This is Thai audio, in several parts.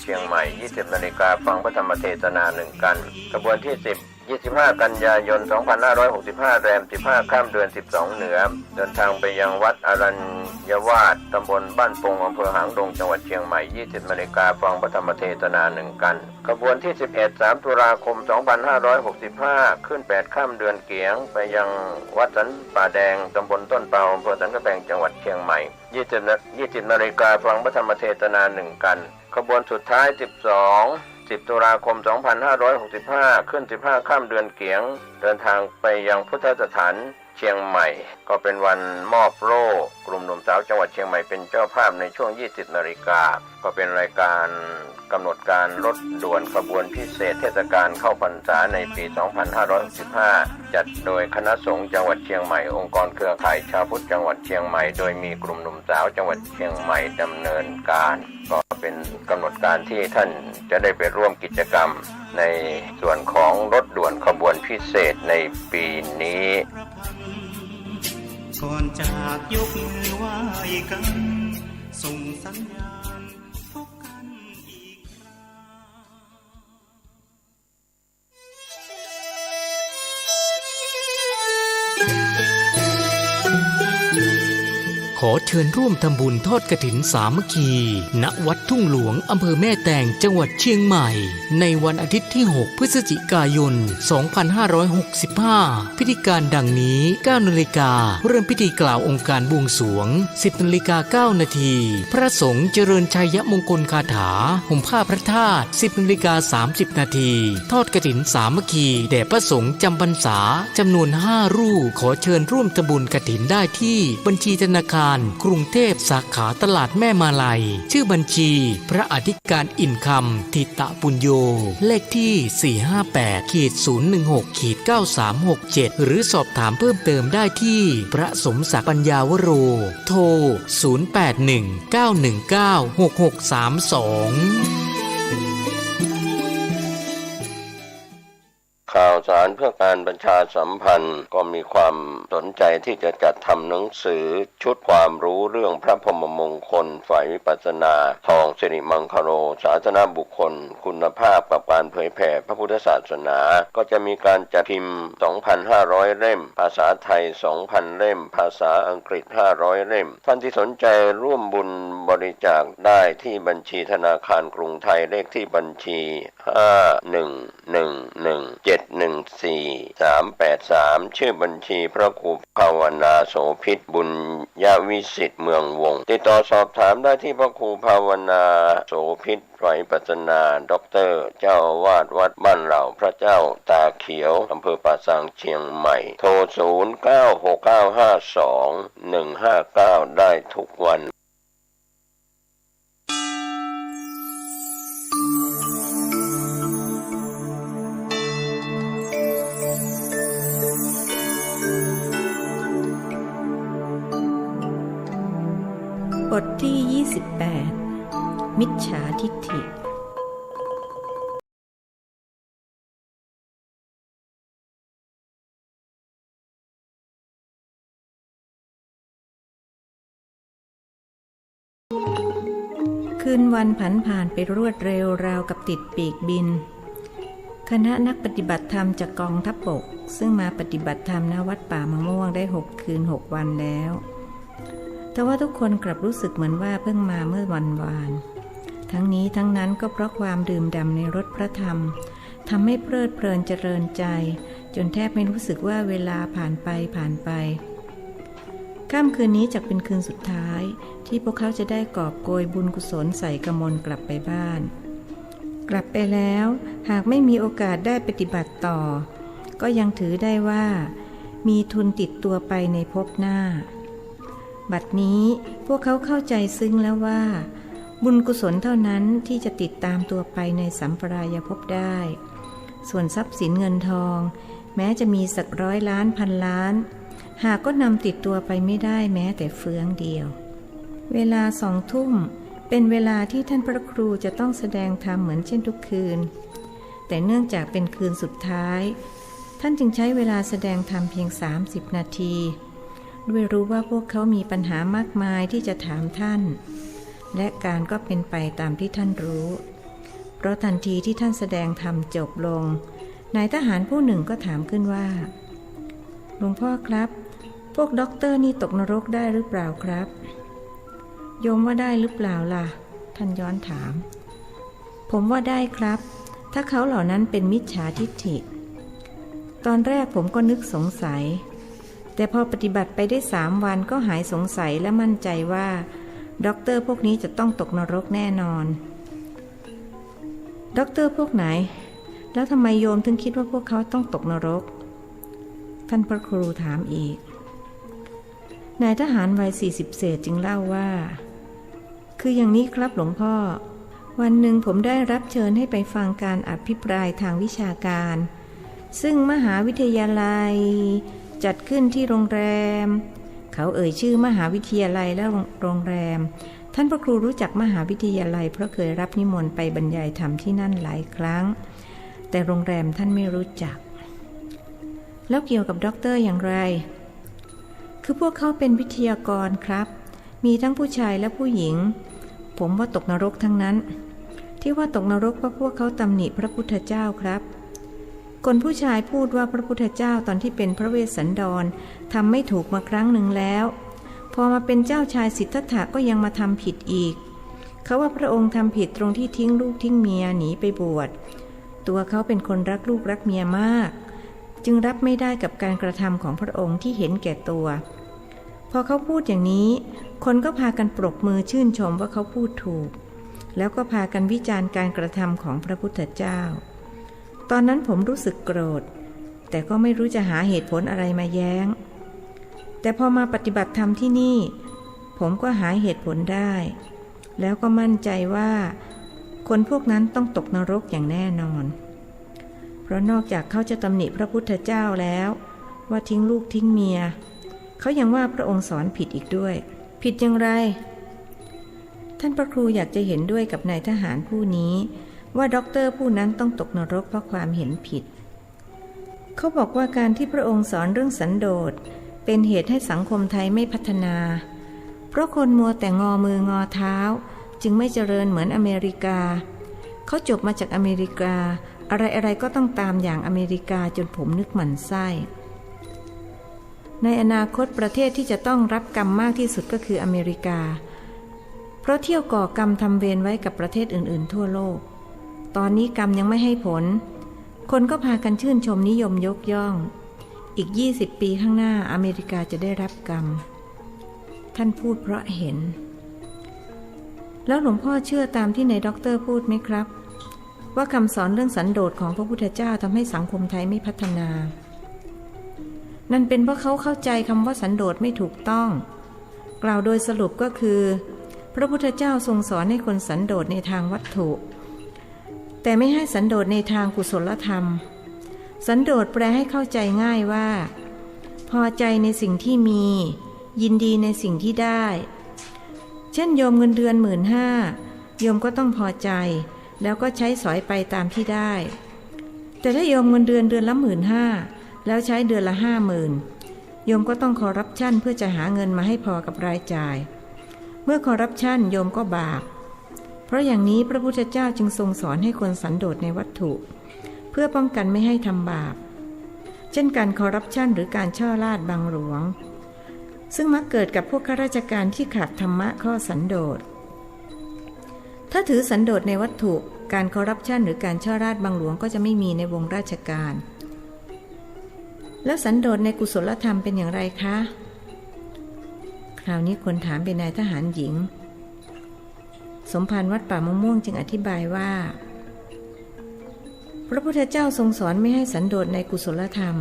เชียงใหม่ 20 นาฬิกาฟังพระธรรมเทศนา1 กันขบวนที่ 10 25 กันยายน 2565 แรม 15 ข้ามเดือน 12 เหนือเดินทางไปยังวัดอรัญยวาสตำบลบ้านปงอำเภอหางดงจังหวัดเชียงใหม่ 20 นาฬิกาฟังพระธรรมเทศนา1 กันขบวนที่ 11 3 ตุลาคม 2565 ขึ้น 8 ข้ามเดือนเกียงไปยังวัดสันป่าแดงตำบลต้นเปาอำเภอสันกำแพงจังหวัดเชียงใหม่ 20 นาฬิกาฟังพระธรรมเทศนา1 กันขบวนสุดท้าย 10 ตุลาคม 2565 ขึ้น 15 ข้ามเดือนเกียงเดินทางไปยังพุทธสถานเชียงใหม่ก็เป็นวันมอบโล่กลุ่มหนุ่มสาวจังหวัดเชียงใหม่เป็นเจ้าภาพในช่วง 20 นาฬิกาก็เป็นรายการกำหนดการรถด่วนขบวนพิเศษเทศกาลเข้าพรรษาในปี 2565 จัดโดยคณะสงฆ์จังหวัดเชียงใหม่องค์กรเครือข่ายชาวพุทธจังหวัดเชียงใหม่โดยมีกลุ่มหนุ่มสาวจังหวัดเชียงใหม่ดำเนินการก็เป็นกำหนดการที่ท่านจะได้ไปร่วมกิจกรรมในส่วนของรถด่วนขบวนพิเศษในปีนี้ก่อนจากยกมือไหว้กันส่งสัญญาณพบกันอีกคราขอเชิญร่วมทำบุญทอดกฐินสามัคคีณวัดทุ่งหลวงอำเภอแม่แตงจังหวัดเชียงใหม่ในวันอาทิตย์ที่ 6 พฤศจิกายน 2565 พิธีการดังนี้ 9 นาฬิกาเริ่มพิธีกล่าวองค์การบวงสรวง 10 นาฬิกา 9 นาที พระสงฆ์เจริญชัยมงคลคาถาห่มผ้าพระธาตุ 10 นาฬิกา 30 นาทีทอดกฐินสามัคคีแด่พระสงฆ์จำพรรษาจำนวน 5 รูปขอเชิญร่วมทำบุญกฐินได้ที่บัญชีธนาคารกรุงเทพสาขาตลาดแม่มาลัยชื่อบัญชีพระอธิการอินคำทิตะปุญโญเลขที่ 458-016-9367 หรือสอบถามเพิ่มเติมได้ที่พระสมศักดิ์ปัญญาวโรโทร 0819196632ข่าวสารเพื่อการประชาสัมพันธ์ก็มีความสนใจที่จะจัดทำหนังสือชุดความรู้เรื่องพระพรหมมงคลฝ่ายวิปัสสนาทองสิริมังคโรศาสนบุคคลคุณภาพกับการเผยแผ่พระพุทธศาสนาก็จะมีการจัดพิมพ์ 2,500 เล่มภาษาไทย 2,000 เล่มภาษาอังกฤษ 500 เล่มท่านที่สนใจร่วมบุญบริจาคได้ที่บัญชีธนาคารกรุงไทยเลขที่บัญชี 5111714383 ชื่อบัญชีพระครูภาวนาโสภิตบุญญาวิสิทธิ์เมืองวงติดต่อสอบถามได้ที่พระครูภาวนาโสภิตฝ่ายวิปัสสนาด็อกเตอร์เจ้าอาวาสวัดบ้านเหล่าพระเจ้าตาเขียวอำเภอป่าซางเชียงใหม่โทร 0969521159 ได้ทุกวันบทที่ 28 มิจฉาทิฏฐิคืนวันผันผ่านไปรวดเร็วราวกับติดปีกบินคณะนักปฏิบัติธรรมจากกองทัพบกซึ่งมาปฏิบัติธรรมณวัดป่ามะม่วงได้6 คืน 6 วันแล้วแต่ว่าทุกคนกลับรู้สึกเหมือนว่าเพิ่งมาเมื่อวันวานทั้งนี้ทั้งนั้นก็เพราะความดื่มด่ำในรสพระธรรมทำให้เพลิดเพลินเจริญใจจนแทบไม่รู้สึกว่าเวลาผ่านไปค่ำคืนนี้จักเป็นคืนสุดท้ายที่พวกเขาจะได้กอบโกยบุญกุศลใส่กมลกลับไปบ้านกลับไปแล้วหากไม่มีโอกาสได้ปฏิบัติต่อก็ยังถือได้ว่ามีทุนติดตัวไปในภพหน้าบัดนี้พวกเขาเข้าใจซึ้งแล้วว่าบุญกุศลเท่านั้นที่จะติดตามตัวไปในสัมปรายภพได้ส่วนทรัพย์สินเงินทองแม้จะมีสัก100 ล้านพันล้านหากก็นำติดตัวไปไม่ได้แม้แต่เฟืองเดียวเวลา20 ทุ่มเป็นเวลาที่ท่านพระครูจะต้องแสดงธรรมเหมือนเช่นทุกคืนแต่เนื่องจากเป็นคืนสุดท้ายท่านจึงใช้เวลาแสดงธรรมเพียง30 นาทีด้วยรู้ว่าพวกเขามีปัญหามากมายที่จะถามท่านและการก็เป็นไปตามที่ท่านรู้ เพราะทันทีที่ท่านแสดงธรรมจบลงนายทหารผู้หนึ่งก็ถามขึ้นว่าหลวงพ่อครับพวกด็อกเตอร์นี่ตกนรกได้หรือเปล่าครับโยมว่าได้หรือเปล่าล่ะท่านย้อนถามผมว่าได้ครับถ้าเขาเหล่านั้นเป็นมิจฉาทิฏฐิตอนแรกผมก็นึกสงสัยแต่พอปฏิบัติไปได้3 วันก็หายสงสัยและมั่นใจว่าด็อกเตอร์พวกนี้จะต้องตกนรกแน่นอนด็อกเตอร์พวกไหนแล้วทำไมโยมถึงคิดว่าพวกเขาต้องตกนรกท่านพระครูถามอีกนายทหารวัย40 เศษจึงเล่าว่าคืออย่างนี้ครับหลวงพ่อวันหนึ่งผมได้รับเชิญให้ไปฟังการอภิปรายทางวิชาการซึ่งมหาวิทยาลัยจัดขึ้นที่โรงแรมเขาเอ่ยชื่อมหาวิทยาลัยและโรงแรมท่านพระครูรู้จักมหาวิทยาลัยเพราะเคยรับนิมนต์ไปบรรยายธรรมที่นั่นหลายครั้งแต่โรงแรมท่านไม่รู้จักแล้วเกี่ยวกับด็อกเตอร์อย่างไรคือพวกเขาเป็นวิทยากรครับมีทั้งผู้ชายและผู้หญิงผมว่าตกนรกทั้งนั้นที่ว่าตกนรกเพราะพวกเขาตำหนิพระพุทธเจ้าครับคนผู้ชายพูดว่าพระพุทธเจ้าตอนที่เป็นพระเวสสันดรทำไม่ถูกมาครั้งหนึ่งแล้วพอมาเป็นเจ้าชายสิทธัตถะก็ยังมาทำผิดอีกเขาว่าพระองค์ทำผิดตรงที่ทิ้งลูกทิ้งเมียหนีไปบวชตัวเขาเป็นคนรักลูกรักเมียมากจึงรับไม่ได้กับการกระทำของพระองค์ที่เห็นแก่ตัวพอเขาพูดอย่างนี้คนก็พากันปรบมือชื่นชมว่าเขาพูดถูกแล้วก็พากันวิจารณ์การกระทำของพระพุทธเจ้าตอนนั้นผมรู้สึกโกรธแต่ก็ไม่รู้จะหาเหตุผลอะไรมาแย้งแต่พอมาปฏิบัติธรรมที่นี่ผมก็หาเหตุผลได้แล้วก็มั่นใจว่าคนพวกนั้นต้องตกนรกอย่างแน่นอนเพราะนอกจากเขาจะตำหนิพระพุทธเจ้าแล้วว่าทิ้งลูกทิ้งเมียเขายังว่าพระองค์สอนผิดอีกด้วยผิดอย่างไรท่านพระครูอยากจะเห็นด้วยกับนายทหารผู้นี้ว่าด็อกเตอร์ผู้นั้นต้องตกนรกเพราะความเห็นผิดเขาบอกว่าการที่พระองค์สอนเรื่องสันโดษเป็นเหตุให้สังคมไทยไม่พัฒนาเพราะคนมัวแต่งอมืองอเท้าจึงไม่เจริญเหมือนอเมริกาเขาจบมาจากอเมริกาอะไรๆก็ต้องตามอย่างอเมริกาจนผมนึกหมั่นไส้ในอนาคตประเทศที่จะต้องรับกรรมมากที่สุดก็คืออเมริกาเพราะเที่ยวก่อกรรมทำเวรไว้กับประเทศอื่นๆทั่วโลกตอนนี้กรรมยังไม่ให้ผลคนก็พากันชื่นชมนิยมยกย่องอีก20 ปีข้างหน้าอเมริกาจะได้รับกรรมท่านพูดเพราะเห็นแล้วหลวงพ่อเชื่อตามที่นายด็อกเตอร์พูดไหมครับว่าคำสอนเรื่องสันโดษของพระพุทธเจ้าทำให้สังคมไทยไม่พัฒนานั่นเป็นเพราะเขาเข้าใจคำว่าสันโดษไม่ถูกต้องกล่าวโดยสรุปก็คือพระพุทธเจ้าทรงสอนให้คนสันโดษในทางวัตถุแต่ไม่ให้สันโดษในทางกุศลธรรมสันโดษแปลให้เข้าใจง่ายว่าพอใจในสิ่งที่มียินดีในสิ่งที่ได้เช่นโยมเงินเดือน15,000โยมก็ต้องพอใจแล้วก็ใช้สอยไปตามที่ได้แต่ถ้าโยมเงินเดือนละ15,000แล้วใช้เดือนละ50,000โยมก็ต้องคอร์รัปชันเพื่อจะหาเงินมาให้พอกับรายจ่ายเมื่อคอร์รัปชันโยมก็บาปเพราะอย่างนี้พระพุทธเจ้าจึงทรงสอนให้คนสันโดษในวัตถุเพื่อป้องกันไม่ให้ทำบาปเช่นการคอร์รัปชันหรือการช่อราชบังหลวงซึ่งมักเกิดกับพวกข้าราชการที่ขาดธรรมะข้อสันโดษถ้าถือสันโดษในวัตถุการคอร์รัปชันหรือการช่อราชบังหลวงก็จะไม่มีในวงราชการแล้วสันโดษในกุศลธรรมเป็นอย่างไรคะคราวนี้คนถามเป็นนายทหารหญิงสมภารวัดป่ามะม่วงจึงอธิบายว่าพระพุทธเจ้าทรงสอนไม่ให้สันโดษในกุศลธรรม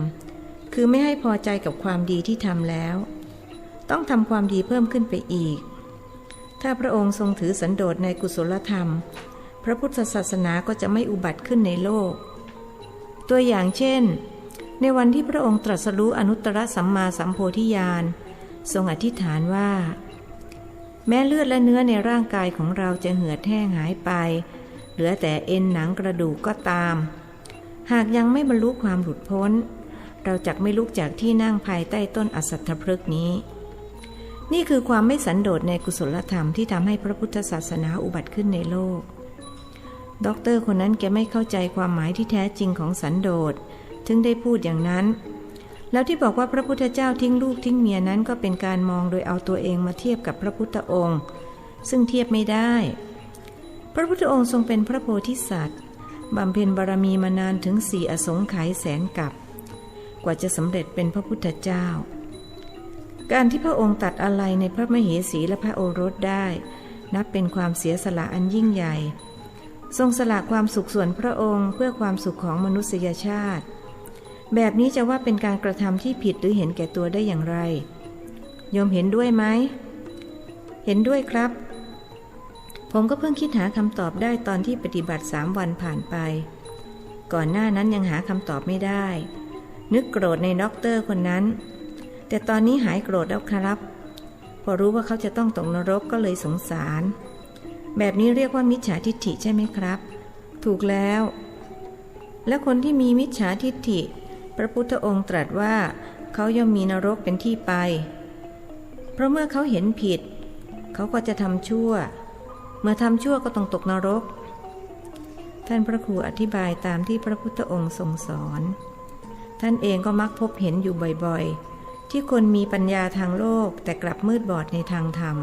คือไม่ให้พอใจกับความดีที่ทำแล้วต้องทำความดีเพิ่มขึ้นไปอีกถ้าพระองค์ทรงถือสันโดษในกุศลธรรมพระพุทธศาสนาก็จะไม่อุบัติขึ้นในโลกตัวอย่างเช่นในวันที่พระองค์ตรัสรู้อนุตตรสัมมาสัมโพธิญาณทรงอธิษฐานว่าแม้เลือดและเนื้อในร่างกายของเราจะเหือดแห้งหายไปเหลือแต่เอ็นหนังกระดูกก็ตามหากยังไม่บรรลุความหลุดพ้นเราจักไม่ลุกจากที่นั่งภายใต้ต้นอสัตถพฤกษ์นี้นี่คือความไม่สันโดษในกุศลธรรมที่ทำให้พระพุทธศาสนาอุบัติขึ้นในโลก ด็อกเตอร์คนนั้นแกไม่เข้าใจความหมายที่แท้จริงของสันโดษถึงได้พูดอย่างนั้นแล้วที่บอกว่าพระพุทธเจ้าทิ้งลูกทิ้งเมียนั้นก็เป็นการมองโดยเอาตัวเองมาเทียบกับพระพุทธองค์ซึ่งเทียบไม่ได้พระพุทธองค์ทรงเป็นพระโพธิสัตว์บำเพ็ญบารมีมานานถึง4 อสงไขยแสนกับกว่าจะสำเร็จเป็นพระพุทธเจ้าการที่พระองค์ตัดอะไรในพระมเหสีและพระโอรสได้นับเป็นความเสียสละอันยิ่งใหญ่ทรงสละความสุขส่วนพระองค์เพื่อความสุขของมนุษยชาติแบบนี้จะว่าเป็นการกระทำที่ผิดหรือเห็นแก่ตัวได้อย่างไรโยมเห็นด้วยไหมเห็นด้วยครับผมก็เพิ่งคิดหาคำตอบได้ตอนที่ปฏิบัติ3 วันผ่านไปก่อนหน้านั้นยังหาคำตอบไม่ได้นึกโกรธในด็อกเตอร์คนนั้นแต่ตอนนี้หายโกรธแล้วครับพอรู้ว่าเขาจะต้องตกนรกก็เลยสงสารแบบนี้เรียกว่ามิจฉาทิฏฐิใช่ไหมครับถูกแล้วและคนที่มีมิจฉาทิฏฐิพระพุทธองค์ตรัสว่าเขาย่อมมีนรกเป็นที่ไปเพราะเมื่อเขาเห็นผิดเขาก็จะทำชั่วเมื่อทำชั่วก็ต้องตกนรกท่านพระครูอธิบายตามที่พระพุทธองค์ทรงสอนท่านเองก็มักพบเห็นอยู่บ่อยๆที่คนมีปัญญาทางโลกแต่กลับมืดบอดในทางธรรม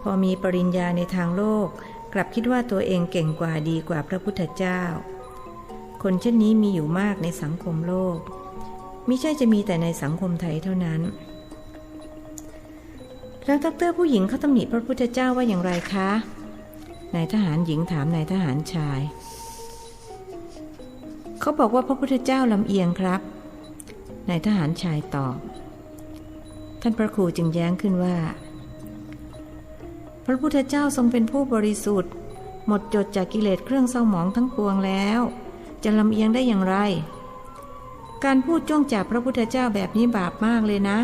พอมีปริญญาในทางโลกกลับคิดว่าตัวเองเก่งกว่าดีกว่าพระพุทธเจ้าคนเช่นนี้มีอยู่มากในสังคมโลกมิใช่จะมีแต่ในสังคมไทยเท่านั้นแล้วดร.ผู้หญิงเขาตำหนิพระพุทธเจ้าว่าอย่างไรคะนายทหารหญิงถามนายทหารชายเขาบอกว่าพระพุทธเจ้าลำเอียงครับนายทหารชายตอบท่านพระครูจึงแย้งขึ้นว่าพระพุทธเจ้าทรงเป็นผู้บริสุทธิ์หมดจดจากกิเลสเครื่องเศร้าหมองทั้งปวงแล้วจะลำเอียงได้อย่างไรการพูดจ้องจับพระพุทธเจ้าแบบนี้บาปมากเลยนะ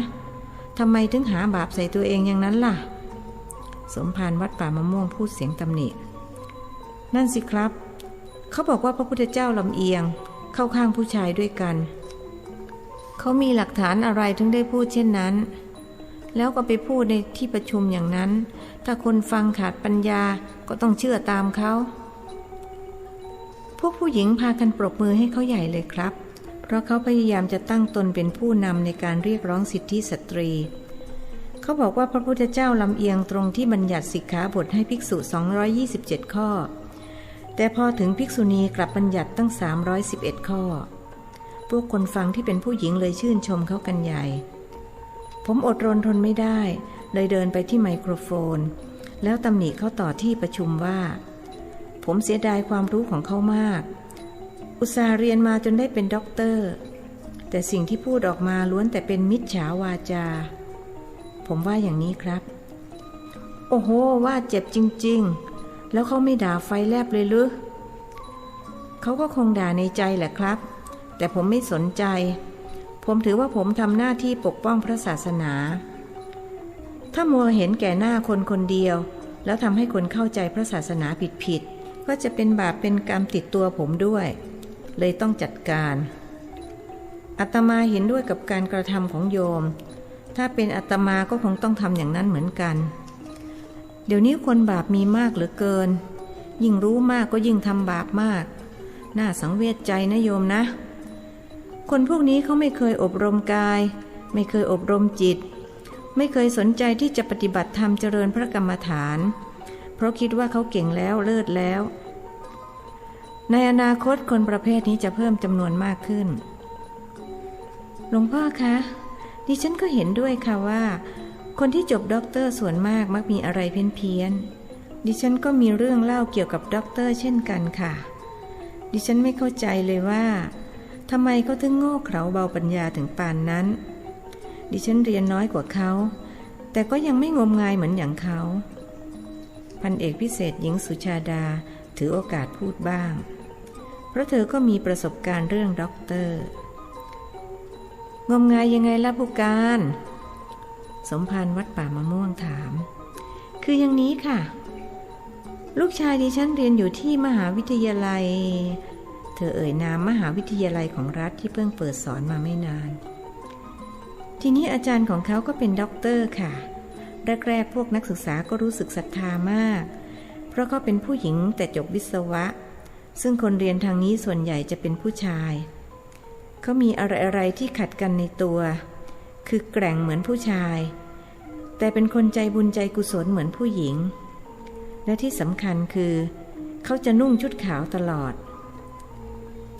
ทำไมถึงหาบาปใส่ตัวเองอย่างนั้นล่ะสมภารวัดป่ามะม่วงพูดเสียงตำหนินั่นสิครับเขาบอกว่าพระพุทธเจ้าลำเอียงเข้าข้างผู้ชายด้วยกันเขามีหลักฐานอะไรถึงได้พูดเช่นนั้นแล้วก็ไปพูดในที่ประชุมอย่างนั้นถ้าคนฟังขาดปัญญาก็ต้องเชื่อตามเขาพวกผู้หญิงพากันปรบมือให้เขาใหญ่เลยครับเพราะเขาพยายามจะตั้งตนเป็นผู้นำในการเรียกร้องสิทธิสตรีเขาบอกว่าพระพุทธเจ้าลำเอียงตรงที่บัญญัติสิกขาบทให้ภิกษุ227ข้อแต่พอถึงภิกษุณีกลับบัญญัติตั้ง311ข้อพวกคนฟังที่เป็นผู้หญิงเลยชื่นชมเขากันใหญ่ผมอดรนทนไม่ได้เลยเดินไปที่ไมโครโฟนแล้วตำหนิเขาต่อที่ประชุมว่าผมเสียดายความรู้ของเขามากอุตส่าห์เรียนมาจนได้เป็นด็อกเตอร์แต่สิ่งที่พูดออกมาล้วนแต่เป็นมิจฉาวาจาผมว่าอย่างนี้ครับโอ้โหว่าเจ็บจริงๆแล้วเขาไม่ด่าไฟแลบเลยหรือเขาก็คงด่าในใจแหละครับแต่ผมไม่สนใจผมถือว่าผมทำหน้าที่ปกป้องพระศาสนาถ้ามัวเห็นแก่หน้าคนคนเดียวแล้วทำให้คนเข้าใจพระศาสนาผิดๆก็จะเป็นบาปเป็นกรรมติดตัวผมด้วยเลยต้องจัดการอาตมาเห็นด้วยกับการกระทำของโยมถ้าเป็นอาตมาก็คงต้องทำอย่างนั้นเหมือนกันเดี๋ยวนี้คนบาปมีมากเหลือเกินยิ่งรู้มากก็ยิ่งทำบาปมากน่าสังเวชใจนะโยมนะคนพวกนี้เขาไม่เคยอบรมกายไม่เคยอบรมจิตไม่เคยสนใจที่จะปฏิบัติธรรมเจริญพระกรรมฐานเพราะคิดว่าเขาเก่งแล้วเลิศแล้วในอนาคตคนประเภทนี้จะเพิ่มจำนวนมากขึ้นหลวงพ่อคะดิฉันก็เห็นด้วยค่ะว่าคนที่จบด็อกเตอร์ส่วนมากมักมีอะไรเพี้ยนๆดิฉันก็มีเรื่องเล่าเกี่ยวกับด็อกเตอร์เช่นกันค่ะดิฉันไม่เข้าใจเลยว่าทำไมเขาถึงโง่เขลาเบาปัญญาถึงป่านนั้นดิฉันเรียนน้อยกว่าเขาแต่ก็ยังไม่งมงายเหมือนอย่างเขาพันเอกพิเศษหญิงสุชาดาถือโอกาสพูดบ้างเพราะเธอก็มีประสบการณ์เรื่องด็อกเตอร์งมงายยังไงล่ะผู้การสมภารวัดป่ามะม่วงถามคืออย่างนี้ค่ะลูกชายดิฉันเรียนอยู่ที่มหาวิทยาลัยเธอเอ่ยนามมหาวิทยาลัยของรัฐที่เพิ่งเปิดสอนมาไม่นานทีนี้อาจารย์ของเขาก็เป็นด็อกเตอร์ค่ะแรกๆพวกนักศึกษาก็รู้สึกศรัทธามาก เพราะเขาเป็นผู้หญิงแต่จบวิศวะซึ่งคนเรียนทางนี้ส่วนใหญ่จะเป็นผู้ชายเขามีอะไรๆที่ขัดกันในตัวคือแกร่งเหมือนผู้ชายแต่เป็นคนใจบุญใจกุศลเหมือนผู้หญิงและที่สำคัญคือเขาจะนุ่งชุดขาวตลอด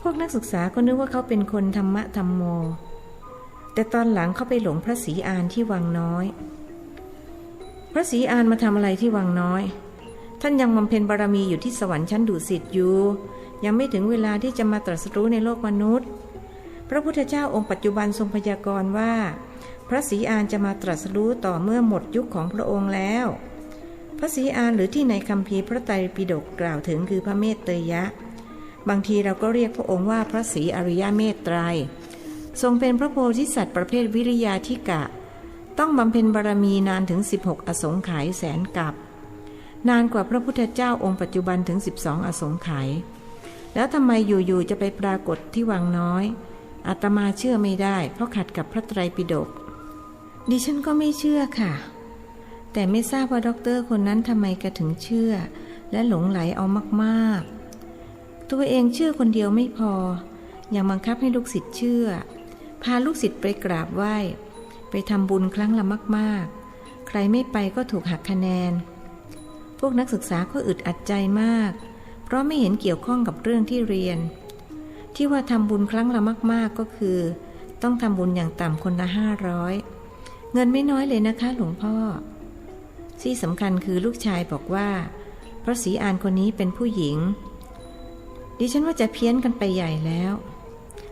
พวกนักศึกษาก็นึกว่าเขาเป็นคนธรรมะธรรมโมแต่ตอนหลังเขาไปหลงพระศรีอานที่วังน้อยพระศรีอานมาทำอะไรที่วังน้อยท่านยังบำเพ็ญบารมีอยู่ที่สวรรค์ชั้นดุสิตอยู่ยังไม่ถึงเวลาที่จะมาตรัสรู้ในโลกมนุษย์พระพุทธเจ้าองค์ปัจจุบันทรงพยากรณ์ว่าพระศรีอานจะมาตรัสรู้ต่อเมื่อหมดยุคของพระองค์แล้วพระศรีอานหรือที่ในคัมภีร์พระไตรปิฎกกล่าวถึงคือพระเมตเตยะบางทีเราก็เรียกพระองค์ว่าพระศรีอริยเมตไตรทรงเป็นพระโพธิสัตว์ประเภทวิริยาธิกะต้องบำเพ็ญบารมีนานถึง16อสงไขยแสนกับนานกว่าพระพุทธเจ้าองค์ปัจจุบันถึง12อสงไขยแล้วทำไมอยู่ๆจะไปปรากฏที่วังน้อยอาตมาเชื่อไม่ได้เพราะขัดกับพระไตรปิฎกดิฉันก็ไม่เชื่อค่ะแต่ไม่ทราบว่าด็อกเตอร์คนนั้นทำไมแกถึงเชื่อและหลงไหลเอามากๆตัวเองเชื่อคนเดียวไม่พอยังบังคับให้ลูกศิษย์เชื่อพาลูกศิษย์ไปกราบไหว้ไปทำบุญครั้งละมากๆใครไม่ไปก็ถูกหักคะแนนพวกนักศึกษาก็อึดอัดใจมากเพราะไม่เห็นเกี่ยวข้องกับเรื่องที่เรียนที่ว่าทำบุญครั้งละมากๆก็คือต้องทำบุญอย่างต่ำคนละ500เงินไม่น้อยเลยนะคะหลวงพ่อที่สำคัญคือลูกชายบอกว่าพระศรีอานคนนี้เป็นผู้หญิงดิฉันว่าจะเพี้ยนกันไปใหญ่แล้ว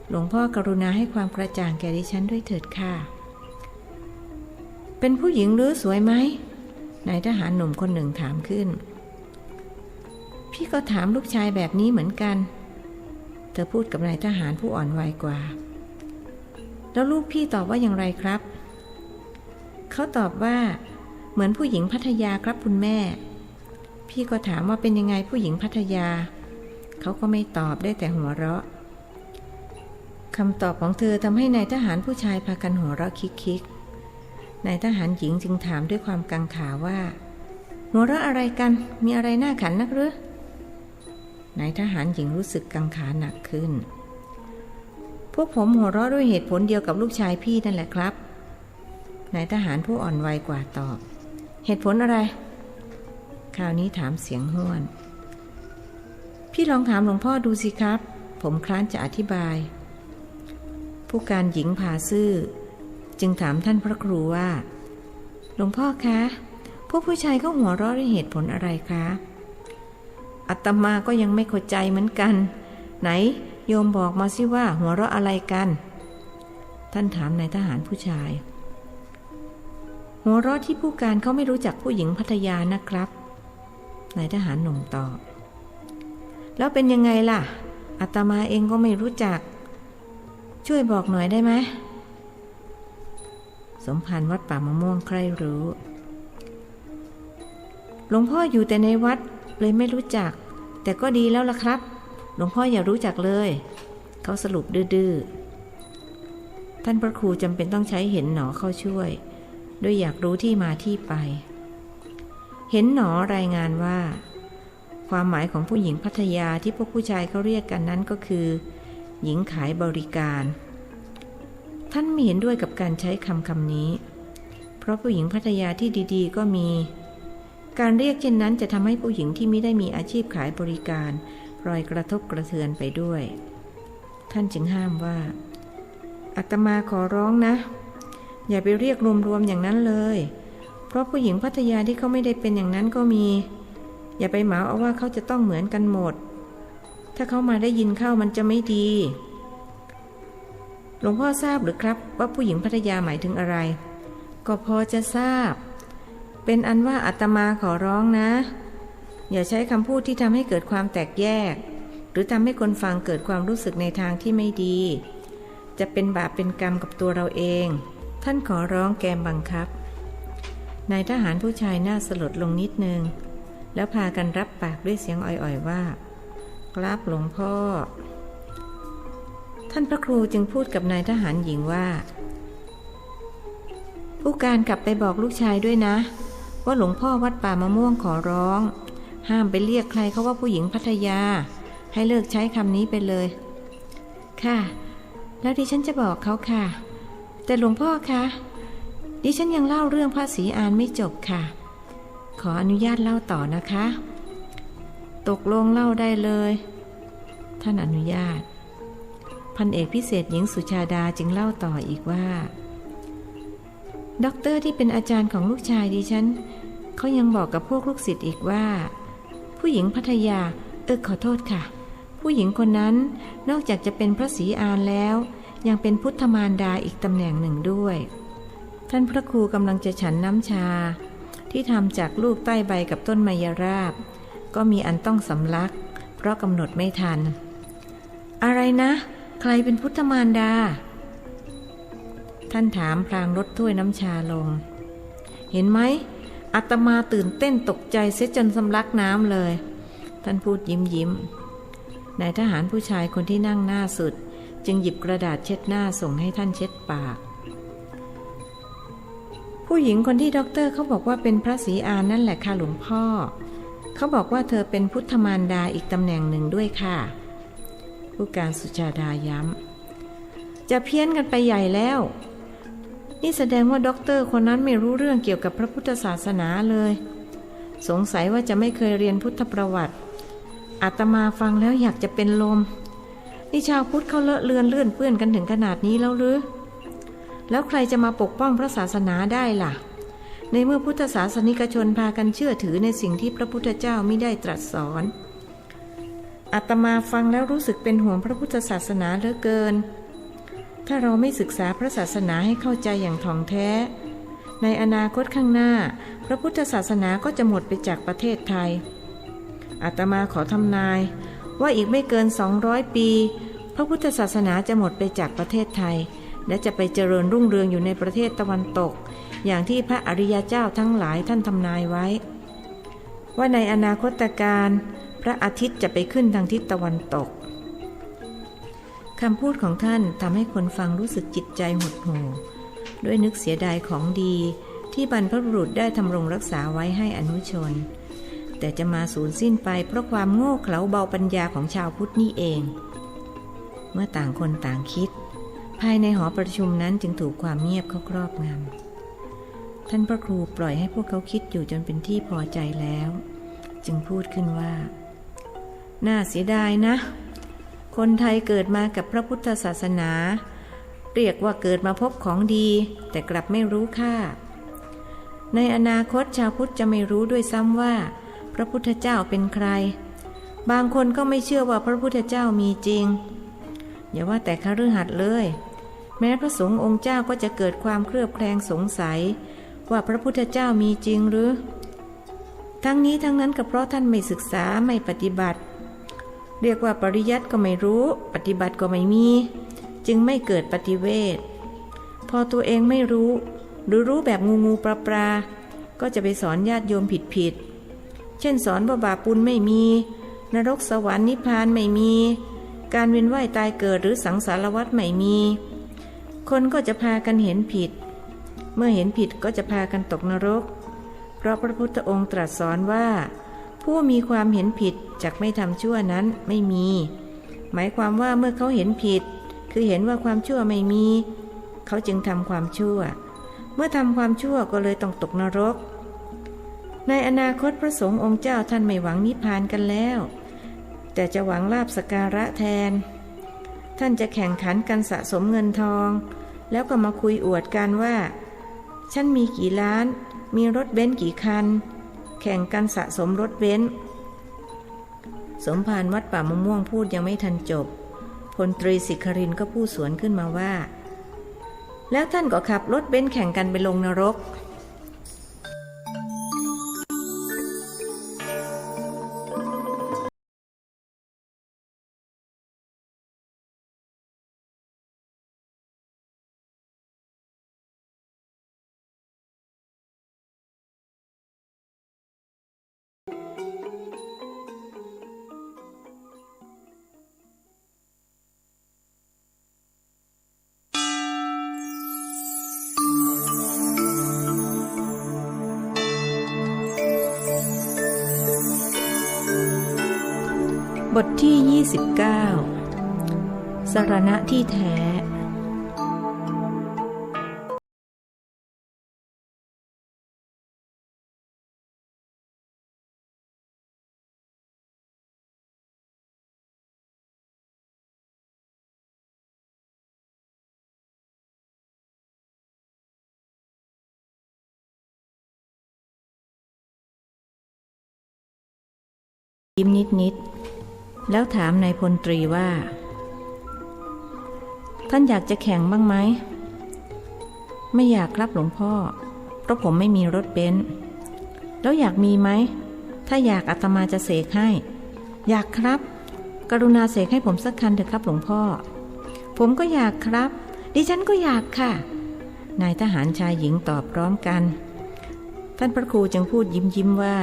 หลวงพ่อกรุณาให้ความกระจ่างแก่ดิฉันด้วยเถิดค่ะเป็นผู้หญิงหรือสวยไหมนายทหารหนุ่มคนหนึ่งถามขึ้นพี่ก็ถามลูกชายแบบนี้เหมือนกันเธอพูดกับนายทหารผู้อ่อนวัยกว่าแล้วลูกพี่ตอบว่าอย่างไรครับเขาตอบว่าเหมือนผู้หญิงพัทยาครับคุณแม่พี่ก็ถามว่าเป็นยังไงผู้หญิงพัทยาเขาก็ไม่ตอบได้แต่หัวเราะคำตอบของเธอทำให้นายทหารผู้ชายพากันหัวเราะคิกๆนายทหารหญิงจึงถามด้วยความกังขาว่าหัวเราะอะไรกันมีอะไรน่าขันนักหรือนายทหารหญิงรู้สึกกังขาหนักขึ้นพวกผมหัวเราะด้วยเหตุผลเดียวกับลูกชายพี่นั่นแหละครับนายทหารผู้อ่อนวัยกว่าตอบเหตุผลอะไรคราวนี้ถามเสียงห้วนพี่ลองถามหลวงพ่อดูสิครับผมคร้านจะอธิบายผู้การหญิงพาซื่อจึงถามท่านพระครูว่าหลวงพ่อคะพวกผู้ชายเขาหัวเราะด้วยเหตุผลอะไรคะอาตมาก็ยังไม่เข้าใจเหมือนกันไหนโยมบอกมาสิว่าหัวเราะอะไรกันท่านถามนายทหารผู้ชายหัวเราะที่ผู้การเขาไม่รู้จักผู้หญิงพัทยานะครับนายทหารหนุ่มตอบแล้วเป็นยังไงล่ะอาตมาเองก็ไม่รู้จักช่วยบอกหน่อยได้ไหมสมภารวัดป่ามะม่วงใครรู้หลวงพ่ออยู่แต่ในวัดเลยไม่รู้จักแต่ก็ดีแล้วล่ะครับหลวงพ่ออย่ารู้จักเลยเขาสรุปดื้อๆท่านพระครูจำเป็นต้องใช้เห็นหนอเข้าช่วยโดยอยากรู้ที่มาที่ไปเห็นหนอรายงานว่าความหมายของผู้หญิงพัทยาที่พวกผู้ชายเขาเรียกกันนั้นก็คือหญิงขายบริการท่านไม่เห็นด้วยกับการใช้คำนี้เพราะผู้หญิงพัทยาที่ดีๆก็มีการเรียกเช่นนั้นจะทำให้ผู้หญิงที่ไม่ได้มีอาชีพขายบริการพลอยกระทบกระเทือนไปด้วยท่านจึงห้ามว่าอาตมาขอร้องนะอย่าไปเรียกรวมๆอย่างนั้นเลยเพราะผู้หญิงพัทยาที่เขาไม่ได้เป็นอย่างนั้นก็มีอย่าไปเหมาเอาว่าเขาจะต้องเหมือนกันหมดถ้าเขามาได้ยินเข้ามันจะไม่ดีหลวงพ่อทราบหรือครับว่าผู้หญิงพัทยาหมายถึงอะไรก็พอจะทราบเป็นอันว่าอาตมาขอร้องนะอย่าใช้คำพูดที่ทำให้เกิดความแตกแยกหรือทำให้คนฟังเกิดความรู้สึกในทางที่ไม่ดีจะเป็นบาปเป็นกรรมกับตัวเราเองท่านขอร้องแกมบังคับนายทหารผู้ชายหน้าสลดลงนิดนึงแล้วพากันรับปากด้วยเสียงอ่อยๆว่ากราบหลวงพ่อท่านพระครูจึงพูดกับนายทหารหญิงว่าผู้การกลับไปบอกลูกชายด้วยนะว่าหลวงพ่อวัดป่ามะม่วงขอร้อง ห้ามไปเรียกใครเขาว่าผู้หญิงพัทยาให้เลิกใช้คำนี้ไปเลยค่ะแล้วดิฉันจะบอกเขาค่ะแต่หลวงพ่อคะดิฉันยังเล่าเรื่องพระศรีอานไม่จบค่ะขออนุญาตเล่าต่อนะคะตกลงเล่าได้เลยท่านอนุญาตพันเอกพิเศษหญิงสุชาดาจึงเล่าต่ออีกว่าด็อกเตอร์ที่เป็นอาจารย์ของลูกชายดิฉันเขายังบอกกับพวกลูกศิษย์อีกว่าผู้หญิงพัทยาขอโทษค่ะผู้หญิงคนนั้นนอกจากจะเป็นพระศรีอานแล้วยังเป็นพุทธมารดาอีกตำแหน่งหนึ่งด้วยท่านพระครูกำลังจะฉันน้ำชาที่ทำจากลูกใต้ใบกับต้นมายราบก็มีอันต้องสำลักเพราะกำหนดไม่ทันอะไรนะใครเป็นพุทธมารดาท่านถามพลางลดถ้วยน้ำชาลงเห็นไหมอาตมาตื่นเต้นตกใจเสียจนสำลักน้ำเลยท่านพูดยิ้มนายทหารผู้ชายคนที่นั่งหน้าสุดจึงหยิบกระดาษเช็ดหน้าส่งให้ท่านเช็ดปากผู้หญิงคนที่ด็อกเตอร์เขาบอกว่าเป็นพระศรีอานนั่นแหละค่ะหลวงพ่อเขาบอกว่าเธอเป็นพุทธมารดาอีกตำแหน่งหนึ่งด้วยค่ะผู้การสุชาดาย้ำจะเพี้ยนกันไปใหญ่แล้วนี่แสดงว่าด็อกเตอร์คนนั้นไม่รู้เรื่องเกี่ยวกับพระพุทธศาสนาเลยสงสัยว่าจะไม่เคยเรียนพุทธประวัติอาตมาฟังแล้วอยากจะเป็นลมนี่ชาวพุทธเขาเลอะเลือนเลื่อนเปื้อนกันถึงขนาดนี้แล้วหรือแล้วใครจะมาปกป้องพระศาสนาได้ล่ะในเมื่อพุทธศาสนิกชนพากันเชื่อถือในสิ่งที่พระพุทธเจ้ามิได้ตรัสสอนอาตมาฟังแล้วรู้สึกเป็นห่วงพระพุทธศาสนาเหลือเกินถ้าเราไม่ศึกษาพระศาสนาให้เข้าใจอย่างถ่องแท้ในอนาคตข้างหน้าพระพุทธศาสนาก็จะหมดไปจากประเทศไทยอาตมาขอทำนายว่าอีกไม่เกิน200 ปีพระพุทธศาสนาจะหมดไปจากประเทศไทยและจะไปเจริญรุ่งเรืองอยู่ในประเทศตะวันตกอย่างที่พระอริยเจ้าทั้งหลายท่านทำนายไว้ว่าในอนาคตการพระอาทิตย์จะไปขึ้นทางทิศตะวันตกคำพูดของท่านทำให้คนฟังรู้สึกจิตใจหดหู่ด้วยนึกเสียดายของดีที่บรรพบุรุษได้ทำรงรักษาไว้ให้อนุชนแต่จะมาสูญสิ้นไปเพราะความโง่เขลาเบาปัญญาของชาวพุทธนี่เองเมื่อต่างคนต่างคิดภายในหอประชุมนั้นจึงถูกความเงียบเข้าครอบงำท่านพระครูปล่อยให้พวกเขาคิดอยู่จนเป็นที่พอใจแล้วจึงพูดขึ้นว่าน่าเสียดายนะคนไทยเกิดมากับพระพุทธศาสนาเรียกว่าเกิดมาพบของดีแต่กลับไม่รู้ค่าในอนาคตชาวพุทธจะไม่รู้ด้วยซ้ำว่าพระพุทธเจ้าเป็นใครบางคนก็ไม่เชื่อว่าพระพุทธเจ้ามีจริงอย่าว่าแต่คฤหัสถ์เลยแม้พระสงฆ์องค์เจ้าก็จะเกิดความเครือบแคลงสงสัยว่าพระพุทธเจ้ามีจริงหรือทั้งนี้ทั้งนั้นก็เพราะท่านไม่ศึกษาไม่ปฏิบัติเรียกว่าปริยัติก็ไม่รู้ปฏิบัติก็ไม่มีจึงไม่เกิดปฏิเวทพอตัวเองไม่รู้หรือรู้แบบงูปลาก็จะไปสอนญาติโยมผิดเช่นสอนว่าบาปบุญไม่มีนรกสวรรค์นิพพานไม่มีการเวียนว่ายตายเกิดหรือสังสารวัฏไม่มีคนก็จะพากันเห็นผิดเมื่อเห็นผิดก็จะพากันตกนรกเพราะพระพุทธองค์ตรัสสอนว่าผู้มีความเห็นผิดจักไม่ทำชั่วนั้นไม่มีหมายความว่าเมื่อเขาเห็นผิดคือเห็นว่าความชั่วไม่มีเขาจึงทำความชั่วเมื่อทำความชั่วก็เลยต้องตกนรกในอนาคตพระสงฆ์องค์เจ้าท่านไม่หวังนิพพานกันแล้วแต่จะหวังลาภสักการะแทนท่านจะแข่งขันกันสะสมเงินทองแล้วก็มาคุยอวดกันว่าฉันมีกี่ล้านมีรถเบนซ์กี่คันแข่งกันสะสมรถเบนซ์สมภารวัดป่ามะม่วงพูดยังไม่ทันจบพลตรีศิครินทร์ก็พูดสวนขึ้นมาว่าแล้วท่านก็ขับรถเบนซ์แข่งกันไปลงนรก ทที่ 29 สรณะที่แท้ยิ้มนิดๆแล้วถามนายพลตรีว่าท่านอยากจะแข่งบ้างไหมไม่อยากครับหลวงพ่อเพราะผมไม่มีรถเบนซ์แล้วอยากมีไหมถ้าอยากอาตมาจะเสกให้อยากครับกรุณาเสกให้ผมสักคันเถอะครับหลวงพ่อผมก็อยากครับดิฉันก็อยากค่ะนายทหารชายหญิงตอบพร้อมกันท่านพระครูจึงพูดยิ้มว่า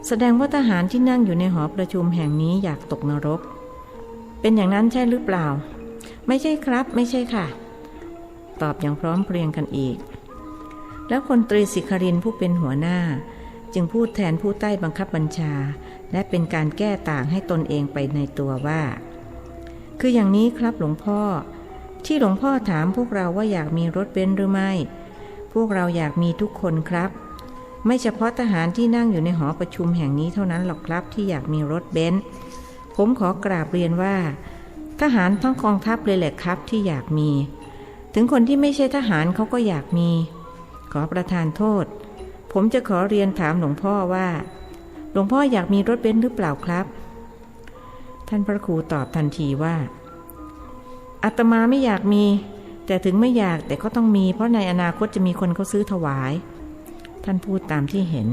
แสดงว่าทหารที่นั่งอยู่ในหอประชุมแห่งนี้อยากตกนรกเป็นอย่างนั้นใช่หรือเปล่าไม่ใช่ครับไม่ใช่ค่ะตอบอย่างพร้อมเพรียงกันอีกแล้วพลตรีศิครินทร์ผู้เป็นหัวหน้าจึงพูดแทนผู้ใต้บังคับบัญชาและเป็นการแก้ต่างให้ตนเองไปในตัวว่าคืออย่างนี้ครับหลวงพ่อที่หลวงพ่อถามพวกเราว่าอยากมีรถเบนซ์หรือไม่พวกเราอยากมีทุกคนครับไม่เฉพาะทหารที่นั่งอยู่ในหอประชุมแห่งนี้เท่านั้นหรอกครับที่อยากมีรถเบนซ์ผมขอกราบเรียนว่าทหารทั้งกองทัพเลยแหละครับที่อยากมีถึงคนที่ไม่ใช่ทหารเขาก็อยากมีขอประทานโทษผมจะขอเรียนถามหลวงพ่อว่าหลวงพ่ออยากมีรถเบนซ์หรือเปล่าครับท่านพระครูตอบทันทีว่าอาตมาไม่อยากมีแต่ถึงไม่อยากแต่ก็ต้องมีเพราะในอนาคตจะมีคนเขาซื้อถวายท่านพูดตามที่เห็น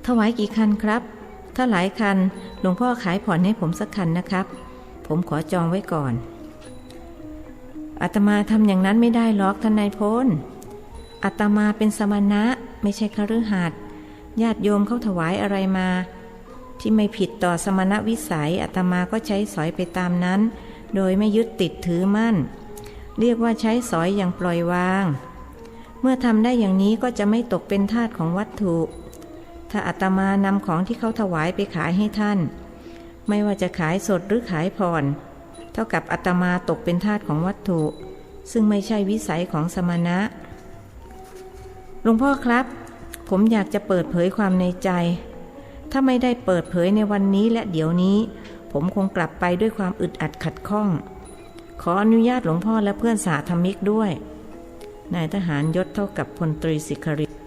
ถวายกี่คันครับถ้าหลายคันหลวงพ่อขายผ่อนให้ผมสักคันนะครับผมขอจองไว้ก่อนอาตมาทำอย่างนั้นไม่ได้หรอกท่านนายพลอาตมาเป็นสมณะไม่ใช่คฤหัสถ์ญาติโยมเขาถวายอะไรมาที่ไม่ผิดต่อสมณวิสัยอาตมาก็ใช้สอยไปตามนั้นโดยไม่ยึดติดถือมั่นเรียกว่าใช้สอยอย่างปล่อยวางเมื่อทำได้อย่างนี้ก็จะไม่ตกเป็นทาสของวัตถุถ้าอาตมานำของที่เขาถวายไปขายให้ท่านไม่ว่าจะขายสดหรือขายผ่อนเท่ากับอาตมาตกเป็นทาสของวัตถุซึ่งไม่ใช่วิสัยของสมณะหลวงพ่อครับผมอยากจะเปิดเผยความในใจถ้าไม่ได้เปิดเผยในวันนี้และเดี๋ยวนี้ผมคงกลับไปด้วยความอึดอัดขัดข้องขออนุญาตหลวงพ่อและเพื่อนสาธมิกด้วยนายทหารยศเท่ากับพลตรีศิครินทร์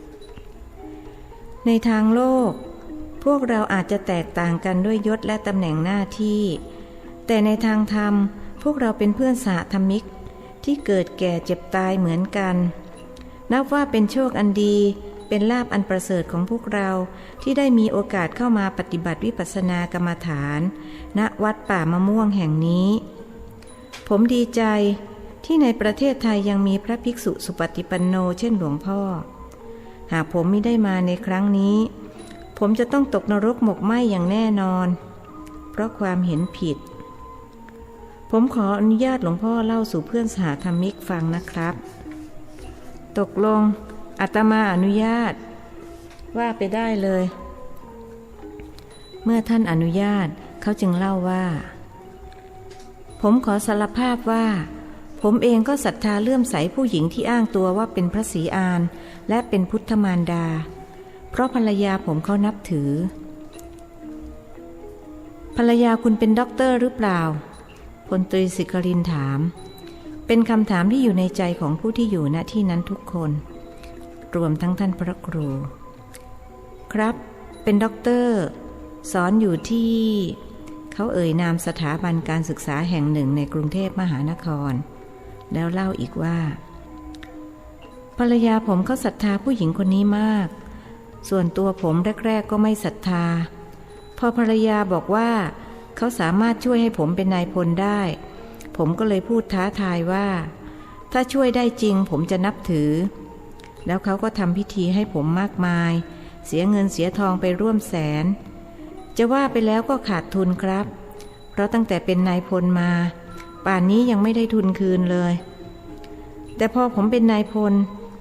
ในทางโลกพวกเราอาจจะแตกต่างกันด้วยยศและตำแหน่งหน้าที่แต่ในทางธรรมพวกเราเป็นเพื่อนสาธมิกที่เกิดแก่เจ็บตายเหมือนกันนับว่าเป็นโชคอันดีเป็นลาภอันประเสริฐของพวกเราที่ได้มีโอกาสเข้ามาปฏิบัติวิปัสสนากรรมฐานณวัดป่ามะม่วงแห่งนี้ผมดีใจที่ในประเทศไทยยังมีพระภิกษุสุปฏิปันโนเช่นหลวงพ่อหากผมไม่ได้มาในครั้งนี้ผมจะต้องตกนรกหมกไหม้อย่างแน่นอนเพราะความเห็นผิดผมขออนุญาตหลวงพ่อเล่าสู่เพื่อนสหธรรมิกฟังนะครับตกลงอาตมาอนุญาตว่าไปได้เลยเมื่อท่านอนุญาตเขาจึงเล่าว่าผมขอสารภาพว่าผมเองก็ศรัทธาเลื่อมใสผู้หญิงที่อ้างตัวว่าเป็นพระศรีอานและเป็นพุทธมารดาเพราะภรรยาผมเขานับถือภรรยาคุณเป็นด็อกเตอร์หรือเปล่าพลตรีศิครินทร์ถามเป็นคำถามที่อยู่ในใจของผู้ที่อยู่ณที่นั้นทุกคนรวมทั้งท่านพระครูครับเป็นด็อกเตอร์สอนอยู่ที่เขาเอ่ยนามสถาบันการศึกษาแห่งหนึ่งในกรุงเทพมหานครแล้วเล่าอีกว่าภรรยาผมเขาศรัทธาผู้หญิงคนนี้มากส่วนตัวผมแรกๆก็ไม่ศรัทธาพอภรรยาบอกว่าเขาสามารถช่วยให้ผมเป็นนายพลได้ผมก็เลยพูดท้าทายว่าถ้าช่วยได้จริงผมจะนับถือแล้วเขาก็ทำพิธีให้ผมมากมายเสียเงินเสียทองไปร่วมแสนจะว่าไปแล้วก็ขาดทุนครับเพราะตั้งแต่เป็นนายพลมาป่านนี้ยังไม่ได้ทุนคืนเลยแต่พอผมเป็นนายพล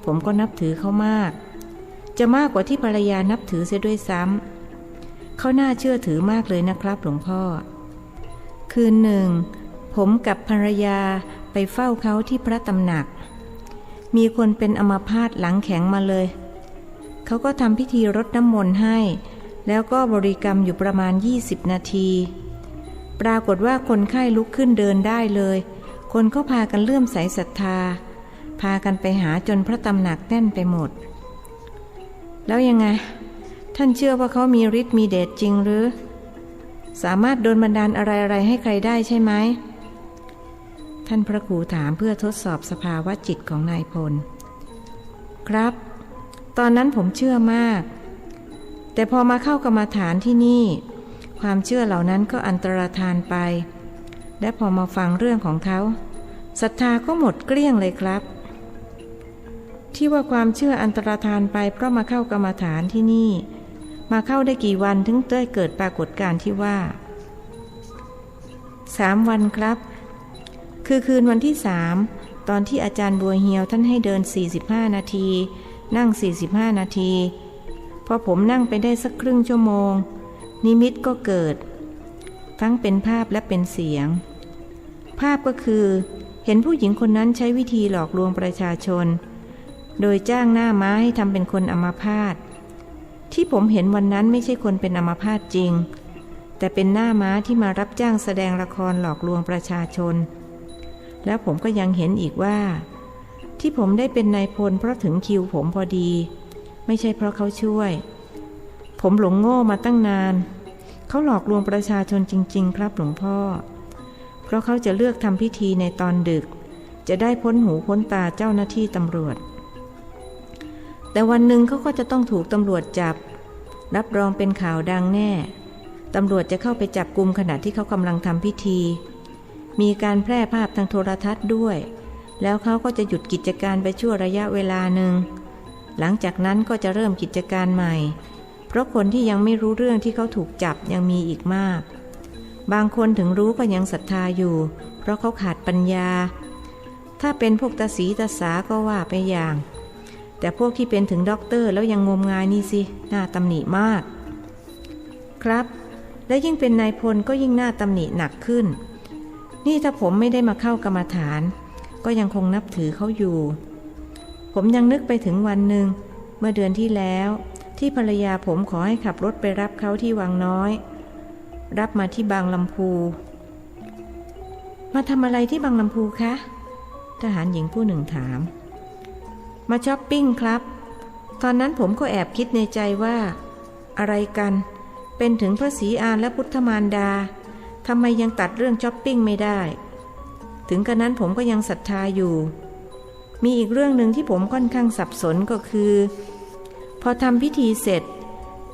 ผมก็นับถือเขามากจะมากกว่าที่ภรรยานับถือเสียด้วยซ้ำ เขาน่าเชื่อถือมากเลยนะครับหลวงพ่อคืนหนึ่งผมกับภรรยาไปเฝ้าเขาที่พระตำหนักมีคนเป็นอัมพาตหลังแข็งมาเลยเขาก็ทำพิธีรดน้ำมนต์ให้แล้วก็บริกรรมอยู่ประมาณ20 นาทีปรากฏว่าคนไข้ลุกขึ้นเดินได้เลยคนก็พากันเลื่อมใสศรัทธาพากันไปหาจนพระตำหนักแน่นไปหมดแล้วยังไงท่านเชื่อว่าเขามีฤทธิ์มีเดชจริงหรือสามารถโดนบันดาลอะไรๆให้ใครได้ใช่ไหมท่านพระครูถามเพื่อทดสอบสภาวะจิตของนายพลครับตอนนั้นผมเชื่อมากแต่พอมาเข้ากรรมฐานที่นี่ความเชื่อเหล่านั้นก็อันตรธานไปและพอมาฟังเรื่องของเขาศรัทธาก็หมดเกลี้ยงเลยครับที่ว่าความเชื่ออันตรธานไปเพราะมาเข้ากรรมฐานที่นี่มาเข้าได้กี่วันถึงได้เกิดปรากฏการณ์ที่ว่า3 วันครับคือคืนวันที่3ตอนที่อาจารย์บัวเหียวท่านให้เดิน45 นาทีนั่ง45 นาทีพอผมนั่งไปได้สักครึ่งชั่วโมงนิมิตก็เกิดทั้งเป็นภาพและเป็นเสียงภาพก็คือเห็นผู้หญิงคนนั้นใช้วิธีหลอกลวงประชาชนโดยจ้างหน้าม้าให้ทำเป็นคนอัมพาตที่ผมเห็นวันนั้นไม่ใช่คนเป็นอัมพาตจริงแต่เป็นหน้าม้าที่มารับจ้างแสดงละครหลอกลวงประชาชนแล้วผมก็ยังเห็นอีกว่าที่ผมได้เป็นนายพลเพราะถึงคิวผมพอดีไม่ใช่เพราะเขาช่วยผมหลงโง่มาตั้งนานเขาหลอกลวงประชาชนจริงๆครับหลวงพ่อเพราะเขาจะเลือกทำพิธีในตอนดึกจะได้พ้นหูพ้นตาเจ้าหน้าที่ตำรวจแต่วันหนึ่งเขาก็จะต้องถูกตำรวจจับรับรองเป็นข่าวดังแน่ตำรวจจะเข้าไปจับกุมขณะที่เขากำลังทำพิธีมีการแพร่ภาพทางโทรทัศน์ด้วยแล้วเขาก็จะหยุดกิจการไปชั่วระยะเวลาหนึ่งหลังจากนั้นก็จะเริ่มกิจการใหม่เพราะคนที่ยังไม่รู้เรื่องที่เขาถูกจับยังมีอีกมากบางคนถึงรู้ก็ยังศรัทธาอยู่เพราะเขาขาดปัญญาถ้าเป็นพวกตาสีตาสาก็ว่าไปอย่างแต่พวกที่เป็นถึงด็อกเตอร์แล้วยังงมงายนี่สิน่าตำหนิมากครับและยิ่งเป็นนายพลก็ยิ่งน่าตำหนิหนักขึ้นนี่ถ้าผมไม่ได้มาเข้ากรรมฐานก็ยังคงนับถือเขาอยู่ผมยังนึกไปถึงวันหนึ่งเมื่อเดือนที่แล้วที่ภรรยาผมขอให้ขับรถไปรับเขาที่วังน้อยรับมาที่บางลำพูมาทำอะไรที่บางลำพูคะทหารหญิงผู้หนึ่งถามมาช้อปปิ้งครับตอนนั้นผมก็แอบคิดในใจว่าอะไรกันเป็นถึงพระศรีอานและพุทธมารดาทำไมยังตัดเรื่องช้อปปิ้งไม่ได้ถึงกระนั้นผมก็ยังศรัทธาอยู่มีอีกเรื่องหนึ่งที่ผมค่อนข้างสับสนก็คือพอทำพิธีเสร็จ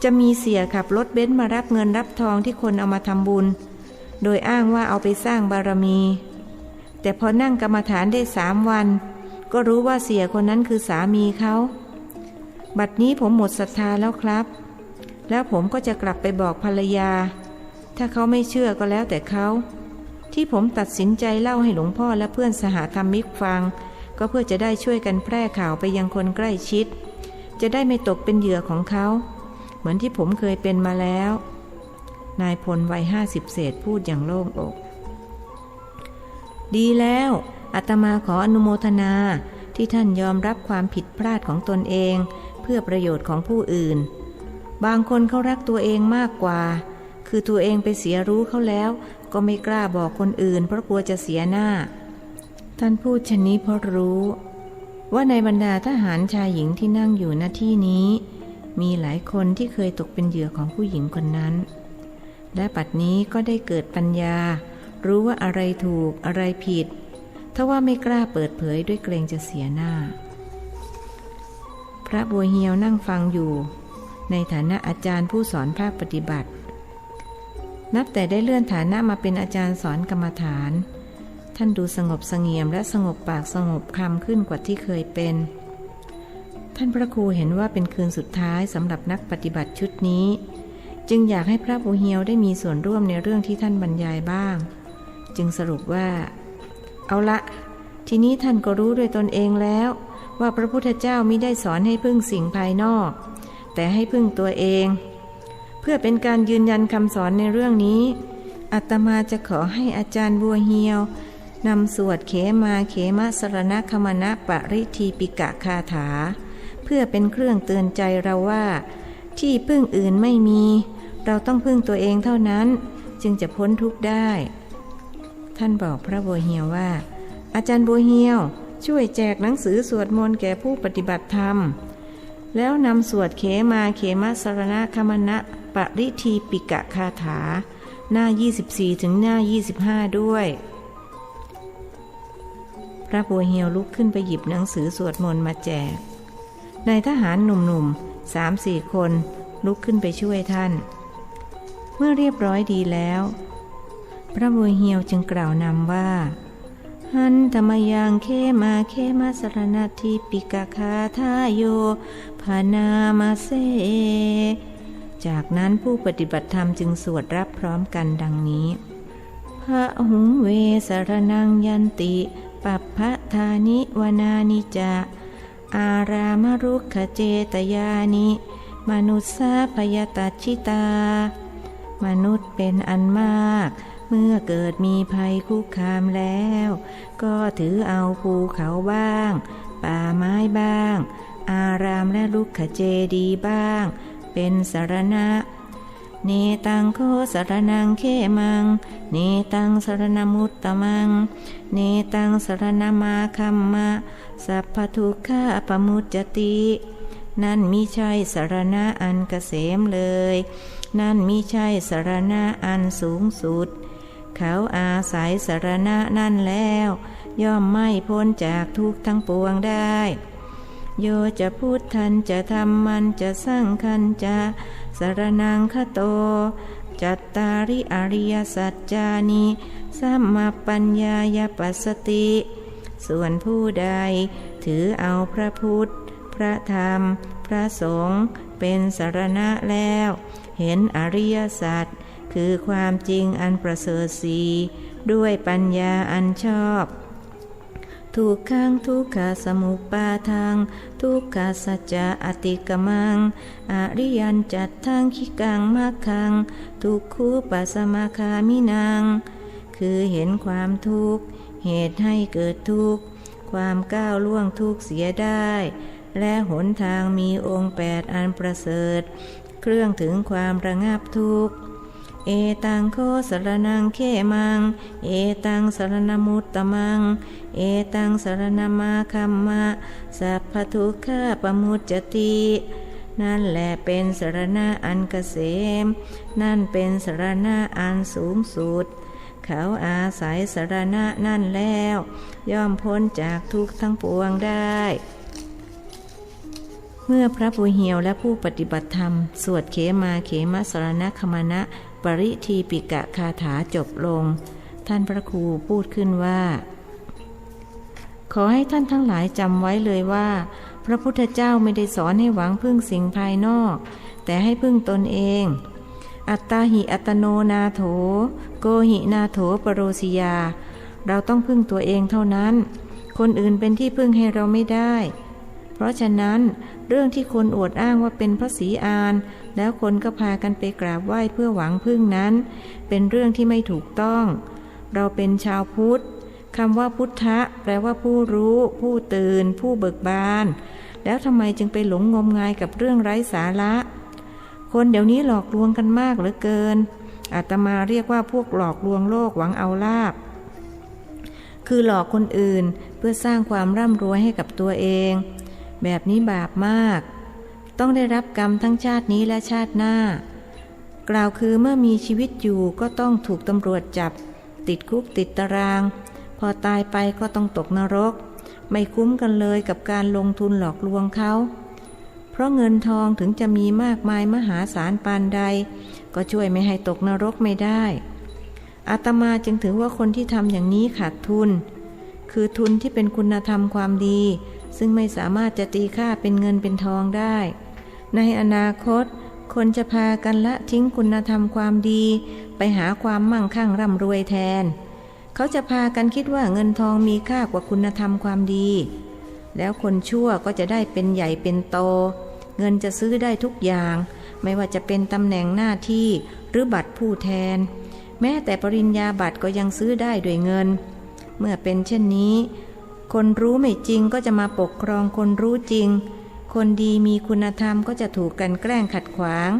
จะมีเสียขับรถเบนซ์มารับเงินรับทองที่คนเอามาทำบุญโดยอ้างว่าเอาไปสร้างบารมีแต่พอนั่งกรรมฐานได้3 วันก็รู้ว่าเสียคนนั้นคือสามีเขาบัดนี้ผมหมดศรัทธาแล้วครับแล้วผมก็จะกลับไปบอกภรรยาถ้าเขาไม่เชื่อก็แล้วแต่เขาที่ผมตัดสินใจเล่าให้หลวงพ่อและเพื่อนสหธรรมิกฟังก็เพื่อจะได้ช่วยกันแพร่ข่าวไปยังคนใกล้ชิดจะได้ไม่ตกเป็นเหยื่อของเขาเหมือนที่ผมเคยเป็นมาแล้วนายพลวัย50 เศษพูดอย่างโล่งอกดีแล้วอาตมาขออนุโมทนาที่ท่านยอมรับความผิดพลาดของตนเองเพื่อประโยชน์ของผู้อื่นบางคนเขารักตัวเองมากกว่าคือตัวเองไปเสียรู้เขาแล้วก็ไม่กล้าบอกคนอื่นเพราะกลัวจะเสียหน้าท่านพูดเช่นนี้เพราะรู้ว่าในบรรดาทหารชายหญิงที่นั่งอยู่ณที่นี้มีหลายคนที่เคยตกเป็นเหยื่อของผู้หญิงคนนั้นและปัจจุบันนี้ก็ได้เกิดปัญญารู้ว่าอะไรถูกอะไรผิดทว่าไม่กล้าเปิดเผยด้วยเกรงจะเสียหน้าพระบัวเหียวนั่งฟังอยู่ในฐานะอาจารย์ผู้สอนภาคปฏิบัตินับแต่ได้เลื่อนฐานะมาเป็นอาจารย์สอนกรรมฐานท่านดูสงบเสงี่ยมและสงบปากสงบคำขึ้นกว่าที่เคยเป็นท่านพระครูเห็นว่าเป็นคืนสุดท้ายสำหรับนักปฏิบัติชุดนี้จึงอยากให้พระบัวเหียวได้มีส่วนร่วมในเรื่องที่ท่านบรรยายบ้างจึงสรุปว่าเอาละทีนี้ท่านก็รู้ด้วยตนเองแล้วว่าพระพุทธเจ้ามิได้สอนให้พึ่งสิ่งภายนอกแต่ให้พึ่งตัวเอง พื่อเป็นการยืนยันคำสอนในเรื่องนี้อาตมาจะขอให้อาจารย์บัวเหียวนำสวดเขมาเขมสรณคมนะปริทีปิกะคาถาเพื่อเป็นเครื่องเตือนใจเราว่าที่พึ่งอื่นไม่มีเราต้องพึ่งตัวเองเท่านั้นจึงจะพ้นทุกข์ได้ท่านบอกพระบัวเหียวว่าอาจารย์บัวเหียวช่วยแจกหนังสือสวดมนต์แก่ผู้ปฏิบัติธรรมแล้วนำสวดเขมาเขมสรณคมนะปริทีปิกะคาถาหน้า24ถึงหน้า25ด้วยพระบัวเหียวลุกขึ้นไปหยิบหนังสือสวดมนต์มาแจกนายทหารหนุ่มๆ 3-4 คนลุกขึ้นไปช่วยท่านเมื่อเรียบร้อยดีแล้วพระบัวเหียวจึงกล่าวนำว่าหันธรรมยังเขมาสรณทีปิกะคาทาโยภานามาเซจากนั้นผู้ปฏิบัติธรรมจึงสวดรับพร้อมกันดังนี้พระหุงเวสรนังยันติปัปพะทานิวนานิจะอารามรุขเจตยานิมนุสสาพยตัชิตามนุษย์เป็นอันมากเมื่อเกิดมีภัยคุกคามแล้วก็ถือเอาภูเขาบ้างป่าไม้บ้างอารามและลุกขเจดีย์บ้างเป็นสรณะเนตังโคสรนังเขมังเนตังสรณมุตตมังเนตังสรณมาคัมมะสัพพทุกขาปมุจจตินั่นมิใช่สรณะอันเกษมเลยนั่นมิใช่สรณะอันสูงสุดเขาอาศัยสรณะนั่นแล้วย่อมไม่พ้นจากทุกข์ทั้งปวงได้โยจะพุทธันจะธรรมันจะสังฆันจะสรนังคโตจัตตาริอริยสัจจานิสัมมาปัญญายปัสสติส่วนผู้ใดถือเอาพระพุทธพระธรรมพระสงฆ์เป็นสรณะแล้วเห็นอริยสัจคือความจริงอันประเสริฐสีด้วยปัญญาอันชอบทุกขังทุกขสมุปาทังทุกขสัจจะอติกมังอริยันจัตทังขิกังมัคคังทุกขุปัสสมาคามินังคือเห็นความทุกข์เหตุให้เกิดทุกข์ความก้าวล่วงทุกข์เสียได้และหนทางมีองค์8อันประเสริฐเครื่องถึงความระงับทุกข์เอตังโคสรนังเขมังเอตังสรณมุตตมังเอตังสรณมาคัมมะสัพพทุกขาปมุจจตินั่นแหละเป็นสรณะอันเกษมนั่นเป็นสรณะอันสูงสุดเขาอาศัยสรณะนั่นแล้วย่อมพ้นจากทุกข์ทั้งปวงได้เมื่อพระบัวเหียวและผู้ปฏิบัติธรรมสวดเขมาเขมสรณคมนะปริทีปิกะคาถาจบลงท่านพระครูพูดขึ้นว่าขอให้ท่านทั้งหลายจำไว้เลยว่าพระพุทธเจ้าไม่ได้สอนให้หวังพึ่งสิ่งภายนอกแต่ให้พึ่งตนเองอัตตาหิอัตโนนาโถโกหินาโถปโรสิยาเราต้องพึ่งตัวเองเท่านั้นคนอื่นเป็นที่พึ่งให้เราไม่ได้เพราะฉะนั้นเรื่องที่คนอวดอ้างว่าเป็นพระศรีอานแล้วคนก็พากันไปกราบไหว้เพื่อหวังพึ่งนั้นเป็นเรื่องที่ไม่ถูกต้องเราเป็นชาวพุทธคำว่าพุทธะแปลว่าผู้รู้ผู้ตื่นผู้เบิกบานแล้วทำไมจึงไปหลงงมงายกับเรื่องไร้สาระคนเดี๋ยวนี้หลอกลวงกันมากเหลือเกินอาตมาเรียกว่าพวกหลอกลวงโลกหวังเอาลาภคือหลอกคนอื่นเพื่อสร้างความร่ำรวยให้กับตัวเองแบบนี้บาปมากต้องได้รับกรรมทั้งชาตินี้และชาติหน้ากล่าวคือเมื่อมีชีวิตอยู่ก็ต้องถูกตำรวจจับติดคุกติดตารางพอตายไปก็ต้องตกนรกไม่คุ้มกันเลยกับการลงทุนหลอกลวงเขาเพราะเงินทองถึงจะมีมากมายมหาศาลปานใดก็ช่วยไม่ให้ตกนรกไม่ได้อาตมาจึงถือว่าคนที่ทำอย่างนี้ขาดทุนคือทุนที่เป็นคุณธรรมความดีซึ่งไม่สามารถจะตีค่าเป็นเงินเป็นทองได้ในอนาคตคนจะพากันละทิ้งคุณธรรมความดีไปหาความมั่งคั่งร่ำรวยแทนเขาจะพากันคิดว่าเงินทองมีค่ากว่าคุณธรรมความดีแล้วคนชั่วก็จะได้เป็นใหญ่เป็นโตเงินจะซื้อได้ทุกอย่าง ไม่ว่าจะเป็นตำแหน่งหน้าที่หรือบัตรผู้แทนแม้แต่ปริญญาบัตรก็ยังซื้อได้ด้วยเงินเมื่อเป็นเช่นนี้คนรู้ไม่จริงก็จะมาปกครองคนรู้จริงคนดีมีคุณธรรมก็จะถูกกันแกล้งขัดขวาง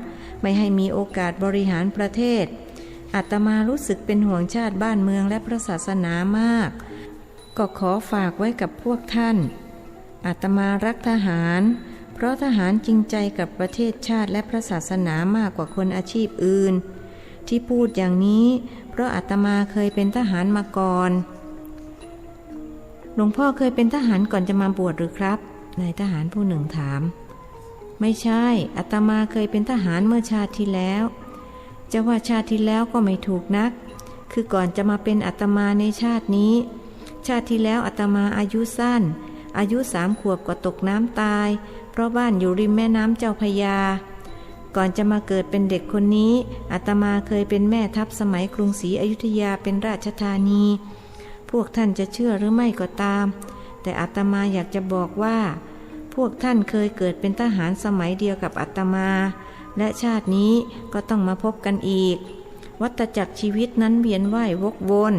ไม่ให้มีโอกาสบริหารประเทศอาตมารู้สึกเป็นห่วงชาติบ้านเมืองและพระศาสนามากก็ขอฝากไว้กับพวกท่านอาตมารักทหารเพราะทหารจริงใจกับประเทศชาติและพระศาสนามากกว่าคนอาชีพอื่นที่พูดอย่างนี้เพราะอาตมาเคยเป็นทหารมาก่อนหลวงพ่อเคยเป็นทหารก่อนจะมาบวชหรือครับนายทหารผู้หนึ่งถามไม่ใช่อาตมาเคยเป็นทหารเมื่อชาติที่แล้วจะว่าชาติที่แล้วก็ไม่ถูกนักคือก่อนจะมาเป็นอาตมาในชาตินี้ชาติที่แล้วอาตมาอายุสั้นอายุ3 ขวบก็ตกน้ำตายเพราะบ้านอยู่ริมแม่น้ำเจ้าพระยาก่อนจะมาเกิดเป็นเด็กคนนี้อาตมาเคยเป็นแม่ทัพสมัยกรุงศรีอยุธยาเป็นราชธานีพวกท่านจะเชื่อหรือไม่ก็ตามแต่อาตมาอยากจะบอกว่าพวกท่านเคยเกิดเป็นทหารสมัยเดียวกับอาตมาและชาตินี้ก็ต้องมาพบกันอีกวัฏจักรชีวิตนั้นเวียนว่ายวกวน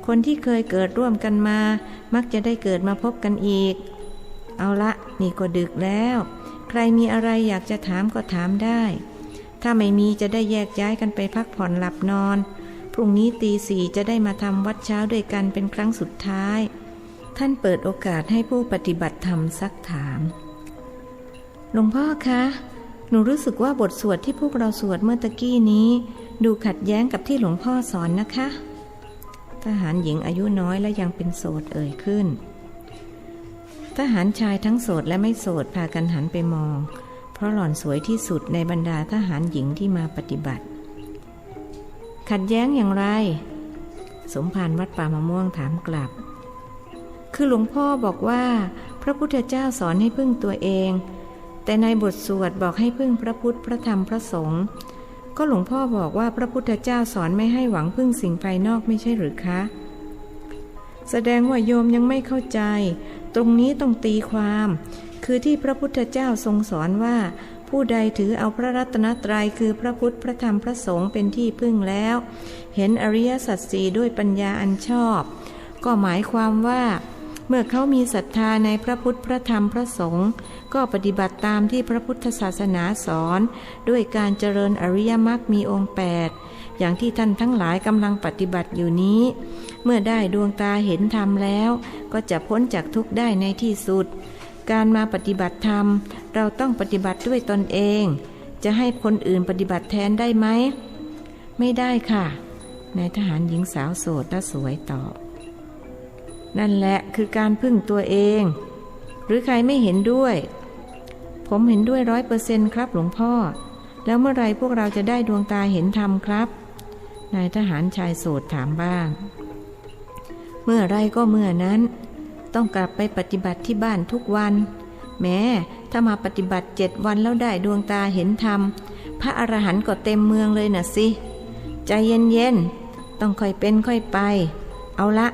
คนที่เคยเกิดร่วมกันมามักจะได้เกิดมาพบกันอีกเอาละนี่ก็ดึกแล้วใครมีอะไรอยากจะถามก็ถามได้ถ้าไม่มีจะได้แยกย้ายกันไปพักผ่อนหลับนอนพรุ่งนี้ตี 4จะได้มาทำวัดเช้าด้วยกันเป็นครั้งสุดท้ายท่านเปิดโอกาสให้ผู้ปฏิบัติธรรมซักถามหลวงพ่อคะหนูรู้สึกว่าบทสวดที่พวกเราสวดเมื่อตะกี้นี้ดูขัดแย้งกับที่หลวงพ่อสอนนะคะทหารหญิงอายุน้อยและยังเป็นโสดเอ่ยขึ้นทหารชายทั้งโสดและไม่โสดพากันหันไปมองเพราะหล่อนสวยที่สุดในบรรดาทหารหญิงที่มาปฏิบัติขัดแย้งอย่างไรสมภารวัดป่ามะม่วงถามกลับคือหลวงพ่อบอกว่าพระพุทธเจ้าสอนให้พึ่งตัวเองแต่ในบทสวดบอกให้พึ่งพระพุทธพระธรรมพระสงฆ์ก็หลวงพ่อบอกว่าพระพุทธเจ้าสอนไม่ให้หวังพึ่งสิ่งภายนอกไม่ใช่หรือคะแสดงว่าโยมยังไม่เข้าใจตรงนี้ต้องตีความคือที่พระพุทธเจ้าทรงสอนว่าผู้ใดถือเอาพระรัตนตรัยคือพระพุทธพระธรรมพระสงฆ์เป็นที่พึ่งแล้วเห็นอริยสัจสี่ด้วยปัญญาอันชอบก็หมายความว่าเมื่อเขามีศรัทธาในพระพุทธพระธรรมพระสงฆ์ก็ปฏิบัติตามที่พระพุทธศาสนาสอนด้วยการเจริญอริยมรรคมีองค์8อย่างที่ท่านทั้งหลายกำลังปฏิบัติอยู่นี้เมื่อได้ดวงตาเห็นธรรมแล้วก็จะพ้นจากทุกข์ได้ในที่สุดการมาปฏิบัติธรรมเราต้องปฏิบัติด้วยตนเองจะให้คนอื่นปฏิบัติแทนได้ไหมไม่ได้ค่ะนายทหารหญิงสาวโสดและสวยตอบนั่นแหละคือการพึ่งตัวเองหรือใครไม่เห็นด้วยผมเห็นด้วย100%ครับหลวงพ่อแล้วเมื่อไรพวกเราจะได้ดวงตาเห็นธรรมครับนายทหารชายโสดถามบ้างเมื่อไรก็เมื่อนั้นต้องกลับไปปฏิบัติที่บ้านทุกวันแม้ถ้ามาปฏิบัติ7 วันแล้วได้ดวงตาเห็นธรรมพระอรหันต์ก็เต็มเมืองเลยน่ะสิใจเย็นๆต้องค่อยเป็นค่อยไปเอาละ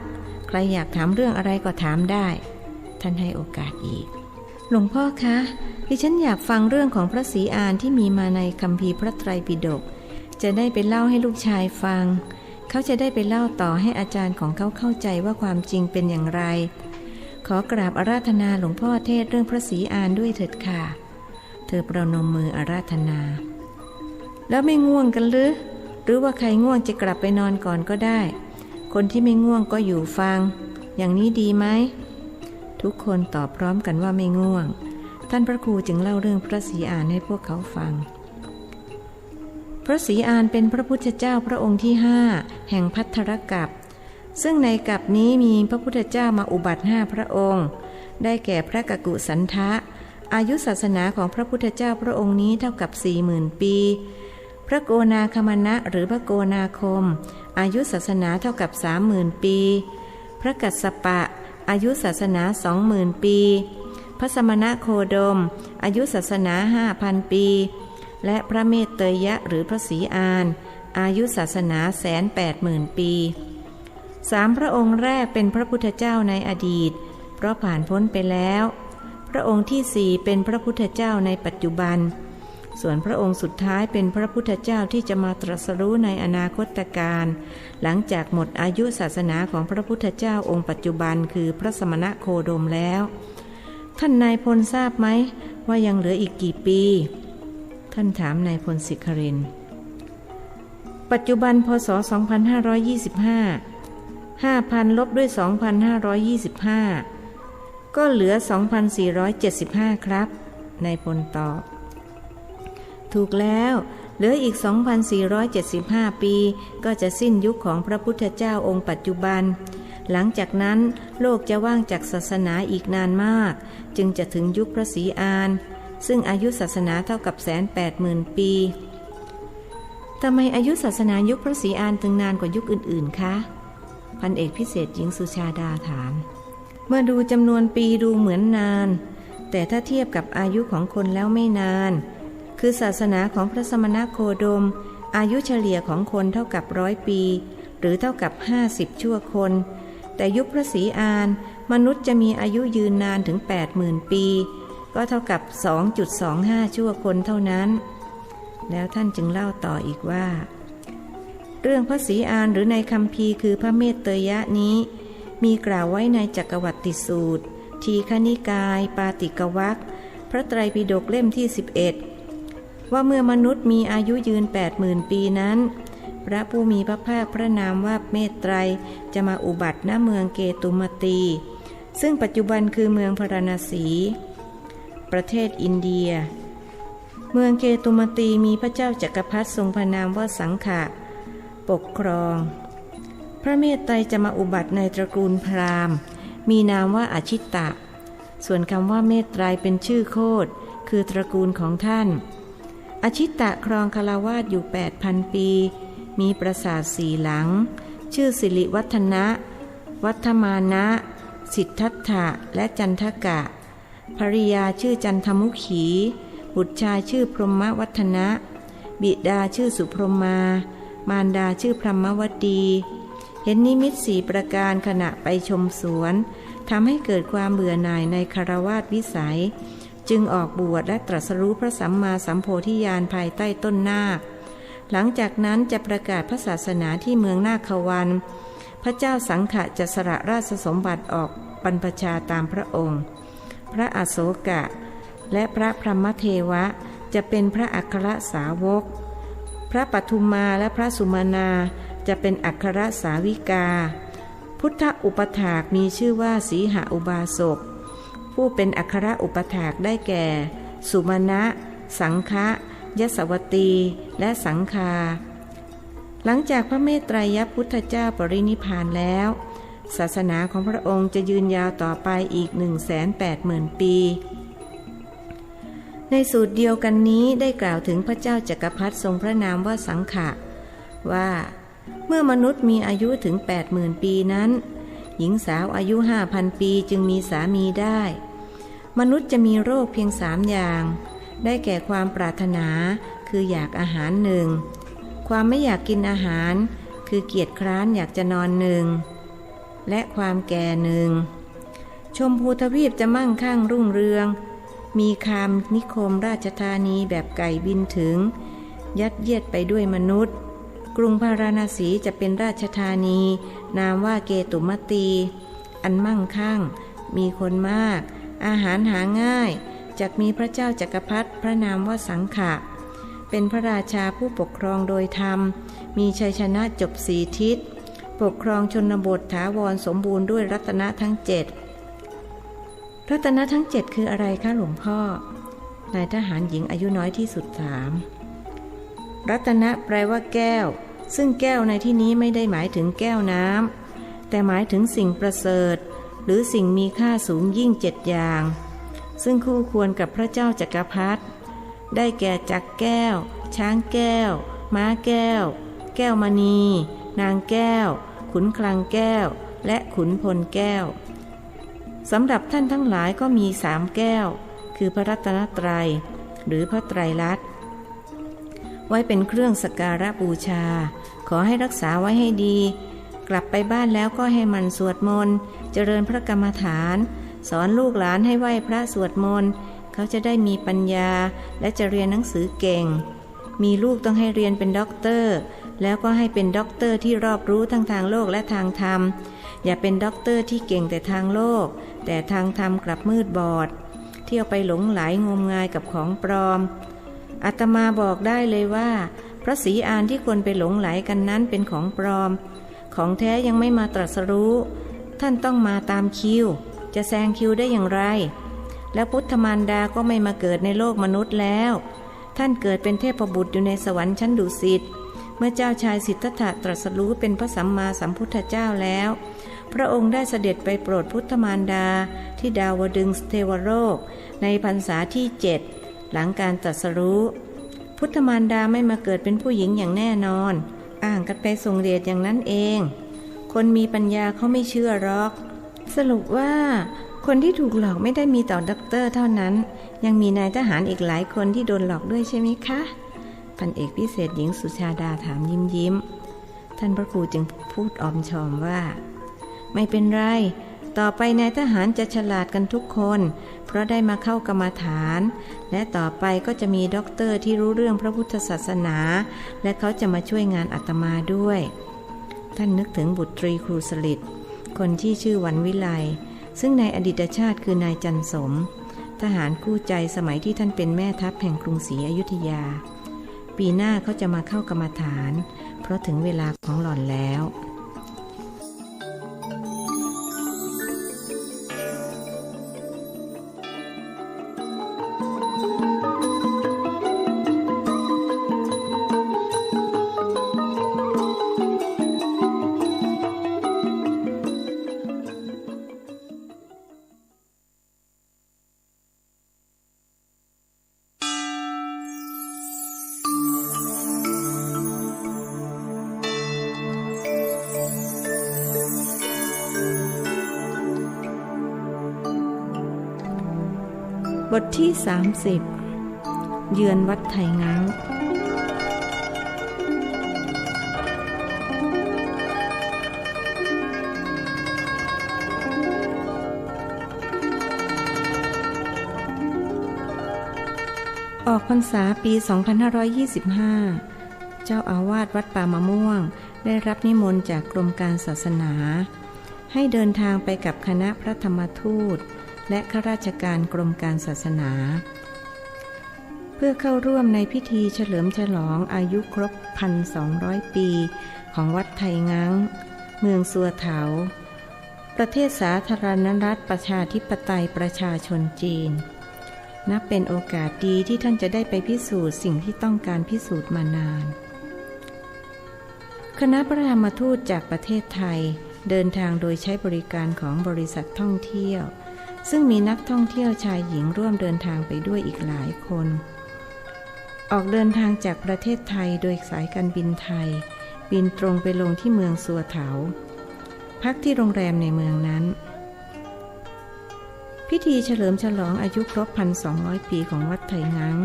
ใครอยากถามเรื่องอะไรก็ถามได้ท่านให้โอกาสอีกหลวงพ่อคะดิฉันอยากฟังเรื่องของพระศรีอานที่มีมาในคัมภีร์พระไตรปิฎกจะได้ไปเล่าให้ลูกชายฟังเขาจะได้ไปเล่าต่อให้อาจารย์ของเขาเข้าใจว่าความจริงเป็นอย่างไรขอกราบอาราธนาหลวงพ่อเทศเรื่องพระศรีอานด้วยเถิดค่ะเธอประนมมืออาราธนาแล้วไม่ง่วงกันหรือว่าใครง่วงจะกลับไปนอนก่อนก็ได้คนที่ไม่ง่วงก็อยู่ฟังอย่างนี้ดีไหมทุกคนตอบพร้อมกันว่าไม่ง่วงท่านพระครูจึงเล่าเรื่องพระศรีอานให้พวกเขาฟังพระศรีอานเป็นพระพุทธเจ้าพระองค์ที่5แห่งภัททรกัปซึ่งในกัปนี้มีพระพุทธเจ้ามาอุบัติ5พระองค์ได้แก่พระกกุสันทะอายุศาสนาของพระพุทธเจ้าพระองค์นี้เท่ากับ 40,000 ปีพระโกนาคมณะหรือพระโกนาคมอายุศาสนาเท่ากับ 30,000 ปีพระกัสสปะอายุศาสนา 20,000 ปีพระสมณโคดมอายุศาสนา 5,000 ปีและพระเมตเตยะหรือพระศรีอานอายุศาสนา 180,000 ปี3พระองค์แรกเป็นพระพุทธเจ้าในอดีตเพราะผ่านพ้นไปแล้วพระองค์ที่4เป็นพระพุทธเจ้าในปัจจุบัน ส่วนพระองค์สุดท้ายเป็นพระพุทธเจ้าที่จะมาตรัสรู้ในอนาคตการหลังจากหมดอายุศาสนาของพระพุทธเจ้าองค์ปัจจุบันคือพระสมณโคดมแล้วท่านนายพลทราบไหมว่ายังเหลืออีกกี่ปีท่านถามนายพลศิครินทร์ปัจจุบันพศ 2525 5,000 ลบด้วย 2,525 ก็เหลือ 2,475 ครับนายพลตอบถูกแล้วเหลืออีก 2,475 ปีก็จะสิ้นยุคของพระพุทธเจ้าองค์ปัจจุบันหลังจากนั้นโลกจะว่างจากศาสนาอีกนานมากจึงจะถึงยุคพระศรีอานซึ่งอายุศาสนาเท่ากับ 180,000 ปีทำไมอายุศาสนายุคพระศรีอานถึงนานกว่ายุคอื่นๆคะพันเอกพิเศษหญิงสุชาดาถามเมื่อดูจำนวนปีดูเหมือนนานแต่ถ้าเทียบกับอายุของคนแล้วไม่นานคือศาสนาของพระสมณโคดมอายุเฉลี่ยของคนเท่ากับ100 ปีหรือเท่ากับ50ชั่วคนแต่ยุคพระศรีอานมนุษย์จะมีอายุยืนนานถึง 80,000 ปีก็เท่ากับ 2.25 ชั่วคนเท่านั้นแล้วท่านจึงเล่าต่ออีกว่าเรื่องพระศรีอานหรือในคัมภีร์คือพระเมตเตยะนี้มีกล่าวไว้ในจักรวรรดิสูตรทีฆนิกายปาติกวรรคพระไตรปิฎกเล่มที่11ว่าเมื่อมนุษย์มีอายุยืน 80,000 ปีนั้นพระผู้มีพระภาคพระนามว่าเมตไตรจะมาอุบัติณเมืองเกตุมตีซึ่งปัจจุบันคือเมืองพาราณสีประเทศอินเดียเมืองเกตุมตีมีพระเจ้าจักรพรรดิทรงพระนามว่าสังขะปกครองพระเมตไตรจะมาอุบัติในตระกูลพราหมณ์มีนามว่าอชิตตะส่วนคำว่าเมตไตรเป็นชื่อโคดคือตระกูลของท่านอชิตตะครองคฤหัสถ์อยู่ 8,000 ปีมีปราสาท4 หลังชื่อสิริวัฒนะวัฒมานะสิทธัตถะและจันทกะภริยาชื่อจันทมุขีบุตรชายชื่อพรหมวัฒนะบิดาชื่อสุพรหมามารดาชื่อพรหมวดีเห็นนิมิต4 ประการขณะไปชมสวนทำให้เกิดความเบื่อหน่ายในคฤหัสถ์วิสัยจึงออกบวชและตรัสรู้พระสัมมาสัมโพธิญาณภายใต้ต้นนาคหลังจากนั้นจะประกาศพระศาสนาที่เมืองนาควันพระเจ้าสังขะจะสละราชสมบัติออกบรรพชาตามพระองค์พระอโศกะและพระพรหมเทวะจะเป็นพระอัครสาวกพระปทุมมาและพระสุมาณาจะเป็นอัครสาวิกาพุทธอุปถากมีชื่อว่าสีหอุบาสกผู้เป็นอัครอุปถากได้แก่สุมาณะสังฆะยศวตีและสังคาหลังจากพระเมตไตรยพุทธเจ้าปรินิพพานแล้วศาสนาของพระองค์จะยืนยาวต่อไปอีก 180,000 ปีในสูตรเดียวกันนี้ได้กล่าวถึงพระเจ้าจักรพรรดิทรงพระนามว่าสังขะว่าเมื่อมนุษย์มีอายุถึง 80,000 ปีนั้นหญิงสาวอายุ 5,000 ปีจึงมีสามีได้มนุษย์จะมีโรคเพียง3 อย่างได้แก่ความปรารถนาคืออยากอาหารหนึ่งความไม่อยากกินอาหารคือเกียจคร้านอยากจะนอนหนึ่งและความแก่หนึ่งชมพูทวีปจะมั่งคั่งรุ่งเรืองมีคามนิคมราชธานีแบบไก่บินถึงยัดเยียดไปด้วยมนุษย์กรุงพาราณสีจะเป็นราชธานีนามว่าเกตุมตีอันมั่งคั่งมีคนมากอาหารหาง่ายจักมีพระเจ้าจักรพรรดิพระนามว่าสังขะเป็นพระราชาผู้ปกครองโดยธรรมมีชัยชนะจบ4 ทิศปกครองชนบทถาวรสมบูรณ์ด้วยรัตนะทั้ง7รัตนะทั้ง7คืออะไรคะหลวงพ่อนายทหารหญิงอายุน้อยที่สุดถามรัตนะแปลว่าแก้วซึ่งแก้วในที่นี้ไม่ได้หมายถึงแก้วน้ำแต่หมายถึงสิ่งประเสริฐหรือสิ่งมีค่าสูงยิ่ง7 อย่างซึ่งคู่ควรกับพระเจ้าจักรพรรดิได้แก่จักรแก้วช้างแก้วม้าแก้วแก้วมณีนางแก้วขุนคลังแก้วและขุนพลแก้วสำหรับท่านทั้งหลายก็มี3 แก้วคือพระรัตนตรัยหรือพระไตรลักษณ์ไว้เป็นเครื่องสักการะบูชาขอให้รักษาไว้ให้ดีกลับไปบ้านแล้วก็ให้มันสวดมนต์เจริญพระกรรมฐานสอนลูกหลานให้ไหว้พระสวดมนต์ เขาจะได้มีปัญญาและจะเรียนหนังสือเก่งมีลูกต้องให้เรียนเป็นด็อกเตอร์แล้วก็ให้เป็นด็อกเตอร์ที่รอบรู้ทั้งทางโลกและทางธรรมอย่าเป็นด็อกเตอร์ที่เก่งแต่ทางโลกแต่ทางธรรมกลับมืดบอดเที่ยวไปหลงไหลงมงายกับของปลอมอาตมาบอกได้เลยว่าพระศรีอานที่คนไปหลงไหลกันนั้นเป็นของปลอมของแท้ยังไม่มาตรัสรู้ท่านต้องมาตามคิวจะแซงคิวได้อย่างไรแล้วพุทธมารดาก็ไม่มาเกิดในโลกมนุษย์แล้วท่านเกิดเป็นเทพบุตรอยู่ในสวรรค์ชั้นดุสิตเมื่อเจ้าชายสิทธัตถะตรัสรู้เป็นพระสัมมาสัมพุทธเจ้าแล้วพระองค์ได้เสด็จไปโปรดพุทธมารดาที่ดาวดึงสเทวโลกในพรรษาที่7หลังการตรัสรู้พุทธมารดาไม่มาเกิดเป็นผู้หญิงอย่างแน่นอนอ้างกันไปส่งเดชอย่างนั้นเองคนมีปัญญาเขาไม่เชื่อหรอกสรุปว่าคนที่ถูกหลอกไม่ได้มีต่อด็อกเตอร์เท่านั้นยังมีนายทหารอีกหลายคนที่โดนหลอกด้วยใช่ไหมคะพันเอกพิเศษหญิงสุชาดาถามยิ้มท่านพระครูจึงพูดออมชอมว่าไม่เป็นไรต่อไปนายทหารจะฉลาดกันทุกคนเพราะได้มาเข้ากรรมฐานและต่อไปก็จะมีด็อกเตอร์ที่รู้เรื่องพระพุทธศาสนาและเขาจะมาช่วยงานอาตมาด้วยท่านนึกถึงบุตรีครูสลิดคนที่ชื่อวันวิไลซึ่งในอดีตชาติคือนายจันสมทหารคู่ใจสมัยที่ท่านเป็นแม่ทัพแห่งกรุงศรีอยุธยาปีหน้าเขาจะมาเข้ากรรมฐานเพราะถึงเวลาของหล่อนแล้วบทที่30เยือนวัดไถง้างออกพรรษาปี 2525 เจ้าอาวาสวัดป่ามะม่วงได้รับนิมนต์จากกรมการศาสนาให้เดินทางไปกับคณะพระธรรมทูตและข้าราชการกรมการศาสนาเพื่อเข้าร่วมในพิธีเฉลิมฉลองอายุครบ 1,200 ปีของวัดไถง้างเมืองสัวเถาประเทศสาธารณรัฐประชาธิปไตยประชาชนจีนนับเป็นโอกาสดีที่ท่านจะได้ไปพิสูจน์สิ่งที่ต้องการพิสูจน์มานานคณะพระธรรมทูตจากประเทศไทยเดินทางโดยใช้บริการของบริษัทท่องเที่ยวซึ่งมีนักท่องเที่ยวชายหญิงร่วมเดินทางไปด้วยอีกหลายคนออกเดินทางจากประเทศไทยโดยสายการบินไทยบินตรงไปลงที่เมืองสัวเถาพักที่โรงแรมในเมืองนั้นพิธีเฉลิมฉลองอายุครบ 1,200 ปีของวัดไถง้าง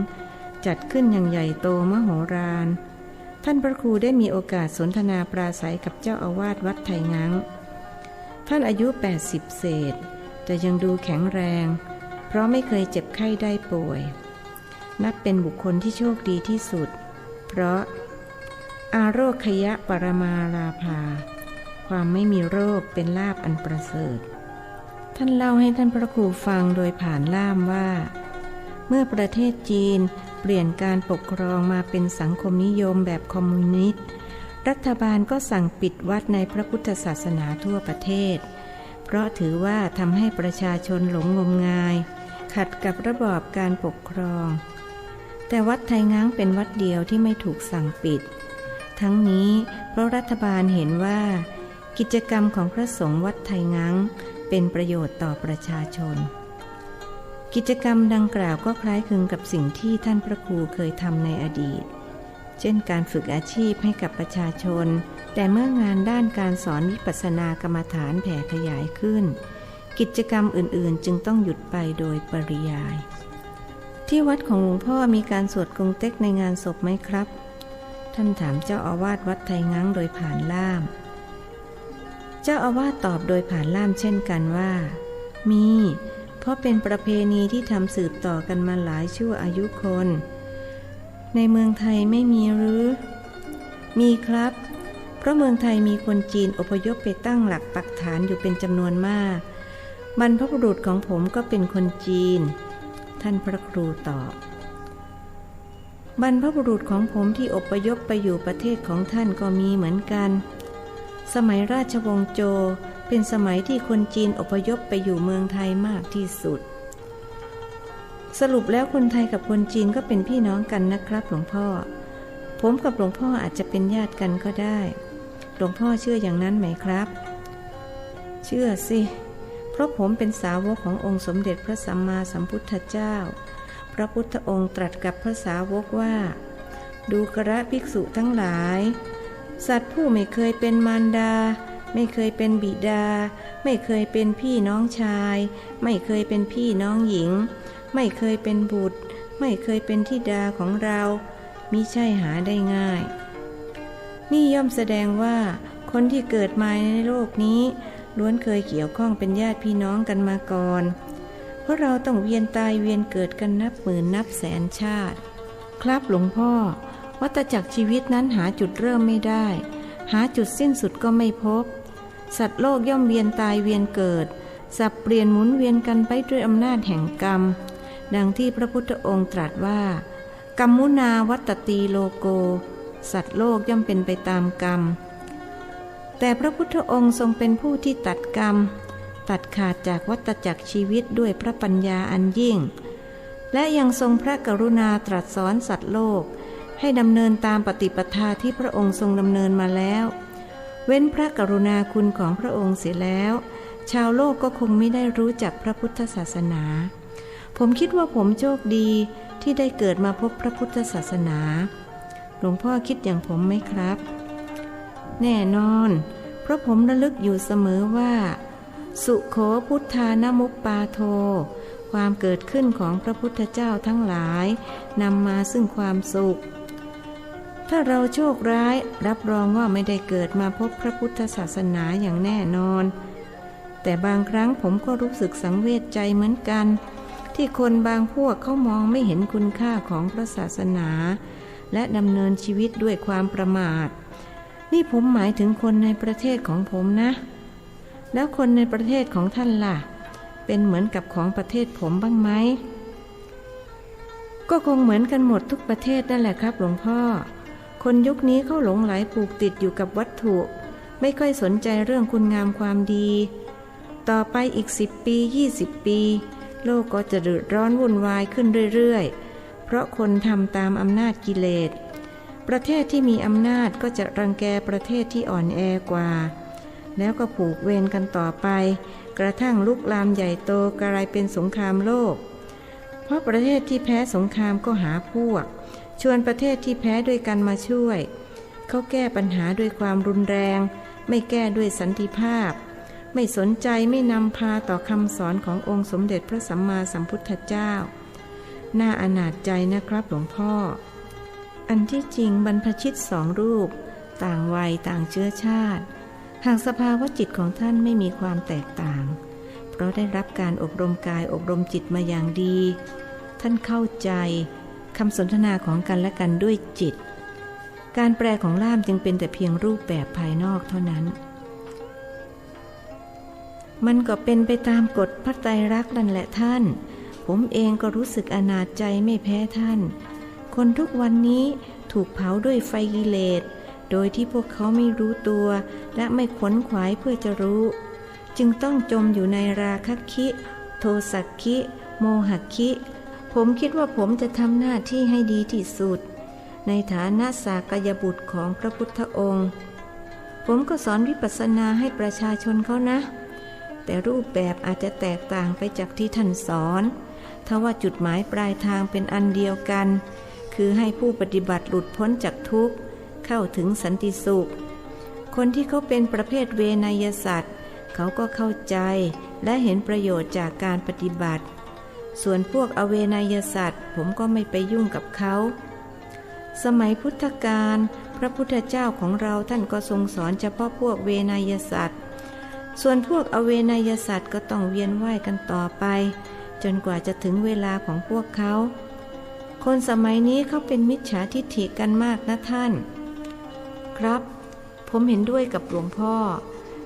จัดขึ้นอย่างใหญ่โตมโหฬารท่านพระครูได้มีโอกาสสนทนาปราศัยกับเจ้าอาวาสวัดไถง้างท่านอายุ80เศษแต่ยังดูแข็งแรงเพราะไม่เคยเจ็บไข้ได้ป่วยนับเป็นบุคคลที่โชคดีที่สุดเพราะอาโรคยะปรมาลาภาความไม่มีโรคเป็นลาภอันประเสริฐท่านเล่าให้ท่านพระครูฟังโดยผ่านล่ามว่าเมื่อประเทศจีนเปลี่ยนการปกครองมาเป็นสังคมนิยมแบบคอมมิวนิสต์รัฐบาลก็สั่งปิดวัดในพระพุทธศาสนาทั่วประเทศเพราะถือว่าทำให้ประชาชนหลงงมงายขัดกับระบอบการปกครองแต่วัดไถง้างเป็นวัดเดียวที่ไม่ถูกสั่งปิดทั้งนี้เพราะรัฐบาลเห็นว่ากิจกรรมของพระสงฆ์วัดไถง้างเป็นประโยชน์ต่อประชาชนกิจกรรมดังกล่าวก็คล้ายคลึงกับสิ่งที่ท่านพระครูเคยทำในอดีตเช่นการฝึกอาชีพให้กับประชาชนแต่เมื่องานด้านการสอนวิปัสสนากรรมฐานแผ่ขยายขึ้นกิจกรรมอื่นๆจึงต้องหยุดไปโดยปริยายที่วัดของหลวงพ่อมีการสวดกงเต็กในงานศพไหมครับท่านถามเจ้าอาวาสวัดไถง้างโดยผ่านล่ามเจ้าอาวาสตอบโดยผ่านล่ามเช่นกันว่ามี เพราะเป็นประเพณีที่ทำสืบต่อกันมาหลายชั่วอายุคน ในเมืองไทยไม่มีหรือมีครับเพราะเมืองไทยมีคนจีนอพยพไปตั้งหลักปักฐานอยู่เป็นจำนวนมากบรรพบุรุษของผมก็เป็นคนจีนท่านพระครูตอบบรรพบุรุษของผมที่อพยพไปอยู่ประเทศของท่านก็มีเหมือนกันสมัยราชวงศ์โจวเป็นสมัยที่คนจีนอพยพไปอยู่เมืองไทยมากที่สุดสรุปแล้วคนไทยกับคนจีนก็เป็นพี่น้องกันนะครับหลวงพ่อผมกับหลวงพ่ออาจจะเป็นญาติกันก็ได้หลวงพ่อเชื่ออย่างนั้นไหมครับเชื่อสิเพราะผมเป็นสาวกขององค์สมเด็จพระสัมมาสัมพุทธเจ้าพระพุทธองค์ตรัสกับพระสาวกว่าดูกระภิกษุทั้งหลายสัตว์ผู้ไม่เคยเป็นมารดาไม่เคยเป็นบิดาไม่เคยเป็นพี่น้องชายไม่เคยเป็นพี่น้องหญิงไม่เคยเป็นบุตรไม่เคยเป็นธิดาของเรามิใช่หาได้ง่ายนี่ย่อมแสดงว่าคนที่เกิดมาในโลกนี้ล้วนเคยเกี่ยวข้องเป็นญาติพี่น้องกันมาก่อนเพราะเราต้องเวียนตายเวียนเกิดกันนับหมื่นนับแสนชาติครับหลวงพ่อวัฏจักรชีวิตนั้นหาจุดเริ่มไม่ได้หาจุดสิ้นสุดก็ไม่พบสัตว์โลกย่อมเวียนตายเวียนเกิดสับเปลี่ยนหมุนเวียนกันไปด้วยอำนาจแห่งกรรมดังที่พระพุทธองค์ตรัสว่ากัมมุนาวัตตีโลโกสัตว์โลกย่อมเป็นไปตามกรรมแต่พระพุทธองค์ทรงเป็นผู้ที่ตัดกรรมตัดขาดจากวัฏจักรชีวิตด้วยพระปัญญาอันยิ่งและยังทรงพระกรุณาตรัสสอนสัตว์โลกให้ดำเนินตามปฏิปทาที่พระองค์ทรงดำเนินมาแล้วเว้นพระกรุณาคุณของพระองค์เสียแล้วชาวโลกก็คงไม่ได้รู้จักพระพุทธศาสนาผมคิดว่าผมโชคดีที่ได้เกิดมาพบพระพุทธศาสนาหลวงพ่อคิดอย่างผมไหมครับแน่นอนเพราะผมระลึกอยู่เสมอว่าสุโขพุทธานมุปปาโทความเกิดขึ้นของพระพุทธเจ้าทั้งหลายนำมาซึ่งความสุขถ้าเราโชคร้ายรับรองว่าไม่ได้เกิดมาพบพระพุทธศาสนาอย่างแน่นอนแต่บางครั้งผมก็รู้สึกสังเวชใจเหมือนกันที่คนบางพวกเขามองไม่เห็นคุณค่าของพระศาสนาและดำเนินชีวิตด้วยความประมาทนี่ผมหมายถึงคนในประเทศของผมนะแล้วคนในประเทศของท่านล่ะเป็นเหมือนกับของประเทศผมบ้างไหมก็คงเหมือนกันหมดทุกประเทศนั่นแหละครับหลวงพ่อคนยุคนี้เขาหลงไหลผูกติดอยู่กับวัตถุไม่ค่อยสนใจเรื่องคุณงามความดีต่อไปอีก10 ปี20 ปีโลกก็จะเดือดร้อนวุ่นวายขึ้นเรื่อยๆเพราะคนทำตามอำนาจกิเลสประเทศที่มีอำนาจก็จะรังแกประเทศที่อ่อนแอกว่าแล้วก็ผูกเวรกันต่อไปกระทั่งลุกลามใหญ่โตกลายเป็นสงครามโลกเพราะประเทศที่แพ้สงครามก็หาพวกชวนประเทศที่แพ้ด้วยกันมาช่วยเขาแก้ปัญหาด้วยความรุนแรงไม่แก้ด้วยสันติภาพไม่สนใจไม่นำพาต่อคำสอนขององค์สมเด็จพระสัมมาสัมพุทธเจ้าน่าอนาถใจนะครับหลวงพ่ออันที่จริงบรรพชิต2 รูปต่างวัยต่างเชื้อชาติหากสภาวะจิตของท่านไม่มีความแตกต่างเพราะได้รับการอบรมกายอบรมจิตมาอย่างดีท่านเข้าใจคำสนทนาของกันและกันด้วยจิตการแปลของล่ามจึงเป็นแต่เพียงรูปแบบภายนอกเท่านั้นมันก็เป็นไปตามกฎพระไตรลักษณ์นั่นแหละท่านผมเองก็รู้สึกอนาถใจไม่แพ้ท่านคนทุกวันนี้ถูกเผาด้วยไฟกิเลสโดยที่พวกเขาไม่รู้ตัวและไม่ขวนขวายเพื่อจะรู้จึงต้องจมอยู่ในราคะคิโทสะคิโมหคิผมคิดว่าผมจะทำหน้าที่ให้ดีที่สุดในฐานะสากยบุตรของพระพุทธองค์ผมก็สอนวิปัสสนาให้ประชาชนเขานะแต่รูปแบบอาจจะแตกต่างไปจากที่ท่านสอนทว่าจุดหมายปลายทางเป็นอันเดียวกันคือให้ผู้ปฏิบัติหลุดพ้นจากทุกข์เข้าถึงสันติสุขคนที่เขาเป็นประเภทเวไนยสัตว์เขาก็เข้าใจและเห็นประโยชน์จากการปฏิบัติส่วนพวกอเวไนยสัตว์ผมก็ไม่ไปยุ่งกับเขาสมัยพุทธกาลพระพุทธเจ้าของเราท่านก็ทรงสอนเฉพาะพวกเวไนยสัตว์ ส่วนพวกอเวนยสัตว์ก็ต้องเวียนว่ายกันต่อไปจนกว่าจะถึงเวลาของพวกเขาคนสมัยนี้เขาเป็นมิจฉาทิฐิกันมากนะท่านครับผมเห็นด้วยกับหลวงพ่อ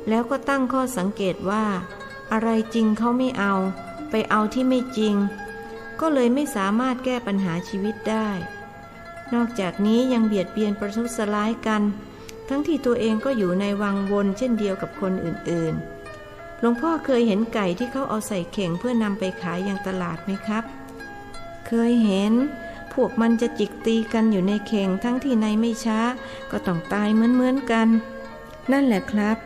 แล้วก็ตั้งข้อสังเกตว่าอะไรจริงเขาไม่เอาไปเอาที่ไม่จริงก็เลยไม่สามารถแก้ปัญหาชีวิตได้นอกจากนี้ยังเบียดเบียนประทุษร้ายกันทั้งที่ตัวเองก็อยู่ในวังวนเช่นเดียวกับคนอื่นๆหลวงพ่อเคยเห็นไก่ที่เขาเอาใส่เข่งเพื่อนำไปขายยังตลาดไหมครับเคยเห็นพวกมันจะจิกตีกันอยู่ในเข่งทั้งที่ในไม่ช้าก็ต้องตายเหมือนกันนั่นแหละครับ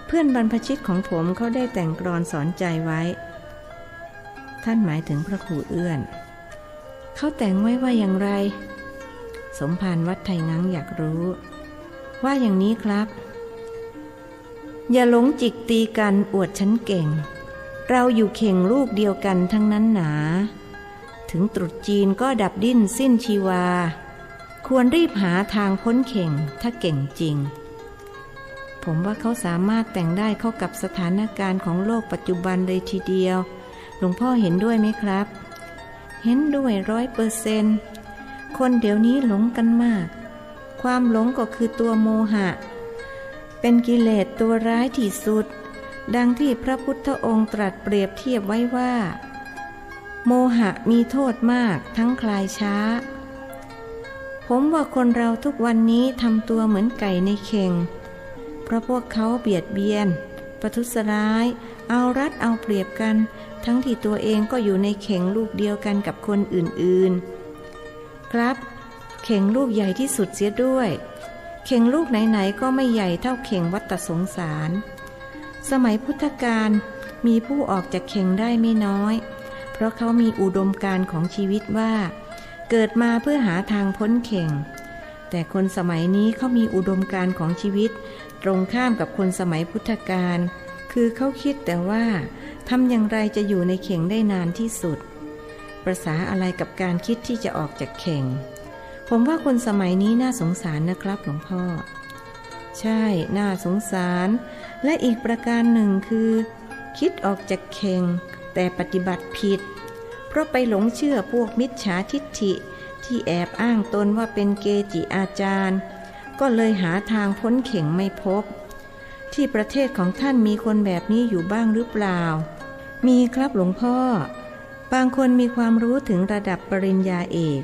เพื่อนบรรพชิตของผมเขาได้แต่งกลอนสอนใจไว้ท่านหมายถึงพระครูเอื้อนเขาแต่งไว้ว่าอย่างไรสมภารวัดไทยงังอยากรู้ว่าอย่างนี้ครับอย่าหลงจิกตีกันอวดฉันเก่งเราอยู่เข่งลูกเดียวกันทั้งนั้นหนาถึงตรุษจีนก็ดับดิ้นสิ้นชีวาควรรีบหาทางพ้นเข่งถ้าเก่งจริงผมว่าเขาสามารถแต่งได้เข้ากับสถานการณ์ของโลกปัจจุบันเลยทีเดียวหลวงพ่อเห็นด้วยไหมครับเห็นด้วย100%คนเดี๋ยวนี้หลงกันมากความหลงก็คือตัวโมหะเป็นกิเลสตัวร้ายที่สุดดังที่พระพุทธองค์ตรัสเปรียบเทียบไว้ว่าโมหะมีโทษมากทั้งคลายช้าผมว่าคนเราทุกวันนี้ทำตัวเหมือนไก่ในเข่งเพราะพวกเขาเบียดเบียนประทุษร้ายเอารัดเอาเปรียบกันทั้งที่ตัวเองก็อยู่ในเข่งลูกเดียวกันกับคนอื่นๆครับเข่งลูกใหญ่ที่สุดเสียด้วยเข่งลูกไหนๆก็ไม่ใหญ่เท่าเข่งวัฏสงสารสมัยพุทธกาลมีผู้ออกจากเข่งได้ไม่น้อยเพราะเขามีอุดมการณ์ของชีวิตว่าเกิดมาเพื่อหาทางพ้นเข่งแต่คนสมัยนี้เขามีอุดมการณ์ของชีวิตตรงข้ามกับคนสมัยพุทธกาลคือเขาคิดแต่ว่าทำอย่างไรจะอยู่ในเข่งได้นานที่สุดประสาอะไรกับการคิดที่จะออกจากเข่งผมว่าคนสมัยนี้น่าสงสารนะครับหลวงพ่อใช่น่าสงสารและอีกประการหนึ่งคือคิดออกจากเข่งแต่ปฏิบัติผิดเพราะไปหลงเชื่อพวกมิจฉาทิฏฐิที่แอบอ้างตนว่าเป็นเกจิอาจารย์ก็เลยหาทางพ้นเข่งไม่พบที่ประเทศของท่านมีคนแบบนี้อยู่บ้างหรือเปล่ามีครับหลวงพ่อบางคนมีความรู้ถึงระดับปริญญาเอก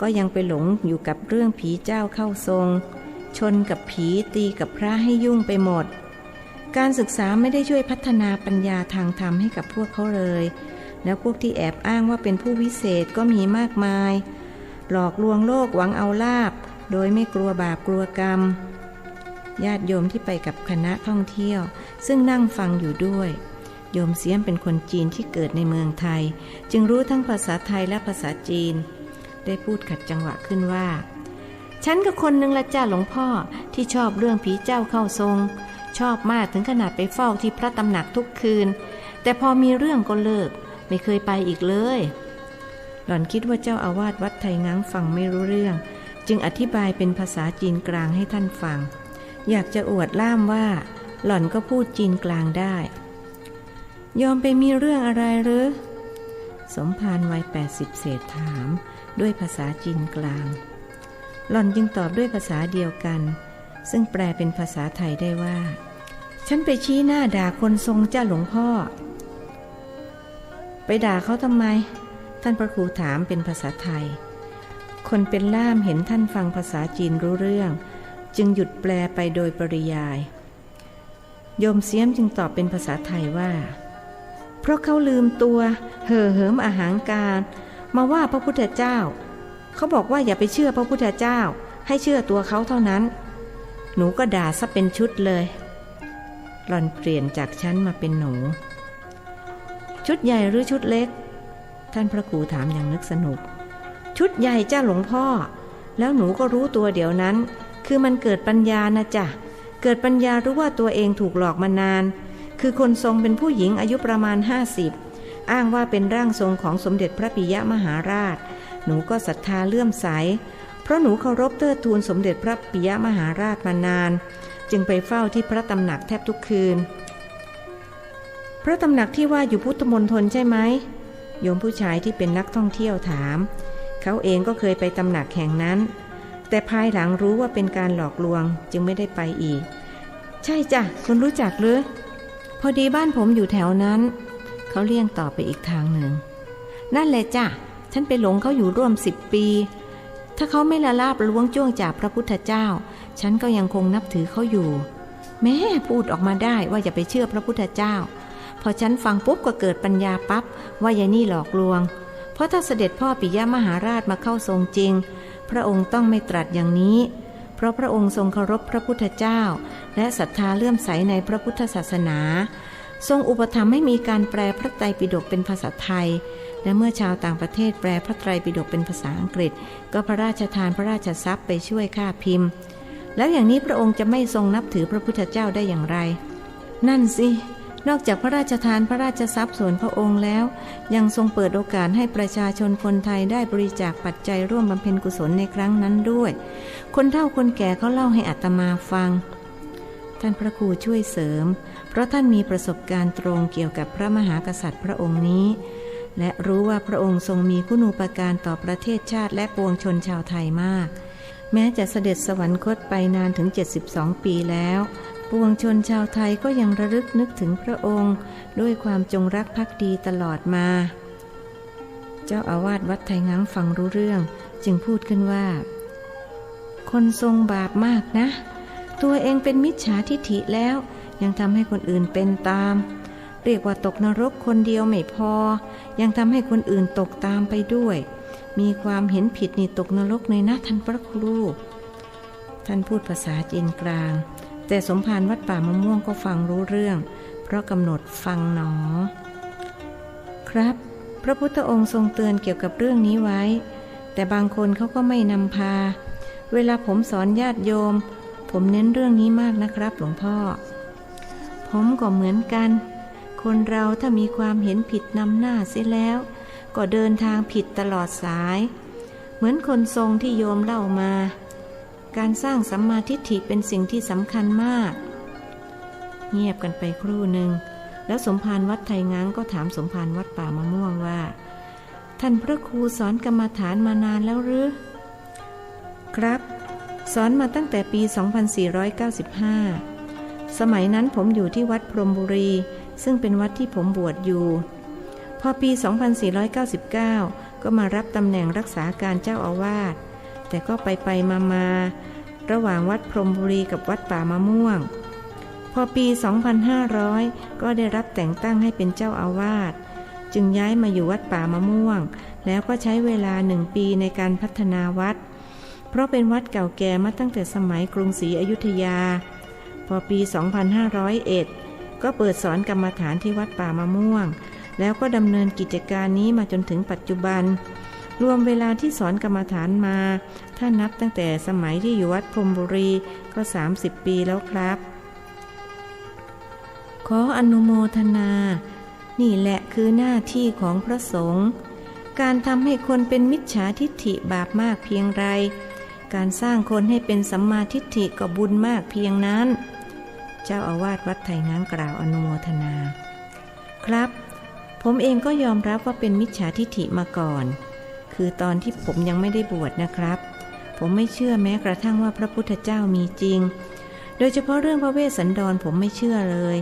ก็ยังไปหลงอยู่กับเรื่องผีเจ้าเข้าทรงชนกับผีตีกับพระให้ยุ่งไปหมดการศึกษาไม่ได้ช่วยพัฒนาปัญญาทางธรรมให้กับพวกเขาเลยแล้วพวกที่แอบอ้างว่าเป็นผู้วิเศษก็มีมากมายหลอกลวงโลกหวังเอาลาภโดยไม่กลัวบาปกลัวกรรมญาติโยมที่ไปกับคณะท่องเที่ยวซึ่งนั่งฟังอยู่ด้วยโยมเสียมเป็นคนจีนที่เกิดในเมืองไทยจึงรู้ทั้งภาษาไทยและภาษาจีนได้พูดขัดจังหวะขึ้นว่าฉันก็คนนึงละจ้าหลวงพ่อที่ชอบเรื่องผีเจ้าเข้าทรงชอบมากถึงขนาดไปเฝ้าที่พระตำหนักทุกคืนแต่พอมีเรื่องก็เลิกไม่เคยไปอีกเลยหล่อนคิดว่าเจ้าอาวาสวัดไทยง้างฟังไม่รู้เรื่องจึงอธิบายเป็นภาษาจีนกลางให้ท่านฟังอยากจะอวดล่ามว่าหล่อนก็พูดจีนกลางได้ยอมไปมีเรื่องอะไรหรือสมภารวัย80เศษถามด้วยภาษาจีนกลางหล่อนจึงตอบด้วยภาษาเดียวกันซึ่งแปลเป็นภาษาไทยได้ว่าฉันไปชี้หน้าด่าคนทรงเจ้าหลวงพ่อไปด่าเขาทำไมท่านพระครูถามเป็นภาษาไทยคนเป็นล่ามเห็นท่านฟังภาษาจีนรู้เรื่องจึงหยุดแปลไปโดยปริยายโยมเสียมจึงตอบเป็นภาษาไทยว่าเพราะเขาลืมตัวเห่อเหิมอาหางการมาว่าพระพุทธเจ้าเขาบอกว่าอย่าไปเชื่อพระพุทธเจ้าให้เชื่อตัวเขาเท่านั้นหนูก็ด่าซะเป็นชุดเลยหล่อนเปลี่ยนจากฉันมาเป็นหนูชุดใหญ่หรือชุดเล็กท่านพระครูถามอย่างนึกสนุกชุดใหญ่จ้าหลวงพ่อแล้วหนูก็รู้ตัวเดี๋ยวนั้นคือมันเกิดปัญญานะจ๊ะเกิดปัญญารู้ว่าตัวเองถูกหลอกมานานคือคนทรงเป็นผู้หญิงอายุประมาณ50อ้างว่าเป็นร่างทรงของสมเด็จพระปิยมหาราชหนูก็ศรัทธาเลื่อมใสเพราะหนูเคารพเทิดทูนสมเด็จพระปิยมหาราชมานานจึงไปเฝ้าที่พระตำหนักแทบทุกคืน ระตำหนักที่ว่าอยู่พุทธมณฑลใช่ไหมโยมผู้ชายที่เป็นนักท่องเที่ยวถามเขาเองก็เคยไปตำหนักแห่งนั้นแต่ภายหลังรู้ว่าเป็นการหลอกลวงจึงไม่ได้ไปอีกใช่จ้ะคุณรู้จักหรือพอดีบ้านผมอยู่แถวนั้นเขาเลี่ยงต่อไปอีกทางหนึ่งนั่นแหละจ้ะฉันไปหลงเขาอยู่ร่วม10 ปีถ้าเขาไม่ละลาบล้วงจ้วงจากพระพุทธเจ้าฉันก็ยังคงนับถือเขาอยู่แม่พูดออกมาได้ว่าอย่าไปเชื่อพระพุทธเจ้าพอฉันฟังปุ๊บก็เกิดปัญญาปั๊บว่ายายนี่หลอกลวงเพราะถ้าเสด็จพ่อปิยมหาราชมาเข้าทรงจริงพระองค์ต้องไม่ตรัสอย่างนี้เพราะพระองค์ทรงเคารพพระพุทธเจ้าและศรัทธาเลื่อมใสในพระพุทธศาสนาทรงอุปถัมภ์ให้มีการแปลพระไตรปิฎกเป็นภาษาไทยและเมื่อชาวต่างประเทศแปลพระไตรปิฎกเป็นภาษาอังกฤษก็พระราชทานพระราชทรัพย์ไปช่วยค่าพิมพ์แล้วอย่างนี้พระองค์จะไม่ทรงนับถือพระพุทธเจ้าได้อย่างไรนั่นสินอกจากพระราชทานพระราชทรัพย์ส่วนพระองค์แล้วยังทรงเปิดโอกาสให้ประชาชนคนไทยได้บริจาคปัจจัยร่วมบำเพ็ญกุศลในครั้งนั้นด้วยคนเฒ่าคนแก่เขาเล่าให้อาตมาฟังท่านพระครูช่วยเสริมเพราะท่านมีประสบการณ์ตรงเกี่ยวกับพระมหากษัตริย์พระองค์นี้และรู้ว่าพระองค์ทรงมีคุณูปการต่อประเทศชาติและปวงชนชาวไทยมากแม้จะเสด็จสวรรคตไปนานถึง72 ปีแล้วปวงชนชาวไทยก็ยังระลึกนึกถึงพระองค์ด้วยความจงรักภักดีตลอดมาเจ้าอาวาสวัดไทยงังฟังรู้เรื่องจึงพูดขึ้นว่าคนทรงบาปมากนะตัวเองเป็นมิจฉาทิฐิแล้วยังทำให้คนอื่นเป็นตามเรียกว่าตกนรกคนเดียวไม่พอยังทำให้คนอื่นตกตามไปด้วยมีความเห็นผิดนี่ตกนรกเลยนะท่านพระครูท่านพูดภาษาจีนกลางแต่สมภารวัดป่ามะม่วงก็ฟังรู้เรื่องเพราะกำหนดฟังหนอครับพระพุทธองค์ทรงเตือนเกี่ยวกับเรื่องนี้ไว้แต่บางคนเขาก็ไม่นำพาเวลาผมสอนญาติโยมผมเน้นเรื่องนี้มากนะครับหลวงพ่อผมก็เหมือนกันคนเราถ้ามีความเห็นผิดนำหน้าเสียแล้วก็เดินทางผิดตลอดสายเหมือนคนทรงที่โยมเล่ามาการสร้างสัมมาทิฏฐิเป็นสิ่งที่สำคัญมากเงียบกันไปครู่หนึ่งแล้วสมภารวัดไทยง้างก็ถามสมภารวัดป่ามะม่วงว่าท่านพระครูสอนกรรมฐานมานานแล้วหรือครับสอนมาตั้งแต่ปี 2495 สมัยนั้นผมอยู่ที่วัดพรหมบุรีซึ่งเป็นวัดที่ผมบวชอยู่พอปี 2499 ก็มารับตำแหน่งรักษาการเจ้าอาวาสแต่ก็ไปมาระหว่างวัดพรหมบุรีกับวัดป่ามะม่วงพอปี 2500 ก็ได้รับแต่งตั้งให้เป็นเจ้าอาวาสจึงย้ายมาอยู่วัดป่ามะม่วงแล้วก็ใช้เวลา1 ปีในการพัฒนาวัดเพราะเป็นวัดเก่าแก่มาตั้งแต่สมัยกรุงศรีอยุธยาพอปี 2501 ก็เปิดสอนกรรมฐานที่วัดป่ามะม่วงแล้วก็ดำเนินกิจการนี้มาจนถึงปัจจุบันรวมเวลาที่สอนกรรมฐานมาถ้านับตั้งแต่สมัยที่อยู่วัดพรหมบุรีก็30 ปีแล้วครับขออนุโมทนานี่แหละคือหน้าที่ของพระสงฆ์การทำให้คนเป็นมิจฉาทิฏฐิบาปมากเพียงไรการสร้างคนให้เป็นสัมมาทิฏฐิก็บุญมากเพียงนั้นเจ้าอาวาสวัดไทยง้างกล่าวอนุโมทนาครับผมเองก็ยอมรับว่าเป็นมิจฉาทิฏฐิมาก่อนคือตอนที่ผมยังไม่ได้บวชนะครับผมไม่เชื่อแม้กระทั่งว่าพระพุทธเจ้ามีจริงโดยเฉพาะเรื่องพระเวสสันดรผมไม่เชื่อเลย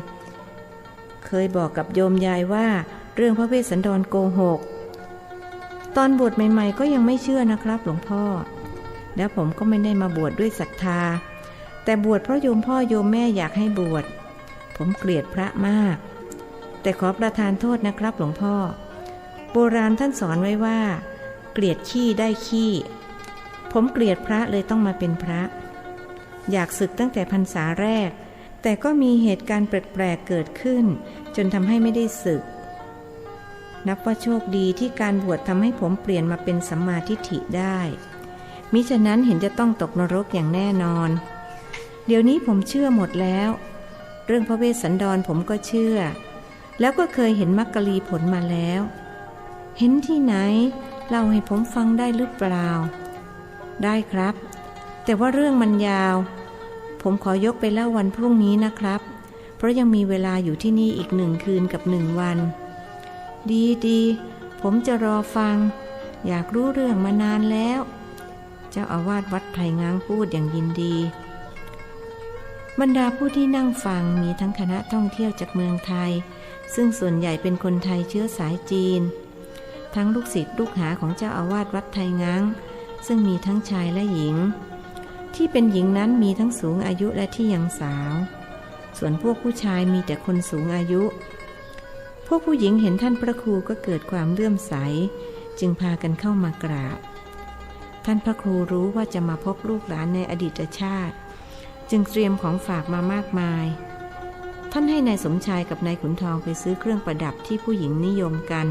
เคยบอกกับโยมยายว่าเรื่องพระเวสสันดรโกหกตอนบวชใหม่ๆก็ยังไม่เชื่อนะครับหลวงพ่อแล้วผมก็ไม่ได้มาบวชด้วยศรัทธาแต่บวชเพราะโยมพ่อโยมแม่อยากให้บวชผมเกลียดพระมากแต่ขอประทานโทษนะครับหลวงพ่อโบราณท่านสอนไว้ว่าเกลียดขี้ได้ขี้ผมเกลียดพระเลยต้องมาเป็นพระอยากศึกตั้งแต่พรรษาแรกแต่ก็มีเหตุการณ์แปลกๆเกิดขึ้นจนทำให้ไม่ได้ศึกนับว่าโชคดีที่การบวชทำให้ผมเปลี่ยนมาเป็นสัมมาทิฏฐิได้มิฉะนั้นเห็นจะต้องตกนรกอย่างแน่นอนเดี๋ยวนี้ผมเชื่อหมดแล้วเรื่องพระเวสสันดรผมก็เชื่อแล้วก็เคยเห็นมรรคลีผลมาแล้วเห็นที่ไหนเล่าให้ผมฟังได้หรือเปล่าได้ครับแต่ว่าเรื่องมันยาวผมขอยกไปเล่าวันพรุ่งนี้นะครับ เพราะยังมีเวลาอยู่ที่นี่อีก1 คืนกับ1 วันดีผมจะรอฟังอยากรู้เรื่องมานานแล้วเจ้าอาวาสวัดไผ่ง้างพูดอย่างยินดีบรรดาผู้ที่นั่งฟังมีทั้งคณะท่องเที่ยวจากเมืองไทยซึ่งส่วนใหญ่เป็นคนไทยเชื้อสายจีนทั้งลูกศิษย์ลูกหาของเจ้าอาวาสวัดไผ่ง้างซึ่งมีทั้งชายและหญิงที่เป็นหญิงนั้นมีทั้งสูงอายุและที่ยังสาวส่วนพวกผู้ชายมีแต่คนสูงอายุพวกผู้หญิงเห็นท่านพระครูก็เกิดความเลื่อมใสจึงพากันเข้ามากราบท่านพระครูรู้ว่าจะมาพบลูกหลานในอดีตชาติจึงเตรียมของฝากมามากมายท่านให้นายสมชายกับนายขุนทองไปซื้อเครื่องประดับที่ผู้หญิงนิยมกัน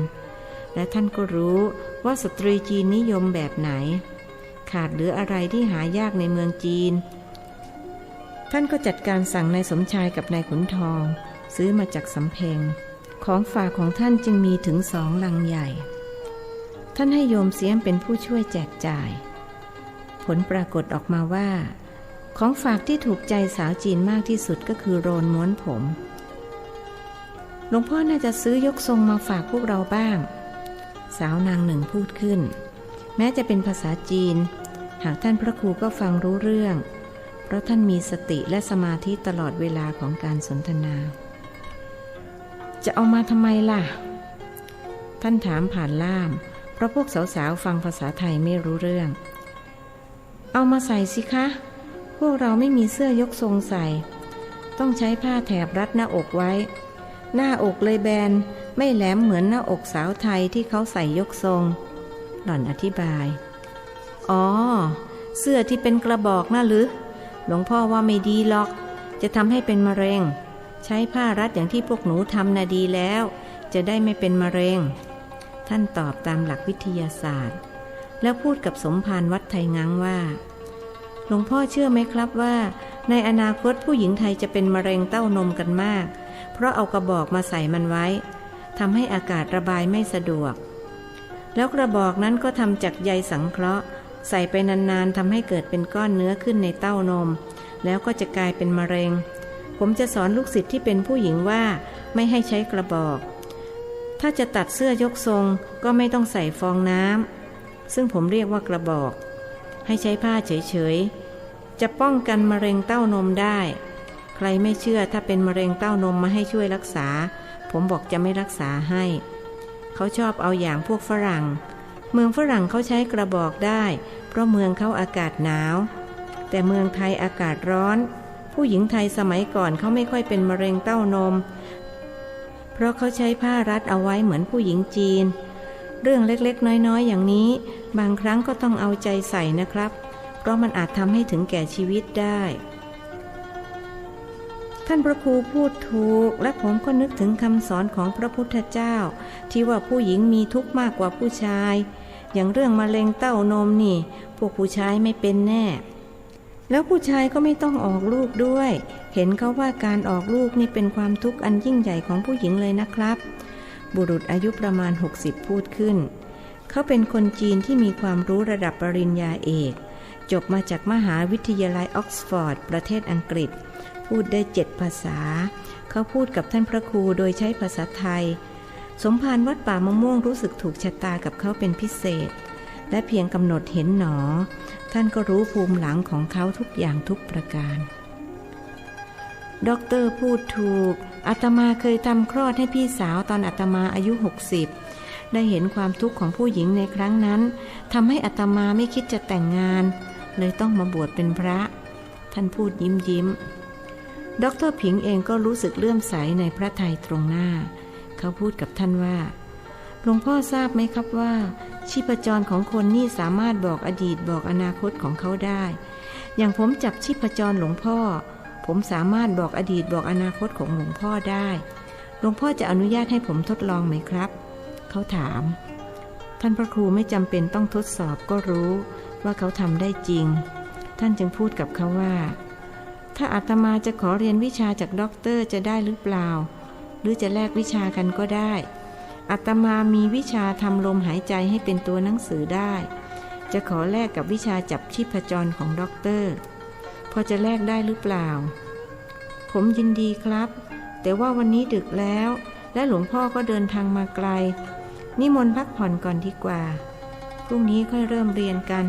และท่านก็รู้ว่าสตรีจีนนิยมแบบไหนขาดเหลืออะไรที่หายากในเมืองจีนท่านก็จัดการสั่งนายสมชายกับนายขุนทองซื้อมาจากสำเพ็งของฝากของท่านจึงมีถึง2 ลังใหญ่ท่านให้โยมเสียมเป็นผู้ช่วยแจกจ่ายผลปรากฏออกมาว่าของฝากที่ถูกใจสาวจีนมากที่สุดก็คือโรนม้วนผมหลวงพ่อน่าจะซื้อยกทรงมาฝากพวกเราบ้างสาวนางหนึ่งพูดขึ้นแม้จะเป็นภาษาจีนหากท่านพระครูก็ฟังรู้เรื่องเพราะท่านมีสติและสมาธิตลอดเวลาของการสนทนาจะเอามาทำไมล่ะท่านถามผ่านล่ามเพราะพวกสาวๆฟังภาษาไทยไม่รู้เรื่องเอามาใส่สิคะพวกเราไม่มีเสื้อยกทรงใส่ต้องใช้ผ้าแถบรัดหน้าอกไว้หน้าอกเลยแบนไม่แหลมเหมือนหน้าอกสาวไทยที่เขาใส่ยกทรงหล่อนอธิบายอ๋อเสื้อที่เป็นกระบอกน่ะหรือหลวงพ่อว่าไม่ดีหรอกจะทำให้เป็นมะเร็งใช้ผ้ารัดอย่างที่พวกหนูทำน่ะดีแล้วจะได้ไม่เป็นมะเร็งท่านตอบตามหลักวิทยาศาสตร์แล้วพูดกับสมภารวัดไทยง้างว่าหลวงพ่อเชื่อไหมครับว่าในอนาคตผู้หญิงไทยจะเป็นมะเร็งเต้านมกันมากเพราะเอากระบอกมาใส่มันไว้ทำให้อากาศระบายไม่สะดวกแล้วกระบอกนั้นก็ทำจากใยสังเคราะห์ใส่ไปนานๆทำให้เกิดเป็นก้อนเนื้อขึ้นในเต้านมแล้วก็จะกลายเป็นมะเร็งผมจะสอนลูกศิษย์ที่เป็นผู้หญิงว่าไม่ให้ใช้กระบอกถ้าจะตัดเสื้อยกทรงก็ไม่ต้องใส่ฟองน้ำซึ่งผมเรียกว่ากระบอกให้ใช้ผ้าเฉยๆจะป้องกันมะเร็งเต้านมได้ใครไม่เชื่อถ้าเป็นมะเร็งเต้านมมาให้ช่วยรักษาผมบอกจะไม่รักษาให้เขาชอบเอาอย่างพวกฝรั่งเมืองฝรั่งเขาใช้กระบอกได้เพราะเมืองเขาอากาศหนาวแต่เมืองไทยอากาศร้อนผู้หญิงไทยสมัยก่อนเขาไม่ค่อยเป็นมะเร็งเต้านมเพราะเขาใช้ผ้ารัดเอาไว้เหมือนผู้หญิงจีนเรื่องเล็กๆน้อยๆอย่างนี้บางครั้งก็ต้องเอาใจใส่นะครับเพราะมันอาจทำให้ถึงแก่ชีวิตได้ท่านพระครูพูดถูกและผมก็นึกถึงคำสอนของพระพุทธเจ้าที่ว่าผู้หญิงมีทุกข์มากกว่าผู้ชายอย่างเรื่องมะเร็งเต้านมนี่พวกผู้ชายไม่เป็นแน่แล้วผู้ชายก็ไม่ต้องออกลูกด้วยเห็นเขาว่าการออกลูกนี่เป็นความทุกข์อันยิ่งใหญ่ของผู้หญิงเลยนะครับบุรุษอายุประมาณ60พูดขึ้นเขาเป็นคนจีนที่มีความรู้ระดับปริญญาเอกจบมาจากมหาวิทยาลัยออกซฟอร์ดประเทศอังกฤษพูดได้7 ภาษาเขาพูดกับท่านพระครูโดยใช้ภาษาไทยสมภารวัดป่ามะม่วงรู้สึกถูกชะตากับเขาเป็นพิเศษและเพียงกำหนดเห็นหนอท่านก็รู้ภูมิหลังของเขาทุกอย่างทุกประการด็อกเตอร์พูดถูกอาตมาเคยทำคลอดให้พี่สาวตอนอาตมาอายุ60ได้เห็นความทุกข์ของผู้หญิงในครั้งนั้นทำให้อาตมาไม่คิดจะแต่งงานเลยต้องมาบวชเป็นพระท่านพูดยิ้มดร.ผิงเองก็รู้สึกเลื่อมใสในพระทัยตรงหน้าเขาพูดกับท่านว่าหลวงพ่อทราบไหมครับว่าชีพจรของคนนี่สามารถบอกอดีตบอกอนาคตของเขาได้อย่างผมจับชีพจรหลวงพ่อผมสามารถบอกอดีตบอกอนาคตของหลวงพ่อได้หลวงพ่อจะอนุญาตให้ผมทดลองไหมครับเขาถามท่านพระครูไม่จำเป็นต้องทดสอบก็รู้ว่าเขาทำได้จริงท่านจึงพูดกับเขาว่าถ้าอาตมาจะขอเรียนวิชาจากด็อกเตอร์จะได้หรือเปล่าหรือจะแลกวิชากันก็ได้อาตมามีวิชาทำลมหายใจให้เป็นตัวหนังสือได้จะขอแลกกับวิชาจับชีพจรของด็อกเตอร์พอจะแลกได้หรือเปล่าผมยินดีครับ แต่ว่าวันนี้ดึกแล้วและหลวงพ่อก็เดินทางมาไกลนิมนต์พักผ่อนก่อนดีกว่าพรุ่งนี้ค่อยเริ่มเรียนกัน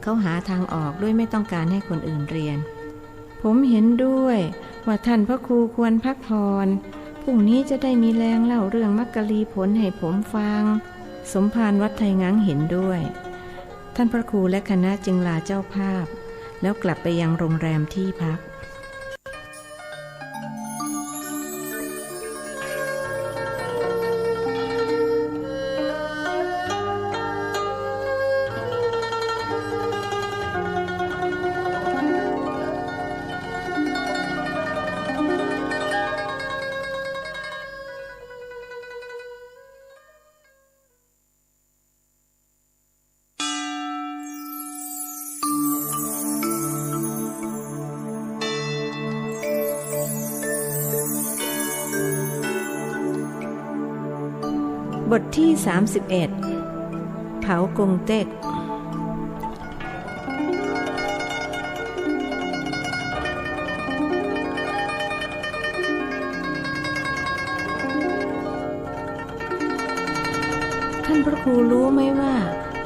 เขาหาทางออกด้วยไม่ต้องการให้คนอื่นเรียนผมเห็นด้วยว่าท่านพระครูควรพักผ่อนพรุ่งนี้จะได้มีแรงเล่าเรื่องมักกะลีผลให้ผมฟังสมภารวัดไทยงังเห็นด้วยท่านพระครูและคณะจึงลาเจ้าภาพแล้วกลับไปยังโรงแรมที่พักบทที่31เผากงเต็กท่านพระครูรู้ไหมว่า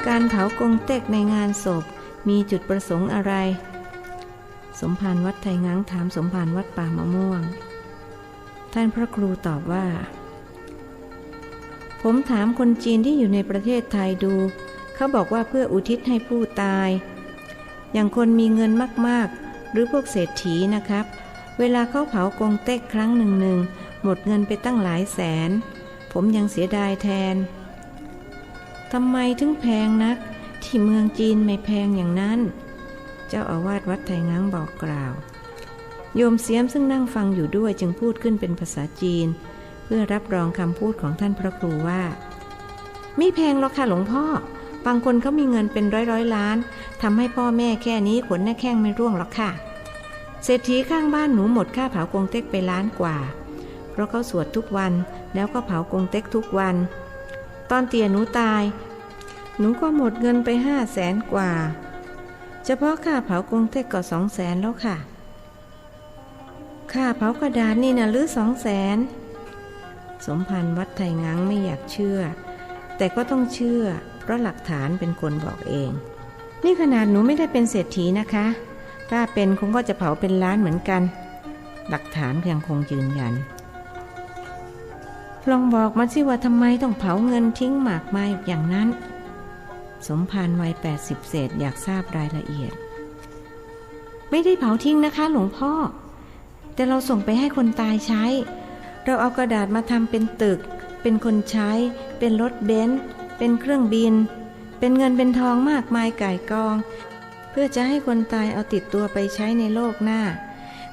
การเผากงเต็กในงานศพมีจุดประสงค์อะไรสมภารวัดไทยงังถามสมภารวัดป่ามะม่วงท่านพระครูตอบว่าผมถามคนจีนที่อยู่ในประเทศไทยดูเขาบอกว่าเพื่ออุทิศให้ผู้ตายอย่างคนมีเงินมากๆหรือพวกเศรษฐีนะครับเวลาเขาเผากงเต็กครั้งหนึ่งหมดเงินไปตั้งหลายแสนผมยังเสียดายแทนทำไมถึงแพงนักที่เมืองจีนไม่แพงอย่างนั้นเจ้าอาวาสวัดไทยงังบอกกล่าวโยมเสียมซึ่งนั่งฟังอยู่ด้วยจึงพูดขึ้นเป็นภาษาจีนเพื่อรับรองคำพูดของท่านพระครูว่าไม่แพงหรอกค่ะหลวงพ่อบางคนเขามีเงินเป็นร้อยล้านทำให้พ่อแม่แค่นี้ขนหน้าแข้งไม่ร่วงหรอกค่ะเศรษฐีข้างบ้านหนูหมดค่าเผากงเต็กไปล้านกว่าเพราะเขาสวดทุกวันแล้วก็เผากงเต็กทุกวันตอนเตี่ยหนูตายหนูก็หมดเงินไป500,000 กว่าเฉพาะค่าเผากงเต็กก็200,000แล้วค่ะค่าเผากระดาษนี่นะหรือ200,000สมภารวัดไทยงังไม่อยากเชื่อแต่ก็ต้องเชื่อเพราะหลักฐานเป็นคนบอกเองนี่ขนาดหนูไม่ได้เป็นเศรษฐีนะคะถ้าเป็นคงก็จะเผาเป็นล้านเหมือนกันหลักฐานยังคงยืนยันลองบอกมาสิว่าทำไมต้องเผาเงินทิ้งหมากไม้อย่างนั้นสมภารวัย80 เศษอยากทราบรายละเอียดไม่ได้เผาทิ้งนะคะหลวงพ่อแต่เราส่งไปให้คนตายใช้เราเอากระดาษมาทำเป็นตึกเป็นคนใช้เป็นรถเบนซ์เป็นเครื่องบินเป็นเงินเป็นทองมากมายก่ายกองเพื่อจะให้คนตายเอาติดตัวไปใช้ในโลกหน้า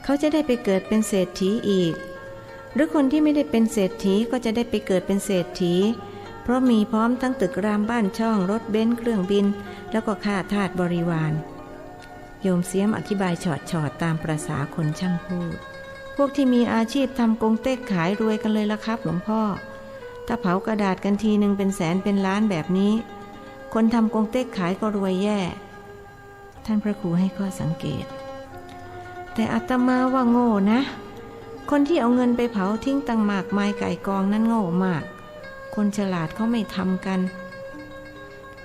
เขาจะได้ไปเกิดเป็นเศรษฐีอีกหรือคนที่ไม่ได้เป็นเศรษฐีก็จะได้ไปเกิดเป็นเศรษฐีเพราะมีพร้อมทั้งตึกรามบ้านช่องรถเบนซ์เครื่องบินแล้วก็ข้าทาสบริวารโยมเสียมอธิบายฉอดตามประสาคนช่างพูดพวกที่มีอาชีพทำกงเต็กขายรวยกันเลยละครับหลวงพ่อถ้าเผากระดาษกันทีนึงเป็นแสนเป็นล้านแบบนี้คนทำกงเต็กขายก็รวยแย่ท่านพระครูให้ข้อสังเกตแต่อาตมาว่าโง่นะคนที่เอาเงินไปเผาทิ้งตังหมากไม้ไก่กองนั้นโง่มากคนฉลาดเขาไม่ทำกัน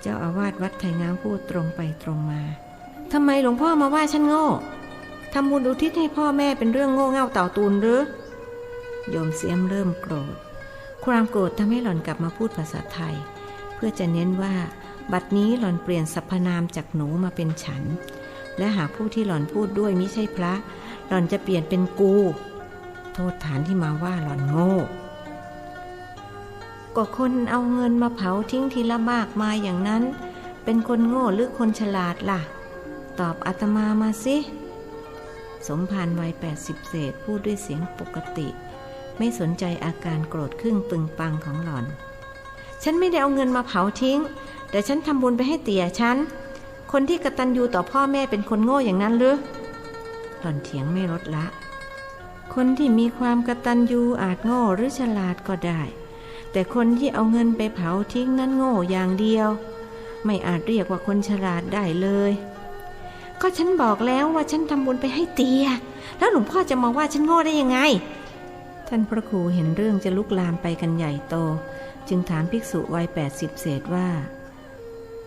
เจ้าอาวาสวัดไทยง้างพูดตรงไปตรงมาทำไมหลวงพ่อมาว่าฉันโง่ทำบุญอุทิศให้พ่อแม่เป็นเรื่องโง่เง่าเต่าตูนหรือโยมเสียมเริ่มโกรธความโกรธทำให้หล่อนกลับมาพูดภาษาไทยเพื่อจะเน้นว่าบัดนี้หล่อนเปลี่ยนสรรพนามจากหนูมาเป็นฉันและหากผู้ที่หล่อนพูดด้วยมิใช่พระหล่อนจะเปลี่ยนเป็นกูโทษฐานที่มาว่าหล่อนโง่ก็คนเอาเงินมาเผาทิ้งทีละมากมายอย่างนั้นเป็นคนโง่หรือคนฉลาดล่ะตอบอาตมามาสิสมภารวัย80 เศษพูดด้วยเสียงปกติไม่สนใจอาการโกรธครึ่งปึงปังของหล่อนฉันไม่ได้เอาเงินมาเผาทิ้งแต่ฉันทำบุญไปให้เตี่ยฉันคนที่กตัญญูต่อพ่อแม่เป็นคนโง่อย่างนั้นหรือหล่อนเถียงไม่ลดละคนที่มีความกตัญญูอาจโง่หรือฉลาดก็ได้แต่คนที่เอาเงินไปเผาทิ้งนั้นโง่อย่างเดียวไม่อาจเรียกว่าคนฉลาดได้เลย ก็ฉันบอกแล้วว่าฉันทำบุญไปให้เตียแล้วหลวงพ่อจะมาว่าฉันโง่ได้ยังไงท่านพระครูเห็นเรื่องจะลุกลามไปกันใหญ่โตจึงถามภิกษุวัย80 เศษว่า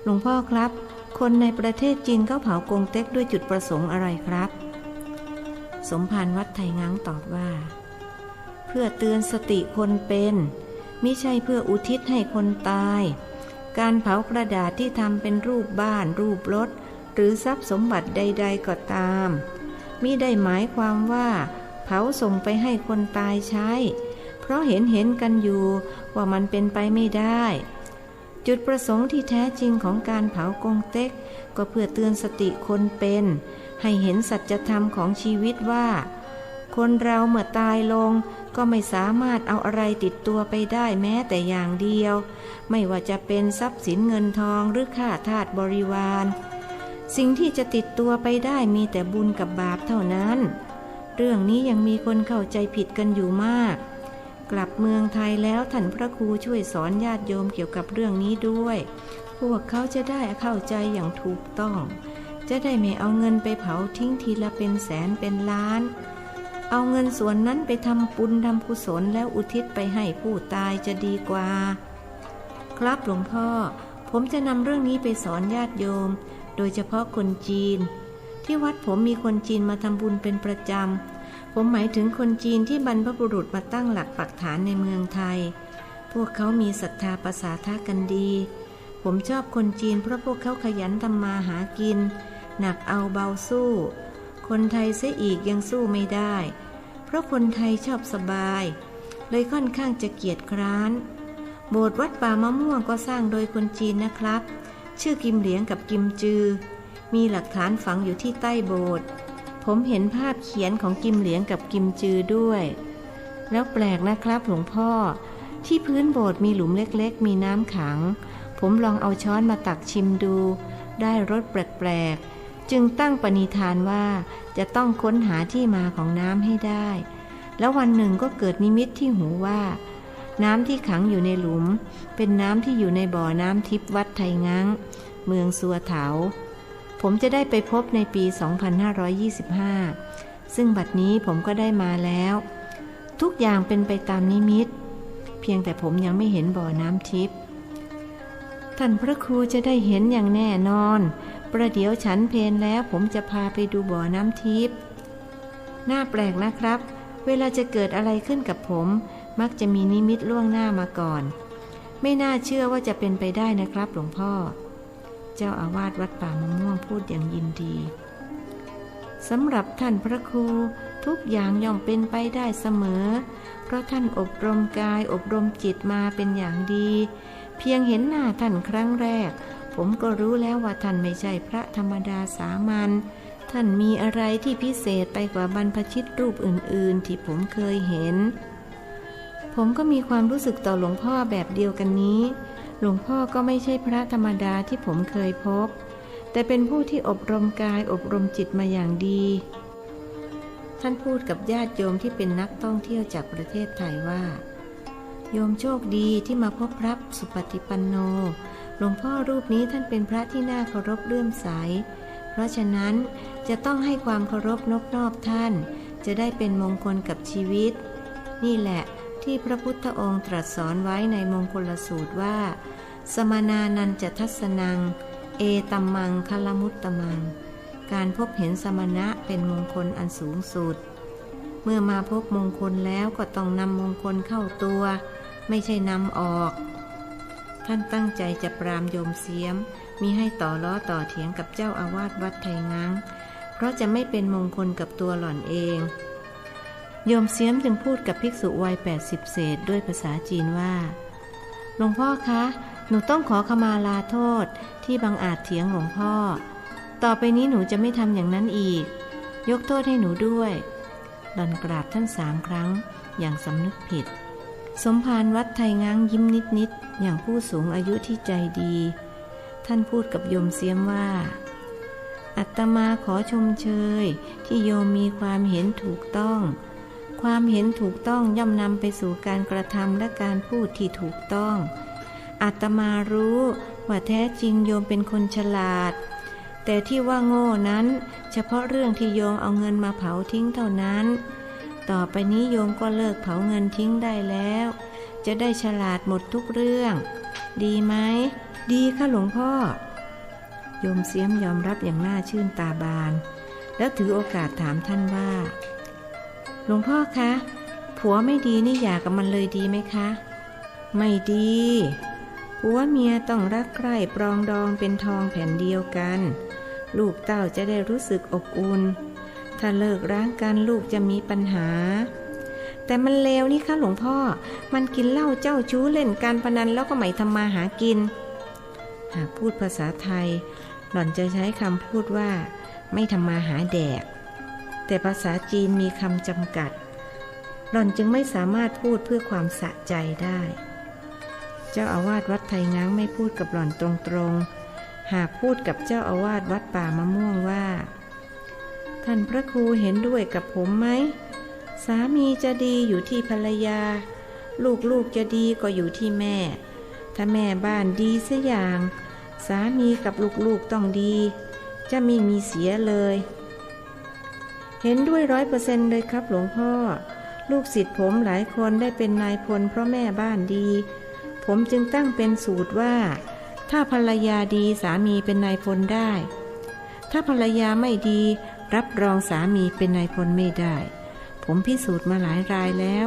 หลวงพ่อครับคนในประเทศจีนเขาเผากงเต็กด้วยจุดประสงค์อะไรครับสมภารวัดไทยง้างตอบว่าเพื่อเตือนสติคนเป็นมิใช่เพื่ออุทิศให้คนตายการเผากระดาษที่ทำเป็นรูปบ้านรูปรถหรือทรัพย์สมบัติใดๆก็ตามมิได้หมายความว่าเผาส่งไปให้คนตายใช้เพราะเห็นกันอยู่ว่ามันเป็นไปไม่ได้จุดประสงค์ที่แท้จริงของการเผากงเต็กก็เพื่อเตือนสติคนเป็นให้เห็นสัจธรรมของชีวิตว่าคนเราเมื่อตายลงก็ไม่สามารถเอาอะไรติดตัวไปได้แม้แต่อย่างเดียวไม่ว่าจะเป็นทรัพย์สินเงินทองหรือข้าทาสบริวารสิ่งที่จะติดตัวไปได้มีแต่บุญกับบาปเท่านั้นเรื่องนี้ยังมีคนเข้าใจผิดกันอยู่มากกลับเมืองไทยแล้วท่านพระครูช่วยสอนญาติโยมเกี่ยวกับเรื่องนี้ด้วยพวกเขาจะได้เข้าใจอย่างถูกต้องจะได้ไม่เอาเงินไปเผาทิ้งทีละเป็นแสนเป็นล้านเอาเงินส่วนนั้นไปทำบุญทำกุศลแล้วอุทิศไปให้ผู้ตายจะดีกว่าครับหลวงพ่อผมจะนำเรื่องนี้ไปสอนญาติโยมโดยเฉพาะคนจีนที่วัดผมมีคนจีนมาทำบุญเป็นประจำผมหมายถึงคนจีนที่บรรพบุรุษมาตั้งหลักปักฐานในเมืองไทยพวกเขามีศรัทธาประสาทะกันดีผมชอบคนจีนเพราะพวกเขาขยันทำมาหากินหนักเอาเบาสู้คนไทยเสียอีกยังสู้ไม่ได้เพราะคนไทยชอบสบายเลยค่อนข้างจะเกียจคร้านโบสถ์วัดป่ามะม่วงก็สร้างโดยคนจีนนะครับชื่อกิมเหลียงกับกิมจือมีหลักฐานฝังอยู่ที่ใต้โบสถ์ผมเห็นภาพเขียนของกิมเหลียงกับกิมจือด้วยแล้วแปลกนะครับหลวงพ่อที่พื้นโบสถ์มีหลุมเล็กๆมีน้ำขังผมลองเอาช้อนมาตักชิมดูได้รสแปลกๆจึงตั้งปณิธานว่าจะต้องค้นหาที่มาของน้ำให้ได้แล้ววันหนึ่งก็เกิดนิมิตที่หูว่าน้ำที่ขังอยู่ในหลุมเป็นน้ำที่อยู่ในบ่อน้ำทิพย์วัดไทยง้างเมืองสัวเถาผมจะได้ไปพบในปี 2525 ซึ่งบัดนี้ผมก็ได้มาแล้วทุกอย่างเป็นไปตามนิมิตเพียงแต่ผมยังไม่เห็นบ่อน้ำทิพย์ท่านพระครูจะได้เห็นอย่างแน่นอนประเดี๋ยวฉันเพลแล้วผมจะพาไปดูบ่อน้ำทิพย์น่าแปลกนะครับเวลาจะเกิดอะไรขึ้นกับผมมักจะมีนิมิตล่วงหน้ามาก่อนไม่น่าเชื่อว่าจะเป็นไปได้นะครับหลวงพ่อเจ้าอาวาสวัดป่ามะม่วงพูดอย่างยินดีสำหรับท่านพระครูทุกอย่างย่อมเป็นไปได้เสมอเพราะท่านอบรมกายอบรมจิตมาเป็นอย่างดีเพียงเห็นหน้าท่านครั้งแรกผมก็รู้แล้วว่าท่านไม่ใช่พระธรรมดาสามัญท่านมีอะไรที่พิเศษไปกว่าบรรพชิตรูปอื่นๆที่ผมเคยเห็นผมก็มีความรู้สึกต่อหลวงพ่อแบบเดียวกันนี้หลวงพ่อก็ไม่ใช่พระธรรมดาที่ผมเคยพบแต่เป็นผู้ที่อบรมกายอบรมจิตมาอย่างดีท่านพูดกับญาติโยมที่เป็นนักท่องเที่ยวจากประเทศไทยว่าโยมโชคดีที่มาพบพระสุปฏิปันโนหลวงพ่อรูปนี้ท่านเป็นพระที่น่าเคารพเลื่อมใสเพราะฉะนั้นจะต้องให้ความเคารพนบนอบท่านจะได้เป็นมงคลกับชีวิตนี่แหละที่พระพุทธองค์ตรัสสอนไว้ในมงคลสูตรว่าสมนานันจะทัสนังเอตัมมังคลมุตตมังการพบเห็นสมณะเป็นมงคลอันสูงสุดเมื่อมาพบมงคลแล้วก็ต้องนำมงคลเข้าตัวไม่ใช่นำออกท่านตั้งใจจะปรามโยมเสียมมิให้ต่อล้อต่อเถียงกับเจ้าอาวาสวัดไทยง้างเพราะจะไม่เป็นมงคลกับตัวหล่อนเองโยมเสียมจึงพูดกับภิกษุวัย80 เศษด้วยภาษาจีนว่าหลวงพ่อคะหนูต้องขอขมาลาโทษที่บังอาจเถียงหลวงพ่อต่อไปนี้หนูจะไม่ทำอย่างนั้นอีกยกโทษให้หนูด้วยหล่อนกราบท่าน3 ครั้งอย่างสำนึกผิดสมภารวัดไทยง้างยิ้มนิดๆอย่างผู้สูงอายุที่ใจดีท่านพูดกับโยมเสียมว่าอาตมาขอชมเชยที่โยมมีความเห็นถูกต้องความเห็นถูกต้องย่อมนำไปสู่การกระทำและการพูดที่ถูกต้องอาตมารู้ว่าแท้จริงโยมเป็นคนฉลาด แต่ที่ว่าโง่นั้นเฉพาะเรื่องที่โยมเอาเงินมาเผาทิ้งเท่านั้นต่อไปนี้โยมก็เลิกเผาเงินทิ้งได้แล้วจะได้ฉลาดหมดทุกเรื่องดีไหมดีค่ะหลวงพ่อโยมเสียมยอมรับอย่างน่าชื่นตาบานแล้วถือโอกาสถามท่านว่าหลวงพ่อคะผัวไม่ดีนี่หย่ากับมันเลยดีไหมคะไม่ดีผัวเมียต้องรักใคร่ปรองดองเป็นทองแผ่นเดียวกันลูกเต้าจะได้รู้สึกอบอุ่นถ้าเลิกร้างกันลูกจะมีปัญหาแต่มันเลวนี่คะหลวงพ่อมันกินเหล้าเจ้าชู้เล่นการพนันแล้วก็ไม่ทำมาหากินหากพูดภาษาไทยหล่อนจะใช้คำพูดว่าไม่ทำมาหาแดกแต่ภาษาจีนมีคำจำกัดหล่อนจึงไม่สามารถพูดเพื่อความสะใจได้เจ้าอาวาสวัดไทยง้างไม่พูดกับหล่อนตรงๆหากพูดกับเจ้าอาวาสวัดป่ามะม่วงว่าท่านพระครูเห็นด้วยกับผมไหมสามีจะดีอยู่ที่ภรรยาลูกจะดีก็อยู่ที่แม่ถ้าแม่บ้านดีเสียอย่างสามีกับลูกต้องดีจะไม่มีเสียเลยเห็นด้วย100%เลยครับหลวงพ่อลูกศิษย์ผมหลายคนได้เป็นนายพลเพราะแม่บ้านดีผมจึงตั้งเป็นสูตรว่าถ้าภรรยาดีสามีเป็นนายพลได้ถ้าภรรยาไม่ดีรับรองสามีเป็นนายพลไม่ได้ผมพิสูจน์มาหลายรายแล้ว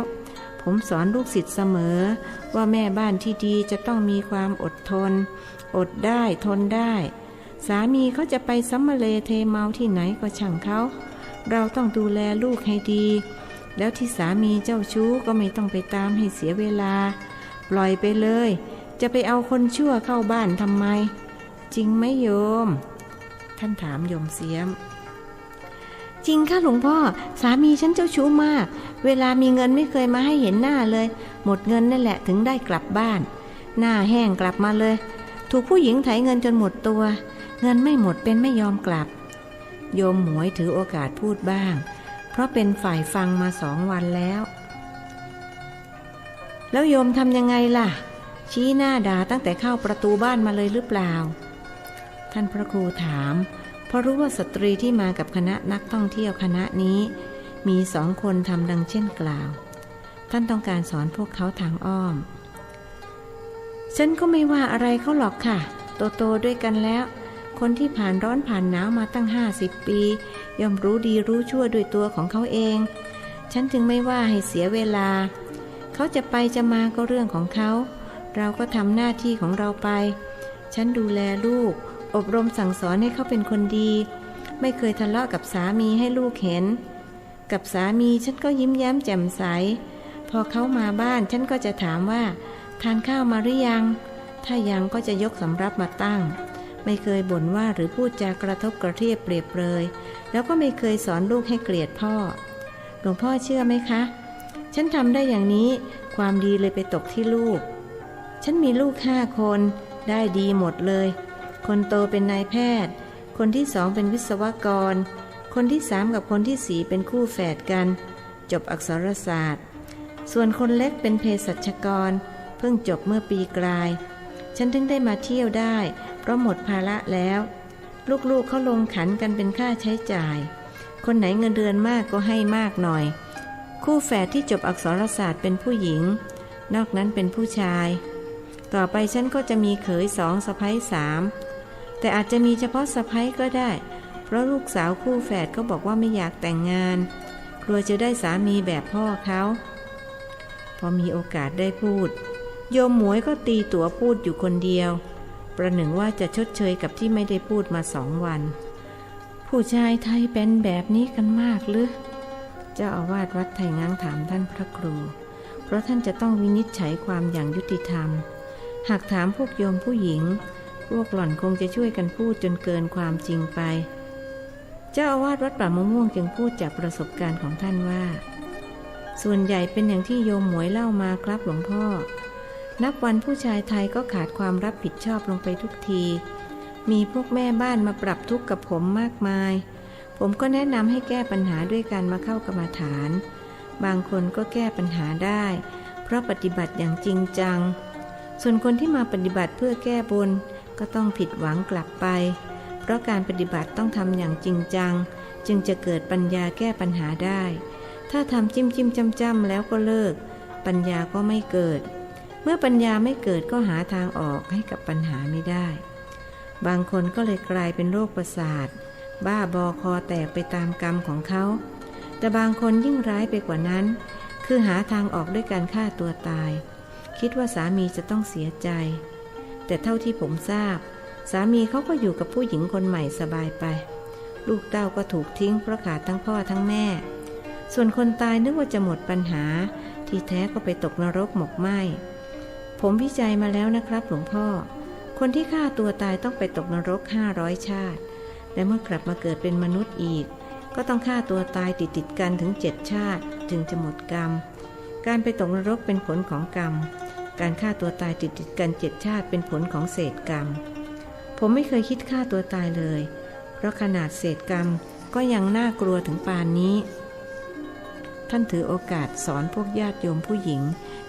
ผมสอนลูกศิษย์เสมอว่าแม่บ้านที่ดีจะต้องมีความอดทนอดได้ทนได้สามีเขาจะไปซัมมะเลเทเมาที่ไหนก็ช่างเขาเราต้องดูแลลูกให้ดีแล้วที่สามีเจ้าชู้ก็ไม่ต้องไปตามให้เสียเวลาปล่อยไปเลยจะไปเอาคนชั่วเข้าบ้านทำไมจริงไหมโยมท่านถามโยมเสียมจริงค่ะหลวงพ่อสามีฉันเจ้าชู้มากเวลามีเงินไม่เคยมาให้เห็นหน้าเลยหมดเงินนั่นแหละถึงได้กลับบ้านหน้าแห้งกลับมาเลยถูกผู้หญิงไถเงินจนหมดตัวเงินไม่หมดเป็นไม่ยอมกลับโยมหมวยถือโอกาสพูดบ้างเพราะเป็นฝ่ายฟังมา2 วันแล้วโยมทำยังไงล่ะชี้หน้าด่าตั้งแต่เข้าประตูบ้านมาเลยหรือเปล่าท่านพระครูถามเพราะรู้ว่าสตรีที่มากับคณะนักท่องเที่ยวคณะนี้มี2 คนทำดังเช่นกล่าวท่านต้องการสอนพวกเขาทางอ้อมฉันก็ไม่ว่าอะไรเขาหรอกค่ะโตด้วยกันแล้วคนที่ผ่านร้อนผ่านหนาวมาตั้ง50 ปีย่อมรู้ดีรู้ชั่วด้วยตัวของเขาเองฉันจึงไม่ว่าให้เสียเวลาเขาจะไปจะมาก็เรื่องของเขาเราก็ทำหน้าที่ของเราไปฉันดูแลลูกอบรมสั่งสอนให้เขาเป็นคนดีไม่เคยทะเลาะกับสามีให้ลูกเห็นกับสามีฉันก็ยิ้มแย้มแจ่มใสพอเขามาบ้านฉันก็จะถามว่าทานข้าวมาหรือยังถ้ายังก็จะยกสำรับมาตั้งไม่เคยบ่นว่าหรือพูดจากระทบกระเทียบเปรียบเปรยแล้วก็ไม่เคยสอนลูกให้เกลียดพ่อหลวงพ่อเชื่อไหมคะฉันทำได้อย่างนี้ความดีเลยไปตกที่ลูกฉันมีลูก5 คนได้ดีหมดเลยคนโตเป็นนายแพทย์คนที่2เป็นวิศวกรคนที่3กับคนที่4เป็นคู่แฝดกันจบอักษรศาสตร์ส่วนคนเล็กเป็นเภสัชกรเพิ่งจบเมื่อปีกลายฉันถึงได้มาเที่ยวได้เพราะหมดภาระแล้วลูกๆเขาลงขันกันเป็นค่าใช้จ่ายคนไหนเงินเดือนมากก็ให้มากหน่อยคู่แฝดที่จบอักษรศาสตร์เป็นผู้หญิงนอกนั้นเป็นผู้ชายต่อไปฉันก็จะมีเขย2สะใภ้3แต่อาจจะมีเฉพาะสะใภ้ก็ได้เพราะลูกสาวคู่แฝดก็บอกว่าไม่อยากแต่งงานกลัวจะได้สามีแบบพ่อเขาพอมีโอกาสได้พูดโยมหมวยก็ตีตั๋วพูดอยู่คนเดียวประหนึ่งว่าจะชดเชยกับที่ไม่ได้พูดมา2 วันผู้ชายไทยเป็นแบบนี้กันมากหรือเจ้าอาวาสวัดไทยง้างถามท่านพระครูเพราะท่านจะต้องวินิจฉัยความอย่างยุติธรรมหากถามพวกโยมผู้หญิงพวกหล่อนคงจะช่วยกันพูดจนเกินความจริงไปเจ้าอาวาสวัดป่ามะม่วงจึงพูดจากประสบการณ์ของท่านว่าส่วนใหญ่เป็นอย่างที่โยมหมวยเล่ามาครับหลวงพ่อนับวันผู้ชายไทยก็ขาดความรับผิดชอบลงไปทุกทีมีพวกแม่บ้านมาปรับทุกข์กับผมมากมายผมก็แนะนำให้แก้ปัญหาด้วยการมาเข้ากรรมฐานบางคนก็แก้ปัญหาได้เพราะปฏิบัติอย่างจริงจังส่วนคนที่มาปฏิบัติเพื่อแก้บนก็ต้องผิดหวังกลับไป เพราะการปฏิบัติต้องทำอย่างจริงจังจึงจะเกิดปัญญาแก้ปัญหาได้ถ้าทำจิ้มจ้ำแล้วก็เลิกปัญญาก็ไม่เกิดเมื่อปัญญาไม่เกิดก็หาทางออกให้กับปัญหาไม่ได้บางคนก็เลยกลายเป็นโรคประสาทบ้าบอคอแตกไปตามกรรมของเขาแต่บางคนยิ่งร้ายไปกว่านั้นคือหาทางออกด้วยการฆ่าตัวตายคิดว่าสามีจะต้องเสียใจแต่เท่าที่ผมทราบสามีเขาก็อยู่กับผู้หญิงคนใหม่สบายไปลูกเต้าก็ถูกทิ้งเพราะขาดทั้งพ่อทั้งแม่ส่วนคนตายนึกว่าจะหมดปัญหาที่แท้ก็ไปตกนรกหมกไหม้ผมวิจัยมาแล้วนะครับหลวงพ่อคนที่ฆ่าตัวตายต้องไปตกนรก500ชาติและเมื่อกลับมาเกิดเป็นมนุษย์อีกก็ต้องฆ่าตัวตายติดกันถึง7ชาติจึงจะหมดกรรมการไปตกนรกเป็นผลของกรรมการฆ่าตัวตายติดกัน7ชาติเป็นผลของเศษกรรมผมไม่เคยคิดฆ่าตัวตายเลยเพราะขนาดเศษกรรมก็ยังน่ากลัวถึงปานนี้ท่านถือโอกาสสอนพวกญาติโยมผู้หญิง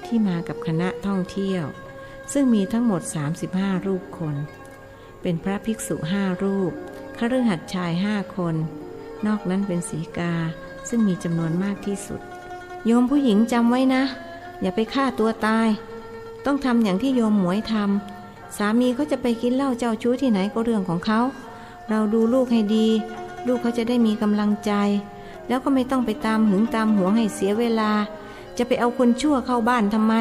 ที่มากับคณะท่องเที่ยวซึ่งมีทั้งหมด35รูปคนเป็นพระภิกษุ5รูปคฤหัสถ์ชาย5คนนอกนั้นเป็นสีกาซึ่งมีจำนวนมากที่สุดโยมผู้หญิงจำไว้นะอย่าไปฆ่าตัวตายต้องทำอย่างที่โยมหมวยทำสามีเขาจะไปกินเหล้าเจ้าชู้ที่ไหนก็เรื่องของเขาเราดูลูกให้ดีลูกเขาจะได้มีกำลังใจแล้วก็ไม่ต้องไปตามหึงตามหวงให้เสียเวลาจะไปเอาคนชั่วเข้าบ้านทำไม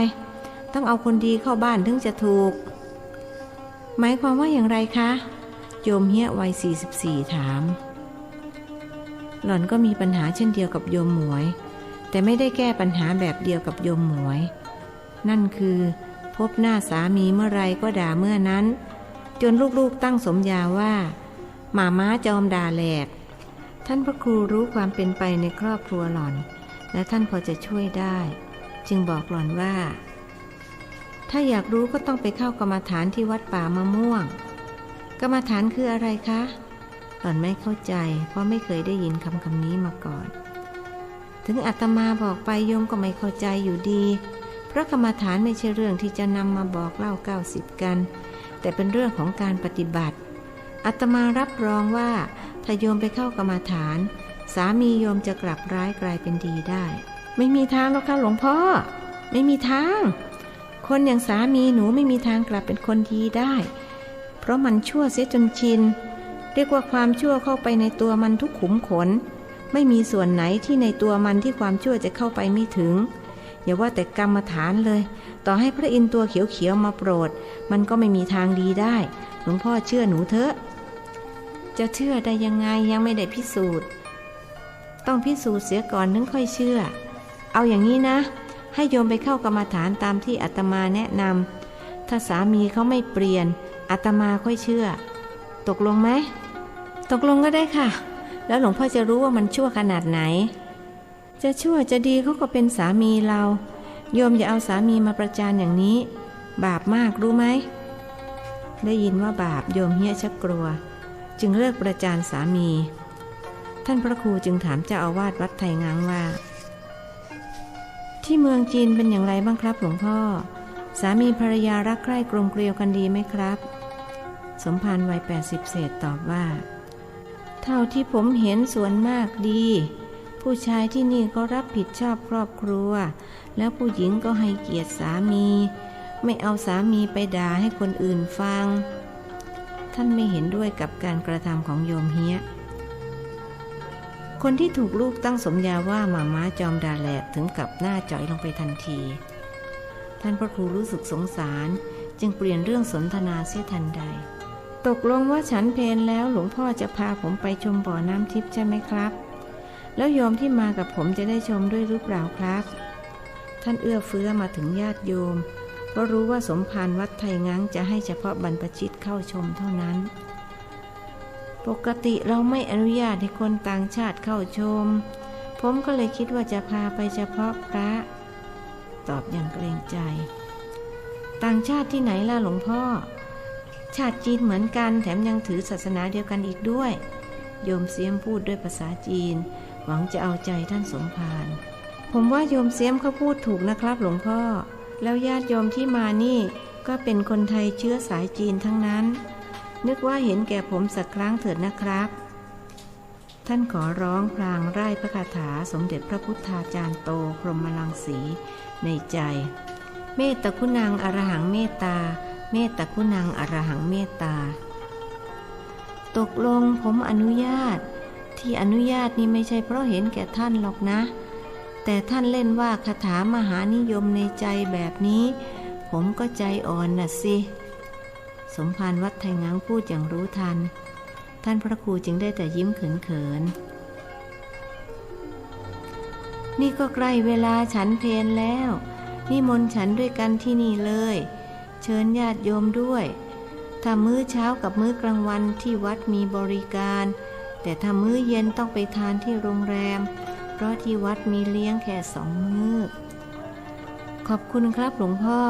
ต้องเอาคนดีเข้าบ้านถึงจะถูกหมายความว่าอย่างไรคะโยมเฮียวัย44ถามหล่อนก็มีปัญหาเช่นเดียวกับโยมหมวยแต่ไม่ได้แก้ปัญหาแบบเดียวกับโยมหมวยนั่นคือพบหน้าสามีเมื่อไรก็ด่าเมื่อนั้นจนลูกๆตั้งสมญาว่าหม่าม้าจอมด่าแหลกท่านพระครูรู้ความเป็นไปในครอบครัวหล่อนและท่านพอจะช่วยได้จึงบอกหล่อนว่าถ้าอยากรู้ก็ต้องไปเข้ากรรมฐานที่วัดป่ามะม่วงกรรมฐานคืออะไรคะหล่อนไม่เข้าใจเพราะไม่เคยได้ยินคำนี้มาก่อนถึงอาตมาบอกไปโยมก็ไม่เข้าใจอยู่ดีเพราะกรรมฐานไม่ใช่เรื่องที่จะนำมาบอกเล่า90กันแต่เป็นเรื่องของการปฏิบัติอาตมารับรองว่าถ้าโยมไปเข้ากรรมฐานสามีโยมจะกลับร้ายกลายเป็นดีได้ไม่มีทางหรอกค่ะหลวงพ่อไม่มีทางคนอย่างสามีหนูไม่มีทางกลับเป็นคนดีได้เพราะมันชั่วเสียจนชินเรียกว่าความชั่วเข้าไปในตัวมันทุกขุมขนไม่มีส่วนไหนที่ในตัวมันที่ความชั่วจะเข้าไปไม่ถึงอย่าว่าแต่กรรมฐานเลยต่อให้พระอินทร์ตัวเขียวๆมาโปรดมันก็ไม่มีทางดีได้หลวงพ่อเชื่อหนูเถอะจะเชื่อได้ยังไงยังไม่ได้พิสูจน์ต้องพิสูจน์เสียก่อนนึงค่อยเชื่อเอาอย่างนี้นะให้โยมไปเข้ากรรมฐานตามที่อาตมาแนะนำถ้าสามีเขาไม่เปลี่ยนอาตมาค่อยเชื่อตกลงไหมตกลงก็ได้ค่ะแล้วหลวงพ่อจะรู้ว่ามันชั่วขนาดไหนจะชั่วจะดีเขาก็เป็นสามีเราโยมอย่าเอาสามีมาประจานอย่างนี้บาปมากรู้ไหมได้ยินว่าบาปโยมเฮียชักกลัวจึงเลิกประจานสามีท่านพระครูจึงถามเจ้าอาวาสวัดไทยงางว่าที่เมืองจีนเป็นอย่างไรบ้างครับหลวงพ่อสามีภรรยารักใคร่กลมเกลียวกันดีไหมครับสมภารวัย80เศษตอบว่าเท่าที่ผมเห็นส่วนมากดีผู้ชายที่นี่ก็รับผิดชอบครอบครัวแล้วผู้หญิงก็ให้เกียรติสามีไม่เอาสามีไปด่าให้คนอื่นฟังท่านไม่เห็นด้วยกับการกระทำของโยมเฮียคนที่ถูกลูกตั้งสมญาว่าหม่าม้าจอมด่าแหลกถึงกับหน้าจ่อยลงไปทันทีท่านพระครูรู้สึกสงสารจึงเปลี่ยนเรื่องสนทนาเสียทันใดตกลงว่าฉันเพลแล้วหลวงพ่อจะพาผมไปชมบ่อน้ำทิพย์ใช่ไหมครับแล้วโยมที่มากับผมจะได้ชมด้วยหรือเปล่าครับท่านเอื้อเฟื้อมาถึงญาติโยมเพราะรู้ว่าสมภารวัดไทยงั้งจะให้เฉพาะบรรพชิตเข้าชมเท่านั้นปกติเราไม่อนุญาตให้คนต่างชาติเข้าชมผมก็เลยคิดว่าจะพาไปเฉพาะพระตอบอย่างเกรงใจต่างชาติที่ไหนล่ะหลวงพ่อชาติจีนเหมือนกันแถมยังถือศาสนาเดียวกันอีกด้วยโยมเสียมพูดด้วยภาษาจีนหวังจะเอาใจท่านสมภารผมว่าโยมเสียมเขาพูดถูกนะครับหลวงพ่อแล้วญาติโยมที่มานี่ก็เป็นคนไทยเชื้อสายจีนทั้งนั้น นึกว่าเห็นแก่ผมสักครั้งเถิดนะครับท่านขอร้องพลางไร้พระคาถาสมเด็จพระพุทธาจารย์โตพรหมรังสีในใจเมตตาคุณังอรหังเมตตาเมตตาคุณังอรหังเมตตาตกลงผมอนุญาตที่อนุญาตนี่ไม่ใช่เพราะเห็นแก่ท่านหรอกนะแต่ท่านเล่นว่าคาถามหานิยมในใจแบบนี้ผมก็ใจอ่อนน่ะสิสมภารวัดไทยง้างพูดอย่างรู้ทันท่านพระครูจึงได้แต่ยิ้มเขินๆนี่ก็ใกล้เวลาฉันเพลแล้วนิมนต์ฉันด้วยกันที่นี่เลยเชิญญาติโยมด้วยถ้ามื้อเช้ากับมื้อกลางวันที่วัดมีบริการแต่ถ้ามื้อเย็นต้องไปทานที่โรงแรมเพราะที่วัดมีเลี้ยงแค่2 มื้อขอบคุณครับหลวงพ่อ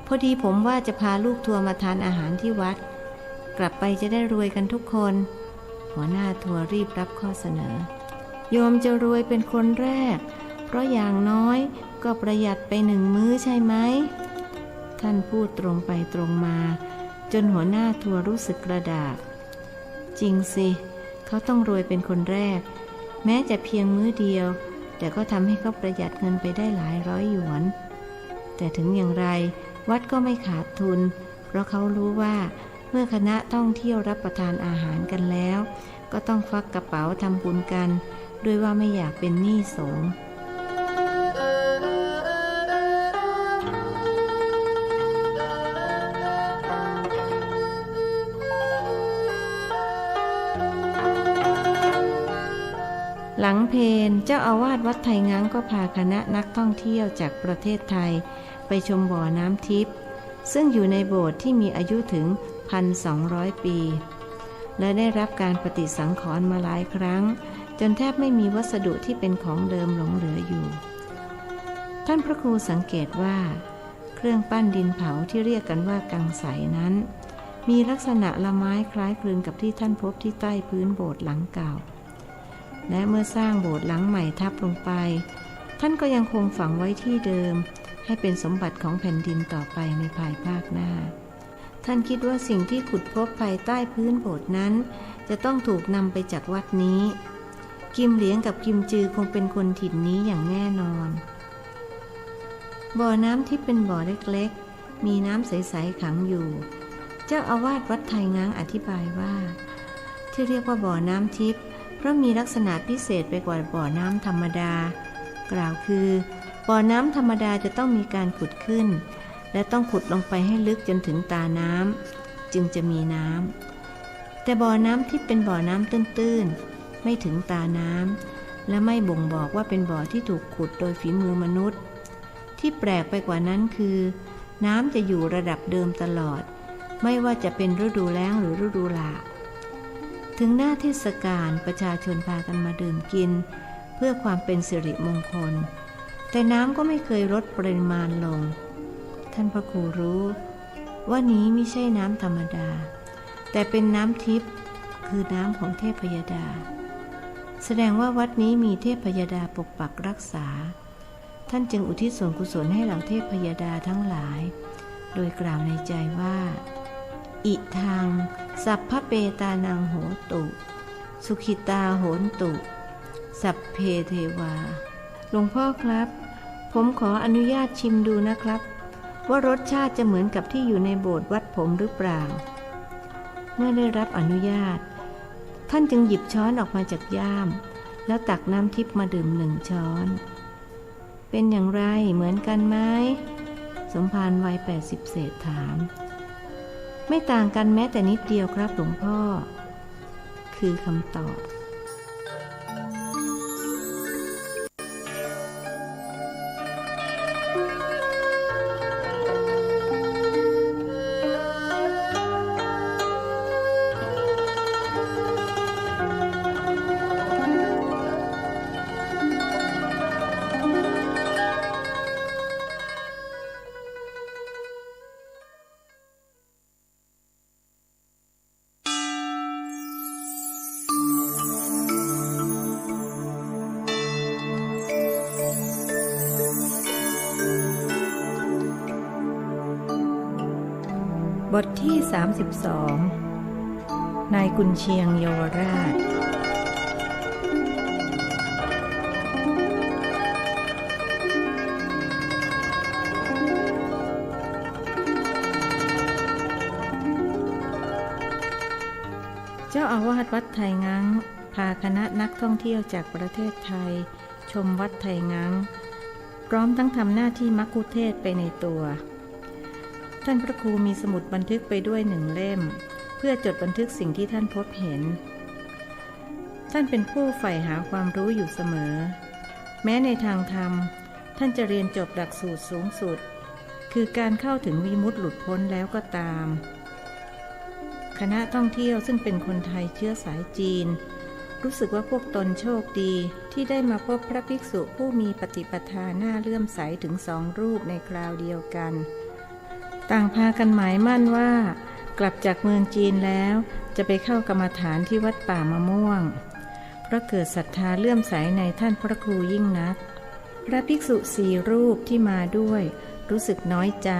พอดีผมว่าจะพาลูกทัวร์มาทานอาหารที่วัดกลับไปจะได้รวยกันทุกคนหัวหน้าทัวร์รีบรับข้อเสนอโยมจะรวยเป็นคนแรกเพราะอย่างน้อยก็ประหยัดไป1 มื้อใช่ไหมท่านพูดตรงไปตรงมาจนหัวหน้าทัวร์รู้สึกกระดากจริงสิเขาต้องรวยเป็นคนแรกแม้จะเพียงมื้อเดียวแต่ก็ทำให้เขาประหยัดเงินไปได้หลายร้อยหยวนแต่ถึงอย่างไรวัดก็ไม่ขาดทุนเพราะเขารู้ว่าเมื่อคณะท่องเที่ยวรับประทานอาหารกันแล้วก็ต้องฟักกระเป๋าทำบุญกันด้วยว่าไม่อยากเป็นหนี้สงฆ์หลังเพลเจ้าอาวาสวัดไทยง้างก็พาคณะนักท่องเที่ยวจากประเทศไทยไปชมบ่อน้ำทิพย์ซึ่งอยู่ในโบสถ์ที่มีอายุถึง 1,200 ปีและได้รับการปฏิสังขรณ์มาหลายครั้งจนแทบไม่มีวัสดุที่เป็นของเดิมหลงเหลืออยู่ท่านพระครูสังเกตว่าเครื่องปั้นดินเผาที่เรียกกันว่ากังไสนั้นมีลักษณะละไม้คล้ายคลึงกับที่ท่านพบที่ใต้พื้นโบสถ์หลังเก่าและเมื่อสร้างโบสถ์หลังใหม่ทับลงไปท่านก็ยังคงฝังไว้ที่เดิมให้เป็นสมบัติของแผ่นดินต่อไปในภายภาคหน้าท่านคิดว่าสิ่งที่ขุดพบภายใต้พื้นโบสถ์นั้นจะต้องถูกนำไปจากวัดนี้กิมเหลียงกับกิมจือคงเป็นคนถิ่นนี้อย่างแน่นอนบ่อน้ำที่เป็นบ่อเล็กๆมีน้ำใสๆขังอยู่เจ้าอาวาสวัดไทยง้างอธิบายว่าที่เรียกว่าบ่อน้ำทิพย์เพราะมีลักษณะพิเศษไปกว่าบ่อน้ำธรรมดากล่าวคือบ่อน้ำธรรมดาจะต้องมีการขุดขึ้นและต้องขุดลงไปให้ลึกจนถึงตาน้ำจึงจะมีน้ำแต่บ่อน้ำที่เป็นบ่อน้ำตื้นๆไม่ถึงตาน้ำและไม่บ่งบอกว่าเป็นบ่อที่ถูกขุดโดยฝีมือมนุษย์ที่แปลกไปกว่านั้นคือน้ำจะอยู่ระดับเดิมตลอดไม่ว่าจะเป็นฤดูแล้งหรือฤดูหลากถึงหน้าเทศกาลประชาชนพากันมาดื่มกินเพื่อความเป็นสิริมงคลแต่น้ำก็ไม่เคยลดปริมาณลงท่านพระครูรู้ว่านี้ไม่ใช่น้ำธรรมดาแต่เป็นน้ำทิพย์คือน้ำของเทพยดาแสดงว่าวัดนี้มีเทพยดาปกปักรักษาท่านจึงอุทิศส่วนกุศลให้เหล่าเทพยดาทั้งหลายโดยกล่าวในใจว่าอิทังสัพพเปตานังโหตุสุขิตาโหนตุสัพเพเทวาหลวงพ่อครับผมขออนุญาตชิมดูนะครับว่ารสชาติจะเหมือนกับที่อยู่ในโบสถ์วัดผมหรือเปล่าเมื่อได้รับอนุญาตท่านจึงหยิบช้อนออกมาจากย่ามแล้วตักน้ำทิพย์มาดื่ม1 ช้อนเป็นอย่างไรเหมือนกันไหมสมภารวัย80 เศษถามไม่ต่างกันแม้แต่นิดเดียวครับหลวงพ่อคือคำตอบ บทที่32นายกุนเชียงเยาวราชเจ้าอาวาสวัดไทยงังพาคณะนักท่องเที่ยวจากประเทศไทยชมวัดไทยงังพร้อมทั้งทำหน้าที่มัคคุเทศก์ไปในตัวท่านพระครูมีสมุดบันทึกไปด้วย1 เล่มเพื่อจดบันทึกสิ่งที่ท่านพบเห็นท่านเป็นผู้ใฝ่หาความรู้อยู่เสมอแม้ในทางธรรมท่านจะเรียนจบหลักสูตรสูงสุดคือการเข้าถึงวิมุตติหลุดพ้นแล้วก็ตามคณะท่องเที่ยวซึ่งเป็นคนไทยเชื้อสายจีนรู้สึกว่าพวกตนโชคดีที่ได้มาพบพระภิกษุผู้มีปฏิปทาหน้าเลื่อมใสถึง2 รูปในคราวเดียวกันต่างพากันหมายมั่นว่ากลับจากเมืองจีนแล้วจะไปเข้ากรรมฐานที่วัดป่ามะม่วงเพราะเกิดศรัทธาเลื่อมใสในท่านพระครูยิ่งนักพระภิกษุ4 รูปที่มาด้วยรู้สึกน้อยใจ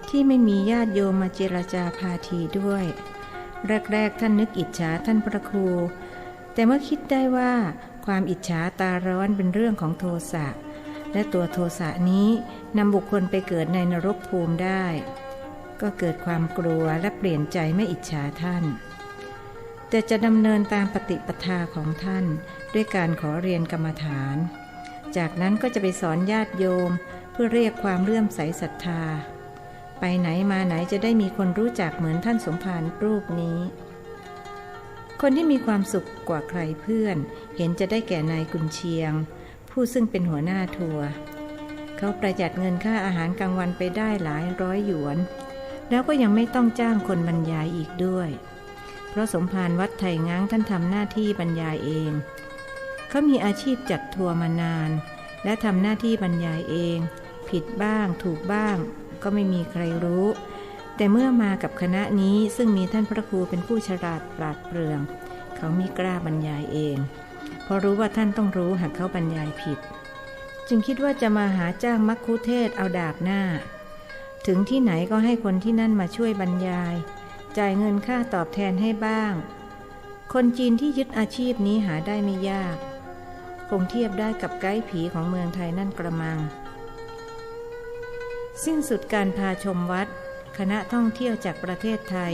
ที่ไม่มีญาติโยมมาเจรจาพาทีด้วยแรกๆท่านนึกอิจฉาท่านพระครูแต่เมื่อคิดได้ว่าความอิจฉาตาร้อนเป็นเรื่องของโทสะและตัวโทสะนี้นำบุคคลไปเกิดในนรกภูมิได้ก็เกิดความกลัวและเปลี่ยนใจไม่อิจฉาท่านแต่จะดำเนินตามปฏิปทาของท่านด้วยการขอเรียนกรรมฐานจากนั้นก็จะไปสอนญาติโยมเพื่อเรียกความเลื่อมใสศรัทธาไปไหนมาไหนจะได้มีคนรู้จักเหมือนท่านสมภารรูปนี้คนที่มีความสุขกว่าใครเพื่อนเห็นจะได้แก่นายกุนเชียงผู้ซึ่งเป็นหัวหน้าทัวร์เขาประหยัดเงินค่าอาหารกลางวันไปได้หลายร้อยหยวนแล้วก็ยังไม่ต้องจ้างคนบรรยายอีกด้วยเพราะสมภารวัดไทยง้างท่านทำหน้าที่บรรยายเองเขามีอาชีพจัดทัวร์มานานและทำหน้าที่บรรยายเองผิดบ้างถูกบ้างก็ไม่มีใครรู้แต่เมื่อมากับคณะนี้ซึ่งมีท่านพระครูเป็นผู้ฉลาดปราดเปรื่องเขามิกล้าบรรยายเองเพราะรู้ว่าท่านต้องรู้หากเขาบรรยายผิดจึงคิดว่าจะมาหาจ้างมัคคุเทศก์เอาดาบหน้าถึงที่ไหนก็ให้คนที่นั่นมาช่วยบรรยายจ่ายเงินค่าตอบแทนให้บ้างคนจีนที่ยึดอาชีพนี้หาได้ไม่ยากคงเทียบได้กับไกด์ผีของเมืองไทยนั่นกระมังสิ้นสุดการพาชมวัดคณะท่องเที่ยวจากประเทศไทย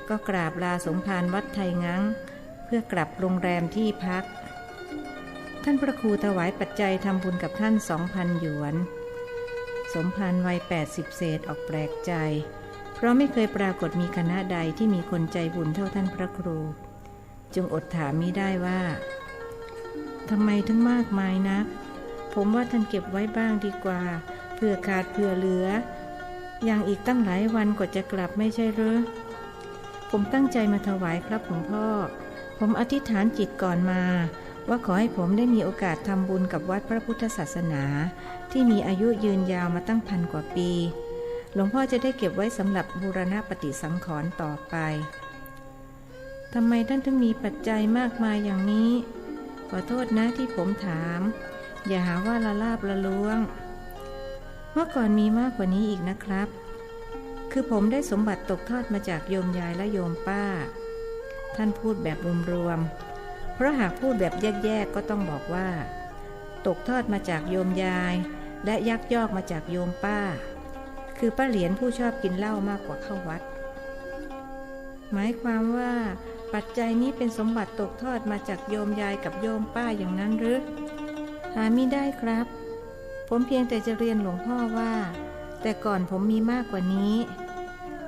ก็กราบลาสมภารวัดไทยงังเพื่อกลับโรงแรมที่พักท่านพระครูถวายปัจจัยทำบุญกับท่าน 2,000 หยวนสมภารวัย80 เศษออกแปลกใจเพราะไม่เคยปรากฏมีคณะใดที่มีคนใจบุญเท่าท่านพระครูจึงอดถามมิได้ว่าทำไมถึงมากมายนักผมว่าท่านเก็บไว้บ้างดีกว่าเผื่อขาดเผื่อเหลืออย่างอีกตั้งหลายวันกว่าจะกลับไม่ใช่หรือผมตั้งใจมาถวายครับหลวงพ่อผมอธิษฐานจิตก่อนมาว่าขอให้ผมได้มีโอกาสทำบุญกับวัดพระพุทธศาสนาที่มีอายุยืนยาวมาตั้ง1,000 กว่าปีหลวงพ่อจะได้เก็บไว้สำหรับบูรณะปฏิสังขรณ์ต่อไปทำไมท่านถึงมีปัจจัยมากมายอย่างนี้ขอโทษนะที่ผมถามอย่าหาว่าละลาบละล้วงเมื่อก่อนมีมากกว่านี้อีกนะครับคือผมได้สมบัติตกทอดมาจากโยมยายและโยมป้าท่านพูดแบบรวมๆเพราะหากพูดแบบแยกๆก็ต้องบอกว่าตกทอดมาจากโยมยายและยักยอกมาจากโยมป้าคือป้าเหรียญผู้ชอบกินเหล้ามากกว่าเข้าวัดหมายความว่าปัจจัยนี้เป็นสมบัติตกทอดมาจากโยมยายกับโยมป้าอย่างนั้นหรือหามิได้ครับผมเพียงแต่จะเรียนหลวงพ่อว่าแต่ก่อนผมมีมากกว่านี้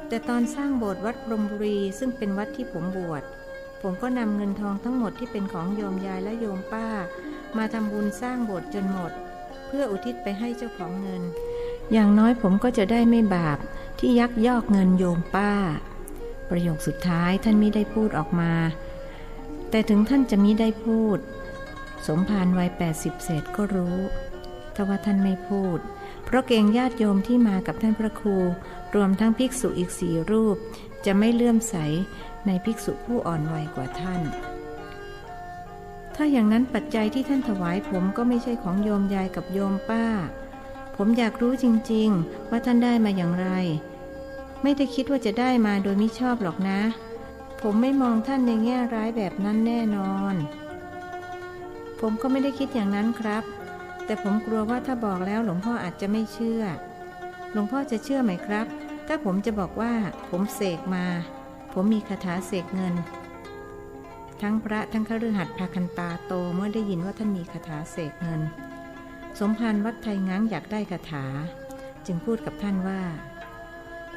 แต่ตอนสร้างโบสถ์วัดพรหมบุรีซึ่งเป็นวัดที่ผมบวชผมก็นำเงินทองทั้งหมดที่เป็นของโยมยายและโยมป้ามาทำบุญสร้างโบสถ์จนหมดเพื่ออุทิศไปให้เจ้าของเงินอย่างน้อยผมก็จะได้ไม่บาปที่ยักยอกเงินโยมป้าประโยคสุดท้ายท่านมิได้พูดออกมาแต่ถึงท่านจะมิได้พูดสมภารวัย80 เศษก็รู้แต่ว่าท่านไม่พูดเพราะเกรงญาติโยมที่มากับท่านพระครูรวมทั้งภิกษุอีก4 รูปจะไม่เลื่อมใสในภิกษุผู้อ่อนวัยกว่าท่านถ้าอย่างนั้นปัจจัยที่ท่านถวายผมก็ไม่ใช่ของโยมยายกับโยมป้าผมอยากรู้จริงๆว่าท่านได้มาอย่างไร ไม่ได้คิดว่าจะได้มาโดยมิชอบหรอกนะ ผมไม่มองท่านในแง่ร้ายแบบนั้นแน่นอนผมก็ไม่ได้คิดอย่างนั้นครับแต่ผมกลัวว่าถ้าบอกแล้วหลวงพ่ออาจจะไม่เชื่อหลวงพ่อจะเชื่อไหมครับถ้าผมจะบอกว่าผมเสกมาผมมีคาถาเสกเงินทั้งพระทั้งคฤหัสถ์พากันตาโตเมื่อได้ยินว่าท่านมีคาถาเสกเงินสมภารวัดไทยง้างอยากได้คาถาจึงพูดกับท่านว่า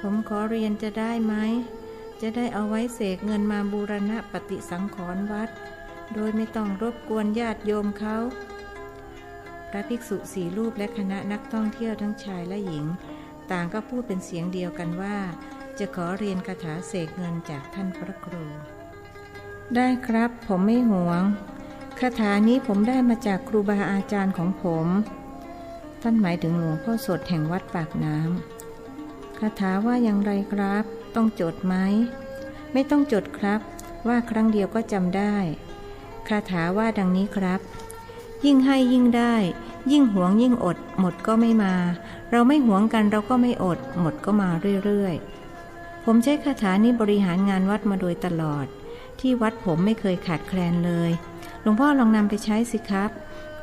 ผมขอเรียนจะได้ไหมจะได้เอาไว้เสกเงินมาบูรณะปฏิสังขรณ์วัดโดยไม่ต้องรบกวนญาติโยมเขาพระภิกษุ4 รูปและคณะนักท่องเที่ยวทั้งชายและหญิงต่างก็พูดเป็นเสียงเดียวกันว่าจะขอเรียนคาถาเสกเงินจากท่านพระครูได้ครับผมไม่หวงคาถานี้ผมได้มาจากครูบาอาจารย์ของผมท่านหมายถึงหลวงพ่อสดแห่งวัดปากน้ำคาถาว่าอย่างไรครับต้องจดไหมไม่ต้องจดครับว่าครั้งเดียวก็จำได้คาถาว่าดังนี้ครับยิ่งให้ยิ่งได้ยิ่งหวงยิ่งอดหมดก็ไม่มาเราไม่หวงกันเราก็ไม่อดหมดก็มาเรื่อยๆผมใช้คาถานี้บริหารงานวัดมาโดยตลอดที่วัดผมไม่เคยขาดแคลนเลยหลวงพ่อลองนำไปใช้สิครับ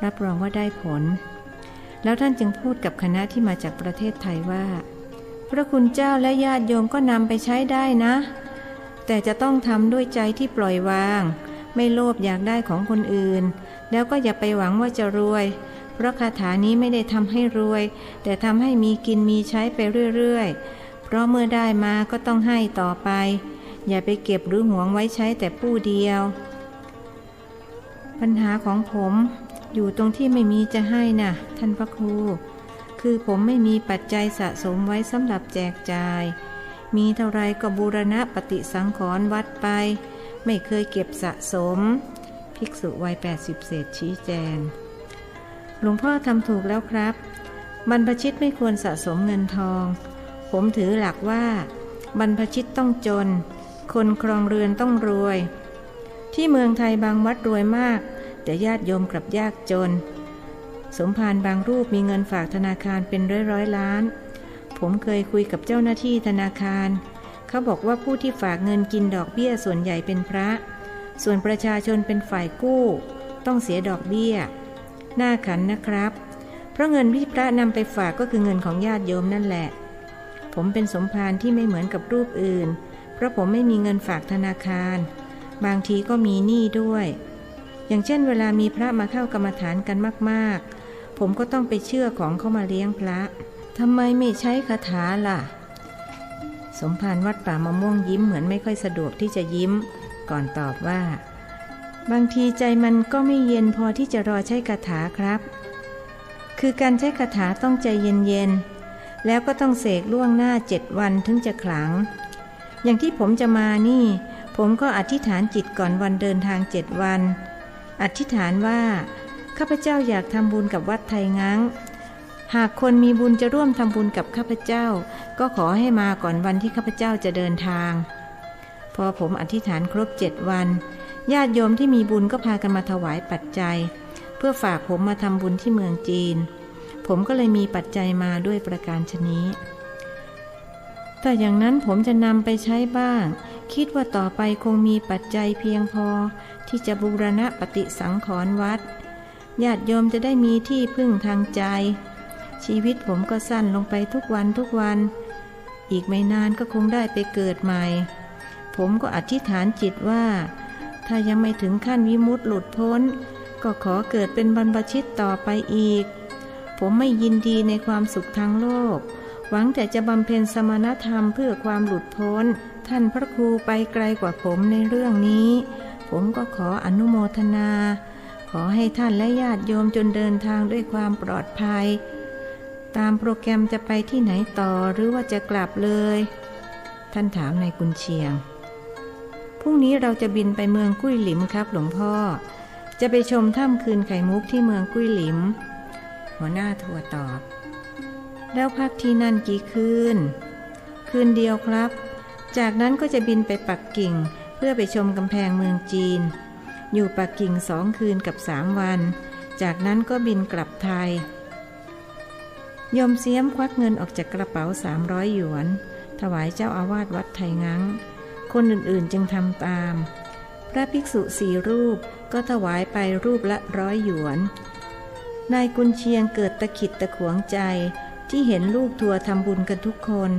รับรองว่าได้ผลแล้วท่านจึงพูดกับคณะที่มาจากประเทศไทยว่าพระคุณเจ้าและญาติโยมก็นำไปใช้ได้นะแต่จะต้องทำด้วยใจที่ปล่อยวางไม่โลภอยากได้ของคนอื่นแล้วก็อย่าไปหวังว่าจะรวยเพราะคาถานี้ไม่ได้ทำให้รวยแต่ทำให้มีกินมีใช้ไปเรื่อยๆเพราะเมื่อได้มาก็ต้องให้ต่อไปอย่าไปเก็บหรือหวงไว้ใช้แต่ผู้เดียวปัญหาของผมอยู่ตรงที่ไม่มีจะให้นะท่านพระครูคือผมไม่มีปัจจัยสะสมไว้สำหรับแจกจ่ายมีเท่าไรก็บูรณะปฏิสังขรณ์วัดไปไม่เคยเก็บสะสมภิกษุวัย80เศษชี้แจงหลวงพ่อทำถูกแล้วครับบรรพชิตไม่ควรสะสมเงินทองผมถือหลักว่าบรรพชิตต้องจนคนครองเรือนต้องรวยที่เมืองไทยบางวัดรวยมากแต่ญาติโยมกลับยากจนสมภารบางรูปมีเงินฝากธนาคารเป็นร้อยล้านผมเคยคุยกับเจ้าหน้าที่ธนาคารเขาบอกว่าผู้ที่ฝากเงินกินดอกเบี้ยส่วนใหญ่เป็นพระส่วนประชาชนเป็นฝ่ายกู้ต้องเสียดอกเบี้ยน่าขันนะครับเพราะเงินที่พระนำไปฝากก็คือเงินของญาติโยมนั่นแหละผมเป็นสมภารที่ไม่เหมือนกับรูปอื่นเพราะผมไม่มีเงินฝากธนาคารบางทีก็มีหนี้ด้วยอย่างเช่นเวลามีพระมาเข้ากรรมฐานกันมากๆผมก็ต้องไปเชื่อของเขามาเลี้ยงพระทำไมไม่ใช้คาถาล่ะสมภารวัดป่ามะม่วงยิ้มเหมือนไม่ค่อยสะดวกที่จะยิ้มก่อนตอบว่าบางทีใจมันก็ไม่เย็นพอที่จะรอใช้คาถาครับคือการใช้คาถาต้องใจเย็นๆแล้วก็ต้องเสกล่วงหน้า7 วันถึงจะขลังอย่างที่ผมจะมานี่ผมก็อธิษฐานจิตก่อนวันเดินทาง7 วันอธิษฐานว่าข้าพเจ้าอยากทำบุญกับวัดไทยง้างหากคนมีบุญจะร่วมทำบุญกับข้าพเจ้าก็ขอให้มาก่อนวันที่ข้าพเจ้าจะเดินทางพอผมอธิษฐานครบ7 วันญาติโยมที่มีบุญก็พากันมาถวายปัจจัยเพื่อฝากผมมาทำบุญที่เมืองจีนผมก็เลยมีปัจจัยมาด้วยประการฉะนี้แต่อย่างนั้นผมจะนำไปใช้บ้างคิดว่าต่อไปคงมีปัจจัยเพียงพอที่จะบูรณะปฏิสังขรณ์วัดญาติโยมจะได้มีที่พึ่งทางใจชีวิตผมก็สั้นลงไปทุกวันอีกไม่นานก็คงได้ไปเกิดใหม่ผมก็อธิษฐานจิตว่าถ้ายังไม่ถึงขั้นวิมุตติหลุดพ้นก็ขอเกิดเป็นบรรพชิตต่อไปอีกผมไม่ยินดีในความสุขทางโลกหวังแต่จะบำเพ็ญสมณธรรมเพื่อความหลุดพ้นท่านพระครูไปไกลกว่าผมในเรื่องนี้ผมก็ขออนุโมทนาขอให้ท่านและญาติโยมจนเดินทางด้วยความปลอดภัยตามโปรแกรมจะไปที่ไหนต่อหรือว่าจะกลับเลยท่านถามนายกุนเชียงพรุ่งนี้เราจะบินไปเมืองกุ้ยหลิมครับหลวงพ่อจะไปชมถ้ำคืนไข่มุกที่เมืองกุ้ยหลิมหัวหน้าทัวร์ตอบแล้วพักที่นั่นกี่คืนเดียวครับจากนั้นก็จะบินไปปักกิ่งเพื่อไปชมกำแพงเมืองจีนอยู่ปักกิ่ง2 คืนกับ3 วันจากนั้นก็บินกลับไทยโยมเสียมควักเงินออกจากกระเป๋า300 หยวน ถวายเจ้าอาวาสวัดไถงังคนอื่นๆจึงทำตามพระภิกษุ4 รูปก็ถวายไปรูปละ100 หยวนนายกุนเชียงเกิดตะขิดตะขวงใจที่เห็นลูกทัวร์ทำบุญกันทุกคน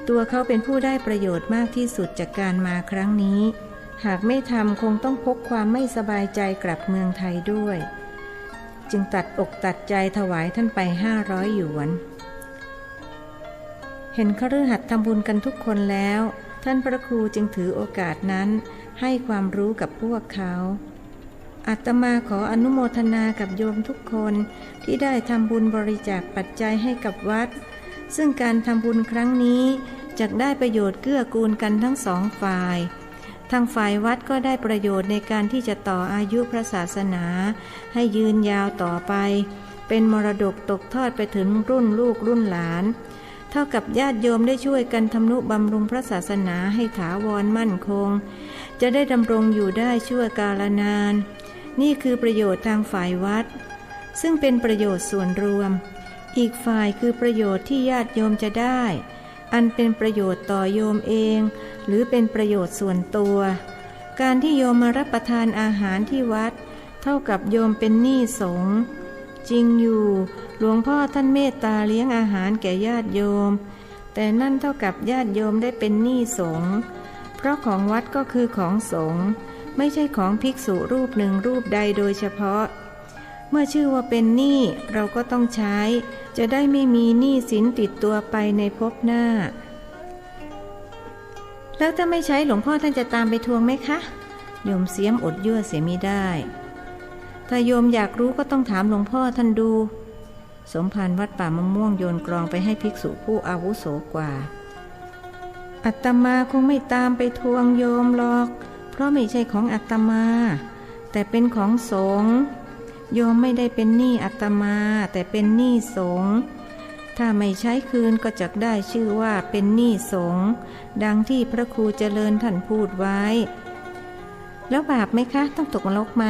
ตัวเขาเป็นผู้ได้ประโยชน์มากที่สุดจากการมาครั้งนี้หากไม่ทำคงต้องพกความไม่สบายใจกลับเมืองไทยด้วยจึงตัดอกตัดใจถวายท่านไป500 หยวนเห็นคฤหัสถ์ทำบุญกันทุกคนแล้วท่านพระครูจึงถือโอกาสนั้นให้ความรู้กับพวกเขาอาตมาขออนุโมทนากับโยมทุกคนที่ได้ทำบุญบริจาคปัจจัยให้กับวัดซึ่งการทำบุญครั้งนี้จะได้ประโยชน์เกื้อกูลกันทั้ง2 ฝ่ายทางฝ่ายวัดก็ได้ประโยชน์ในการที่จะต่ออายุพระศาสนาให้ยืนยาวต่อไปเป็นมรดกตกทอดไปถึงรุ่นลูกรุ่นหลานเท่ากับญาติโยมได้ช่วยกันทำนุบำรุงพระศาสนาให้ถาวรมั่นคงจะได้ดำรงอยู่ได้ชั่วกาลนานนี่คือประโยชน์ทางฝ่ายวัดซึ่งเป็นประโยชน์ส่วนรวมอีกฝ่ายคือประโยชน์ที่ญาติโยมจะได้อันเป็นประโยชน์ต่อโยมเองหรือเป็นประโยชน์ส่วนตัวการที่โยมมารับประทานอาหารที่วัดเท่ากับโยมเป็นหนี้สงฆ์จริงอยู่หลวงพ่อท่านเมตตาเลี้ยงอาหารแก่ญาติโยมแต่นั่นเท่ากับญาติโยมได้เป็นหนี้สงฆ์เพราะของวัดก็คือของสงฆ์ไม่ใช่ของภิกษุรูปหนึ่งรูปใดโดยเฉพาะเมื่อชื่อว่าเป็นหนี้เราก็ต้องใช้จะได้ไม่มีหนี้สินติดตัวไปในภพหน้าแล้วถ้าไม่ใช้หลวงพ่อท่านจะตามไปทวงไหมคะโยมเสียมอดยั่วเสียมิได้ถ้าโยมอยากรู้ก็ต้องถามหลวงพ่อท่านดูสมภารวัดป่ามะม่วงโยนกลองไปให้ภิกษุผู้อาวุโสกว่าอาตมาคงไม่ตามไปทวงโยมหรอกเพราะไม่ใช่ของอาตมาแต่เป็นของสงฆ์โยมไม่ได้เป็นหนี้อาตมาแต่เป็นหนี้สงฆ์ถ้าไม่ใช้คืนก็จะได้ชื่อว่าเป็นหนี้สงฆ์ดังที่พระครูเจริญท่านพูดไว้แล้วบาปไหมคะต้องตกนรกไหม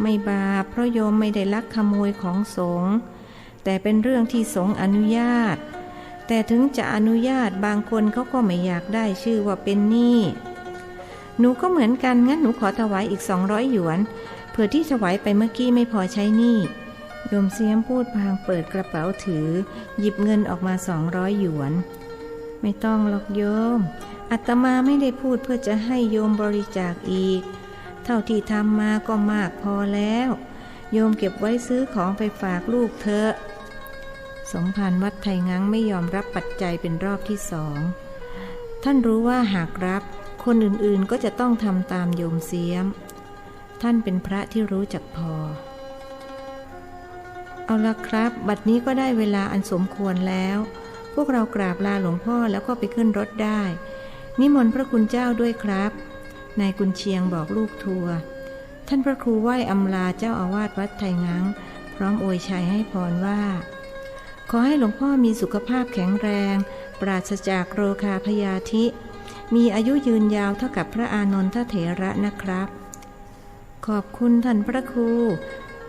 ไม่บาปเพราะโยมไม่ได้ลักขโมยของสงฆ์แต่เป็นเรื่องที่สงฆ์อนุญาตแต่ถึงจะอนุญาตบางคนเขาก็ไม่อยากได้ชื่อว่าเป็นหนี้หนูก็เหมือนกันงั้นหนูขอถวายอีก200 หยวนเผื่อที่ถวายไปเมื่อกี้ไม่พอใช้หนี้โยมเสียมพูดพลางเปิดกระเป๋าถือหยิบเงินออกมา200 หยวนไม่ต้องหรอกโยมอาตมาไม่ได้พูดเพื่อจะให้โยมบริจาคอีกเท่าที่ทำมาก็มากพอแล้วโยมเก็บไว้ซื้อของไปฝากลูกเถอะสมภารวัดไถงังไม่ยอมรับปัจจัยเป็นรอบที่2ท่านรู้ว่าหากรับคนอื่นๆก็จะต้องทำตามโยมเสียมท่านเป็นพระที่รู้จักพอเอาละครับบัดนี้ก็ได้เวลาอันสมควรแล้วพวกเรากราบลาหลวงพ่อแล้วก็ไปขึ้นรถได้นิมนต์พระคุณเจ้าด้วยครับนายกุนเชียงบอกลูกทัวร์ท่านพระครูไหว้อำลาเจ้าอาวาสวัดไถงังพร้อมอวยชัยให้พรว่าขอให้หลวงพ่อมีสุขภาพแข็งแรงปราศจากโรคาพยาธิมีอายุยืนยาวเท่ากับพระอานนทเถระนะครับขอบคุณท่านพระครู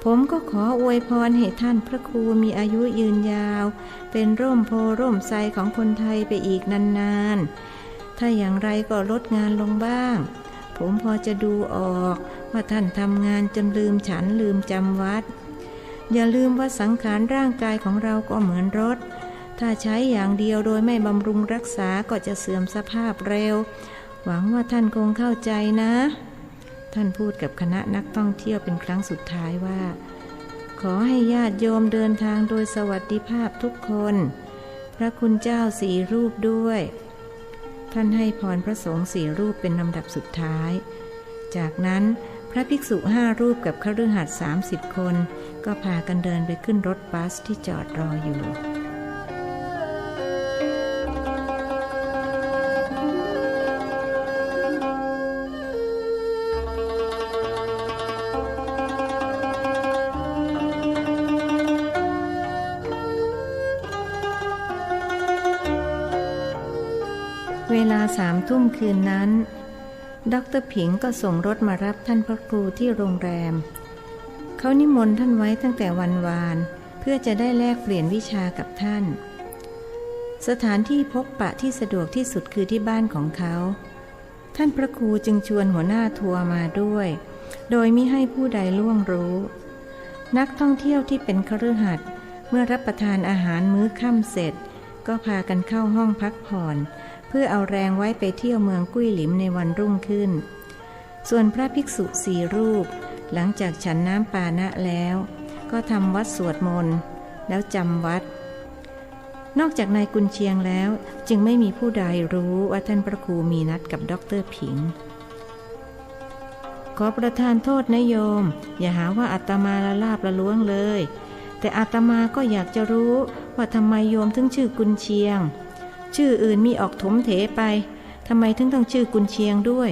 ผมก็ขออวยพรให้ท่านพระครูมีอายุยืนยาวเป็นร่มโพร่มไทรของคนไทยไปอีกนานๆถ้าอย่างไรก็ลดงานลงบ้างผมพอจะดูออกว่าท่านทำงานจนลืมฉันลืมจำวัดอย่าลืมว่าสังขารร่างกายของเราก็เหมือนรถถ้าใช้อย่างเดียวโดยไม่บำรุงรักษาก็จะเสื่อมสภาพเร็วหวังว่าท่านคงเข้าใจนะท่านพูดกับคณะนักท่องเที่ยวเป็นครั้งสุดท้ายว่าขอให้ญาติโยมเดินทางโดยสวัสดิภาพทุกคนพระคุณเจ้า4 รูปด้วยท่านให้พรพระสงฆ์4 รูปเป็นลำดับสุดท้ายจากนั้นพระภิกษุ5 รูปกับคฤหัสถ์30 คนก็พากันเดินไปขึ้นรถบัสที่จอดรออยู่เวลา3 ทุ่มคืนนั้นดร.ผิงก็ส่งรถมารับท่านพระครูที่โรงแรมเขานิมนต์ท่านไว้ตั้งแต่วันวานเพื่อจะได้แลกเปลี่ยนวิชากับท่าน สถานที่พบปะที่สะดวกที่สุดคือที่บ้านของเขาท่านพระครูจึงชวนหัวหน้าทัวร์มาด้วยโดยมิให้ผู้ใดล่วงรู้นักท่องเที่ยวที่เป็นคฤหัสถ์เมื่อรับประทานอาหารมื้อค่ำเสร็จก็พากันเข้าห้องพักผ่อนเพื่อเอาแรงไว้ไปเที่ยวเมืองกุ้ยหลิมในวันรุ่งขึ้นส่วนพระภิกษุ4 รูปหลังจากฉันน้ำปานะแล้วก็ทำวัดสวดมนต์แล้วจำวัดนอกจากนายกุนเชียงแล้วจึงไม่มีผู้ใดรู้ว่าท่านพระครูมีนัดกับดร.ผิงขอประทานโทษนะโยมอย่าหาว่าอาตมาละลาบละล้วงเลยแต่อาตมาก็อยากจะรู้ว่าทำไมโยมถึงชื่อกุนเชียงชื่ออื่นมีออกถมเถไปทำไมถึงต้องชื่อกุนเชียงด้วย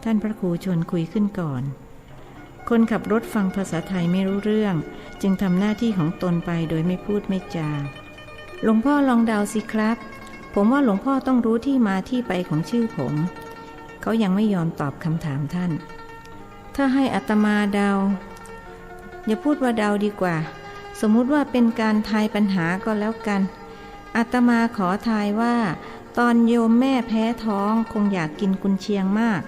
ท่านพระครูชวนคุยขึ้นก่อนคนขับรถฟังภาษาไทยไม่รู้เรื่องจึงทำหน้าที่ของตนไปโดยไม่พูดไม่จาหลวงพ่อลองเดาสิครับผมว่าหลวงพ่อต้องรู้ที่มาที่ไปของชื่อผมเขายังไม่ยอมตอบคำถามท่านถ้าให้อาตมาเดาอย่าพูดว่าเดาดีกว่าสมมุติว่าเป็นการทายปัญหาก็แล้วกันอาตมาขอทายว่าตอนโยมแม่แพ้ท้องคงอยากกินกุนเชียงมาก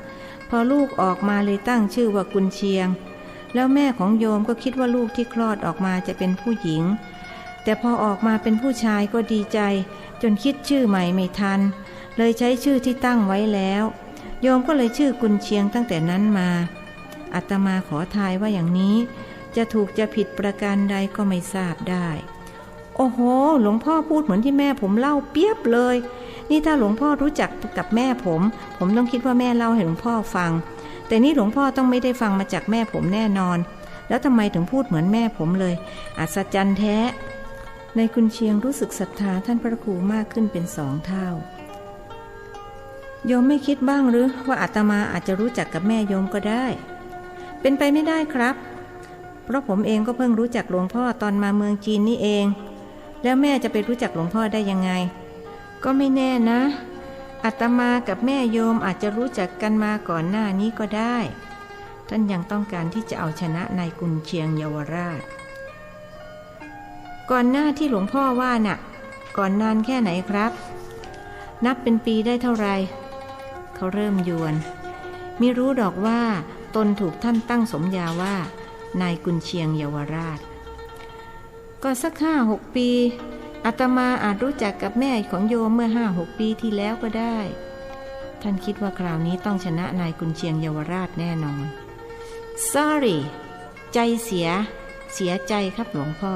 พอลูกออกมาเลยตั้งชื่อว่ากุนเชียงแล้วแม่ของโยมก็คิดว่าลูกที่คลอดออกมาจะเป็นผู้หญิงแต่พอออกมาเป็นผู้ชายก็ดีใจจนคิดชื่อใหม่ไม่ทันเลยใช้ชื่อที่ตั้งไว้แล้วโยมก็เลยชื่อกุนเชียงตั้งแต่นั้นมาอาตมาขอทายว่าอย่างนี้จะถูกจะผิดประการใดก็ไม่ทราบได้โอ้โหหลวงพ่อพูดเหมือนที่แม่ผมเล่าเปียบเลยนี่ถ้าหลวงพ่อรู้จักกับแม่ผมต้องคิดว่าแม่เล่าให้หลวงพ่อฟังแต่นี่หลวงพ่อต้องไม่ได้ฟังมาจากแม่ผมแน่นอนแล้วทำไมถึงพูดเหมือนแม่ผมเลยอัศจรรย์แท้ในกุนเชียงรู้สึกศรัทธาท่านพระครูมากขึ้นเป็น2 เท่าโยมไม่คิดบ้างหรือว่าอาตมาอาจจะรู้จักกับแม่โยมก็ได้เป็นไปไม่ได้ครับเพราะผมเองก็เพิ่งรู้จักหลวงพ่อตอนมาเมืองจีนนี่เองแล้วแม่จะไปรู้จักหลวงพ่อได้ยังไงก็ไม่แน่นะอาตมากับแม่โยมอาจจะรู้จักกันมาก่อนหน้านี้ก็ได้ท่านยังต้องการที่จะเอาชนะนายกุนเชียงเยาวราชก่อนหน้าที่หลวงพ่อว่าน่ะก่อนนานแค่ไหนครับนับเป็นปีได้เท่าไรเขาเริ่มยวนมิรู้ดอกว่าตนถูกท่านตั้งสมญาว่านายกุนเชียงเยาวราชก็สัก5-6 ปีอาตมาอาจรู้จักกับแม่ของโยมเมื่อ5-6 ปีที่แล้วก็ได้ท่านคิดว่าคราวนี้ต้องชนะนายกุนเชียงเยาวราชแน่นอน sorry ใจเสียใจครับหลวงพ่อ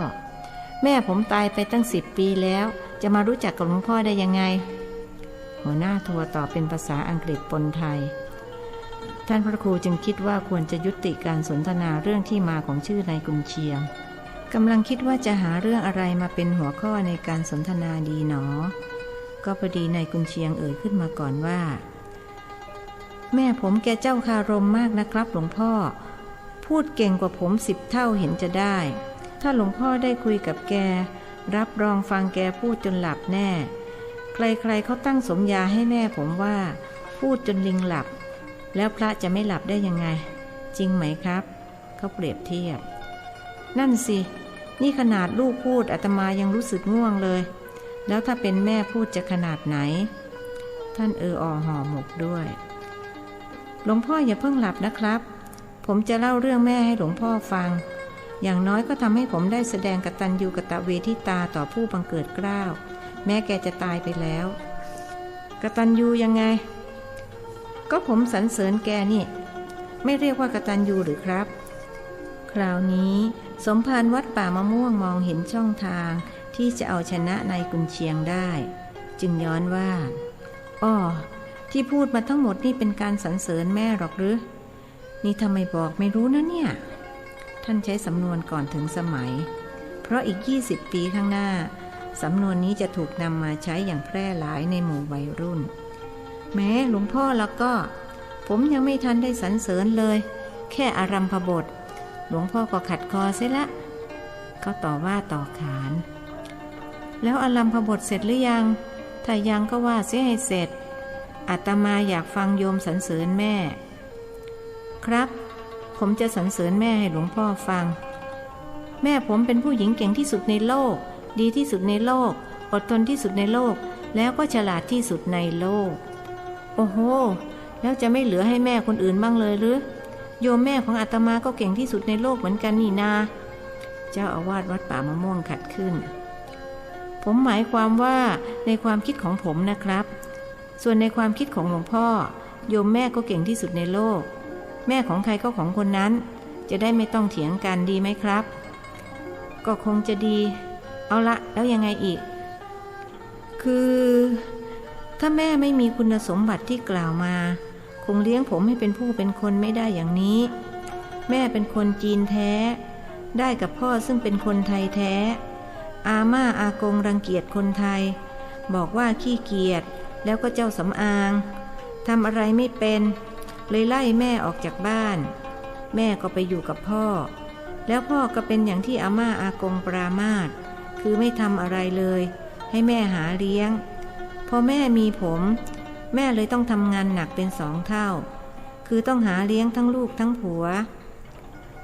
แม่ผมตายไปตั้ง10 ปีแล้วจะมารู้จักกับหลวงพ่อได้ยังไงหัวหน้าทัวร์ตอบเป็นภาษาอังกฤษปนไทยท่านพระครูจึงคิดว่าควรจะยุติการสนทนาเรื่องที่มาของชื่อนายกุนเชียงกำลังคิดว่าจะหาเรื่องอะไรมาเป็นหัวข้อในการสนทนาดีหนอก็พอดีนายกุนเชียงเอ่ยขึ้นมาก่อนว่าแม่ผมแกเจ้าคารมมากนะครับหลวงพ่อพูดเก่งกว่าผม10 เท่าเห็นจะได้ถ้าหลวงพ่อได้คุยกับแกรับรองฟังแกพูดจนหลับแน่ใครๆเขาตั้งสมญาให้แม่ผมว่าพูดจนลิงหลับแล้วพระจะไม่หลับได้ยังไงจริงไหมครับเขาเปรียบเทียบนั่นสินี่ขนาดลูกพูดอาตมายังรู้สึกง่วงเลยแล้วถ้าเป็นแม่พูดจะขนาดไหนท่านห่อหมกด้วยหลวงพ่ออย่าเพิ่งหลับนะครับผมจะเล่าเรื่องแม่ให้หลวงพ่อฟังอย่างน้อยก็ทำให้ผมได้แสดงกตัญญูกตเวทิตาต่อผู้บังเกิดเกล้าแม้แกจะตายไปแล้วกตัญญูยังไงก็ผมสรรเสริญแกนี่ไม่เรียกว่ากตัญญูหรือครับคราวนี้สมภารวัดป่ามะม่วงมองเห็นช่องทางที่จะเอาชนะนายกุนเชียงได้จึงย้อนว่าอ้อที่พูดมาทั้งหมดนี่เป็นการสรรเสริญแม่หรอกหรือนี่ทำไมบอกไม่รู้นะเนี่ยท่านใช้สำนวนก่อนถึงสมัยเพราะอีก20 ปีข้างหน้าสำนวนนี้จะถูกนำมาใช้อย่างแพร่หลายในหมู่วัยรุ่นแม้หลวงพ่อแล้วก็ผมยังไม่ทันได้สรรเสริญเลยแค่อารัมภบทหลวงพ่อก็ขัดคอเสียละเขาต่อว่าต่อขานแล้วอารัมภบทเสร็จหรือยังถ้ายังก็ว่าเสียให้เสร็จอาตมาอยากฟังโยมสรรเสริญแม่ครับผมจะสรรเสริญแม่ให้หลวงพ่อฟังแม่ผมเป็นผู้หญิงเก่งที่สุดในโลกดีที่สุดในโลก อดทนที่สุดในโลกแล้วก็ฉลาดที่สุดในโลกโอ้โหแล้วจะไม่เหลือให้แม่คนอื่นบ้างเลยหรือโยมแม่ของอาตมาก็เก่งที่สุดในโลกเหมือนกันนี่นาเจ้าอาวาสวัดป่ามะม่วงขัดขึ้นผมหมายความว่าในความคิดของผมนะครับส่วนในความคิดของหลวงพ่อโยมแม่ก็เก่งที่สุดในโลกแม่ของใครก็ของคนนั้นจะได้ไม่ต้องเถียงกันดีไหมครับก็คงจะดีเอาละแล้วยังไงอีกคือถ้าแม่ไม่มีคุณสมบัติที่กล่าวมาคงเลี้ยงผมให้เป็นผู้เป็นคนไม่ได้อย่างนี้แม่เป็นคนจีนแท้ได้กับพ่อซึ่งเป็นคนไทยแท้อาม่าอากงรังเกียจคนไทยบอกว่าขี้เกียจแล้วก็เจ้าสำอางทำอะไรไม่เป็นเลยไล่แม่ออกจากบ้านแม่ก็ไปอยู่กับพ่อแล้วพ่อก็เป็นอย่างที่อาม่าอากงปรามาสคือไม่ทำอะไรเลยให้แม่หาเลี้ยงพอแม่มีผมแม่เลยต้องทำงานหนักเป็น2 เท่าคือต้องหาเลี้ยงทั้งลูกทั้งผัว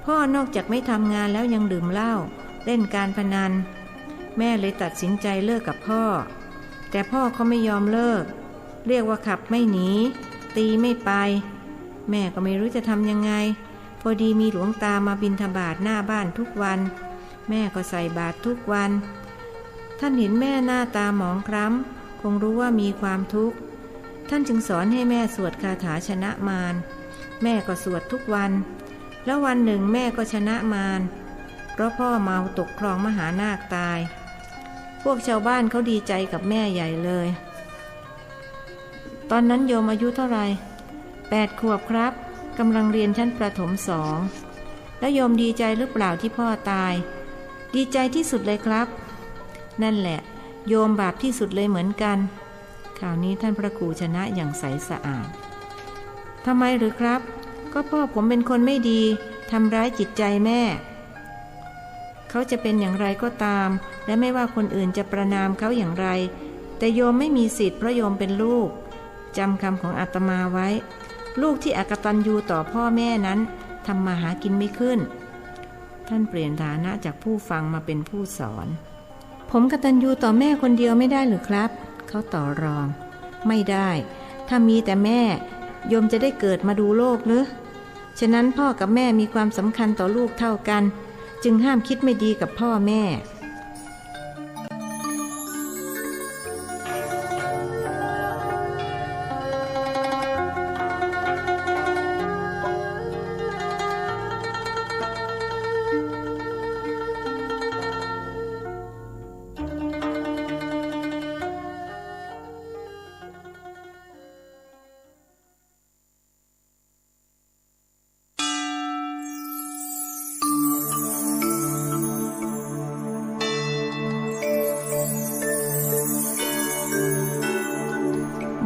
พ่อนอกจากไม่ทำงานแล้วยังดื่มเหล้าเล่นการพนันแม่เลยตัดสินใจเลิกกับพ่อแต่พ่อเขาไม่ยอมเลิกเรียกว่าขับไม่หนีตีไม่ไปแม่ก็ไม่รู้จะทำยังไงพอดีมีหลวงตามาบิณฑบาตหน้าบ้านทุกวันแม่ก็ใส่บาตรทุกวันท่านเห็นแม่หน้าตาหมองคล้ำคงรู้ว่ามีความทุกข์ท่านจึงสอนให้แม่สวดคาถาชนะมารแม่ก็สวดทุกวันแล้ววันหนึ่งแม่ก็ชนะมารเพราะพ่อเมาตกคลองมหานาคตายพวกชาวบ้านเขาดีใจกับแม่ใหญ่เลยตอนนั้นโยมอายุเท่าไหร่8 ขวบครับกำลังเรียนชั้นประถม2แล้วโยมดีใจหรือเปล่าที่พ่อตายดีใจที่สุดเลยครับนั่นแหละโยมบาปที่สุดเลยเหมือนกันข่าวนี้ท่านพระครูชนะอย่างใสสะอาดทำไมหรือครับก็พ่อผมเป็นคนไม่ดีทำร้ายจิตใจแม่เขาจะเป็นอย่างไรก็ตามและไม่ว่าคนอื่นจะประณามเขาอย่างไรแต่โยมไม่มีสิทธิ์เพราะโยมเป็นลูกจำคำของอาตมาไว้ลูกที่อกตัญญูต่อพ่อแม่นั้นทำมาหากินไม่ขึ้นท่านเปลี่ยนฐานะจากผู้ฟังมาเป็นผู้สอนผมกตัญญูต่อแม่คนเดียวไม่ได้หรือครับเขาต่อรองไม่ได้ถ้ามีแต่แม่โยมจะได้เกิดมาดูโลกหรือฉะนั้นพ่อกับแม่มีความสำคัญต่อลูกเท่ากันจึงห้ามคิดไม่ดีกับพ่อแม่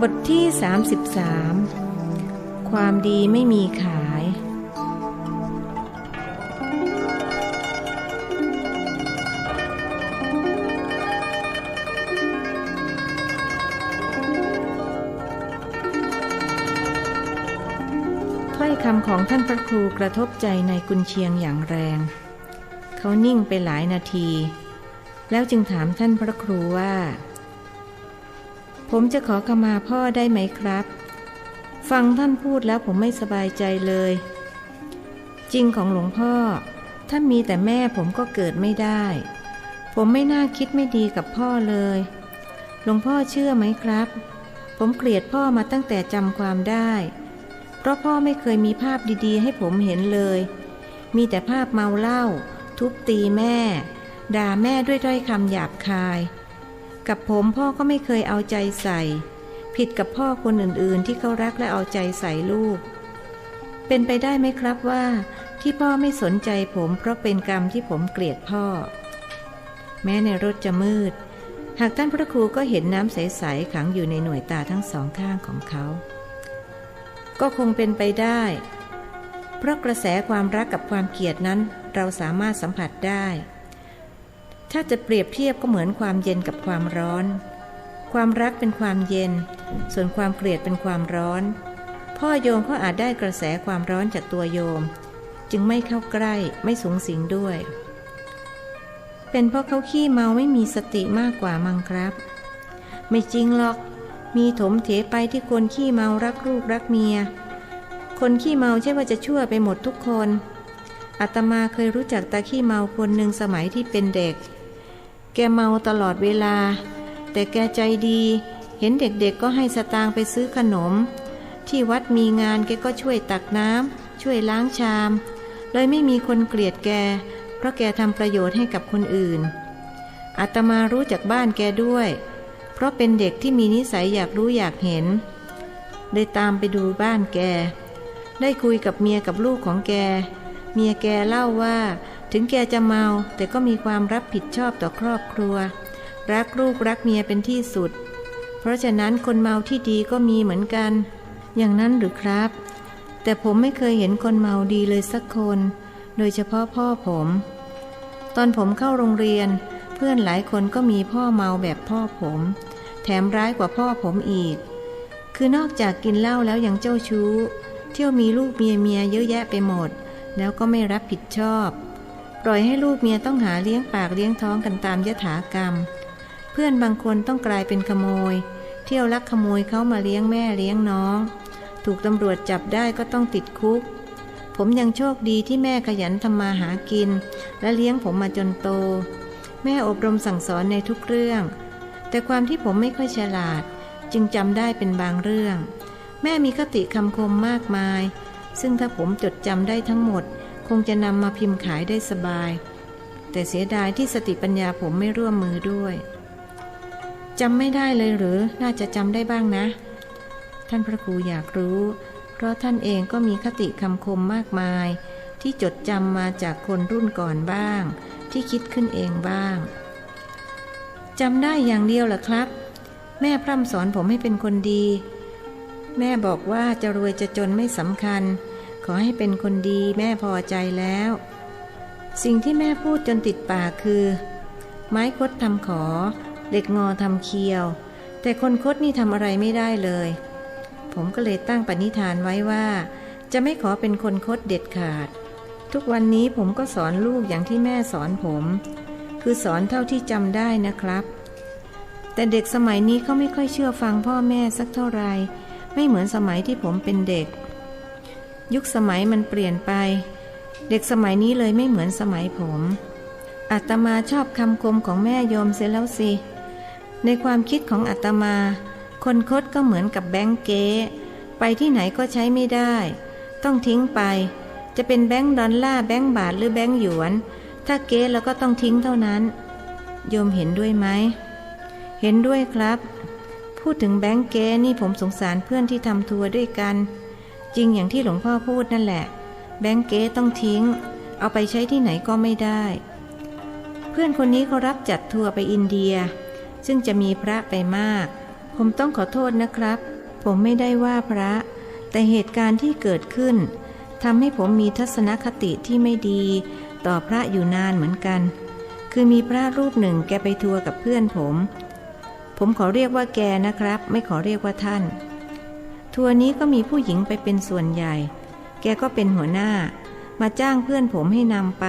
บทที่33ความดีไม่มีขายถ้อยคำของท่านพระครูกระทบใจนายกุนเชียงอย่างแรงเขานิ่งไปหลายนาทีแล้วจึงถามท่านพระครูว่าผมจะขอขมาพ่อได้ไหมครับฟังท่านพูดแล้วผมไม่สบายใจเลยจริงของหลวงพ่อถ้ามีแต่แม่ผมก็เกิดไม่ได้ผมไม่น่าคิดไม่ดีกับพ่อเลยหลวงพ่อเชื่อไหมครับผมเกลียดพ่อมาตั้งแต่จำความได้เพราะพ่อไม่เคยมีภาพดีๆให้ผมเห็นเลยมีแต่ภาพเมาเหล้าทุบตีแม่ด่าแม่ด้วยถ้อยคำหยาบคายกับผมพ่อก็ไม่เคยเอาใจใส่ผิดกับพ่อคนอื่นๆที่เขารักและเอาใจใส่ลูกเป็นไปได้ไหมครับว่าที่พ่อไม่สนใจผมเพราะเป็นกรรมที่ผมเกลียดพ่อแม้ในรถจะมืดหากท่านพระครูก็เห็นน้ำใสๆขังอยู่ในหน่วยตาทั้ง2 ข้างของเขาก็คงเป็นไปได้เพราะกระแสความรักกับความเกลียดนั้นเราสามารถสัมผัสได้ถ้าจะเปรียบเทียบก็เหมือนความเย็นกับความร้อนความรักเป็นความเย็นส่วนความเกลียดเป็นความร้อนพ่อโยมเขาอาจได้กระแสความร้อนจากตัวโยมจึงไม่เข้าใกล้ไม่สูงสิงด้วย เป็นเพราะเขาขี้เมาไม่มีสติมากกว่ามั้งครับ ไม่จริงหรอกมีถมเถไปที่คนขี้เมารักลูกรักเมียคนขี้เมาใช่ว่าจะชั่วไปหมดทุกคนอาตมาเคยรู้จักตาขี้เมาคนหนึ่งสมัยที่เป็นเด็กแกเมาตลอดเวลาแต่แกใจดีเห็นเด็กๆก็ให้สตางค์ไปซื้อขนมที่วัดมีงานแกก็ช่วยตักน้ำช่วยล้างชามเลยไม่มีคนเกลียดแกเพราะแกทำประโยชน์ให้กับคนอื่นอาตมารู้จักบ้านแกด้วยเพราะเป็นเด็กที่มีนิสัยอยากรู้อยากเห็นเลยตามไปดูบ้านแกได้คุยกับเมียกับลูกของแกเมียแกเล่าว่าถึงแกจะเมาแต่ก็มีความรับผิดชอบต่อครอบครัวรักลูกรักเมียเป็นที่สุดเพราะฉะนั้นคนเมาที่ดีก็มีเหมือนกันอย่างนั้นหรือครับแต่ผมไม่เคยเห็นคนเมาดีเลยสักคนโดยเฉพาะพ่อผมตอนผมเข้าโรงเรียนเพื่อนหลายคนก็มีพ่อเมาแบบพ่อผมแถมร้ายกว่าพ่อผมอีกคือนอกจากกินเหล้าแล้วยังเจ้าชู้เที่ยวมีลูกเมียเยอะแยะไปหมดแล้วก็ไม่รับผิดชอบปล่อยให้ลูกเมียต้องหาเลี้ยงปากเลี้ยงท้องกันตามยถากรรมเพื่อนบางคนต้องกลายเป็นขโมยเที่ยวลักขโมยเขามาเลี้ยงแม่เลี้ยงน้องถูกตำรวจจับได้ก็ต้องติดคุกผมยังโชคดีที่แม่ขยันทำมาหากินและเลี้ยงผมมาจนโตแม่อบรมสั่งสอนในทุกเรื่องแต่ความที่ผมไม่ค่อยฉลาดจึงจำได้เป็นบางเรื่องแม่มีคติคำคมมากมายซึ่งถ้าผมจดจำได้ทั้งหมดคงจะนำมาพิมพ์ขายได้สบายแต่เสียดายที่สติปัญญาผมไม่ร่วมมือด้วยจำไม่ได้เลยหรือน่าจะจำได้บ้างนะท่านพระครูอยากรู้เพราะท่านเองก็มีคติคำคมมากมายที่จดจำมาจากคนรุ่นก่อนบ้างที่คิดขึ้นเองบ้างจำได้อย่างเดียวเหรอครับแม่พร่ำสอนผมให้เป็นคนดีแม่บอกว่าจะรวยจะจนไม่สำคัญขอให้เป็นคนดีแม่พอใจแล้วสิ่งที่แม่พูดจนติดปากคือไม้คดทำขอเหล็กงอทำเคียวแต่คนคดนี่ทำอะไรไม่ได้เลยผมก็เลยตั้งปณิธานไว้ว่าจะไม่ขอเป็นคนคดเด็ดขาดทุกวันนี้ผมก็สอนลูกอย่างที่แม่สอนผมคือสอนเท่าที่จำได้นะครับแต่เด็กสมัยนี้เขาไม่ค่อยเชื่อฟังพ่อแม่สักเท่าไหร่ไม่เหมือนสมัยที่ผมเป็นเด็กยุคสมัยมันเปลี่ยนไปเด็กสมัยนี้เลยไม่เหมือนสมัยผมอาตมาชอบคำคมของแม่โยมเสียแล้วสิในความคิดของอาตมาคนคดก็เหมือนกับแบงก์เก๊ไปที่ไหนก็ใช้ไม่ได้ต้องทิ้งไปจะเป็นแบงก์ดอลลาร์แบงก์บาทหรือแบงก์หยวนถ้าเก๊แล้วก็ต้องทิ้งเท่านั้นโยมเห็นด้วยไหมเห็นด้วยครับพูดถึงแบงก์เก๊นี่ผมสงสารเพื่อนที่ทำทัวร์ด้วยกันจริงอย่างที่หลวงพ่อพูดนั่นแหละแบงก์เก๊ต้องทิ้งเอาไปใช้ที่ไหนก็ไม่ได้เพื่อนคนนี้เขารับจัดทัวร์ไปอินเดียซึ่งจะมีพระไปมากผมต้องขอโทษนะครับผมไม่ได้ว่าพระแต่เหตุการณ์ที่เกิดขึ้นทำให้ผมมีทัศนคติที่ไม่ดีต่อพระอยู่นานเหมือนกันคือมีพระรูปหนึ่งแกไปทัวร์กับเพื่อนผมขอเรียกว่าแกนะครับไม่ขอเรียกว่าท่านทัวร์นี้ก็มีผู้หญิงไปเป็นส่วนใหญ่แกก็เป็นหัวหน้ามาจ้างเพื่อนผมให้นำไป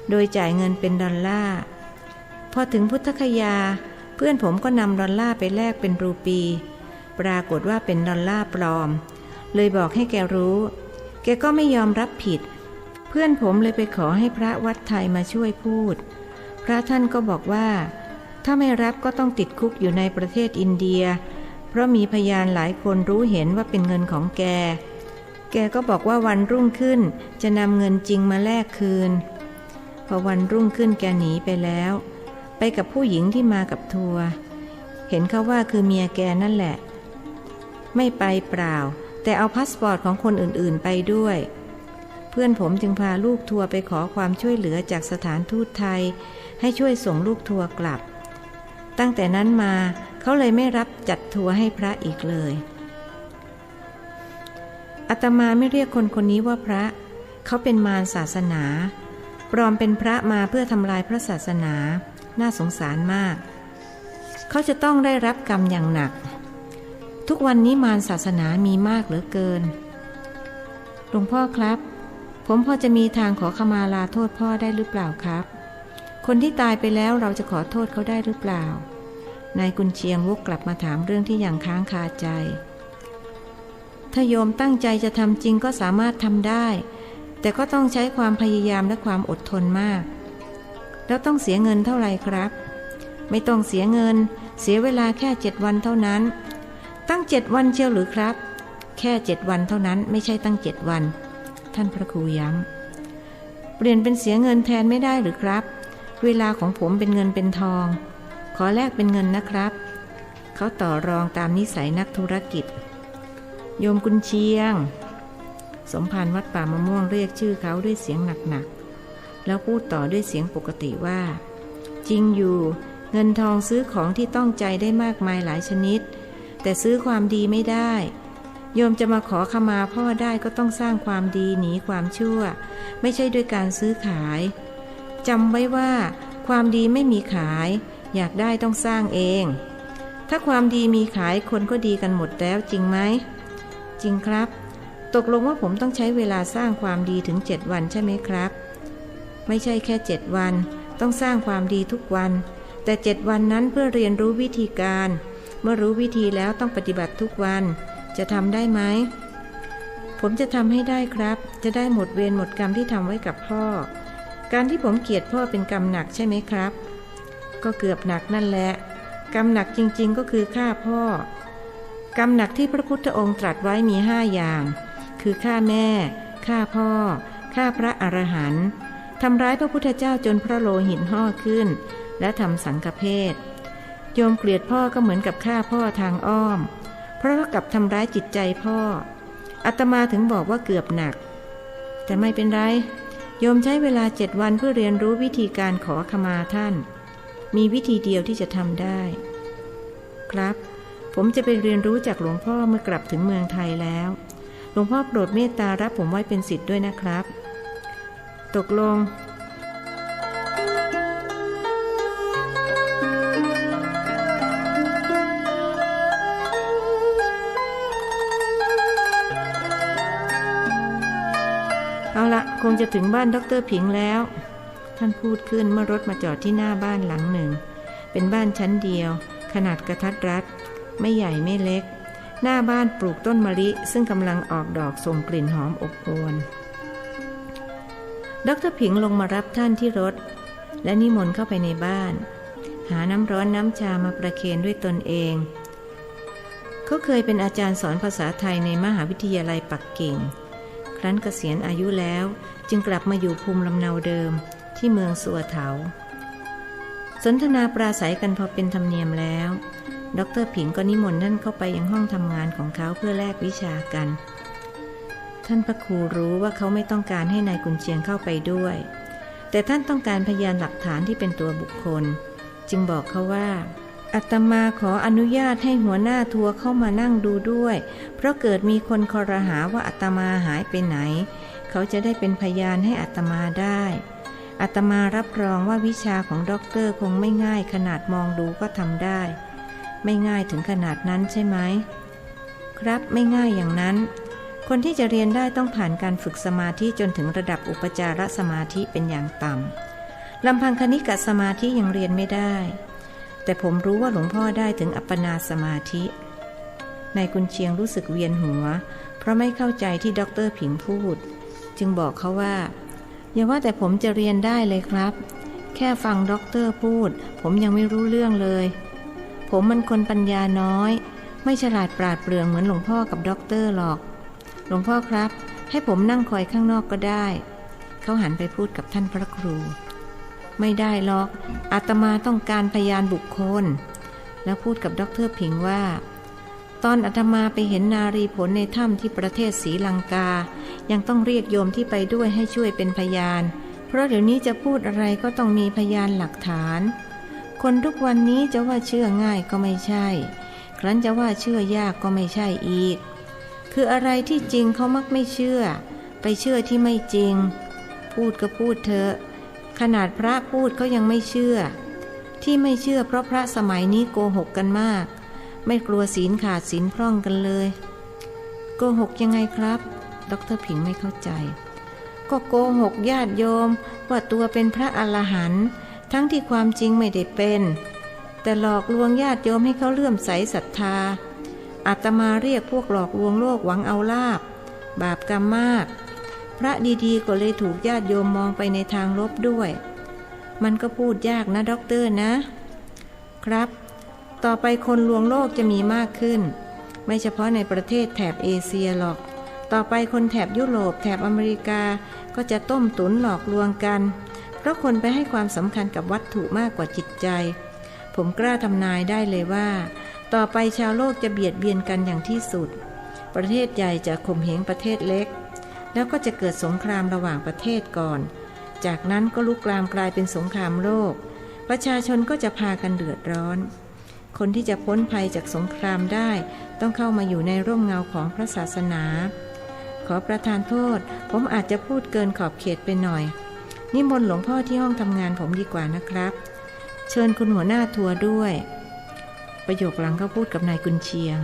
โดยจ่ายเงินเป็นดอลลาร์พอถึงพุทธคยาเพื่อนผมก็นำดอลลาร์ไปแลกเป็นรูปีปรากฏว่าเป็นดอลลาร์ปลอมเลยบอกให้แกรู้แกก็ไม่ยอมรับผิดเพื่อนผมเลยไปขอให้พระวัดไทยมาช่วยพูดพระท่านก็บอกว่าถ้าไม่รับก็ต้องติดคุกอยู่ในประเทศอินเดียเพราะมีพยานหลายคนรู้เห็นว่าเป็นเงินของแกก็บอกว่าวันรุ่งขึ้นจะนำเงินจริงมาแลกคืนพอวันรุ่งขึ้นแกหนีไปแล้วไปกับผู้หญิงที่มากับทัวร์เห็นเขาว่าคือเมียแกนั่นแหละไม่ไปเปล่าแต่เอาพาสปอร์ตของคนอื่นๆไปด้วยเพื่อนผมจึงพาลูกทัวร์ไปขอความช่วยเหลือจากสถานทูตไทยให้ช่วยส่งลูกทัวร์กลับตั้งแต่นั้นมาเขาเลยไม่รับจัดทัวร์ให้พระอีกเลยอาตมาไม่เรียกคนคนนี้ว่าพระเขาเป็นมารศาสนาปลอมเป็นพระมาเพื่อทำลายพระศาสนาน่าสงสารมากเขาจะต้องได้รับกรรมอย่างหนักทุกวันนี้มารศาสนามีมากเหลือเกินหลวงพ่อครับผมพอจะมีทางขอขมาลาโทษพ่อได้หรือเปล่าครับค คนที่ตายไปแล้วเราจะขอโทษเขาได้หรือเปล่านายกุนเชียงวกกลับมาถามเรื่องที่ยังค้างคาใจถ้าโยมตั้งใจจะทำจริงก็สามารถทำได้แต่ก็ต้องใช้ความพยายามและความอดทนมากแล้วต้องเสียเงินเท่าไหร่ครับไม่ต้องเสียเงินเสียเวลาแค่7 วันเท่านั้นตั้ง7 วันเชียวหรือครับแค่7 วันเท่านั้นไม่ใช่ตั้ง7 วันท่านพระครูย้ำเปลี่ยนเป็นเสียเงินแทนไม่ได้หรือครับเวลาของผมเป็นเงินเป็นทองขอแลกเป็นเงินนะครับเขาต่อรองตามนิสัยนักธุรกิจโยมกุนเชียงสมภารวัดป่ามะม่วงเรียกชื่อเขาด้วยเสียงหนักๆแล้วพูดต่อด้วยเสียงปกติว่าจริงอยู่เงินทองซื้อของที่ต้องใจได้มากมายหลายชนิดแต่ซื้อความดีไม่ได้โยมจะมาขอขมาพ่อได้ก็ต้องสร้างความดีหนีความชั่วไม่ใช่ด้วยการซื้อขายจำไว้ว่าความดีไม่มีขายอยากได้ต้องสร้างเองถ้าความดีมีขายคนก็ดีกันหมดแล้วจริงไหมจริงครับตกลงว่าผมต้องใช้เวลาสร้างความดีถึง7 วันใช่ไหมครับไม่ใช่แค่7 วันต้องสร้างความดีทุกวันแต่7 วันนั้นเพื่อเรียนรู้วิธีการเมื่อรู้วิธีแล้วต้องปฏิบัติทุกวันจะทำได้ไหมผมจะทำให้ได้ครับจะได้หมดเวรหมดกรรมที่ทำไว้กับพ่อการที่ผมเกลียดพ่อเป็นกรรมหนักใช่ไหมครับก็เกือบหนักนั่นแหละกรรมหนักจริงๆก็คือฆ่าพ่อกรรมหนักที่พระพุทธองค์ตรัสไว้มี5 อย่างคือฆ่าแม่ฆ่าพ่อฆ่าพระอรหันต์ทำร้ายพระพุทธเจ้าจนพระโลหิตห่อขึ้นและทำสังฆเพศโยมเกลียดพ่อก็เหมือนกับฆ่าพ่อทางอ้อมเพราะกับทำร้ายจิตใจพ่ออาตมาถึงบอกว่าเกือบหนักแต่ไม่เป็นไรโยมใช้เวลา7 วันเพื่อเรียนรู้วิธีการขอขมาท่านมีวิธีเดียวที่จะทำได้ครับผมจะไปเรียนรู้จากหลวงพ่อเมื่อกลับถึงเมืองไทยแล้วหลวงพ่อโปรดเมตตารับผมไว้เป็นศิษย์ด้วยนะครับตกลงเอาละคงจะถึงบ้านดร.ผิงแล้วท่านพูดขึ้นเมื่อรถมาจอดที่หน้าบ้านหลังหนึ่งเป็นบ้านชั้นเดียวขนาดกระทัดรัดไม่ใหญ่ไม่เล็กหน้าบ้านปลูกต้นมะลิซึ่งกำลังออกดอกส่งกลิ่นหอมอบอวลดร.ผิงลงมารับท่านที่รถและนิมนต์เข้าไปในบ้านหาน้ำร้อนน้ำชามาประเคนด้วยตนเองเขาเคยเป็นอาจารย์สอนภาษาไทยในมหาวิทยาลัยปักกิ่งครั้นเกษียณอายุแล้วจึงกลับมาอยู่ภูมิลำเนาเดิมที่เมืองสัวเถาสนทนาปราศัยกันพอเป็นธรรมเนียมแล้วดร.ผิงก็นิมนต์ท่านเข้าไปยังห้องทำงานของเขาเพื่อแลกวิชากันท่านพระครูรู้ว่าเขาไม่ต้องการให้นายกุนเชียงเข้าไปด้วยแต่ท่านต้องการพยานหลักฐานที่เป็นตัวบุคคลจึงบอกเขาว่าอาตมาขออนุญาตให้หัวหน้าทัวร์เข้ามานั่งดูด้วยเพราะเกิดมีคนคอรหาว่าอาตมาหายไปไหนเขาจะได้เป็นพยานให้อาตมาได้อาตมารับรองว่าวิชาของด็อกเตอร์คงไม่ง่ายขนาดมองดูก็ทำได้ไม่ง่ายถึงขนาดนั้นใช่ไหมครับไม่ง่ายอย่างนั้นคนที่จะเรียนได้ต้องผ่านการฝึกสมาธิจนถึงระดับอุปจารสมาธิเป็นอย่างต่ำลำพังคณิกะสมาธิยังเรียนไม่ได้แต่ผมรู้ว่าหลวงพ่อได้ถึงอัปปนาสมาธินายกุนเชียงรู้สึกเวียนหัวเพราะไม่เข้าใจที่ด็อกเตอร์ผิงพูดจึงบอกเขาว่าอย่าว่าแต่ผมจะเรียนได้เลยครับแค่ฟังด็อกเตอร์พูดผมยังไม่รู้เรื่องเลยผมมันคนปัญญาน้อยไม่ฉลาดปราดเปรื่องเหมือนหลวงพ่อกับด็อกเตอร์หรอกหลวงพ่อครับให้ผมนั่งคอยข้างนอกก็ได้เขาหันไปพูดกับท่านพระครูไม่ได้หรอกอาตมาต้องการพยานบุคคลแล้วพูดกับด็อกเตอร์ผิงว่าตอนอาตมาไปเห็นนารีผลในถ้ำที่ประเทศศรีลังกายังต้องเรียกโยมที่ไปด้วยให้ช่วยเป็นพยานเพราะเดี๋ยวนี้จะพูดอะไรก็ต้องมีพยานหลักฐานคนทุกวันนี้จะว่าเชื่อง่ายก็ไม่ใช่ครั้นจะว่าเชื่อยากก็ไม่ใช่อีกคืออะไรที่จริงเขามักไม่เชื่อไปเชื่อที่ไม่จริงพูดก็พูดเถอะขนาดพระพูดก็ยังไม่เชื่อที่ไม่เชื่อเพราะพระสมัยนี้โกหกกันมากไม่กลัวศีลขาดศีลพร่องกันเลยโกหกยังไงครับดร.ผิงไม่เข้าใจก็โกหกญาติโยมว่าตัวเป็นพระอรหันต์ ทั้งที่ความจริงไม่ได้เป็นแต่หลอกลวงญาติโยมให้เขาเลื่อมใสศรัทธาอาตมาเรียกพวกหลอกลวงโลกหวังเอาลาภบาปกรรมมากพระดีๆก็เลยถูกญาติโยมมองไปในทางลบด้วยมันก็พูดยากนะด็อกเตอร์นะครับต่อไปคนลวงโลกจะมีมากขึ้นไม่เฉพาะในประเทศแถบเอเชียหรอกต่อไปคนแถบยุโรปแถบอเมริกาก็จะต้มตุ๋นหลอกลวงกันเพราะคนไปให้ความสำคัญกับวัตถุมากกว่าจิตใจผมกล้าทำนายได้เลยว่าต่อไปชาวโลกจะเบียดเบียนกันอย่างที่สุดประเทศใหญ่จะข่มเหงประเทศเล็กแล้วก็จะเกิดสงครามระหว่างประเทศก่อนจากนั้นก็ลุกลามกลายเป็นสงครามโลกประชาชนก็จะพากันเดือดร้อนคนที่จะพ้นภัยจากสงครามได้ต้องเข้ามาอยู่ในร่มเงาของพระศาสนาขอประทานโทษผมอาจจะพูดเกินขอบเขตไปหน่อยนิมนต์หลวงพ่อที่ห้องทำงานผมดีกว่านะครับเชิญคุณหัวหน้าทัวร์ด้วยประโยคหลังเขาพูดกับนายกุนเชียง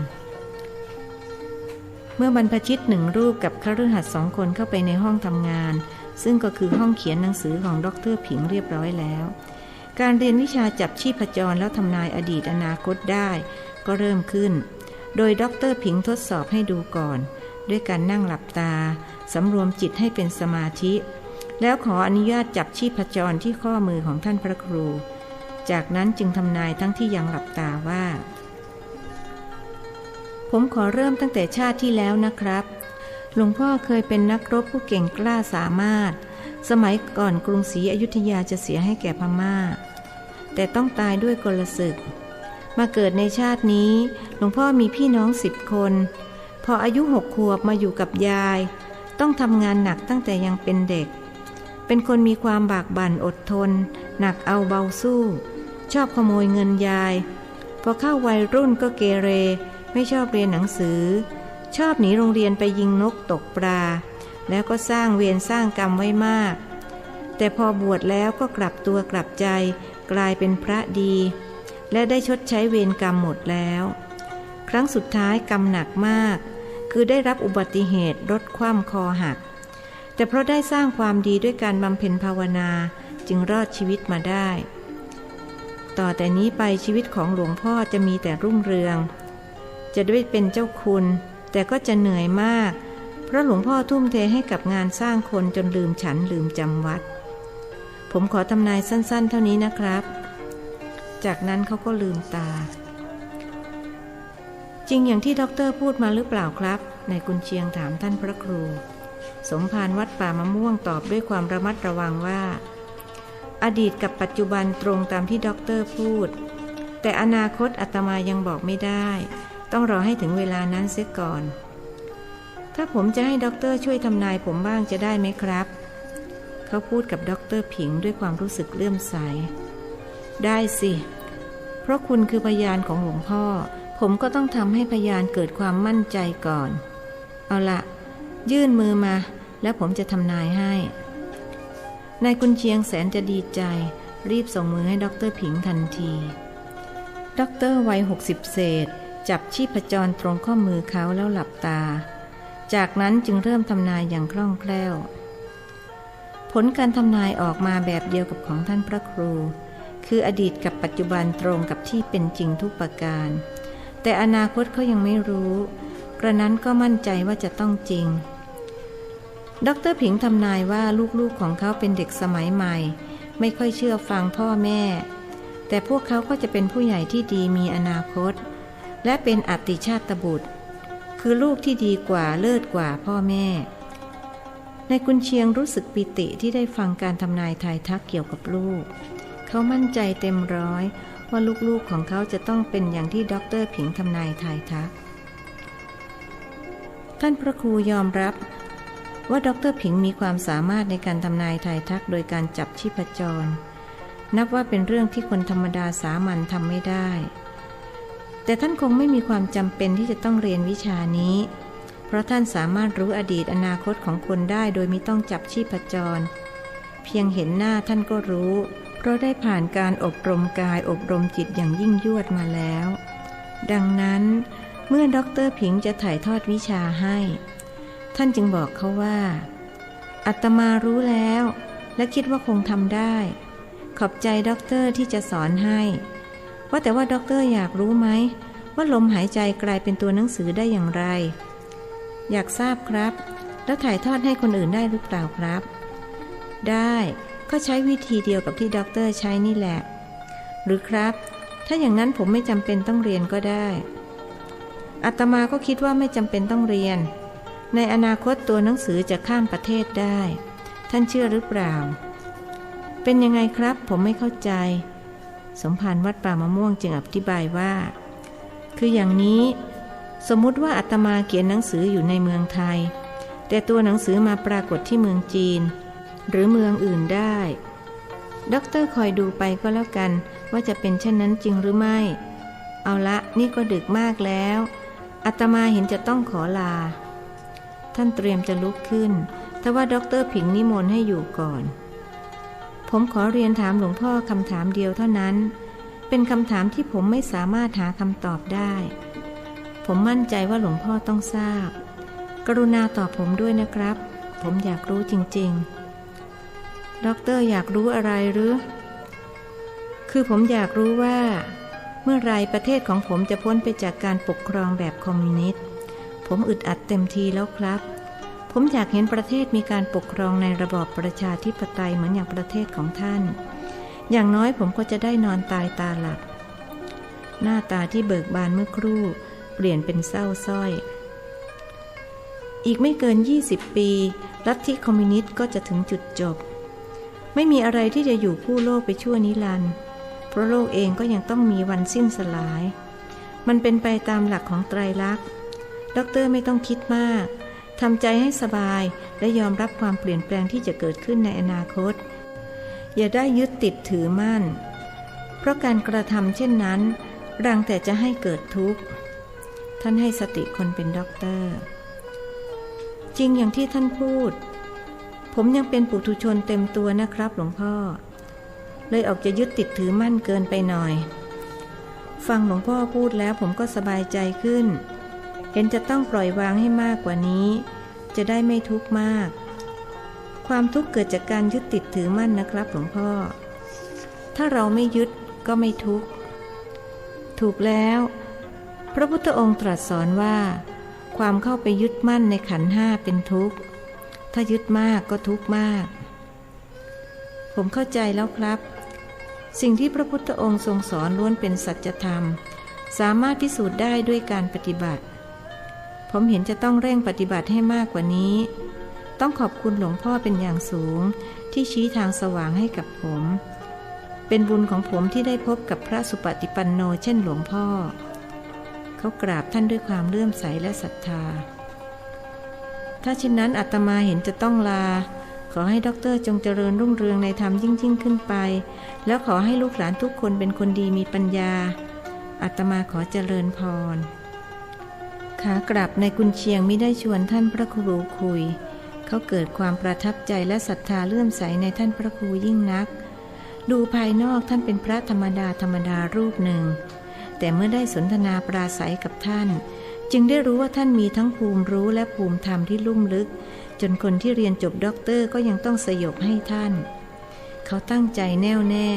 เมื่อบรรพชิตหนึ่งรูปกับคฤหัสถ์2 คนเข้าไปในห้องทำงานซึ่งก็คือห้องเขียนหนังสือของดร.ผิงเรียบร้อยแล้วการเรียนวิชาจับชีพจรแล้วทำนายอดีตอนาคตได้ก็เริ่มขึ้นโดยดร.ผิงทดสอบให้ดูก่อนด้วยการนั่งหลับตาสำรวมจิตให้เป็นสมาธิแล้วขออนุญาตจับชีพจรที่ข้อมือของท่านพระครูจากนั้นจึงทำนายทั้งที่ยังหลับตาว่าผมขอเริ่มตั้งแต่ชาติที่แล้วนะครับหลวงพ่อเคยเป็นนักรบผู้เก่งกล้าสามารถสมัยก่อนกรุงศรีอยุธยาจะเสียให้แก่พม่าแต่ต้องตายด้วยกลศึกมาเกิดในชาตินี้หลวงพ่อมีพี่น้อง10 คนพออายุ6 ขวบมาอยู่กับยายต้องทำงานหนักตั้งแต่ยังเป็นเด็กเป็นคนมีความบากบั่นอดทนหนักเอาเบาสู้ชอบขโมยเงินยายพอเข้าวัยรุ่นก็เกเรไม่ชอบเรียนหนังสือชอบหนีโรงเรียนไปยิงนกตกปลาแล้วก็สร้างเวรสร้างกรรมไว้มากแต่พอบวชแล้วก็กลับตัวกลับใจกลายเป็นพระดีและได้ชดใช้เวรกรรมหมดแล้วครั้งสุดท้ายกรรมหนักมากคือได้รับอุบัติเหตุรถคว่ำคอหักแต่เพราะได้สร้างความดีด้วยการบำเพ็ญภาวนาจึงรอดชีวิตมาได้ต่อแต่นี้ไปชีวิตของหลวงพ่อจะมีแต่รุ่งเรืองจะได้เป็นเจ้าคุณแต่ก็จะเหนื่อยมากเพราะหลวงพ่อทุ่มเทให้กับงานสร้างคนจนลืมฉันลืมจำวัดผมขอทำนายสั้นๆเท่านี้นะครับจากนั้นเขาก็ลืมตาจริงอย่างที่ด็อกเตอร์พูดมาหรือเปล่าครับนายกุนเชียงถามท่านพระครูสมภารวัดป่ามะม่วงตอบด้วยความระมัดระวังว่าอดีตกับปัจจุบันตรงตามที่ด็อกเตอร์พูดแต่อนาคตอาตมายังบอกไม่ได้ต้องรอให้ถึงเวลานั้นเสียก่อนถ้าผมจะให้ด็อกเตอร์ช่วยทำนายผมบ้างจะได้ไหมครับเขาพูดกับด็อกเตอร์ผิงด้วยความรู้สึกเลื่อมใสได้สิเพราะคุณคือพยานของหลวงพ่อผมก็ต้องทำให้พยานเกิดความมั่นใจก่อนเอาละยื่นมือมาแล้วผมจะทำนายให้นายกุนเชียงแสนจะดีใจรีบส่งมือให้ด็อกเตอร์ผิงทันทีด็อกเตอร์วัย60 เศษจับชีพจรตรงข้อมือเขาแล้วหลับตาจากนั้นจึงเริ่มทำนายอย่างคล่องแคล่วผลการทำนายออกมาแบบเดียวกับของท่านพระครูคืออดีตกับปัจจุบันตรงกับที่เป็นจริงทุกประการแต่อนาคตเขายังไม่รู้กระนั้นก็มั่นใจว่าจะต้องจริงดร.ผิงทำนายว่าลูกๆของเขาเป็นเด็กสมัยใหม่ไม่ค่อยเชื่อฟังพ่อแม่แต่พวกเขาก็จะเป็นผู้ใหญ่ที่ดีมีอนาคตและเป็นอติชาตบุตรคือลูกที่ดีกว่าเลิศกว่าพ่อแม่นายกุนเชียงรู้สึกปิติที่ได้ฟังการทำนายทายทักเกี่ยวกับลูกเขามั่นใจเต็มร้อยว่าลูกๆของเขาจะต้องเป็นอย่างที่ดร.ผิงทำนายทายทักท่านพระครูยอมรับว่าดร.ผิงมีความสามารถในการทำนายทายทักโดยการจับชีพจรนับว่าเป็นเรื่องที่คนธรรมดาสามัญทำไม่ได้แต่ท่านคงไม่มีความจำเป็นที่จะต้องเรียนวิชานี้เพราะท่านสามารถรู้อดีตอนาคตของคนได้โดยไม่ต้องจับชีพจรเพียงเห็นหน้าท่านก็รู้เพราะได้ผ่านการอบรมกายอบรมจิตอย่างยิ่งยวดมาแล้วดังนั้นเมื่อดร.ผิงจะถ่ายทอดวิชาให้ท่านจึงบอกเขาว่าอาตมารู้แล้วและคิดว่าคงทำได้ ขอบใจด็อกเตอร์ที่จะสอนให้ว่าแต่ว่าด็อกเตอร์อยากรู้ไหมว่าลมหายใจกลายเป็นตัวหนังสือได้อย่างไรอยากทราบครับแล้วถ่ายทอดให้คนอื่นได้หรือเปล่าครับได้ก็ใช้วิธีเดียวกับที่ด็อกเตอร์ใช้นี่แหละหรือครับถ้าอย่างนั้นผมไม่จำเป็นต้องเรียนก็ได้อาตมาก็คิดว่าไม่จำเป็นต้องเรียนในอนาคตตัวหนังสือจะข้ามประเทศได้ท่านเชื่อหรือเปล่าเป็นยังไงครับผมไม่เข้าใจสมภารวัดป่ามะม่วงจึงอธิบายว่าคืออย่างนี้สมมุติว่าอาตมาเขียนหนังสืออยู่ในเมืองไทยแต่ตัวหนังสือมาปรากฏที่เมืองจีนหรือเมืองอื่นได้ด็อกเตอร์คอยดูไปก็แล้วกันว่าจะเป็นเช่นนั้นจริงหรือไม่เอาละนี่ก็ดึกมากแล้วอาตมาเห็นจะต้องขอลาท่านเตรียมจะลุกขึ้นแต่ว่าด็อกเตอร์ผิงนิมนต์ให้อยู่ก่อนผมขอเรียนถามหลวงพ่อคำถามเดียวเท่านั้นเป็นคำถามที่ผมไม่สามารถหาคำตอบได้ผมมั่นใจว่าหลวงพ่อต้องทราบกรุณาตอบผมด้วยนะครับผมอยากรู้จริงๆด็อกเตอร์อยากรู้อะไรหรือคือผมอยากรู้ว่าเมื่อไรประเทศของผมจะพ้นไปจากการปกครองแบบคอมมิวนิสต์ผมอึดอัดเต็มทีแล้วครับผมอยากเห็นประเทศมีการปกครองในระบอบประชาธิปไตยเหมือนอย่างประเทศของท่านอย่างน้อยผมก็จะได้นอนตายตาหลับหน้าตาที่เบิกบานเมื่อครู่เปลี่ยนเป็นเศร้าส้อยอีกไม่เกิน20 ปีลัทธิคอมมิวนิสต์ก็จะถึงจุดจบไม่มีอะไรที่จะอยู่คู่โลกไปชั่วนิรันดร์เพราะโลกเองก็ยังต้องมีวันสิ้นสลายมันเป็นไปตามหลักของไตรลักษณ์ด็อกเตอร์ไม่ต้องคิดมากทำใจให้สบายและยอมรับความเปลี่ยนแปลงที่จะเกิดขึ้นในอนาคตอย่าได้ยึดติดถือมั่นเพราะการกระทำเช่นนั้นรังแต่จะให้เกิดทุกข์ท่านให้สติคนเป็นด็อกเตอร์จริงอย่างที่ท่านพูดผมยังเป็นปุถุชนเต็มตัวนะครับหลวงพ่อเลยออกจะยึดติดถือมั่นเกินไปหน่อยฟังหลวงพ่อพูดแล้วผมก็สบายใจขึ้นเห็นจะต้องปล่อยวางให้มากกว่านี้จะได้ไม่ทุกข์มากความทุกข์เกิดจากการยึดติดถือมั่นนะครับหลวงพ่อถ้าเราไม่ยึดก็ไม่ทุกข์ถูกแล้วพระพุทธองค์ตรัสสอนว่าความเข้าไปยึดมั่นในขันธ์ห้าเป็นทุกข์ถ้ายึดมากก็ทุกข์มากผมเข้าใจแล้วครับสิ่งที่พระพุทธองค์ทรงสอนล้วนเป็นสัจธรรมสามารถพิสูจน์ได้ด้วยการปฏิบัติผมเห็นจะต้องเร่งปฏิบัติให้มากกว่านี้ต้องขอบคุณหลวงพ่อเป็นอย่างสูงที่ชี้ทางสว่างให้กับผมเป็นบุญของผมที่ได้พบกับพระสุปฏิปันโนเช่นหลวงพ่อเขากราบท่านด้วยความเลื่อมใสและศรัทธาถ้าเช่นนั้นอาตมาเห็นจะต้องลาขอให้ด็อกเตอร์จงเจริญรุ่งเรืองในธรรมยิ่งขึ้นไปแล้วขอให้ลูกหลานทุกคนเป็นคนดีมีปัญญาอาตมาขอเจริญพรขากลับในกุนเชียงมิได้ชวนท่านพระครูคุยเขาเกิดความประทับใจและศรัทธาเลื่อมใสในท่านพระครูยิ่งนักดูภายนอกท่านเป็นพระธรรมดารูปหนึ่งแต่เมื่อได้สนทนาปราศัยกับท่านจึงได้รู้ว่าท่านมีทั้งภูมิรู้และภูมิธรรมที่ลุ่มลึกจนคนที่เรียนจบด็อกเตอร์ก็ยังต้องสยบให้ท่านเขาตั้งใจแน่วแน่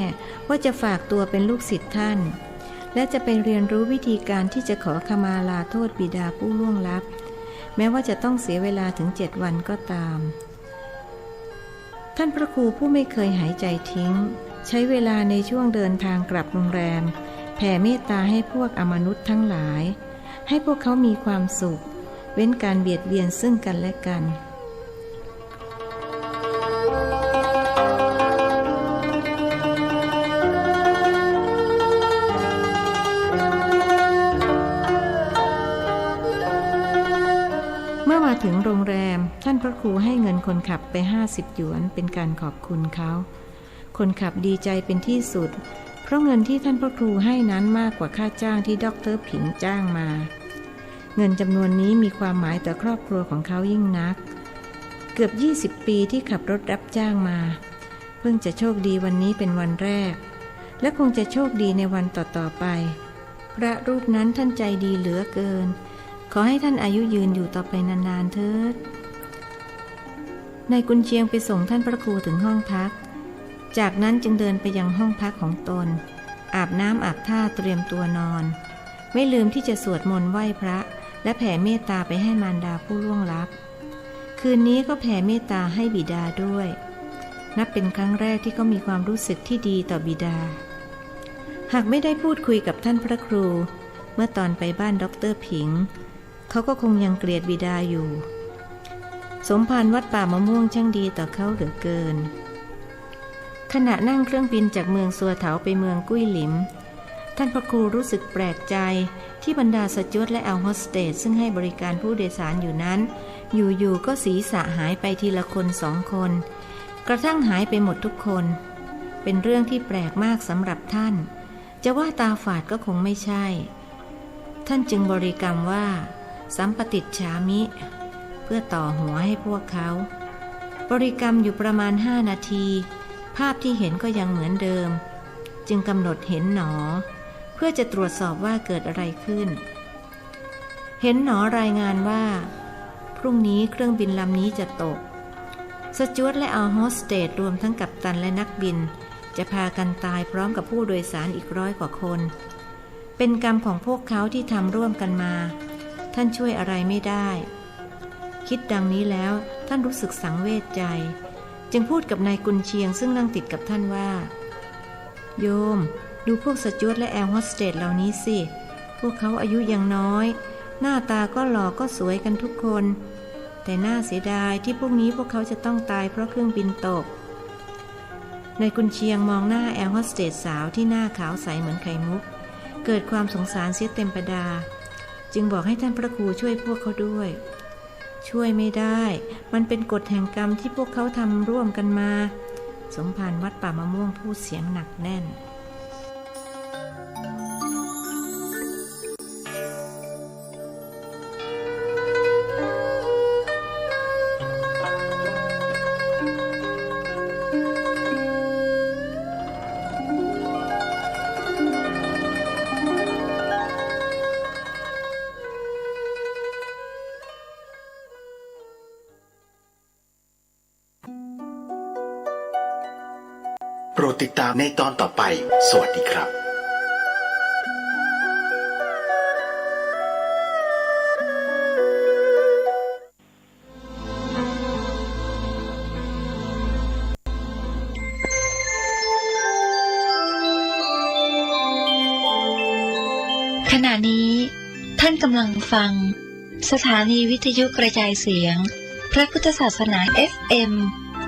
ว่าจะฝากตัวเป็นลูกศิษย์ท่านและจะไปเรียนรู้วิธีการที่จะขอขมาลาโทษบิดาผู้ล่วงลับแม้ว่าจะต้องเสียเวลาถึง7 วันก็ตามท่านพระครูผู้ไม่เคยหายใจทิ้งใช้เวลาในช่วงเดินทางกลับโรงแรมแผ่เมตตาให้พวกอมนุษย์ทั้งหลายให้พวกเขามีความสุขเว้นการเบียดเบียนซึ่งกันและกัน ถึงโรงแรมท่านพระครูให้เงินคนขับไป50 หยวนเป็นการขอบคุณเขาคนขับดีใจเป็นที่สุดเพราะเงินที่ท่านพระครูให้นั้นมากกว่าค่าจ้างที่ดร.ผิงจ้างมาเงินจำนวนนี้มีความหมายต่อครอบครัวของเขายิ่งนักเกือบ20 ปีที่ขับรถรับจ้างมาเพิ่งจะโชคดีวันนี้เป็นวันแรกและคงจะโชคดีในวันต่อๆไปพระรูปนั้นท่านใจดีเหลือเกินขอให้ท่านอายุยืนอยู่ต่อไปนานๆเถิดนายกุนเชียงไปส่งท่านพระครูถึงห้องพัก จากนั้นจึงเดินไปยังห้องพักของตนอาบน้ำอาบท่าเตรียมตัวนอนไม่ลืมที่จะสวดมนต์ไหว้พระและแผ่เมตตาไปให้มารดาผู้ล่วงลับคืนนี้ก็แผ่เมตตาให้บิดาด้วยนับเป็นครั้งแรกที่เขามีความรู้สึกที่ดีต่อบิดาหากไม่ได้พูดคุยกับท่านพระครูเมื่อตอนไปบ้านดร.ผิงเขาก็คงยังเกลียดบิดาอยู่สมภารวัดป่ามะม่วงช่างดีต่อเขาเหลือเกินขณะนั่งเครื่องบินจากเมืองซัวเถาไปเมืองกุ้ยหลิมท่านพระครูรู้สึกแปลกใจที่บรรดาสจ๊วตและแอร์โฮสเตสซึ่งให้บริการผู้โดยสารอยู่นั้นอยู่ๆก็ศีรษะหายไปทีละคน2 คนกระทั่งหายไปหมดทุกคนเป็นเรื่องที่แปลกมากสำหรับท่านจะว่าตาฝาดก็คงไม่ใช่ท่านจึงบริกรรมว่าสัมปติจฉามิเพื่อต่อหัวให้พวกเขาบริกรรมอยู่ประมาณ5 นาทีภาพที่เห็นก็ยังเหมือนเดิมจึงกำหนดเห็นหนอเพื่อจะตรวจสอบว่าเกิดอะไรขึ้นเห็นหนอรายงานว่าพรุ่งนี้เครื่องบินลำนี้จะตกสจ๊วตและแอร์โฮสเตสรวมทั้งกัปตันและนักบินจะพากันตายพร้อมกับผู้โดยสารอีก100 กว่าคนเป็นกรรมของพวกเขาที่ทำร่วมกันมาท่านช่วยอะไรไม่ได้คิดดังนี้แล้วท่านรู้สึกสังเวชใจจึงพูดกับนายกุนเชียงซึ่งนั่งติดกับท่านว่าโยมดูพวกสจ๊วตและแอร์โฮสเตสเหล่านี้สิพวกเขาอายุยังน้อยหน้าตาก็หล่อก็สวยกันทุกคนแต่น่าเสียดายที่พรุ่งนี้พวกเขาจะต้องตายเพราะเครื่องบินตกนายกุนเชียงมองหน้าแอร์โฮสเตสสาวที่หน้าขาวใสเหมือนไข่มุกเกิดความสงสารเสียเต็มประดาจึงบอกให้ท่านพระครูช่วยพวกเขาด้วยช่วยไม่ได้มันเป็นกฎแห่งกรรมที่พวกเขาทำร่วมกันมาสมภารวัดป่ามะม่วงพูดเสียงหนักแน่นโปรดติดตามในตอนต่อไปสวัสดีครับขณะนี้ท่านกำลังฟังสถานีวิทยุกระจายเสียงพระพุทธศาสนา FM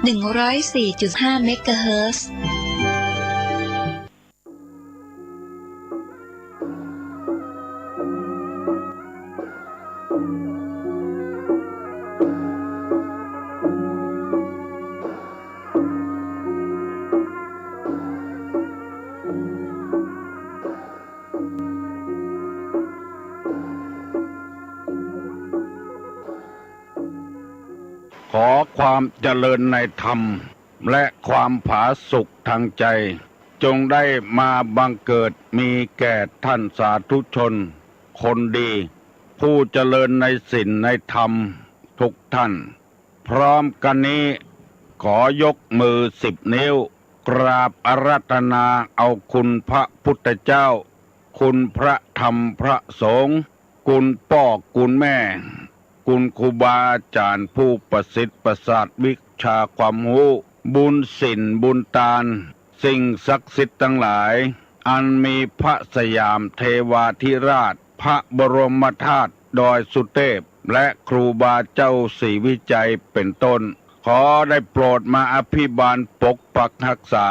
104.5 เมกะเฮิรตซ์ขอความเจริญในธรรมและความผาสุกทางใจจงได้มาบังเกิดมีแก่ท่านสาธุชนคนดีผู้เจริญในศีลในธรรมทุกท่านพร้อมกันนี้ขอยกมือ10 นิ้วกราบอาราธนาเอาคุณพระพุทธเจ้าคุณพระธรรมพระสงฆ์คุณพ่อคุณแม่คุณครูบาอาจารย์ผู้ประสิทธิ์ประสาทวิชาความรู้บุญศีลบุญทานสิ่งศักดิ์สิทธิ์ทั้งหลายอันมีพระสยามเทวาธิราชพระบรมธาตุดอยสุเทพและครูบาเจ้าศรีวิจัยเป็นต้นขอได้โปรดมาอภิบาลปกปักรักษา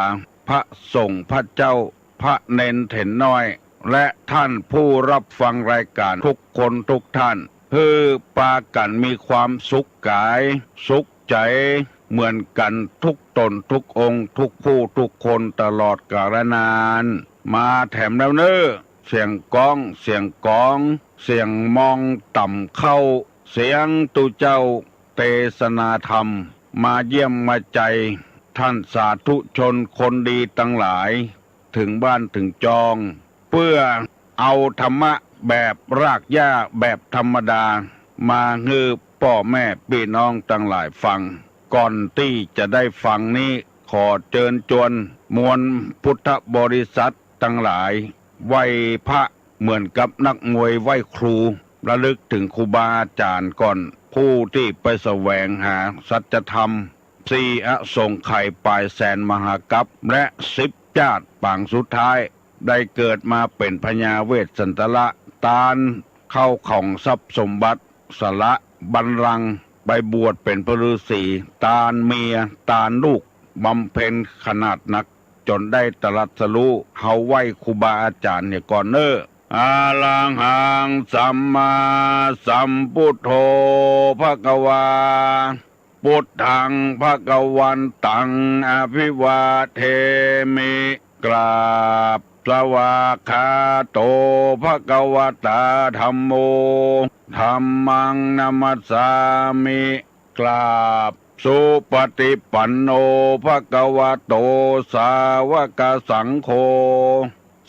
พระสงฆ์พระเจ้าพระเนนเถนน้อยและท่านผู้รับฟังรายการทุกคนทุกท่านเพื่อปากันมีความสุขกายสุขใจเหมือนกันทุกตนทุกองค์ทุกผู้ทุกคนตลอดกาลนานมาแถมแล้วเน้อเสียงก้องเสียงกองเสียงมองต่ำเข้าเสียงตุเจ้าเทศนาธรรมมาเยี่ยมมาใจท่านสาธุชนคนดีตั้งหลายถึงบ้านถึงจองเพื่อเอาธรรมะแบบรากหญ้าแบบธรรมดามาให้พ่อแม่พี่น้องทั้งหลายฟังก่อนที่จะได้ฟังนี้ ขอเชิญชวนมวลพุทธบริษัททั้งหลายไหว้พระเหมือนกับนักมวยไหว้ครูระลึกถึงครูบาอาจารย์ก่อนผู้ที่ไปแสวงหาสัจธรรมสี่อสงไขยปลายแสนมหากัปและ10 ชาติปางสุดท้ายได้เกิดมาเป็นพญาเวสสันตละตาลเข้าของทรัพย์สมบัติสละบัลลังก์ไปบวชเป็นพระฤาษีตาลเมียตาลลูกบำเพ็ญขนาดหนักจนได้ตรัสรู้เฮาไหว้ครูบาอาจารย์เนี่ยก่อนเนออาลังหังสัมมาสัมพุทโธภควาพุทธังภควันตังอภิวาเทมิกราบสวากขาโตภควตาธัมโมธัมมังนัมสสามิกราบสุปฏิปันโนภควโตสาวกสังโฆ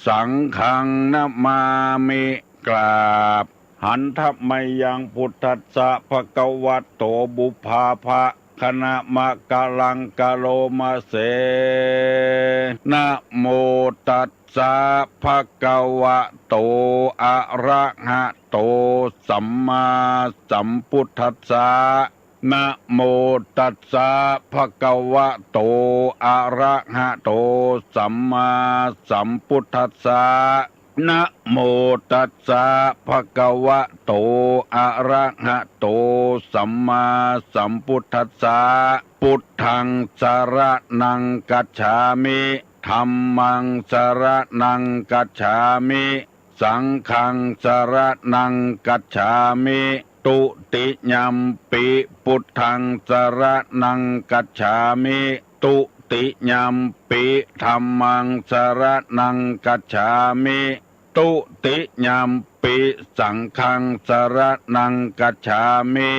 สังฆังนะมามิกราบหันทัพไมยังพุทธัสสะภควโตบุพาภะคณะมะกะลังกะโลมาเสนะโมตัสสะภควโตอะระหะโตสัมมาสัมพุทธัสสะนะโมตัสสะภควโตอะระหะโตสัมมาสัมพุทธัสสะนะโมตัสสะภควโตอะระหะโตสัมมาสัมพุทธัสสะพุทธังสรณังกัจฉามิธัมมังสรณังกัจฉามิสังฆังสรณังกัจฉามิตุติยัมปิพุทธังสรณังกัจฉามิตุติยัมปิธัมมังสรณังกัจฉามิตุติยัมปิสังฆังสรณังกัจฉามิ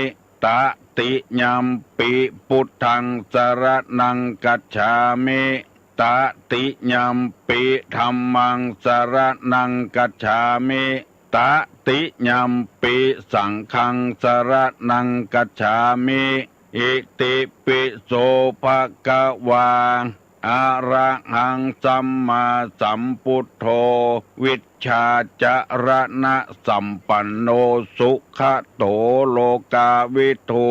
ตติยัมปิพุทธังสรณังกัจฉามิตติยัมปิธัมมังสรณังกัจฉามิตติยัมปิสังฆังสรณังกัจฉามิอิติปิโสภะคะวาอะระหังสัมมาสัมพุทโธวิชชาจรณะสัมปันโนสุขโตโลกาวิทู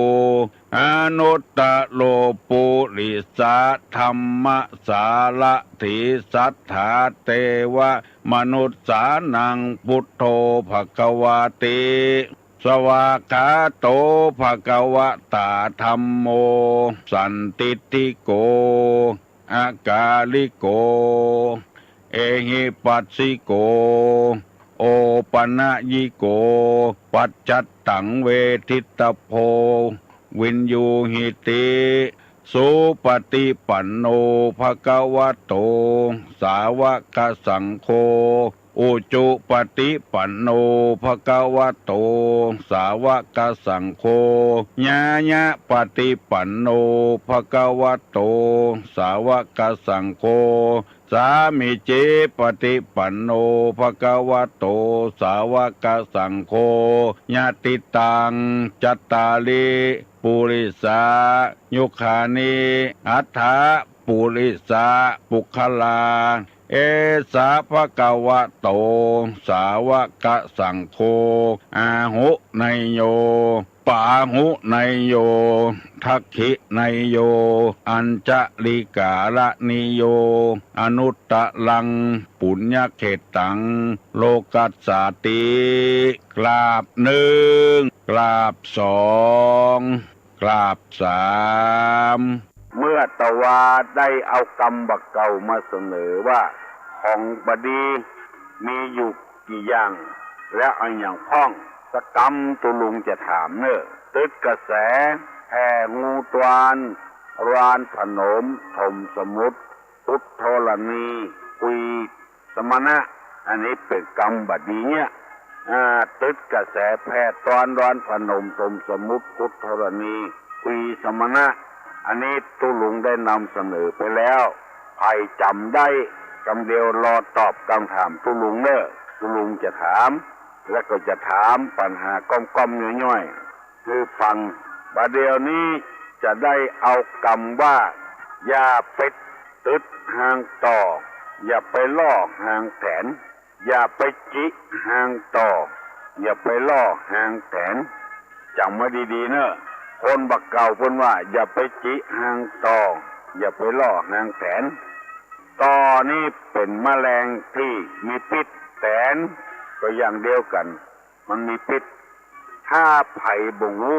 อนุตตโลปุริสาธัมมสาละถิสัทธาเตวะมนุสสานังพุทโธภควาติสวากขาโตภควตาธัมโมสันติติโกอากาลิโกเอหิปัสสิโกโอปนะยิโกปัจจัตตังเวทิตโพวินยูหิติสุปฏิปันโนภควโตสาวกสังโฆอุจุปฏิปันโนภควโตสาวกสังโฆญาญะปฏิปันโนภควโตสาวกสังโฆสามิเจปฏิปันโนภควโตสาวกสังโฆญาติตังจัตตาลิปุริสายุคานิอัฏฐาปุริสาปุคลาเอสาภควโตสาวกสังโฆอาหุไนโยปาหุไนโยทักขิไนโยอัญจลิกาละนิโยอนุตตลังปุญญเขตังโลกัสสาติกราบหนึ่งกราบสองกราบสามเมื่อตวาได้เอากรรมบักเก่ามาเสนอว่าของบดีมีอยู่กี่อย่างและเอาอย่างพ้องสกรรมตุลุงจะถามเนอตึกกระแสแห่งูตวานรานผนมถมสมุทรพุทธรณีกุยสมณะอันนี้เป็นกรรมบดีเนี่ยตึกกระแสแพทย์ตอนรานผนมถมสมุทรพุทธรณีกุยสมณะอันนี้ตุลุงได้นำเสนอไปแล้วใครจำได้คำเดียวรอตอบคำถามตุลุงเนอะตุลุงจะถามแล้วก็จะถามปัญหาก้อมๆย่อยๆคือฟังประเดี๋ยวนี้จะได้เอาคำว่า อย่าไปตึดหางต่ออย่าไปล่อหางแถนอย่าไปจิหางต่ออย่าไปล่อหางแถนจำไว้ดีๆเนอะคนบักเก่าเพิ่นว่าอย่าไปจิหางต่ออย่าไปล่อหางแถนต่อนี่เป็นแมลงที่มีพิษแถนก็อย่างเดียวกันมันมีพิษถ้าไผ่บ่งู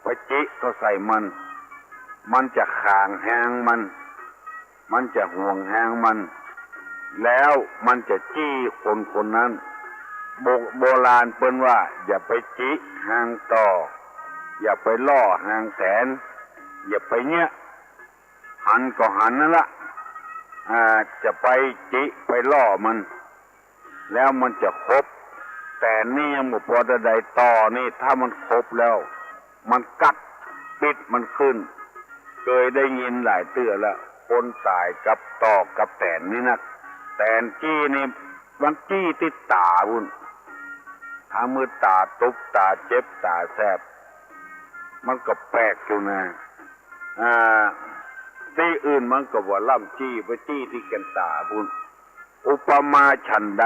ไปจิก็ใส่มันจะขางแหงมันจะห่วงแหงมันแล้วมันจะจี้คนนั้นโบราณเปิ้นว่าอย่าไปจิหางต่ออย่าไปล่อหางแสนอย่าไปเนี้ยหันก็หันนั่นละจะไปจิไปล่อมันแล้วมันจะครบแต่นี่ยังบ่พอใดต่อนี่ถ้ามันครบแล้วมันกัดปิดมันขึ้นเคยได้ยินหลายเตื้อแล้วคนตายกับต่อกับแตนนี่นะแตนจี้นี่มันจี้ติดตาพุ่นถ้ามือตาตุบตาเจ็บตาแสบมันก็แปลกอยู่นะที่อื่นมันก็ว่าล่ำจี้ไปจี้ที่แก่นตาพุ่นอุปมาฉันใด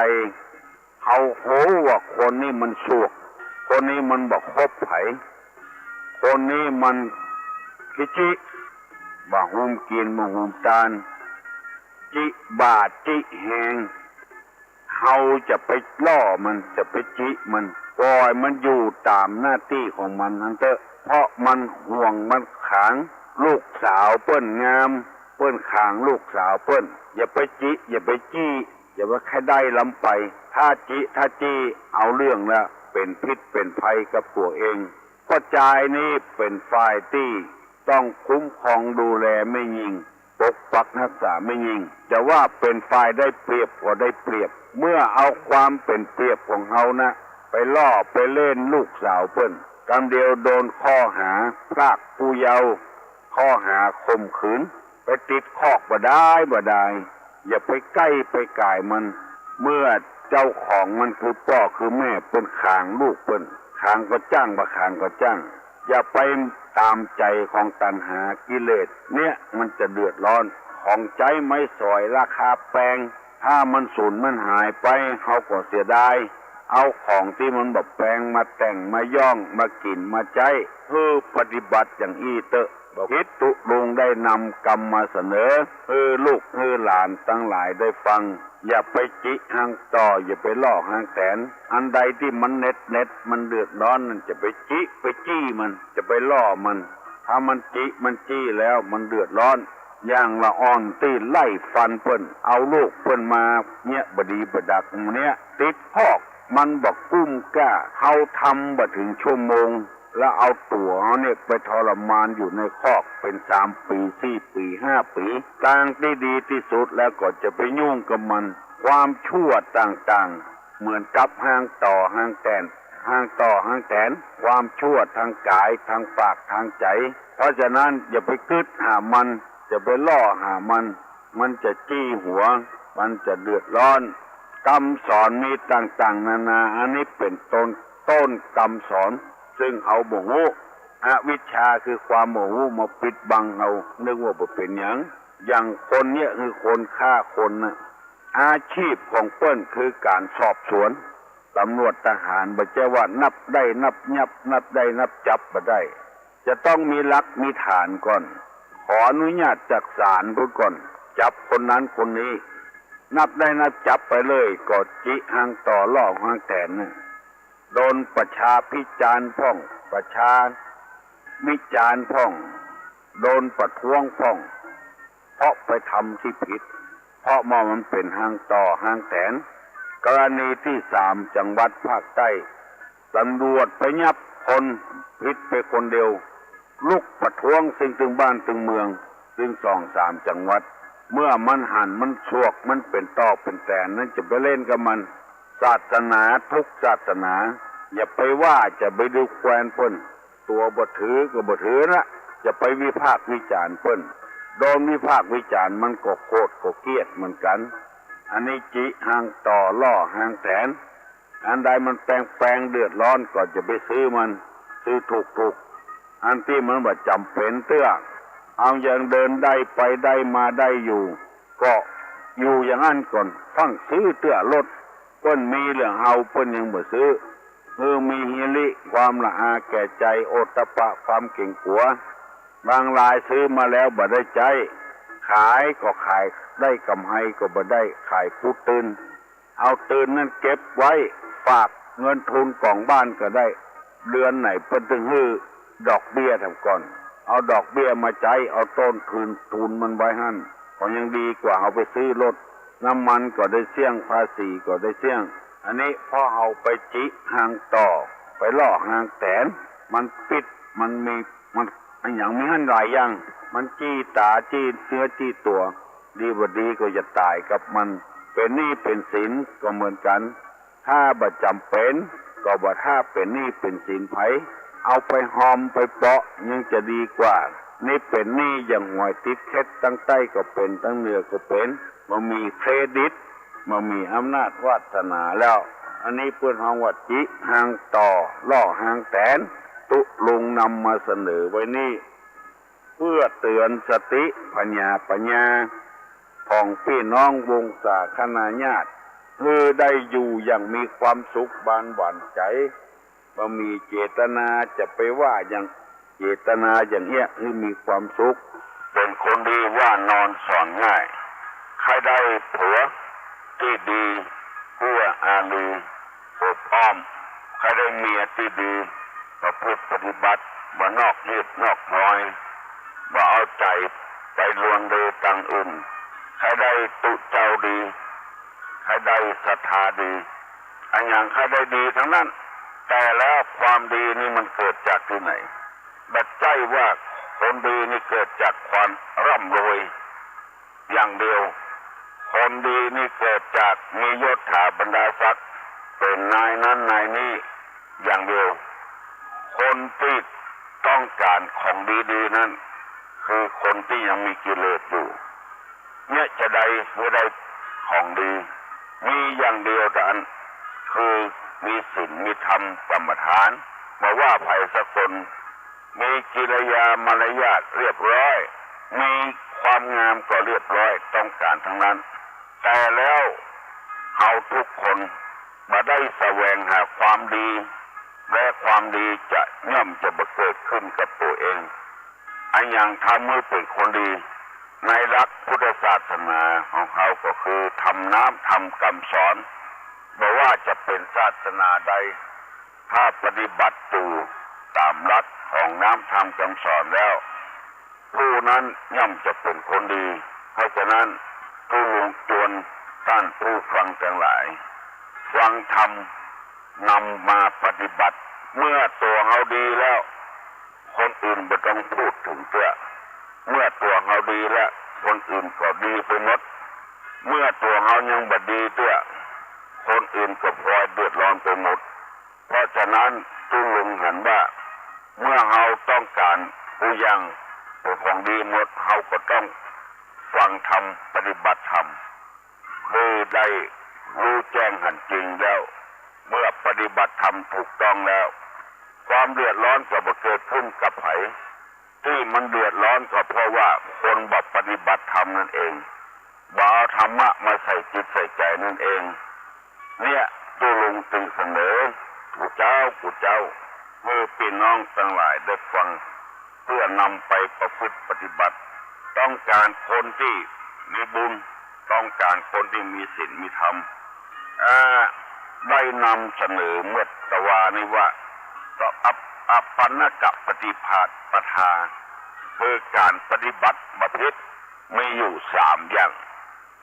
เขาโหว่าคนนี้มันสวกคนนี้มันบอกคบไผคนนี้มันคิจิบ่หุมกินบ่หุมตาลจิบาดจิแหงเฮาจะไปล่อมันจะไปจิมันปล่อยมันอยู่ตามหน้าที่ของมันนั่นเถอะเพราะมันห่วงมันขังลูกสาวเปิ้นงามเปิ้นขางลูกสาวเปิ้นอย่าไปจิอย่าไปจี้อย่าว่าแค่ได้ลำไปถ้าจิถ้าจี้เอาเรื่องแล้วเป็นพิษเป็นภัยกับตัวเองก็ใจนี้เป็นฝ่ายที่ต้องคุ้มครองดูแลไม่ยิงปกปักรักษาไม่ยิงจะว่าเป็นฝ่ายได้เปรียบก็ได้เปรียบเมื่อเอาความเป็นเปรียบของเฮานะไปล่อไปเล่นลูกสาวเปิ้นกำเดียวโดนข้อหาพรากผู้เยาว์ข้อหาข่มขืนไปติดคอกบ่ได้อย่าไปใกล้ไปก่ายมันเมื่อเจ้าของมันคือพ่อคือแม่เปิ้นขางลูกเปิ้นขางก็จ้างบ่ขางก็จ้างอย่าไปตามใจของตัณหากิเลสเนี่ยมันจะเดือดร้อนของใจไม่สอยราคาแพงถ้ามันสูญมันหายไปเขาก็เสียดายเอาของที่มันแบบแพงมาแต่งมาย่องมากินมาใจเพื่อปฏิบัติอย่างอี้เตอะบอกคิดตุลงได้นำกรรมมาเสนอลูกหลานทั้งหลายได้ฟังอย่าไปจิหางต่ออย่าไปล่อหางแสนอันใดที่มันเน็ตมันเดือดร้อนนั่นจะไปจิไปจี้มันจะไปล่อมันถ้ามันจิมันจี้แล้วมันเดือดร้อนอย่างละอ่อนตีไล่ฟันเปิ้นเอาลูกเปิ้นมาเนี่ยบดีบดักเนี่ยติดพอกมันบอกกุ้มก้าเขาทำบ่ถึงชั่วโมงแล้วเอาตัวเขาเนี่ยไปทรมานอยู่ในคอกเป็น3 ปี4 ปี5 ปีทางที่ดีที่สุดแล้วก็จะไปยุ่งกับมันความชั่วต่างๆเหมือนกับหางต่อหางแตนหางต่อหางแตนความชั่วทางกายทางปากทางใจเพราะฉะนั้นอย่าไปกึดหามันจะไปล่อหามันจะจี้หัวมันจะเดือดร้อนคำสอนมีต่างๆนานาอันนี้เป็นต้นคำสอนซึ่งเอาโมโหอวิชชาคือความโมโหมาปิดบังเอานึกว่าเป็นอย่างคนเนี่ยคือคนฆ่าคนนะอาชีพของเปิ้นคือการสอบสวนตำรวจทหารบ่ใช่ว่านับได้นับยับนับได้นับจับบ่ได้จะต้องมีหลักมีฐานก่อนขออนุญาตจากศาลพูดก่อนจับคนนั้นคนนี้นับได้นับจับไปเลยก็จิหางต่อล่อหางแตนนะโดนประชาพิจารณ์พ่องประชาวิจารณ์พ่องโดนประท้วงพ่องเพราะไปทำที่ผิดเพราะมันเป็นหางต่อหางแตนกรณีที่3จังหวัดภาคใต้ตำรวจไปยับคนผิดไปคนเดียวลุกประท้วงซึ่งถึงบ้านถึงเมืองซึ่ง2-3จังหวัดเมื่อมันหันมันชวกมันเป็นต่อเป็นแตนนั้นจะไปเล่นกับมันศาสนาทุกศาสนาอย่าไปว่าจะไปดูแควนเปิ้นตัวบ่ถือก็บ่ถือนะจะไปวิพากษ์วิจารณ์เปิ้นโดนวิพากษ์วิจารณ์มันก็โกรธก็เกลียดเหมือนกันอันนี้จิหางต่อล่อหางแตนอันใดมันแปลงเดือดร้อนก็จะไปซื้อมันซื้อถูกอันที่มันบ่จำเป็นเตื้อ เอายังเดินได้ไปได้มาได้อยู่ ก็อยู่อย่างนั้นก่อนฟังซื้อเตื้อรถเปิ้นมีเรื่องเฮาเปิ้นยังบ่ซื้อมีฮิริความละอาแก่ใจโอตตะปะความเก่งขัวบางรายซื้อมาแล้วบ่ได้ใจขายก็ขายได้กำไรก็บ่ได้ขายผู้ตื่นเอาตื่นนั้นเก็บไว้ฝากเงินทุนของบ้านก็ได้เดือนไหนเพิ่นถึงฮื้อดอกเบี้ยทำก่อนเอาดอกเบี้ยมาใจเอาต้นทุนมันไว้หั่นก็ยังดีกว่าเอาไปซื้อรถน้ำมันก็ได้เสี่ยงภาษีก็ได้เสี่ยงอันนี้พอเอาไปจิหางต่อไปล่อหางแตนมันปิดมันมีมันอย่างมีหั่นหลายอย่างมันจี้ตาจี้เนื้อจี้ตัวดีบ่ดีก็จะตายกับมันเป็นหนี้เป็นสินก็เหมือนกันถ้าบ่จำเป็นก็บ่ถ้าเป็นหนี้เป็นสินไผเอาไปหอมไปเปาะยังจะดีกว่านี่เป็นหนี้อย่างหวยติดเคล็ดตั้งใต้ก็เป็นตั้งเหนือก็เป็นบ่มีเครดิตบ่มีอำนาจวาสนาแล้วอันนี้เพิ่นเฮาว่าจิหางต่อล่อหางแตนตุลุงนำมาเสนอไว้นี่เพื่อเตือนสติปัญญาของพี่น้องวงศาคณาญาติได้อยู่อย่างมีความสุขบานหวานใจบ่มีเจตนาจะไปว่าอย่างเจตนาอย่างเนี้ยมีความสุขเป็นคนดีว่านอนสอนง่ายใครได้ผัวที่ดีเพื่ออารีอบอ้อมใครได้เมียที่ดีประพฤติปฏิบัติบ่นอกยืดนอกพลอยบ่เอาใจไปลวนเดตังอื่นใครได้ตุเจ้าดีใครได้ศรัทธาดีอันอย่างใครได้ดีทั้งนั้นแต่แล้วความดีนี่มันเกิดจากที่ไหนบัดใจว่าคนดีนี่เกิดจากความร่ำรวยอย่างเดียวคนดีนี่เกิดจากมียศถาบรรดาศักดิ์เป็นนายนั้นนายนี้อย่างเดียวคนที่ต้องการของดีๆนั้นคือคนที่ยังมีกิเลสอยู่เนี่ยจะได้ผู้ใดของดีมีอย่างเดียวแต่อันคือมีศีลมีธรรมกรรมฐานมาว่าภัยสักคนมีกิริยามารยาทเรียบร้อยมีความงามก็เรียบร้อยต้องการทั้งนั้นแต่แล้วเอาทุกคนมาได้แสวงหาความดีและความดีจะย่อมจะบังเกิดขึ้นกับตัวเองอันอย่างทำมือเป็นคนดีในหลักพุทธศาสนาของเขาก็คือทำน้ำทำคำสอนบอกว่าจะเป็นศาสนาใดถ้าปฏิบัติอยู่ตามหลักของน้ำทำคำสอนแล้วผู้นั้นย่อมจะเป็นคนดีเพราะฉะนั้นผู้ลงจวนท่านผู้ฟังทั้งหลายฟังธรรมนำมาปฏิบัติเมื่อตัวเราดีแล้วคนอื่นไม่ต้องพูดถึงเเมื่อตัวเราดีแล้วคนอื่นก็ดีไปหมดเมื่อตัวเรายังบ่ดีคนอื่นก็พลอยเดือดร้อนไปหมดเพราะฉะนั้นตู้ลุงเห็นว่าเมื่อเราต้องการผู้ยังเป็นของดีหมดเราก็ต้องฟังธรรมปฏิบัติธรรมคือได้รู้แจ้งหันจริงแล้วเมื่อปฏิบัติธรรมถูกต้องแล้วความเดือดร้อนก็บ่เกิดขึ้นกับไผที่มันเดือดร้อนก็เพราะว่าคนบ่ปฏิบัติธรรมนั่นเองบ่เอาธรรมะมาใส่จิตใส่ใจนั่นเองเนี่ยตู้ลุงจึงเสนอผู้เจ้าเมื่อพี่น้องทั้งหลายได้ฟังเพื่อนำไปประพฤติปฏิบัติต้องการคนที่มีบุญต้องการคนที่มีศีลมีธรรมได้นำเสนอเมื่อตะวานี้ว่าก็อปันนกปฏิภาณปทาคือการปฏิบัติประพฤติมีอยู่3อย่าง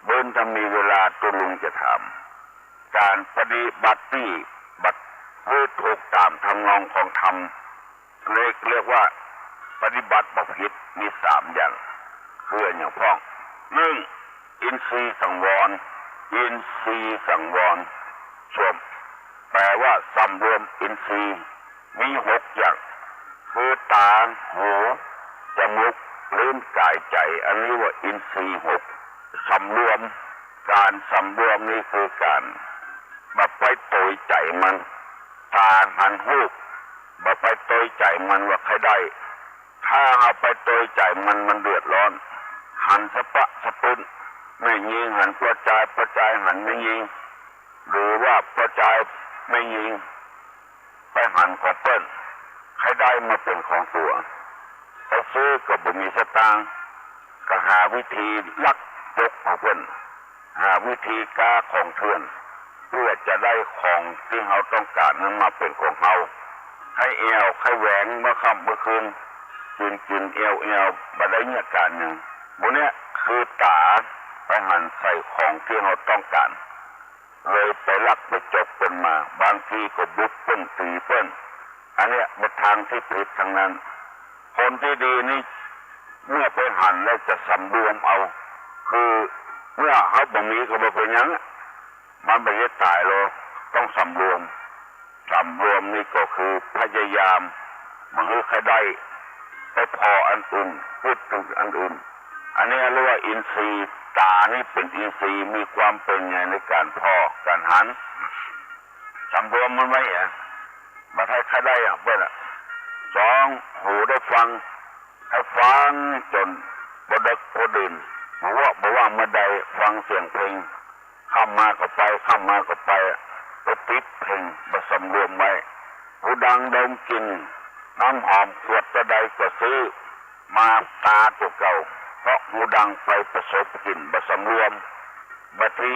เบิ่งถ้ามีเวลาตัวลุงจะทำการปฏิบัติที่บัติเพื่อถูกตามทำนองของธรรมเรียกว่าปฏิบัติประพฤติมี3อย่างคืออย่างพ้อง1อินทรีย์สังวรอินทรีย์สังวรชมแปลว่าสำรวมอินทรีย์มี6อย่างคือตาหูจมูกลิ้นกายใจอันนี้ว่าอินทรีย์6สำรวมการสำรวมนี่คือการมาไปตัวใจมันตาหันหูบ่ไปตัวใจมันว่าใครได้ ถ้าเอาไปโดยใจมันเดือดร้อนหันสะปะสะปุ้นไม่ยิงหันประจายหันไม่ยิงหรือว่าประจายไม่ยิงไปหันของเปิ้นให้ได้มาเป็นของตัวไปซื้อกับบุมีสตางค์ก็หาวิธีลักยกของเปิ้นหาวิธีกาของเถื่อนเพื่อจะได้ของที่เราต้องการนั้นมาเป็นของเราให้เอวให้แหวงเมื่อค่ำเมื่อคืนกินเอวมาได้เนี่ยการหนึ่งพวกนี้คือตาไปหันใส่ของที่เราต้องการเลยไปลักไปจกเป็นมาบางทีก็บุกเปิ้นตีเปิ้นอันเนี้ยเป็นทางที่ผิดทางนั้นคนที่ดีนี่เมื่อไปหันแล้วจะสำรวมเอาคือเมื่อเขาบ่มีก็บ่เป็นหยังมันไม่ได้ตายหรอกต้องสำรวมนี่ก็คือพยายามมันคือใครได้ไปพออันอื่นพูดถึงอันอื่นอันนี้เรียกว่าอินทรีย์ตานี่เป็นอินทรีย์มีความเป็นไงในการพอการหันสำรวมมันไว้มาให้ใครได้เพื่อนสองหูได้ฟังให้ฟังจนบดึกบดื่นบอกว่าเมื่อใดฟังเสียงเพลงข้ามมาก็ไปไปปิดเพลงมาสำรวมไว้หูดังดมกินน้ำหอมขวดใดก็ซื้อมาตาตัวเก่าเพราะหูดังไปประสบกินมาสำรวมบางที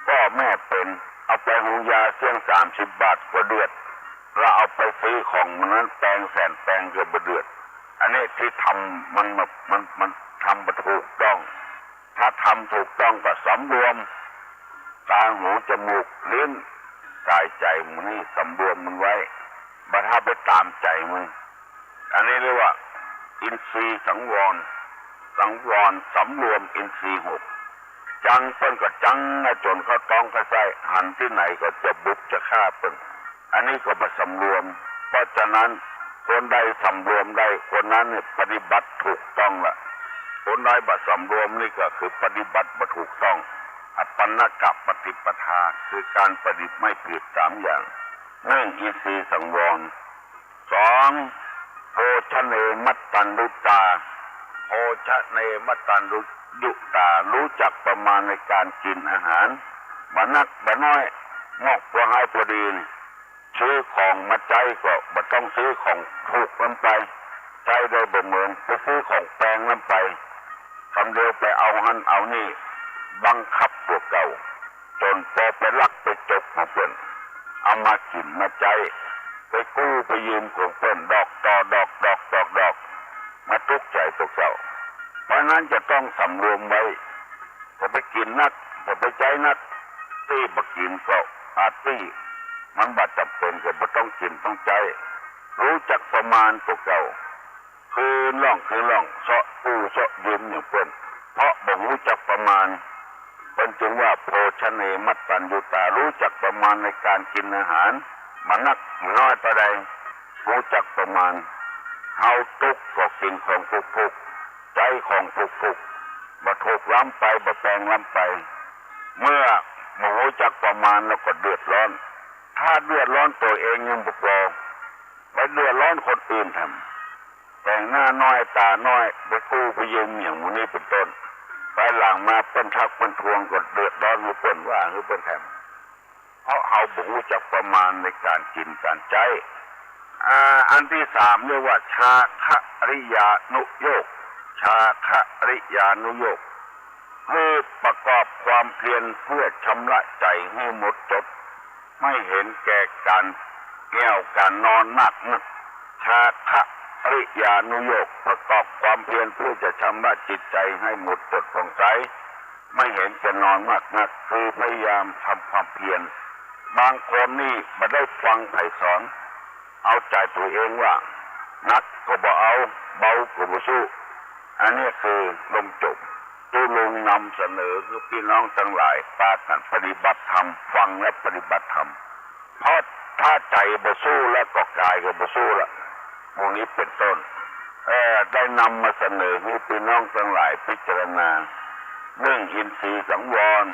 พ่อแม่เป็นเอาไปหุงยาเสี่ยง30 บาทก็เดือดเราเอาไปซื้อของนั้นแปลงแสนแปลงก็บ่เดือดอันนี้ที่ทำมันทำมาถูกต้องถ้าทำถูกต้องก็สำรวมตาหูจมูกลิ้นกายใจมันนี่สำรวมมันไว้บัดถ้าไปตามใจมันอันนี้เรียกว่าอินทรีย์สังวรสำรวมอินทรีย์6จังเปิ้นก็จังนะจนเขาต้องกระใส่หันที่ไหนก็จะบุกจะฆ่าเปิ้นอันนี้ก็มาสำรวมเพราะฉะนั้นคนใดสำรวมได้คนนั้นปฏิบัติถูกต้องละคนใดบัดสำรวมนี่ก็คือปฏิบัติบ่ถูกต้องอัปปนกับปฏิปทาคือการปฏิบัติไม่ผิด3อย่าง1อินทรีย์สังวร2โภชเนมัตตัญญุตาโภชเนมัตตัญญุตารู้จักประมาณในการกินอาหารบ่นักบ่น้อยงอกบ่หายพอดีซื้อของมาใจก็บ่ต้องซื้อของถูกลงไปใจได้บ่เหมือนไปซื้อของแพงลงไปคำเดียวไปเอาหันเอานี่บังคับตัวเก่าจนพอไปลักไปจกของเพิ่นเอามากินมาใจไปกู้ไปยืมของเพิ่นดอกต่อดอกมาทุกข์ใจตัวเก่าเพราะนั้นจะต้องสำรวมไว้จะไปกินนักจะไปใจนักที่บ่กินก็อาตี้มันบาดจำเป็นก็บ่ต้องกินต้องใจรู้จักประมาณตัวเก่าคือล่องเสาะกู้เสาะยืมอย่างเพิ่นเพราะบ่รู้จักประมาณเป็นจึงว่าโภชเนมัตตัญญุตารู้จักประมาณในการกินอาหารมันนักน้อยประใดรู้จักประมาณเฮาตุกก็กินของฟุกใจของฟุกบ่ถูกล้ำไปบ่แปลงล้ำไปเมื่อบ่รู้จักประมาณแล้วก็เดือดร้อนถ้าเดือดร้อนตัวเองยังบ่พอไปเดือดร้อนคนอื่นทำแต่งหน้าน้อยตาน้อยไปกู้ไปยืมอย่างมื้อนี้เป็นต้นไปหลังมาเปิ้นทักเปิ้นทวงก็เดือดร้อนหรือเปิ้นว่าหรือเปิ้นแถมเพราะเฮาบ่รู้จักประมาณในการกินการใช้อันที่3เรียกว่าชาคะริยานุโยคคือประกอบความเพียรเพื่อชำระใจให้หมดจดไม่เห็นแก่การแก้วการนอนมากนักชาคะริยานุโยคประกอบความเพียรเพื่อจะชำระจิตใจให้หมดจดผ่องใสไม่เห็นจะนอนมากนักคือพยายามทำความเพียรบางคนนี่มาได้ฟังไผ่สอนเอาใจตัวเองว่านักก็บ่เอาเบาก็บ่สู้อันนี้คือลมจบที่ลุงนำเสนอคือพี่น้องทั้งหลายปากันปฏิบัติธรรมฟังและปฏิบัติธรรมเพราะถ้าใจบ่สู้แล้วก็กายก็บ่สู้ละพวกนี้เป็นต้นได้นำมาเสนอให้พี่น้องทั้งหลายพิจารณา1อินทรีย์สังวร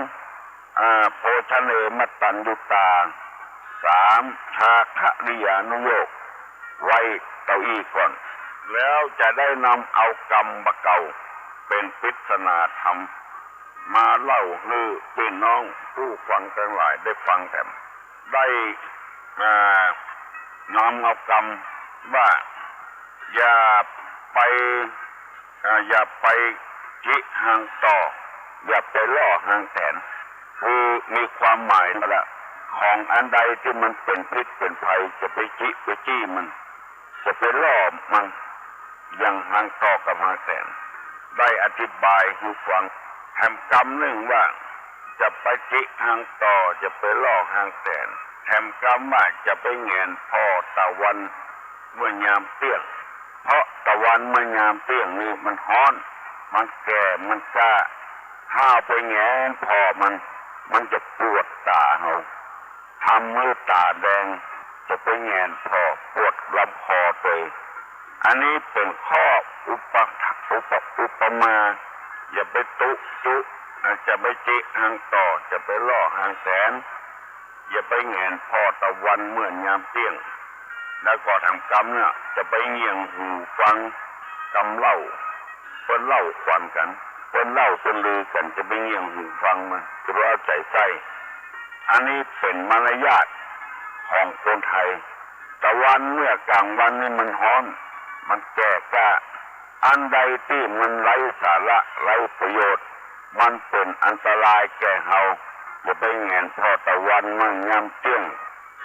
2โภชเนมัตตัญญุตา3ชาคะริยานุโยค ไว้เก้าอี้ก่อน แล้วจะได้นำเอากรรมบะเก่าเป็นปริศนาธรรมมาเล่าให้พี่น้องผู้ฟังทั้งหลายได้ฟังแถมได้นำเอากรรมว่าอย่าไปจิหางต่ออย่าไปล่อหางแตนคือมีความหมายนั่นแหละของอันใดที่มันเป็นพิษเป็นภัยจะไปจี้มันจะไปล่อมันอย่างหางต่อกับหางแตนได้อธิบายให้ฟังแถมกรรมหนึ่งว่าจะไปจิหางต่อจะไปล่อหางแตนแถมกรรมว่าจะไปแงนพ่อตะวันเมื่อยามเตี้ยงเพราะตะวันเมื่อยามเตี้ยงนี่มันฮ้อนมันแก่มันจ้าถ้าไปแงนพ่อมันจะปวดตาเฮาทำมือตาแดงจะไปแงนพ่อปวดลำคอไปอันนี้เป็นข้ออุปมาอย่าไปจุจะไปจิหางต่อจะไปล่อหางแสนอย่าไปแงนพ่อตะวันเมื่อยามเตี้ยงแล้วก็ทำกรรมเนี่ยจะไปเงี่ยงหูฟังกำเล่าเพิ่นเล่าขวัญกันเพิ่นเล่าเพิ่นลือกันจะไปเงี่ยงหูฟังมันจะเอาใจใส่อันนี้เป็นมารยาทของคนไทยตะวันเมื่อกลางวันนี่มันฮ้อนมันแก่กล้าอันใดที่มันไร้สาระไร้ประโยชน์มันเป็นอันตรายแก่เฮาอย่าไปแงนพ่อตะวันเมื่อยามเตี้ยง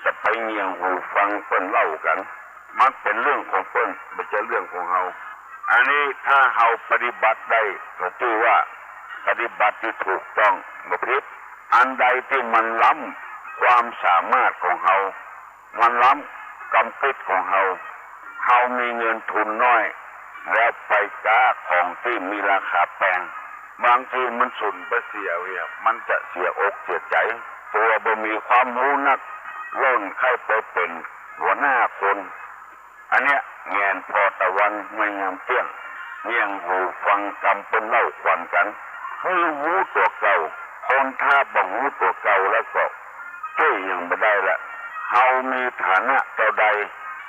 จะไปเงี่ยงหูฟังเพิ่นเล่ากันมันเป็นเรื่องของเพิ่นไม่ใช่เรื่องของเฮาอันนี้ถ้าเฮาปฏิบัติได้ก็ชื่อว่าปฏิบัติที่ถูกต้องบ่ผิดอันใดที่มันล้ำความสามารถของเฮามันล้ำกำลังของเฮามีเงินทุนน้อยแล้วไปก้าของที่มีราคาแพงบางทีมันสุนไปเสียมันจะเสียอกเสียใจตัวบ่มีความรู้นักล้นเข้าไปเป็นหัวหน้าคนอันเนี้ยแงนพอตะวันไม่งามเตี้ยงเงี่ยงหูฟังกำเป็นเล่าขวัญกันให้หูตัวเก่าคนถ้าบ่หูตัวเก่าแล้วก็ช่วยยังไม่ได้ละเฮามีฐานะเท่าใด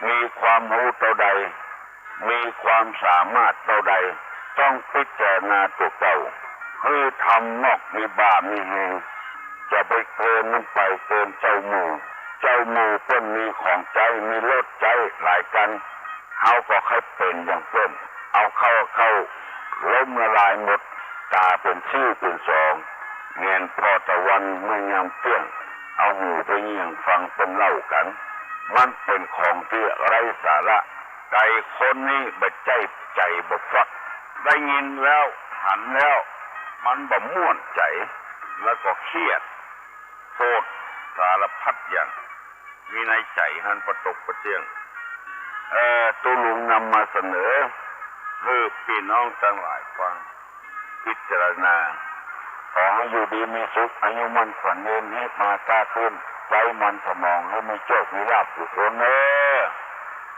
มีความรู้เท่าใดมีความสามารถเท่าใดต้องพิจารณาตัวเก่าให้ทำนอกมีบามีแหงจะไปเกินมันไปเกินเจ้าหมู่เพิ่นมีของใจมีรถใจหลายกันเฮาก็ค่อยเป็นอย่างเพิ่นเอาเข้าล้มละลายหมดตาเป็นชื่อเป็นสองเงียนพอตะวันไม่ยามเตี้ยงเอาหูไปเงี่ยงฟังเป็นเล่ากันมันเป็นของที่ไร้สาระใจคนนี้บ่ใจบ่ฟักได้ยินแล้วหันแล้วมันบ่ม่วนใจแล้วก็เครียดโกรธสารพัดอย่างมีในใจหันประตกประเจียงตัวลุงนำมาเสนอให้พี่น้องทั้งหลายฟังพิจารณาขอให้อยู่ดีมีสุขอายุมั่นขวัญยืนให้มาตาขึ้นใจมันสมองให้มีโชคมีลาภทุกคน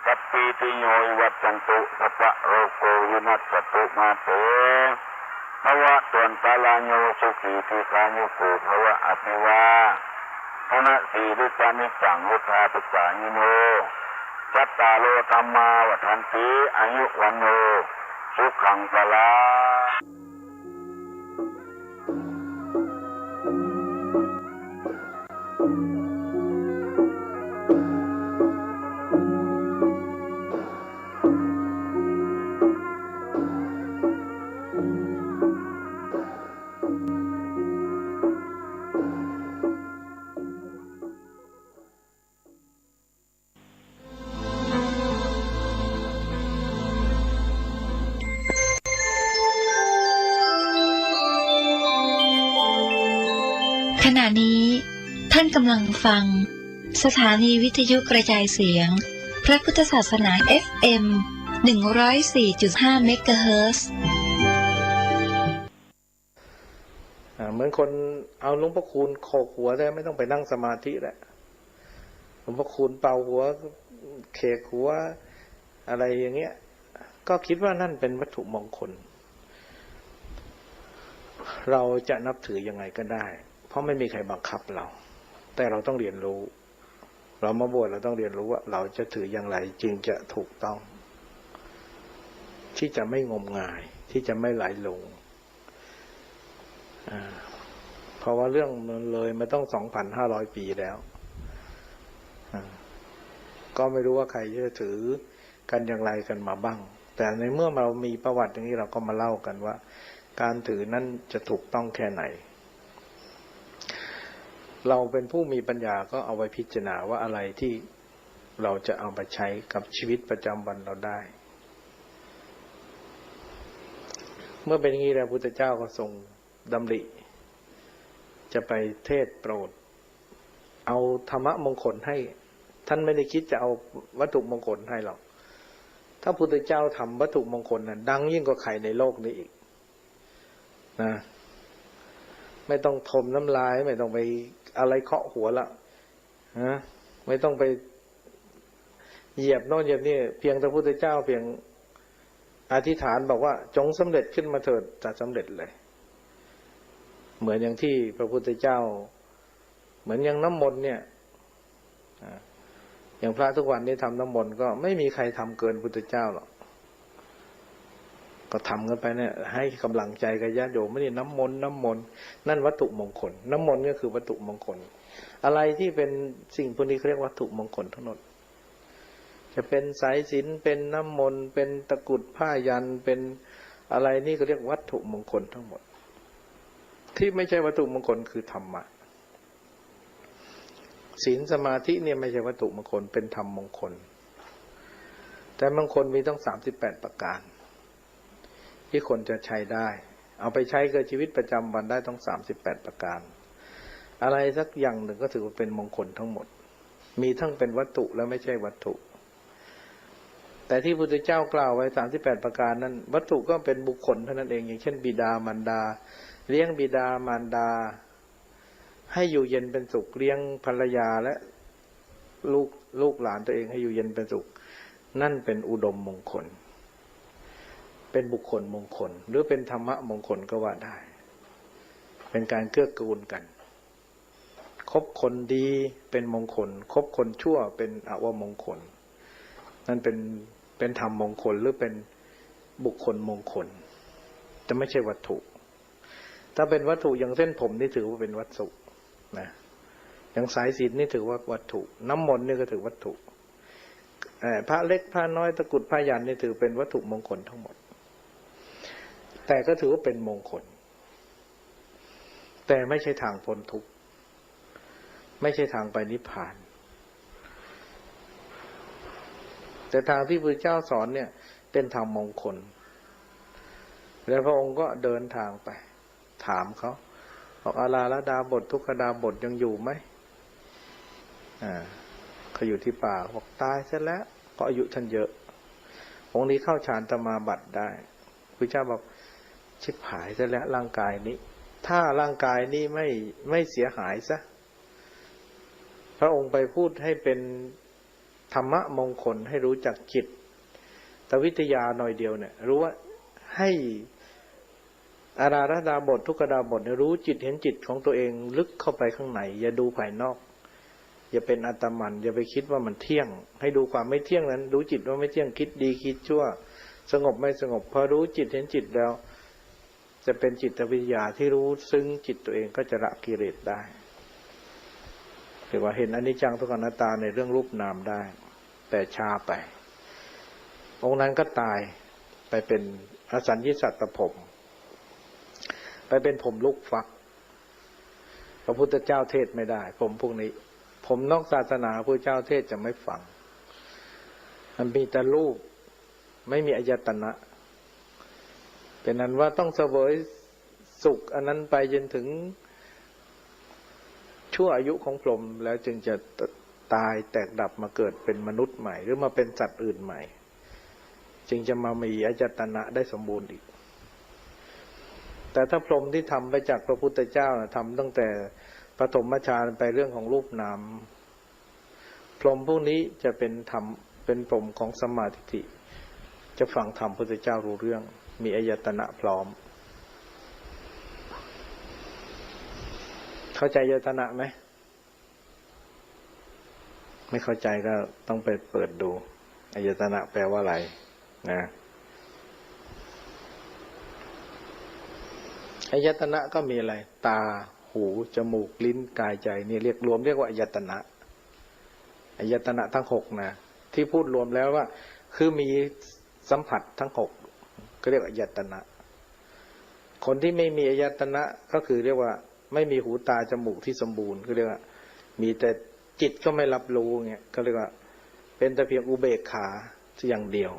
สัพพิติโยวัจจันตุสัพพะโรโกวินัสสตุมาเตภวะตวนตาลาโยสุขีติกายุโกภวะอภิวาธนะสีริจานิจังวุธาปิจายิโนจัตตาโลธรรมาวัฏันติอายุวันโนสุขังพลาขณะนี้ท่านกำลังฟังสถานีวิทยุกระจายเสียงพระพุทธศาสนา FM 104.5 เมกะเฮิรตซ์ เหมือนคนเอาหลวงพ่อคูณโขกหัวได้ไม่ต้องไปนั่งสมาธิแหละหลวงพ่อคูณเป่าหัวเขกหัวอะไรอย่างเงี้ยก็คิดว่านั่นเป็นวัตถุมงคลเราจะนับถือยังไงก็ได้เพราะไม่มีใครบังคับเราแต่เราต้องเรียนรู้ เรามาบวชเราต้องเรียนรู้ว่าเราจะถืออย่างไรจึงจะถูกต้องที่จะไม่งมงายที่จะไม่ไหลลงเพราะว่าเรื่องมันเลยมาต้อง 2,500 ปีแล้วก็ไม่รู้ว่าใครจะถือกันอย่างไรกันมาบ้างแต่ในเมื่อเรามีประวัติอย่างนี้เราก็มาเล่ากันว่าการถือนั้นจะถูกต้องแค่ไหนเราเป็นผู้มีปัญญาก็เอาไว้พิจารณาว่าอะไรที่เราจะเอาไปใช้กับชีวิตประจำวันเราได้เมื่อเป็นอย่างนี้แล้วพุทธเจ้าก็ทรงดำริจะไปเทศโปรดเอาธรรมะมงคลให้ท่านไม่ได้คิดจะเอาวัตถุมงคลให้หรอกถ้าพุทธเจ้าทำวัตถุมงคลนั้นดังยิ่งกว่าใครในโลกนี้อีกนะไม่ต้องทมน้ำลายไม่ต้องไปอะไรเคาะหัวละนะไม่ต้องไปเหยียบโน่นเหยียบนี่เพียงแต่พุทธเจ้าเพียงอธิษฐานบอกว่าจงสำเร็จขึ้นมาเถิดจะสำเร็จเลยเหมือนอย่างที่พระพุทธเจ้าเหมือนอย่างน้ำมนต์เนี่ยอย่างพระทุกวันนี้ทำน้ำมนต์ก็ไม่มีใครทำเกินพุทธเจ้าหรอกก็ทำกันไปเนี่ยให้กำลังใจกับญาติโยมไม่ได้น้ำมนต์นั่นวัตถุมงคลน้ำมนต์ก็คือวัตถุมงคลอะไรที่เป็นสิ่งพวกนี้เรียกวัตถุมงคลทั้งหมดจะเป็นสายสิญจน์เป็นน้ำมนต์เป็นตะกรุดผ้ายันเป็นอะไรนี่ก็เรียกวัตถุมงคลทั้งหมดที่ไม่ใช่วัตถุมงคลคือธรรมะศีลสมาธิเนี่ยไม่ใช่วัตถุมงคลเป็นธรรมมงคลแต่มงคลมีต้อง38ประการที่คนจะใช้ได้เอาไปใช้กับชีวิตประจำวันได้ต้อง38ประการอะไรสักอย่างหนึ่งก็ถือว่าเป็นมงคลทั้งหมดมีทั้งเป็นวัตถุและไม่ใช่วัตถุแต่ที่พระพุทธเจ้ากล่าวไว้38ประการนั้นวัตถุก็เป็นบุคคลเท่านั้นเองอย่างเช่นบิดามารดาเลี้ยงบิดามารดาให้อยู่เย็นเป็นสุขเลี้ยงภรรยาและลูกหลานตัวเองให้อยู่เย็นเป็นสุขนั่นเป็นอุดมมงคลเป็นบุคคลมงคลหรือเป็นธรรมะมงคลก็ว่าได้เป็นการเกื้อกูลกันคบคนดีเป็นมงคลคบคนชั่วเป็นอวมงคลนั่นเป็นธรรมมงคลหรือเป็นบุคคลมงคลแต่ไม่ใช่วัตถุถ้าเป็นวัตถุอย่างเส้นผมนี่ถือว่าเป็นวัตถุนะอย่างสายศีลนี่ถือว่าวัตถุน้ำมนต์นี่ก็ถือวัตถุพระเล็กพระน้อยตะกรุดผ้ายันนี่ถือเป็นวัตถุมงคลทั้งหมดแต่ก็ถือว่าเป็นมงคลแต่ไม่ใช่ทางพ้นทุกข์ไม่ใช่ทางไปนิพพานแต่ทางที่พระเจ้าสอนเนี่ยเป็นธรรมมงคลแล้วพระองค์ก็เดินทางไปถามเขาบอกอาลาลดาบททุกขดาบทยังอยู่ไหมเขาอยู่ที่ป่าบอกตายเสร็จแล้วก็อายุท่านเยอะองค์นี้เข้าฌานสมาบัติได้พระเจ้าบอกชิบหายเสร็จแล้วร่างกายนี้ถ้าร่างกายนี้ไม่เสียหายซะพระองค์ไปพูดให้เป็นธรรมะมงคลให้รู้จักจิตแต่วิทยาหน่อยเดียวเนี่ยรู้ว่าให้อาราธดาบททุกขดาบทเนี่ยรู้จิตเห็นจิตของตัวเองลึกเข้าไปข้างในอย่าดูภายนอกอย่าเป็นอัตมันอย่าไปคิดว่ามันเที่ยงให้ดูความไม่เที่ยงนั้นรู้จิตว่าไม่เที่ยงคิดดีคิดชั่วสงบไม่สงบพอรู้จิตเห็นจิตแล้วจะเป็นจิตวิทยาที่รู้ซึ้งจิตตัวเองก็จะละกิเลสได้หรือว่าเห็นอนิจจังทุกขังอนัตตาในเรื่องรูปนามได้แต่ช้าไปองค์นั้นก็ตายไปเป็นอสัญญิสัตตภพไปเป็นผมลูกฟักพระพุทธเจ้าเทศไม่ได้ผมพวกนี้ผมนอกศาสนาพระเจ้าเทศจะไม่ฟังมันมีแต่รูปไม่มีอายตนะเป็นนั้นว่าต้องเสวยสุขอันนั้นไปจนถึงชั่วอายุของพรหมแล้วจึงจะตายแตกดับมาเกิดเป็นมนุษย์ใหม่หรือมาเป็นสัตว์อื่นใหม่จึงจะมามีอายตนะได้สมบูรณ์อีกแต่ถ้าพรหมที่ทำไปจากพระพุทธเจ้าทำตั้งแต่ปฐมฌานไปเรื่องของรูปนามพรหมพวกนี้จะเป็นธรรมเป็นพรหมของสัมมาทิฏฐิจะฟังธรรมพระพุทธเจ้ารู้เรื่องมีอายตนะพร้อมเข้าใจอายตนะไหม ไม่เข้าใจก็ต้องไปเปิดดูอายตนะแปลว่าอะไรนะอายตนะก็มีอะไรตาหูจมูกลิ้นกายใจนี่เรียกรวมเรียกว่าอายตนะอายตนะทั้งหกนะที่พูดรวมแล้วว่าคือมีสัมผัสทั้งหกก็เรียกอายตนะคนที่ไม่มีอายตนะก็คือเรียกว่าไม่มีหูตาจมูกที่สมบูรณ์ก็เรียกว่ามีแต่จิตก็ไม่รับรู้เงี้ยก็เรียกว่าเป็นแต่เพียงอุเบกขาอย่างเดียว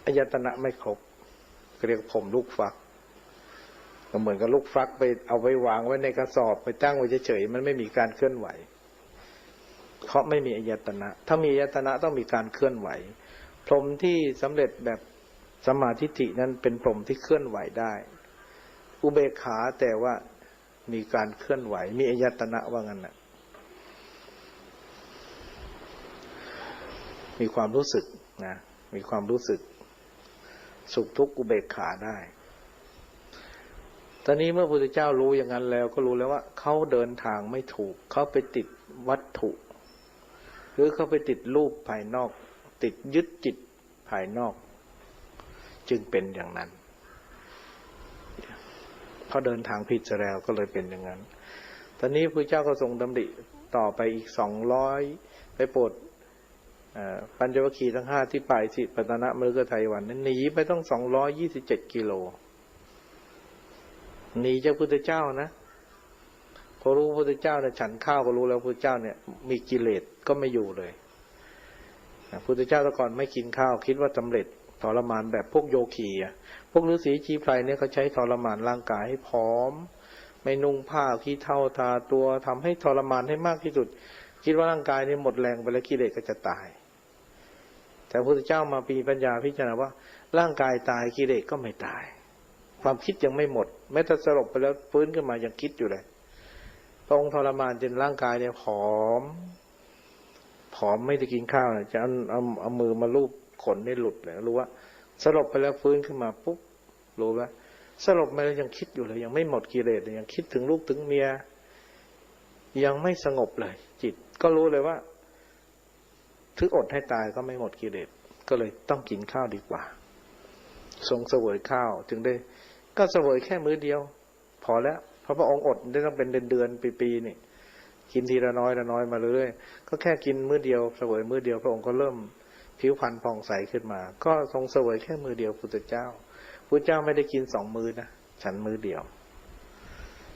อายตนะไม่ครบก็เรียกผมลูกฟักก็เหมือนกับลูกฟักไปเอาไปวางไว้ในกระสอบไปตั้งไว้เฉยๆมันไม่มีการเคลื่อนไหวเพราะไม่มีอายตนะถ้ามีอายตนะต้องมีการเคลื่อนไหวพรหมที่สำเร็จแบบสัมมาทิฏฐินั้นเป็นพรหมที่เคลื่อนไหวได้อุเบกขาแต่ว่ามีการเคลื่อนไหวมีอายตนะว่างั้นน่ะมีความรู้สึกนะมีความรู้สึกสุขทุกข์อุเบกขาได้ตอนนี้เมื่อพระพุทธเจ้ารู้อย่างนั้นแล้วก็รู้แล้วว่าเขาเดินทางไม่ถูกเขาไปติดวัตถุหรือเขาไปติดรูปภายนอกติดยึดจิตภายนอกจึงเป็นอย่างนั้นเขาเดินทางผิดแล้วก็เลยเป็นอย่างนั้น ตอนนี้พระเจ้าก็ทรงดำริต่อไปอีก200ไปโปรดปัญจวัคคีย์ทั้ง5ที่ไปสิปตนะมฤคทายวันนั้นหนีไปต้อง227กิโลหนีจากพุทธเจ้านะพอรู้พุทธเจ้าเนี่ยฉันข้าวก็รู้แล้วพุทธเจ้าเนี่ยมีกิเลสก็ไม่อยู่เลยพุทธเจ้าแต่ก่อนไม่กินข้าวคิดว่าสำเร็จทรมานแบบพวกโยคีพวกฤาษีชีไพรเนี่ยเขาใช้ทรมานร่างกายให้ผอมไม่นุ่งผ้าขี้เถ้าทาตัวทำให้ทรมานให้มากที่สุดคิดว่าร่างกายนี่หมดแรงไปแล้วกิเลสก็จะตายแต่พระพุทธเจ้ามาปีปัญญาพิจารณาว่าร่างกายตายกิเลสก็ไม่ตายความคิดยังไม่หมดแม้แต่สลบไปแล้วฟื้นขึ้นมายังคิดอยู่เลยพระองค์ทรมานจนร่างกายเนี่ยผอมไม่ได้กินข้าวจะเอามือมาลูบขนนี่หลุดเลยรู้ว่าสลบไปแล้วฟื้นขึ้นมาปุ๊บรู้ว่าสลบไปแล้วยังคิดอยู่เลยยังไม่หมดกิเลสยังคิดถึงลูกถึงเมียยังไม่สงบเลยจิตก็รู้เลยว่าถึงอดให้ตายก็ไม่หมดกิเลสก็เลยต้องกินข้าวดีกว่าทรงเสวยข้าวจึงได้ก็เสวยแค่มื้อเดียวพอแล้วเพราะพระองค์อดได้ต้องเป็นเดือนๆปีๆนี่กินทีละน้อยมาเรื่อยๆก็แค่กินมื้อเดียวเสวยมื้อเดียวพระองค์ก็เริ่มผิวพรรณผ่องใสขึ้นมาก็ทรงเสวยแค่มื้อเดียวพุทธเจ้าพุทธเจ้าไม่ได้กิน2 มื้อนะฉันมื้อเดียว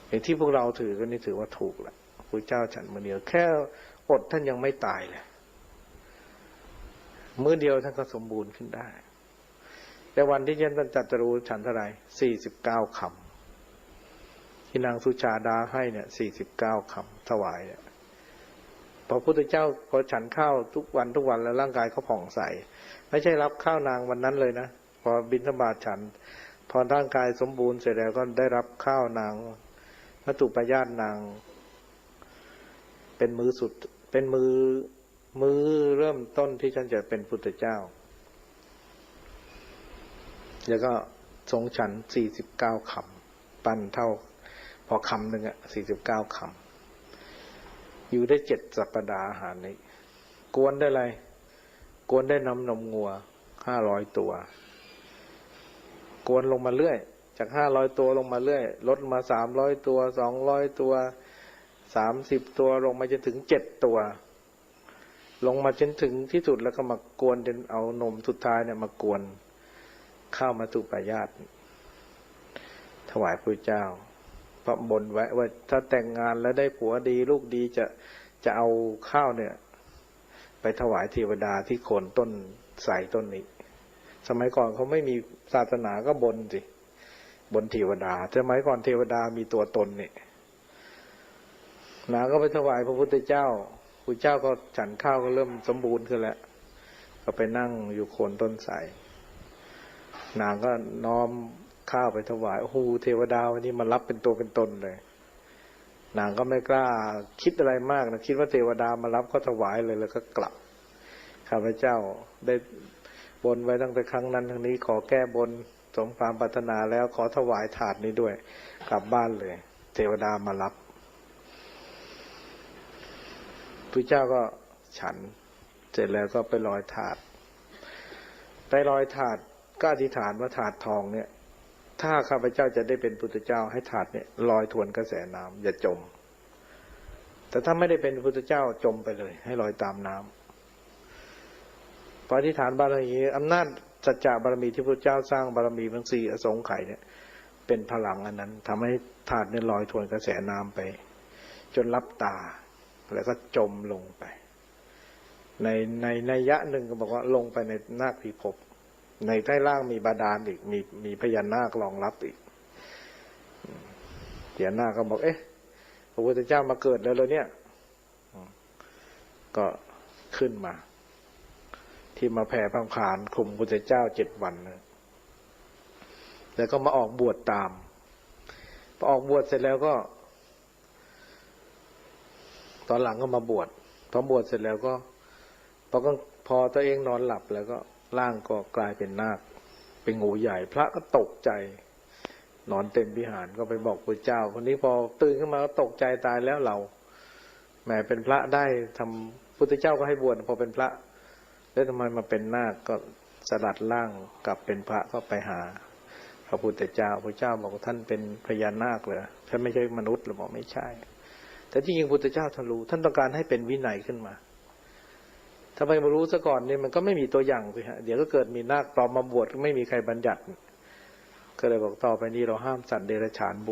อย่างที่พวกเราถือก็นี่ถือว่าถูกแหละพุทธเจ้าฉันมื้อเดียวแค่อดท่านยังไม่ตายเลยมื้อเดียวท่านก็สมบูรณ์ขึ้นได้แต่วันที่ท่านตรัสรู้ฉันเท่าไหร่49 คำที่นางสุชาดาให้เนี่ย49 คำถวายเนี่ยพอพุทธเจ้าพอฉันข้าวทุกวันแล้วร่างกายเขาผ่องใสไม่ใช่รับข้าวนางวันนั้นเลยนะพอบิณฑบาตฉันพอร่างกายสมบูรณ์เสร็จแล้วก็ได้รับข้าวนางมัตตุปายาตนางเป็นมื้อสุดเป็นมื้อเริ่มต้นที่ท่านจะเป็นพุทธเจ้าแล้วก็ทรงฉัน49 คำปั้นเท่าพอคำหนึ่ง49 คำอยู่ได้7 สัปดาห์อาหารนี้กวนได้อะไรกวนได้นมงัว500 ตัวกวนลงมาเรื่อยจาก500 ตัวลงมาเรื่อยลดมา300 ตัว200 ตัว30 ตัวลงมาจนถึง7 ตัวลงมาจนถึงที่สุดแล้วก็มากวนจนเอานมสุดท้ายเนี่ยมากวนข้าวมัตตุปายาตถวายพระเจ้าพระบนไว้ว่าถ้าแต่งงานแล้วได้ผัวดีลูกดีจะเอาข้าวเนี่ยไปถวายเทวดาที่โคนต้นไทรต้นนี้สมัยก่อนเขาไม่มีศาสนาก็บนสิบนเทวดาสมัยก่อนเทวดามีตัวตนนี่นางก็ไปถวายพระพุทธเจ้าพระเจ้าก็ฉันข้าวก็เริ่มสมบูรณ์ขึ้นแล้วก็ไปนั่งอยู่โคนต้นไทรนางก็น้อมข้าวไปถวายโอ้โหเทวดาวันนี้มารับเป็นตัวเป็นตนเลยนางก็ไม่กล้าคิดอะไรมากนะคิดว่าเทวดามารับก็ถวายเลยแล้วก็กลับข้าพเจ้าได้บนไว้ตั้งแต่ครั้งนั้นครั้งนี้ขอแก้บนสมความปรารถนาแล้วขอถวายถาดนี้ด้วยกลับบ้านเลยเทวดามารับพระเจ้าก็ ฉันเสร็จแล้วก็ไปลอยถาดไปลอยถาดก็อธิษฐานว่าถาดทองเนี่ยถ้าข้าพเจ้าจะได้เป็นพุทธเจ้าให้ถาดเนี่ยลอยทวนกระแสน้ำอย่าจมแต่ถ้าไม่ได้เป็นพุทธเจ้าจมไปเลยให้ลอยตามน้ำพออธิษฐานบารมีอำนาจสัจจะบารมีที่พระเจ้าสร้างบารมีทั้ง4อสงไขยเนี่ยเป็นพลังอันนั้นทำให้ถาดเนี่ยลอยทวนกระแสน้ำไปจนลับตาแล้วก็จมลงไปในนัยยะหนึ่งก็บอกว่าลงไปในนาคพิภพในใต้ล่างมีบาดาลอีกมีพญานาครองรับอีกพญานาคก็บอกเอ๊ะพระพุทธเจ้ามาเกิดแล้วเลยเนี่ยก็ขึ้นมาที่มาแผ่พังผานคุมพระพุทธเจ้า7 วันนะแล้วก็มาออกบวชตามพอออกบวชเสร็จแล้วก็ตอนหลังก็มาบวชพอบวชเสร็จแล้วก็พอตัวเองนอนหลับแล้วก็ร่างก็กลายเป็นนาคเป็นงูใหญ่พระก็ตกใจนอนเต็มวิหารก็ไปบอกพระเจ้าคนนี้พอตื่นขึ้นมาก็ตกใจตายแล้วเราแหมเป็นพระได้ทำพุทธเจ้าก็ให้บวชพอเป็นพระแล้วทำไมมาเป็นนาคก็สลัดร่างกลับเป็นพระก็ไปหาพระพุทธเจ้าพระเจ้าบอกว่าท่านเป็นพญานาคเหรอท่านไม่ใช่มนุษย์หรือบอกไม่ใช่แต่ที่จริงพุทธเจ้าท่านรู้ท่านต้องการให้เป็นวินัยขึ้นมาถ้าไม่รู้ซะก่อนเนี่ยมันก็ไม่มีตัวอย่างสิฮะเดี๋ยวก็เกิดมีนาคปลอมมาบวชไม่มีใครบัญญัติก็เลยบอกต่อไปนี้เราห้ามสัตว์เดรัจฉานบ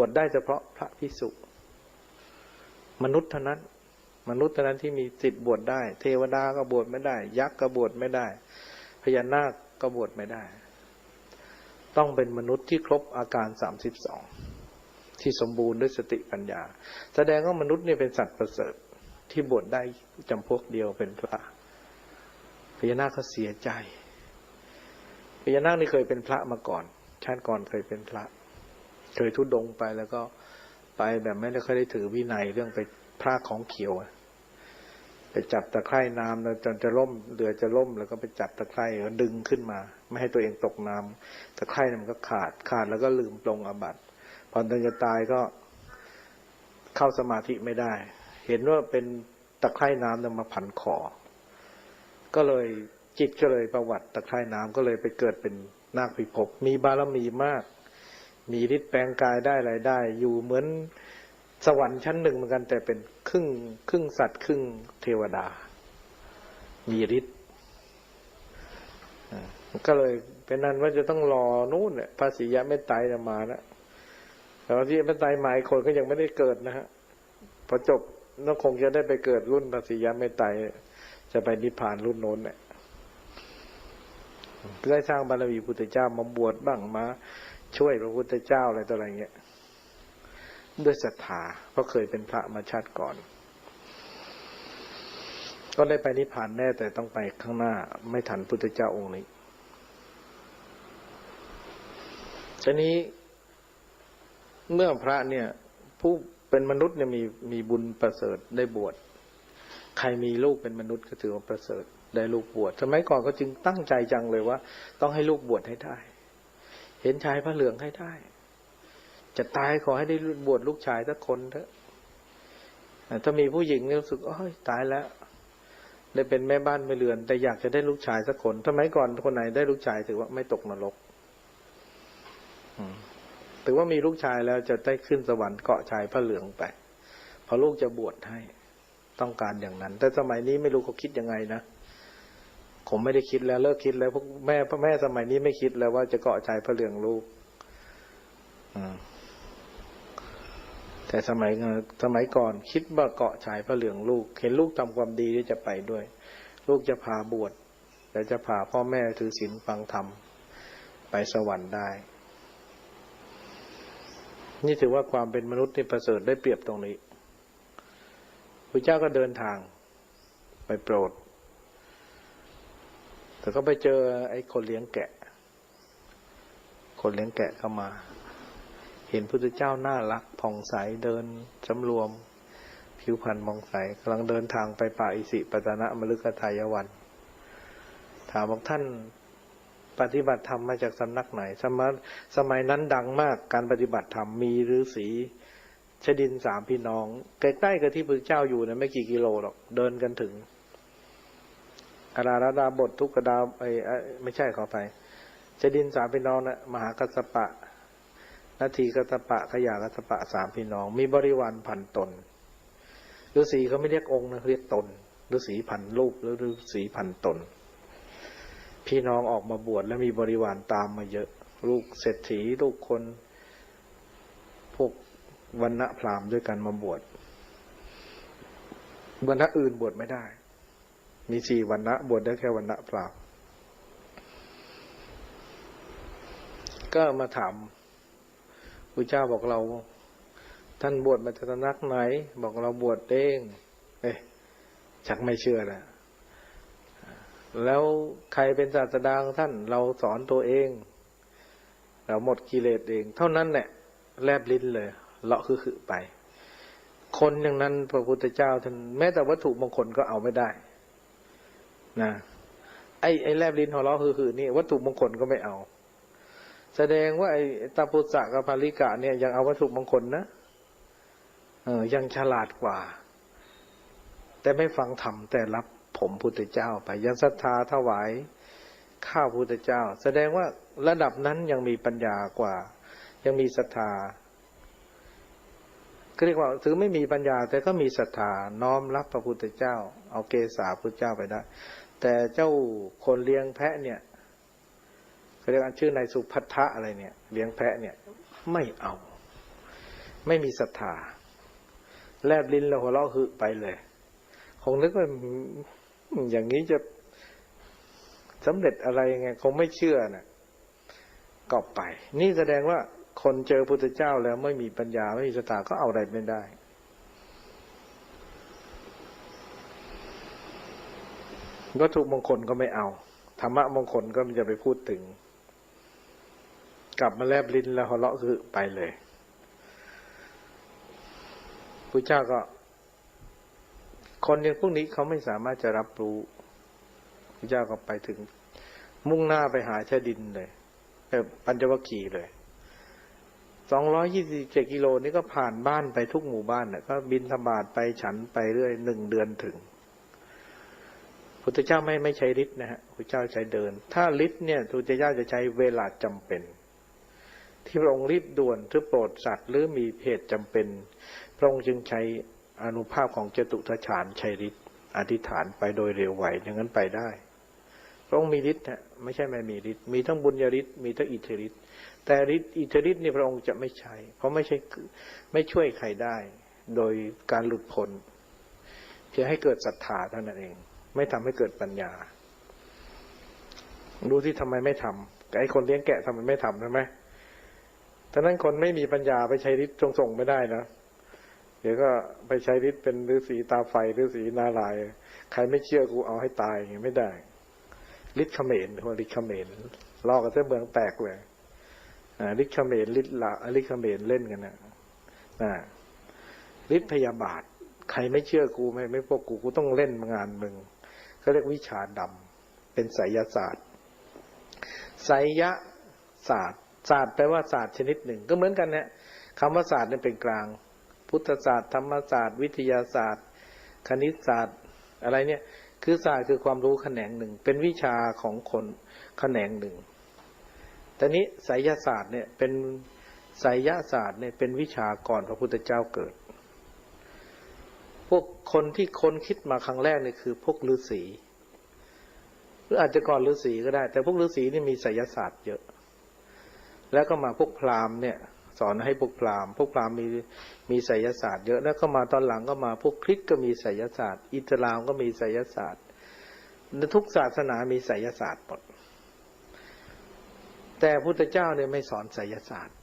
วชได้เฉพาะพระภิกษุมนุษย์เท่านั้นที่มีสิทธิ์บวชได้เทวดาก็บวชไม่ได้ยักษ์ก็บวชไม่ได้พญานาคก็บวชไม่ได้ต้องเป็นมนุษย์ที่ครบอาการ32ที่สมบูรณ์ด้วยสติปัญญาแสดงว่ามนุษย์เนี่ยเป็นสัตว์ประเสริฐที่บวชได้จำพวกเดียวเป็นพระพญานาคก็เสียใจพญานาคนี่เคยเป็นพระมาก่อนชาติก่อนเคยเป็นพระเคยทุดงไปแล้วก็ไปแบบไม่ได้ค่อยได้ถือวินัยเรื่องไปพรากของเขียวไปจับตะไคร่น้ำแล้วจนจะล่มเรือจะล่มแล้วก็ไปจับตะไคร่แล้วดึงขึ้นมาไม่ให้ตัวเองตกน้ำตะไคร่มันก็ขาดแล้วก็ลืมปลงอาบัติพอตอนจะตายก็เข้าสมาธิไม่ได้เห็นว่าเป็นตะไคร่น้ำนำมาพันคอก็เลยจิตก็เลยประวัติตะไคร่น้ำก็เลยไปเกิดเป็นนาคพิภพมีบารมีมากมีฤทธิ์แปลงกายได้อะไรได้อยู่เหมือนสวรรค์ชั้นหนึ่งเหมือนกันแต่เป็นครึ่งสัตว์ครึ่งเทวดามีฤทธิ์ก็เลยเป็นนั้นว่าจะต้องรอนู่นเนี่ยพระศรียะเมตไตรจะมาแล้วแต่ว่าที่เมตไตรหมายคนก็ยังไม่ได้เกิดนะฮะพอจบน่าคงจะได้ไปเกิดรุ่นพระศรียะเมตไตรจะไปนิพพานรุ่นโน้นเนี่ยได้สร้างบารมีพุทธเจ้ามาบวชบ้างมาช่วยพระพุทธเจ้าอะไรต่ออะไรเงี้ยด้วยศรัทธาเพราะเคยเป็นพระมาชาติก่อนก็ได้ไปนิพพานแน่แต่ต้องไปข้างหน้าไม่ทันพุทธเจ้าองค์นี้ทีนี้เมื่อพระเนี่ยผู้เป็นมนุษย์เนี่ยมีบุญประเสริฐได้บวชใครมีลูกเป็นมนุษย์ก็ถือว่าประเสริฐได้ลูกบวชสมัยก่อนก็จึงตั้งใจจังเลยว่าต้องให้ลูกบวชให้ได้เห็นชายพระเหลืองให้ได้จะตายขอให้ได้บวชลูกชายสักคนเถอะถ้ามีผู้หญิงรู้สึกโอ้ยตายแล้วได้เป็นแม่บ้านแม่เรือนแต่อยากจะได้ลูกชายสักคนสมัยก่อนคนไหนได้ลูกชายถือว่าไม่ตกนรกถือว่ามีลูกชายแล้วจะได้ขึ้นสวรรค์เกาะชายพระเหลืองไปพอลูกจะบวชให้ต้องการอย่างนั้นแต่สมัยนี้ไม่รู้เขาคิดยังไงนะผมไม่ได้คิดแล้วเลิกคิดแล้วพวกแม่สมัยนี้ไม่คิดแล้วว่าจะเกาะชายพระเหลืองลูกแต่สมัยก่อนคิดว่าเกาะชายพระเหลืองลูกเห็นลูกทำความดีที่จะไปด้วยลูกจะพาบวชและจะพาพ่อแม่ถือศีลฟังธรรมไปสวรรค์ได้นี่ถือว่าความเป็นมนุษย์ที่ประเสริฐได้เปรียบตรงนี้พระเจ้าก็เดินทางไปโปรดแต่ก็ไปเจอไอ้คนเลี้ยงแกะเข้ามาเห็นพุทธเจ้าน่ารักผ่องใสเดินสำรวมผิวพรรณมองใสกำลังเดินทางไปป่าอิสิปตนมฤคทายวันถามบอกท่านปฏิบัติธรรมมาจากสำนักไหนสมัยนั้นดังมากการปฏิบัติธรรมมีฤาษีชดิน3 พี่น้องใกล้ๆกับที่พระเจ้าอยู่นะไม่กี่กิโลหรอกเดินกันถึง อาราระดาบททุกขดาไม่ใช่ขอไปชดินสามพี่น้องนะมหากัสสปะนาทีกัสสปะขยากัสสปะสามพี่น้องมีบริวารพันตนฤาษีเขาไม่เรียกองค์นะเรียกตนฤาษีพันรูปหรือฤาษีพันตนพี่น้องออกมาบวชแล้วมีบริวารตามมาเยอะลูกเศรษฐีลูกคนพวกวรรณะพราหมณ์ด้วยกันมาบวชวรรณะอื่นบวชไม่ได้มี4วรรณะบวชได้แค่วรรณะพราหมณ์ก็มาถามพระเจ้าบอกเราท่านบวชมาจากสำนักไหนบอกเราบวชเองชักไม่เชื่อแล้วใครเป็นศาสดาของท่านเราสอนตัวเองเราหมดกิเลสเองเท่านั้นแหละแลบลิ้นเลยเลาะคือไปคนอย่างนั้นพระพุทธเจ้าท่านแม้แต่วัตถุมงคลก็เอาไม่ได้นะไอ้แลบลิ้นหัวเราะคือนี่วัตถุมงคลก็ไม่เอาแสดงว่าไอ้ตาปุสสะกับภาริกะเนี่ยยังเอาวัตถุมงคลนะยังฉลาดกว่าแต่ไม่ฟังธรรมแต่รับผมพุทธเจ้าไปยังศรัทธาถวายข้าพุทธเจ้าแสดงว่าระดับนั้นยังมีปัญญากว่ายังมีศรัทธาก็เรียกว่าถึงไม่มีปัญญาแต่ก็มีศรัทธาน้อมรับพระพุทธเจ้าเอาเกศาพุทธเจ้าไปได้แต่เจ้าคนเลี้ยงแพะเนี่ยเขาเรียกชื่อนายสุภัททะอะไรเนี่ยเลี้ยงแพะเนี่ยไม่เอาไม่มีศรัทธาแลบลิ้นแล้วหัวเราะหึไปเลยคงนึกว่าอย่างนี้จะสำเร็จอะไรไงคงไม่เชื่อนะก็ไปนี่แสดงว่าคนเจอพุทธเจ้าแล้วไม่มีปัญญาไม่มีศรัทธาก็เอาอะไรไม่ได้วัตถุมงคลก็ไม่เอาธรรมะมงคลก็มันจะไปพูดถึงกลับมาแลบลิ้นแล้วหัวเราะคือไปเลยพุทธเจ้าก็คนอย่างพวกนี้เขาไม่สามารถจะรับรู้พระเจ้าก็ไปถึงมุ่งหน้าไปหาชดินเลยปัญจวัคคีย์เลย227กิโลนี่ก็ผ่านบ้านไปทุกหมู่บ้านน่ะก็บิณฑบาตไปฉันไปเรื่อย1 เดือนถึงพุทธเจ้าไม่ใช้ฤทธิ์นะฮะพุทธเจ้าใช้เดินถ้าฤทธิ์เนี่ยพุทธเจ้าจะใช้เวลาจำเป็นที่พระองค์รีบด่วนหรือโปรดสัตว์หรือมีเหตุจำเป็นพระองค์จึงใช้อานุภาพของจตุทัชฌานชัยฤทธิ์อธิษฐานไปโดยเร็วไวอย่างนั้นไปได้พระองค์มีฤทธิ์นะไม่ใช่ไม่มีฤทธิ์มีทั้งบุญญาฤทธิ์มีทั้งอิทธิฤทธิ์แต่ฤทธิ์อิทธิฤทธิ์นี่พระองค์จะไม่ใช้เพราะไม่ช่วยใครได้โดยการหลุดพ้นเพียงให้เกิดศรัทธาเท่านั้นเองไม่ทำให้เกิดปัญญาดูที่ทำไมไม่ทำไอ้คนเลี้ยงแกะทำไมไม่ทำใช่ไหมฉะนั้นคนไม่มีปัญญาไปใช้ฤทธิ์ส่งไม่ได้นะเดี๋ยวก็ไปใช้ฤทธิ์เป็นฤาษีตาไฟฤาษีนาลายใครไม่เชื่อกูเอาให้ตายอย่างนี้ไม่ได้ฤทธิ์เขมรหัวฤทธิ์เขมรลอกกันเส้นเมืองแตกเลยฤทธิ์เขมรฤทธิ์ละฤทธิ์เขมรเล่นกันนะฤทธิ์พยาบาทใครไม่เชื่อกูไม่พวกกูต้องเล่นงานมึงเขาเรียกวิชาดำเป็นไสยศาสตร์ไสยศาสตร์ศาสตร์แปลว่าศาสตร์ชนิดหนึ่งก็เหมือนกันนะคำว่าศาสตร์เนี่ยเป็นกลางพุทธศาสตร์ธรรมศาสตร์วิทยาศาสตร์คณิตศาสตร์อะไรเนี่ยคือศาสตร์คือความรู้แขนงหนึ่งเป็นวิชาของคนแขนงหนึ่งแต่นี้ไสยศาสตร์เนี่ยเป็นไสยศาสตร์เนี่ยเป็นวิชาก่อนพระพุทธเจ้าเกิดพวกคนที่ค้นคิดมาครั้งแรกเนี่ยคือพวกฤาษีหรืออาจจะก่อนฤาษีก็ได้แต่พวกฤาษีนี่มีไสยศาสตร์เยอะแล้วก็มาพวกพราหมณ์เนี่ยสอนให้พวกพราหมณ์มีไสยศาสตร์เยอะแล้วก็มาตอนหลังก็มาพวกคริสต์ก็มีไสยศาสตร์อิสลามก็มีไสยศาสตร์ทุกศาสนามีไสยศาสตร์หมดแต่พุทธเจ้าเนี่ยไม่สอนไสยศาสตร์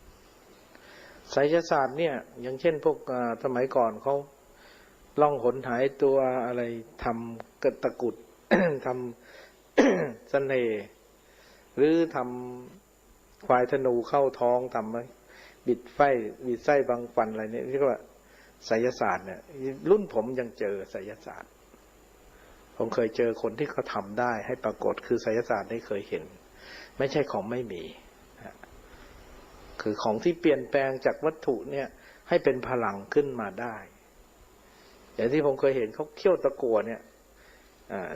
ไสยศาสตร์เนี่ยอย่างเช่นพวกสมัยก่อนเขาล่องหนหายตัวอะไรทำกระตะกุด ทำเสน่ห์หรือทำควายธนูเข้าท้องทำบิดไส้บางฟันอะไรเนี่ยเรียกว่าไสยศาสตร์เนี่ยรุ่นผมยังเจอไสยศาสตร์ผมเคยเจอคนที่เขาทำได้ให้ปรากฏคือไสยศาสตร์ได้เคยเห็นไม่ใช่ของไม่มีคือของที่เปลี่ยนแปลงจากวัตถุเนี่ยให้เป็นพลังขึ้นมาได้อย่างที่ผมเคยเห็นเขาเคี่ยวตะกั่วเนี่ย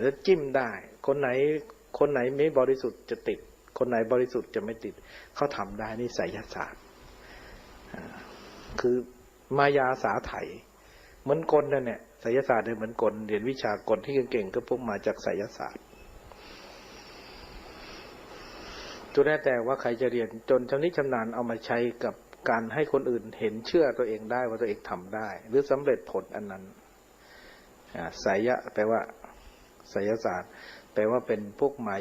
แล้วจิ้มได้ คนไหนไม่บริสุทธิ์จะติด คนไหนบริสุทธิ์จะไม่ติด เขาทำได้นี่ไสยศาสตร์คือมายาสาไถเหมือนกลนั่นเนี่ยไสยศาสตร์เนี่ยเหมือนกลเรียนวิชากลที่เก่งๆก็พวกมาจากไสยศาสตร์ตัวแรกแต่ว่าใครจะเรียนจนชำนิชำนาญเอามาใช้กับการให้คนอื่นเห็นเชื่อตัวเองได้ว่าตัวเองทำได้ หรือสำเร็จผลอันนั้นไสยะแปลว่าไสยศาสตร์แปลว่าเป็นพวกมา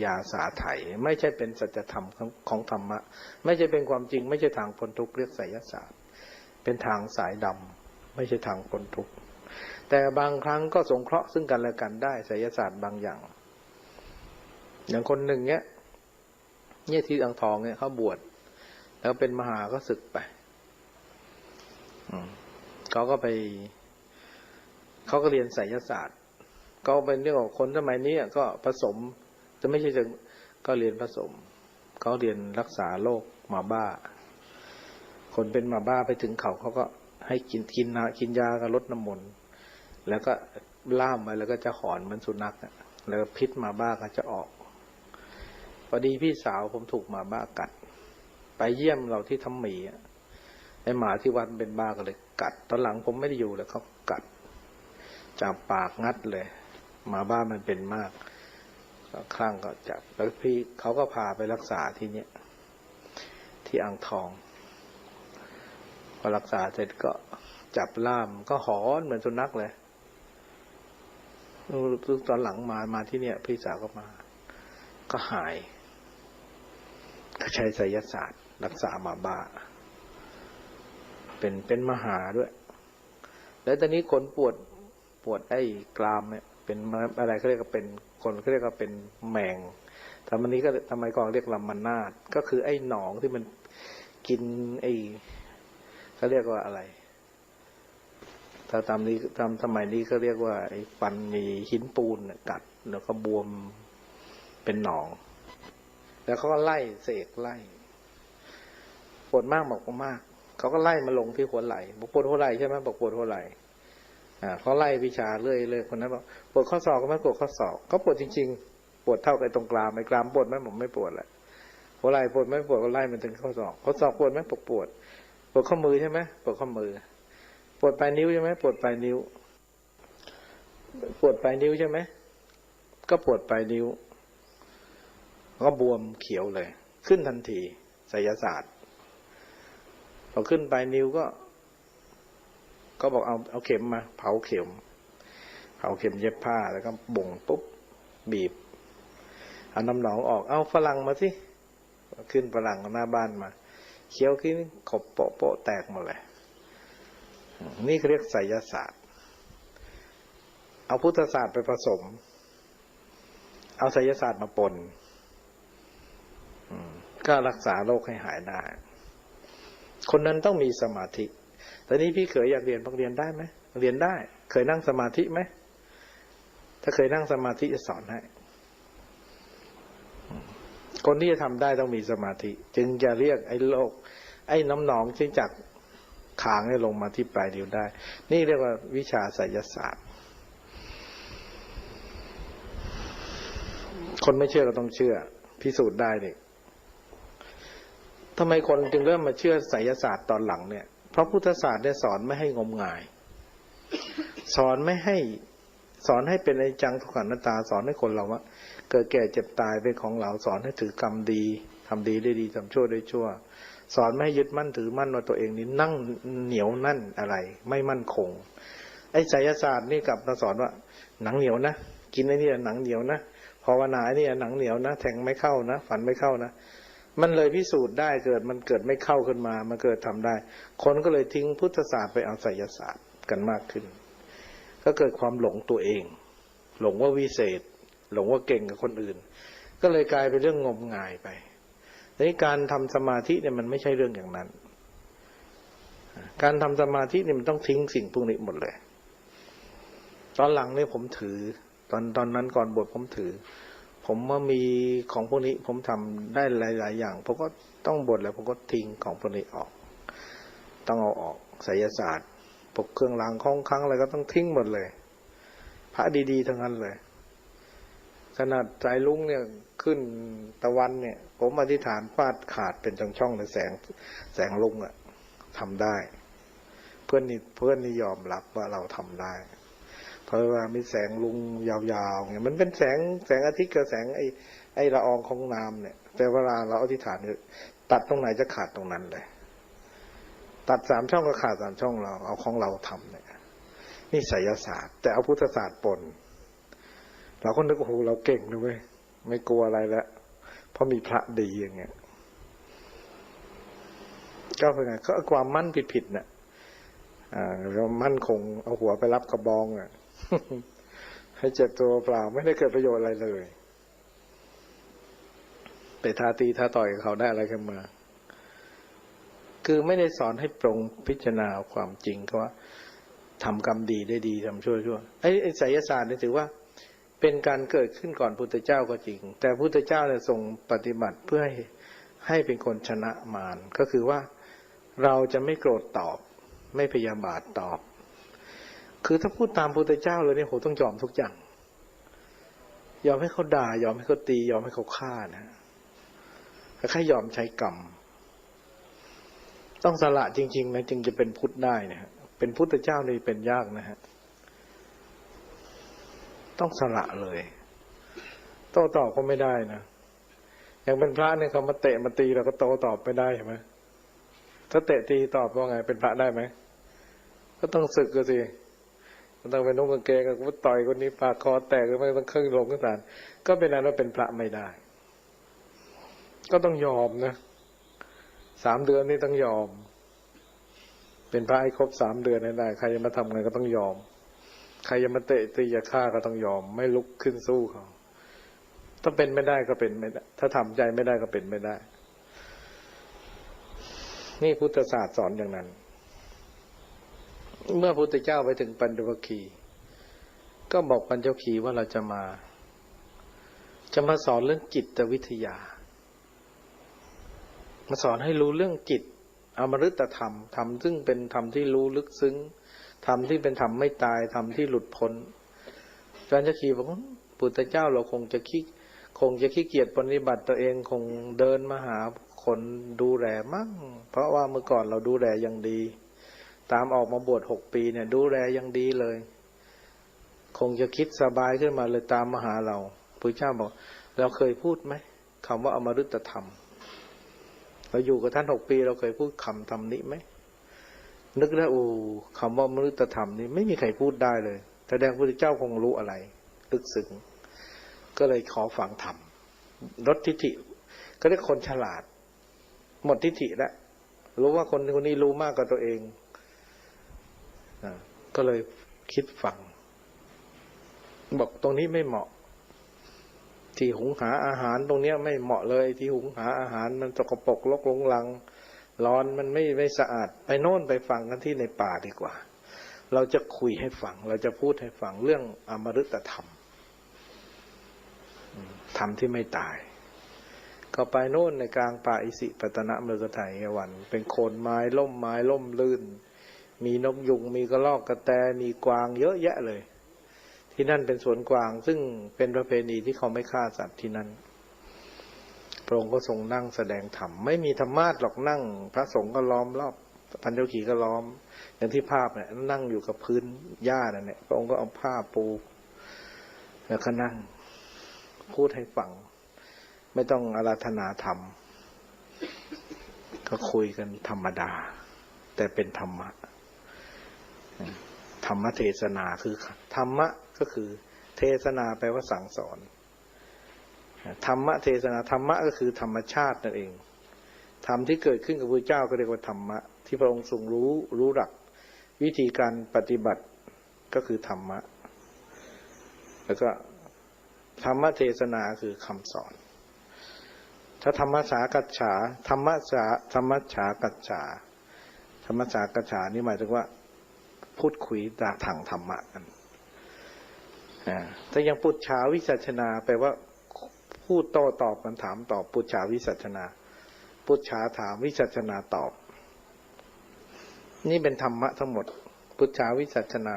ยาสาไถไม่ใช่เป็นสัจธรรมของธรรมะไม่ใช่เป็นความจริงไม่ใช่ทางพ้นทุกข์เรียกไสยศาสตร์เป็นทางสายดำไม่ใช่ทางพ้นทุกข์แต่บางครั้งก็สงเคราะห์ซึ่งกันและกันได้ไสยศาสตร์บางอย่างคนหนึ่งเนี่ยที่อ่างทองเนี่ยเขาบวชแล้วเป็นมหาก็ศึกไปเขาก็เรียนไสยศาสตร์ก็เป็นเรื่องของคนสมัยนี้ก็ผสมจะไม่ใช่ก็เรียนผสมเขาเรียนรักษาโรคมาบ้าคนเป็นมาบ้าไปถึงเขาก็ให้กินยากับลดน้ำมนต์แล้วก็ล่ามไปแล้วก็จะหอนเหมือนสุนัขแล้วพิษมาบ้าก็จะออกพอดีพี่สาวผมถูกมาบ้ากัดไปเยี่ยมเราที่ทำหมีไอหมาที่วัดเป็นบ้าก็เลยกัดตอนหลังผมไม่ได้อยู่แล้วเขากัดจับปากงัดเลยมาบ้ามันเป็นมากคลั่งก็จับแล้วพี่เขาก็พาไปรักษาที่เนี้ยที่อ่างทองพอรักษาเสร็จก็จับล่ามก็หอนเหมือนสุนัขเลยตอนหลังมาที่เนี้ยพี่สาวก็มาก็หายก็ใช้ไสยศาสตร์รักษามาบ้าเป็นมหาด้วยแล้วตอนนี้คนปวดไอ้กรามเนี่ยเป็นอะไรเขาเรียกว่าเป็นคนเขาเรียกว่าเป็นแมงทำนี้ก็ทำไมก่อนเรียกลำมันนาดก็คือไอ้หนองที่มันกินไอ้เขาเรียกว่าอะไรถ้าทำสมัยนี้เขาเรียกว่าไอ้ฟันมีหินปูนกัดแล้วก็บวมเป็นหนองแล้วเขาก็ไล่เสกไล่ปวดมากบอกมากเขาก็ไล่มาลงที่หัวไหล่บอกปวดหัวไหล่ใช่ไหมบอกปวดหัวไหล่เขาไล่วิชาเรื่อยคนนั้นบอกปวดข้อศอกก็ไม่ปวดข้อศอกก็ปวดจริงๆปวดเท่ากับตรงกรามไอ้กรามปวดไหมผมไม่ปวดแหละหัวไหล่ปวดไม่ปวดก็ไล่มันถึงข้อศอกปวดไหมปวดข้อมือใช่ไหมปวดข้อมือปวดปลายนิ้วใช่ไหมปวดปลายนิ้วใช่ไหมก็ปวดปลายนิ้วก็บวมเขียวเลยขึ้นทันทีไสยศาสตร์พอขึ้นปลายนิ้วก็บอกเอาเข็มมาเผาเข็มเย็บผ้าแล้วก็บ่งปุ๊บบีบเอาน้ำหนองออกเอาฝรั่งมาสิขึ้นฝรั่งหน้าบ้านมาเคี้ยวขึ้นขบโปะแตกหมดเลยนี่เขาเรียกไสยศาสตร์เอาพุทธศาสตร์ไปผสมเอาไสยศาสตร์มาปนก็รักษาโรคให้หายได้คนนั้นต้องมีสมาธิแต่นี้พี่เคยอยากเรียนเรียนได้ไหมเรียนได้เคยนั่งสมาธิไหมถ้าเคยนั่งสมาธิจะสอนให้คนที่จะทำได้ต้องมีสมาธิจึงจะเรียกไอ้โรคไอ้น้ำหนองที่จากขางให้ลงมาที่ปลายนิ้วได้นี่เรียกว่าวิชาไสยศาสตร์คนไม่เชื่อก็ต้องเชื่อพิสูจน์ได้เนี่ยทำไมคนจึงเริ่มมาเชื่อไสยศาสตร์ตอนหลังเนี่ยเพราะพุทธศาสตร์ได้สอนไม่ให้งมงายสอนให้เป็นอนิจจังทุกขังอนัตตาสอนให้คนเราว่าเกิดแก่เจ็บตายเป็นของเราสอนให้ถือกรรมดีทำดีได้ดีทำชั่วได้ชั่วสอนไม่ให้ยึดมั่นถือมั่นว่าตัวเองนี้นั่งเหนียวนั่นอะไรไม่มั่นคงไอ้ไสยศาสตร์นี่กลับมาสอนว่าหนังเหนียวนะกินไอ้นี่หนังเหนียวนะภาวนาไอ้นี่หนังเหนียวนะแทงไม่เข้านะฝันไม่เข้านะมันเลยพิสูจน์ได้มันเกิดไม่เข้าขึ้นมามันเกิดทำได้คนก็เลยทิ้งพุทธศาสตร์ไปเอาไสยศาสตร์กันมากขึ้นก็เกิดความหลงตัวเองหลงว่าวิเศษหลงว่าเก่งกับคนอื่นก็เลยกลายเป็นเรื่องงมงายไปในการทำสมาธิเนี่ยมันไม่ใช่เรื่องอย่างนั้นการทำสมาธิเนี่ยมันต้องทิ้งสิ่งพวกนี้หมดเลยตอนหลังเนี่ยผมถือตอนนั้นก่อนบวชผมถือผมว่ามีของพวกนี้ผมทำได้หลายๆอย่างผมก็ต้องบวชแล้วผมก็ทิ้งของพวกนี้ออกต้องเอาออกไสยศาสตร์พวกเครื่องรางของขลังอะไรก็ต้องทิ้งหมดเลย พระดีๆทั้งนั้นเลยขนาดสายลุงเนี่ยขึ้นตะวันเนี่ยผมอธิษฐานฟาดขาดเป็นช่องๆเลยแสงลุงอะทำได้เพื่อนนี่ยอมรับว่าเราทำได้เพราะว่ามีแสงลุงยาวๆเนี่ยมันเป็นแสงอาทิตย์กับแสงไอ้ละอองของน้ำเนี่ยแต่เวลาเราอธิษฐานเนี่ยตัดตรงไหนจะขาดตรงนั้นเลยตัด3 ช่องก็ขาด3 ช่องเราเอาของเราทำเนี่ยนี่ไสยศาสตร์แต่เอาพุทธศาสตร์ปนเราก็นึกโอ้โหเราเก่งนะเว้ยไม่กลัวอะไรแล้วเพราะมีพระดีอย่างเงี้ยก็เป็นไงก็ความมั่นผิดๆเนี่ยเรามั่นคงเอาหัวไปรับกระบองอ่ะ ให้เจ็บตัวเปล่าไม่ได้เกิดประโยชน์อะไรเลยไปท้าตีท้าต่อยกับเขาได้อะไรขึ้นมาคือไม่ได้สอนให้ปรงพิจารณาความจริงก็ว่าทำกรรมดีได้ดีทำชั่วไอ้ไสยศาสตร์นี่ถือว่าเป็นการเกิดขึ้นก่อนพุทธเจ้าก็จริงแต่พุทธเจ้าเนี่ยทรงปฏิบัติเพื่อให้เป็นคนชนะมารก็คือว่าเราจะไม่โกรธตอบไม่พยาบาทตอบคือถ้าพูดตามพุทธเจ้าเลยเนี่ยโหต้องยอมทุกอย่างยอมให้เขาด่ายอมให้เขาตียอมให้เขาฆ่านะแค่ยอมใช้กรรมต้องสละจริงๆนะจึงจะเป็นพุทธได้นะฮะเป็นพุทธเจ้านี่เป็นยากนะฮะต้องสละเลยโต้ตอบก็ไม่ได้นะอย่างเป็นพระเนี่ยเขามาเตะมาตีเราก็โต้ตอบไม่ได้เห็นไหมถ้าเตะตีตอบว่าไงเป็นพระได้ไหมก็ต้องสึกก็สิต้องไปนุ่งกางเกงก็ต่อยคนนี้ปากคอแตกก็ไม่ต้องครึ่งลงขึ้นศาลก็เป็นนั้นว่าเป็นพระไม่ได้ก็ต้องยอมนะ3 เดือนนี่ต้องยอมเป็นพระให้ครบ3 เดือนให้ได้ใครจะมาทำไงก็ต้องยอมใครจะมาเตะตีจะฆ่าก็ต้องยอมไม่ลุกขึ้นสู้เขาถ้าเป็นไม่ได้ก็เป็นไม่ได้ถ้าทำใจไม่ได้ก็เป็นไม่ได้นี่พุทธศาสตร์สอนอย่างนั้นเมื่อพุทธเจ้าไปถึงปัญจวัคคีย์ก็บอกปัญจวัคคีย์ว่าเราจะมาสอนเรื่องจิตวิทยามาสอนให้รู้เรื่องจิตอมฤตธรรมธรรมซึ่งเป็นธรรมที่รู้ลึกซึ้งธรรมที่เป็นธรรมไม่ตายธรรมที่หลุดพ้นปัญจวัคคีย์บอกว่าพุทธเจ้าเราคงจะขี้เกียจปฏิบัติตัวเองคงเดินมาหาคนดูแลมั่งเพราะว่าเมื่อก่อนเราดูแลอย่างดีตามออกมาบวช6 ปีเนี่ยดูแลอย่างดีเลยคงจะคิดสบายขึ้นมาเลยตามมาหาเราพระเจ้าบอกเราเคยพูดไหมคำว่าอมฤตธรรมเราอยู่กับท่าน6 ปีเราเคยพูดคำนี้ไหมนึกได้คำว่าอมฤตธรรมนี่ไม่มีใครพูดได้เลยแสดงพระเจ้าคงรู้อะไรลึกซึ้งก็เลยขอฟังธรรมลดทิฏฐิก็ได้คนฉลาดหมดทิฏฐิแล้วรู้ว่าคนนี้รู้มากกว่าตัวเองก็เลยคิดฟังบอกตรงนี้ไม่เหมาะที่หุงหาอาหารตรงเนี้ยไม่เหมาะเลยที่หุงหาอาหารมันสกปรกรกรุงรังร้อนมันไม่สะอาดไปโน่นไปฟังกันที่ในป่าดีกว่าเราจะคุยให้ฟังเราจะพูดให้ฟังเรื่องอมฤตธรรมธรรมที่ไม่ตายก็ไปโน่นในกลางป่าอิสิปตนมฤคทายวันเป็นโคนไม้ล่มลื่นมีนกยุงมีกระรอกกระแตมีกวางเยอะแยะเลยที่นั่นเป็นสวนกวางซึ่งเป็นประเพณีที่เขาไม่ฆ่าสัตว์ที่นั่นพระองค์ก็ทรงนั่งแสดงธรรมไม่มีธรรมาสหรอกนั่งพระสงฆ์ก็ล้อมรอบปัญจวัคคีย์ก็ล้อมอย่างที่ภาพเนี่ยนั่งอยู่กับพื้นหญ้านั่นแหละพระองค์ก็เอาผ้าปูแล้วก็นั่งพูดให้ฟังไม่ต้องอาราธนาธรรมก็คุยกันธรรมดาแต่เป็นธรรมะธรรมเทศนาคือธรรมะก็คือเทศนาแปลว่าสั่งสอนธรรมะเทศนาธรรมะก็คือธรรมชาตินั่นเองธรรมที่เกิดขึ้นกับพระเจ้าก็เรียกว่าธรรมะที่พระองค์ทรงรู้หลักวิธีการปฏิบัติก็คือธรรมะแล้วก็ธรรมเทศนาคือคำสอนถ้าธรรมสากัจฉาธรรมฉากัจฉาธรรมสากัจฉานี่หมายถึงว่าพูดคุยทางธรรมะกันแต่ยังปุจฉาวิสัชนาแปลว่าพูดโต้ตอบกันถามตอบปุจฉาวิสัชนาปุจฉาถามวิสัชนาตอบนี่เป็นธรรมะทั้งหมดปุจฉาวิสัชนา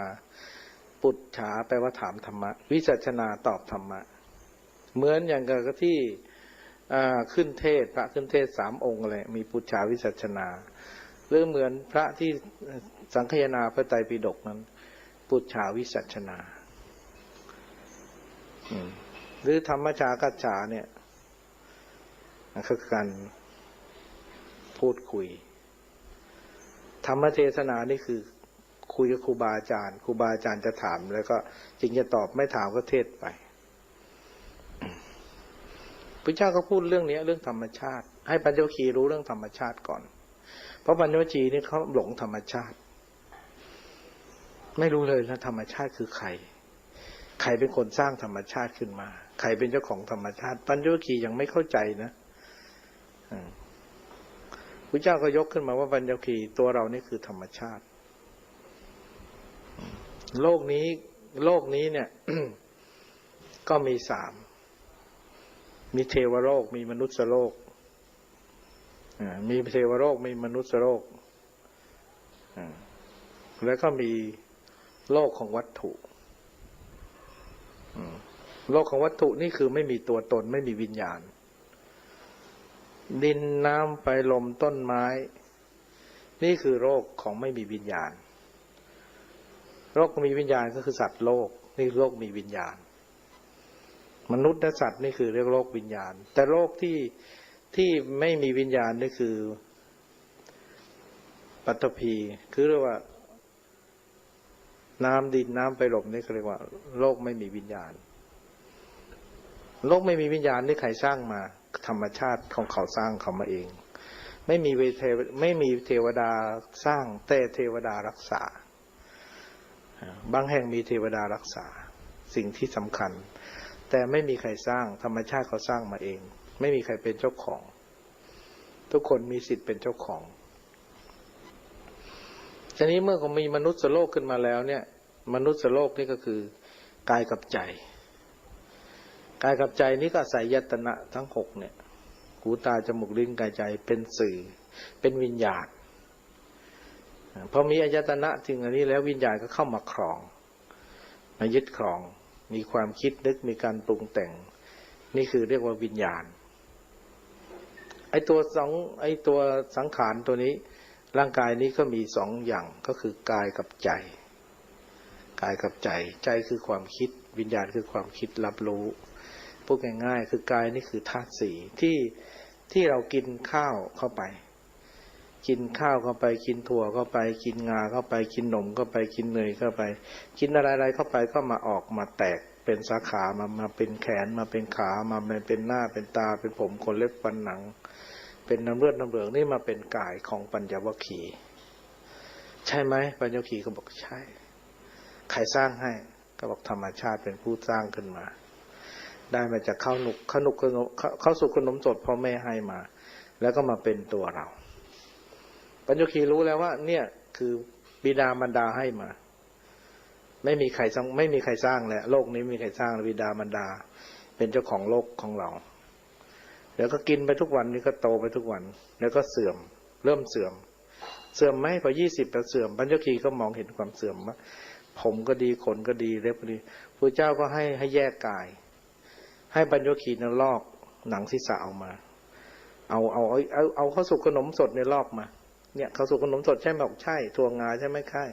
ปุจฉาแปลว่าถามธรรมะวิสัชนาตอบธรรมะเหมือนอย่างกับที่ขึ้นเทศพระขึ้นเทศ3 องค์อะไรมีปุจฉาวิสัชนาหรือเหมือนพระที่สังคายนาพระไตรปิฎกนั้นปุจฉาวิสัชนาหรือธรรมชากัจฉาเนี่ยคือการพูดคุยธรรมเทศนานี่คือคุยกับครูบาอาจารย์ครูบาอาจารย์จะถามแล้วก็จริงจะตอบไม่ถามก็เทศไปพระเจ้าก็พูดเรื่องนี้เรื่องธรรมชาติให้ปัญจวัคคีย์รู้เรื่องธรรมชาติก่อนเพราะปัญจวัคคีย์นี่เขาหลงธรรมชาติไม่รู้เลยนะธรรมชาติคือใครใครเป็นคนสร้างธรรมชาติขึ้นมาใครเป็นเจ้าของธรรมชาติปัญจวัคคีย์ยังไม่เข้าใจนะพระเจ้าก็ยกขึ้นมาว่าปัญจวัคคีย์ตัวเรานี่คือธรรมชาติโลกนี้เนี่ย ก็มี3มีเทวโลกมีมนุษยโลกมีเทวโลกมีมนุษยโลกแล้วก็มีโลกของวัตถุโลกของวัตถุนี่คือไม่มีตัวตนไม่มีวิญญาณดินน้ำไฟลมต้นไม้นี่คือโลกของไม่มีวิญญาณโลกมีวิญญาณก็คือสัตว์โลกนี่โลกมีวิญญาณมนุษย์และสัตว์นี่คือเรียกโลกวิญญาณแต่โลกที่ไม่มีวิญญาณนี่คือปัตภีคือเรียกว่าน้ำดินน้ำไฟลมนี่เขาเรียกว่าโลกไม่มีวิญญาณโลกไม่มีวิญญาณนี่ใครสร้างมาธรรมชาติของเขาสร้างเขามาเองไม่มีเทวดาสร้างแต่เทวดารักษาบางแห่งมีเทวดารักษาสิ่งที่สำคัญแต่ไม่มีใครสร้างธรรมชาติเขาสร้างมาเองไม่มีใครเป็นเจ้าของทุกคนมีสิทธิ์เป็นเจ้าของทีนี้เมื่อเขามีมนุษย์โลกขึ้นมาแล้วเนี่ยมนุษย์โลกนี่ก็คือกายกับใจกายกับใจนี้ก็อาศัยยตนะทั้ง6เนี่ยหูตาจมูกลิ้นกายใจเป็นสื่อเป็นวิญญาณพอมีอายตนะถึงอันนี้แล้ววิญญาณก็เข้ามาครองมายึดครองมีความคิดนึกมีการปรุงแต่งนี่คือเรียกว่าวิญญาณไอ้ตัวสังขารตัวนี้ร่างกายนี้ก็มี2อย่างก็คือกายกับใจกายกับใจใจคือความคิดวิญญาณคือความคิดรับรู้พูดง่ายๆคือกายนี่คือธาตุ4ที่เรากินข้าวเข้าไปกินข้าวเข้าไปกินถั่วเข้าไปกินงาเข้าไปกินนมเข้าไปกินเนยเข้าไปกินอะไรๆเข้าไปก็มาออกมาแตกเป็นสาขามาเป็นแขนมาเป็นขามาเป็นหน้าเป็นตาเป็นผมขนเล็บฟันหนังเป็นน้ำเลือดน้ำเหลืองนี่มาเป็นกายของปัญจวัคคีย์ใช่ไหมปัญจวัคคีย์ก็บอกใช่ใครสร้างให้ก็บอกธรรมชาติเป็นผู้สร้างขึ้นมาได้มาจากข้าวสุกขนมสดพ่อแม่ให้มาแล้วก็มาเป็นตัวเราปัญจวัคคีย์รู้แล้วว่าเนี่ยคือบิดามารดาให้มาไม่มีใครสร้างแล้วโลกนี้ไม่มีใครสร้างบิดามารดาเป็นเจ้าของโลกของเราแล้วก็กินไปทุกวันนี้ก็โตไปทุกวันแล้วก็เสื่อมเริ่มเสื่อมไหมพอ20แล้วเสื่อมปัญจวัคคีย์ก็มองเห็นความเสื่อมว่าผมก็ดีขนก็ดีเล็บก็ดีพระเจ้าก็ให้แยกกายให้ปัญจวัคคีย์นั้นลอกหนังศีรษะออกมาเอาข้าวสุกขนมสดในลอกมาเนี่ยข้าวสุกขนมสดใช่ไหมบอกใช่ถั่วงาใช่ไหมใช่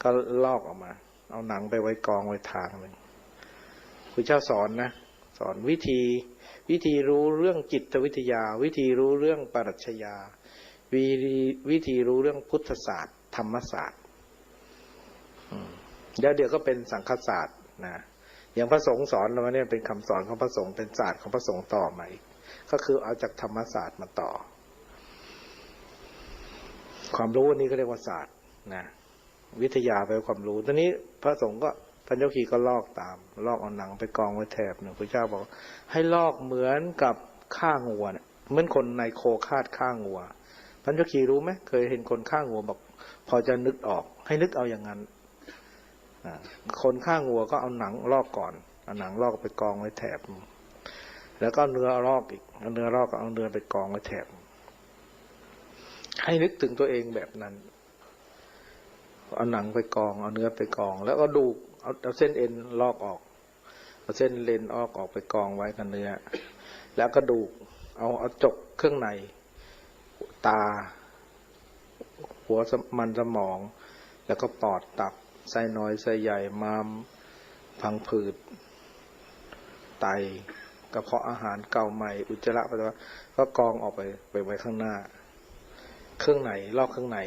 ก็ลอกออกมาเอาหนังไปไว้กองไว้ทางนึงพระเจ้าสอนนะสอนวิธีรู้เรื่องจิตวิทยาวิธีรู้เรื่องปรัชญาวิธีรู้เรื่องพุทธศาสตร์ธรรมศาสตร์เดี๋ยวก็เป็นสังฆศาสตร์นะอย่างพระสงฆ์สอนเราเนี่ยเป็นคำสอนของพระสงฆ์เป็นศาสตร์ของพระสงฆ์ต่อมาอีกก็คือเอาจากธรรมศาสตร์มาต่อความรู้นี้ก็เรียกว่าศาสตร์นะวิทยาไปความรู้ตอนนี้พระสงฆ์ก็ปัญจวัคคีย์ก็ลอกตามลอกเอาหนังไปกองไว้แถบหนึ่งพระเจ้าบอกให้ลอกเหมือนกับฆ่างัวเนี่ยเหมือนคนในโคคาดฆ่างัวปัญจวัคคีย์รู้ไหมเคยเห็นคนฆ่างัวบอกพอจะนึกออกให้นึกเอาอย่างนั้นคนฆ่างัวก็เอาหนังลอกก่อนเอาหนังลอกไปกองไว้แถบแล้วก็เนื้อลอกอีกเอาเนื้อลอกก็เอาเนื้อไปกองไว้แถบให้นึกถึงตัวเองแบบนั้นเอาหนังไปกองเอาเนื้อไปกองแล้วก็ดู เอาเส้นเอ็นลอกออกเอาเส้นเลนออกไปกองไว้กับเนื้อแล้วกระดูกเอาจกเครื่องในตาหัวมันสมองแล้วก็ปอดตับไส้น้อยไส้ใหญ่ม้ามพังผืดไตกระเพาะอาหารเก่าใหม่อุจจาระปัสสาวะก็กองออกไปไว้ข้างหน้าเครื่องในลอกเครื่องใน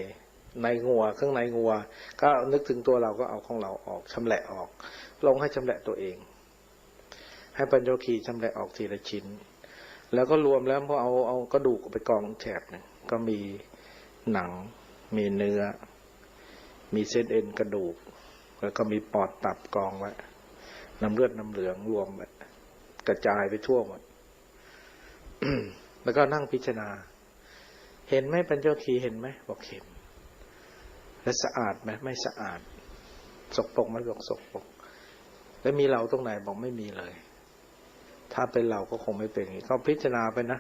งัวเครื่องในงัวก็นึกถึงตัวเราก็เอาของเราออกชำแหละออกลงให้ชำแหละตัวเองให้ปัญจวัคคีย์ชำแหละออกทีละชิ้นแล้วก็รวมแล้วพอเอากระดูกไปกองแถบหนึ่งก็มีหนังมีเนื้อมีเส้นเอ็นกระดูกแล้วก็มีปอดตับกองไว้น้ำเลือดน้ำเหลืองรวมไว้กระจายไปทั่วหมด แล้วก็นั่งพิจารณาเห็นไหมปัญจวัคคีย์เห็นไหมบอกเห็นแล้วสะอาดไหมไม่สะอาดสกปรกไหมบอกสกปรกแล้วมีเราตรงไหนบอกไม่มีเลยถ้าเป็นเราก็คงไม่เป็นอย่างนี้เขาพิจารณาไปนะ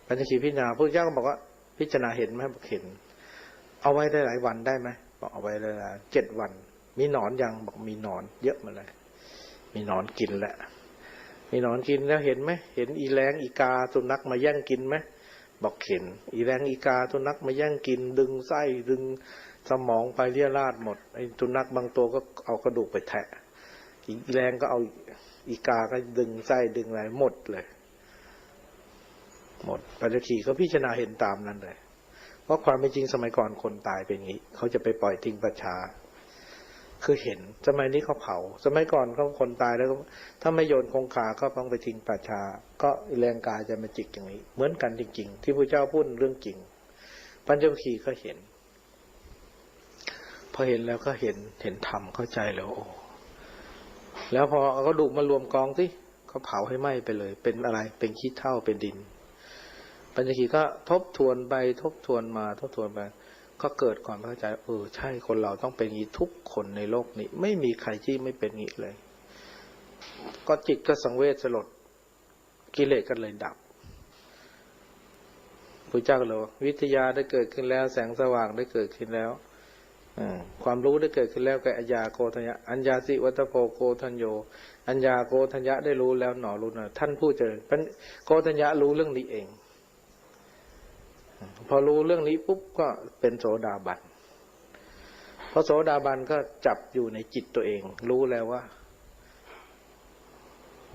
ปัญจวัคคีย์พิจารณาพระพุทธเจ้าก็บอกว่าพิจารณาเห็นไหมบอกเห็นเอาไว้ได้หลายวันได้ไหมบอกเอาไว้ได้7 วันมีหนอนยังบอกมีหนอนเยอะมาเลยมีหนอนกินแหละมีหนอนกินแล้วเห็นไหมเห็นอีแรงอีกาสุนัขมาแย่งกินไหมบอกเห็นอีแรงอีกาสุนัขมาแย่งกินดึงไส้ดึงสมองไปเรี่ยราดหมดไอ้สุนัขบางตัวก็เอากระดูกไปแทะอีแรงก็เอาอีกาก็ดึงไส้ดึงอะไรหมดเลยหมดปัญจวัคคีย์ก็พิจารณาเห็นตามนั้นเลยเพราะความเป็นจริงสมัยก่อนคนตายเป็นอย่างนี้เขาจะไปปล่อยทิ้งประชาคือเห็นสมัยนี้เขาเผาสมัยก่อนเขาคนตายแล้วถ้าไม่โยนคงคาก็ต้องไปทิ้งประชาก็แรงกายจะมาจิกอย่างนี้เหมือนกันจริงๆที่พระเจ้าพูดเรื่องจริงปัญจวัคคีย์ก็เห็นพอเห็นแล้วก็เห็นธรรมเข้าใจแล้วโอ้แล้วพอเอากระดูกมารวมกองสิเขาเผาให้ไหม้ไปเลยเป็นอะไรเป็นขี้เถ้าเป็นดินปัญจวัคคีย์ก็ทบทวนไปทบทวนมาทบทวนไปก็เกิดความเข้าใจใช่คนเราต้องเป็นอย่างนี้ทุกคนในโลกนี้ไม่มีใครที่ไม่เป็นอย่างนี้เลยก็จิตก็สังเวชสลดกิเลสก็เลยดับพระเจ้าก็เลยวิทยาได้เกิดขึ้นแล้วแสงสว่างได้เกิดขึ้นแล้วความรู้ได้เกิดขึ้นแล้วแก่อัญญาโกฏัญญะอัญญาสิวัตโพโกฏัญโยอัญญาโกฏัญญะได้รู้แล้วหนอรู้นะท่านผู้เจริญโกฏัญญะรู้เรื่องนี้เองพอรู้เรื่องนี้ปุ๊บก็เป็นโสดาบันพอโสดาบันก็จับอยู่ในจิตตัวเองรู้แล้วว่า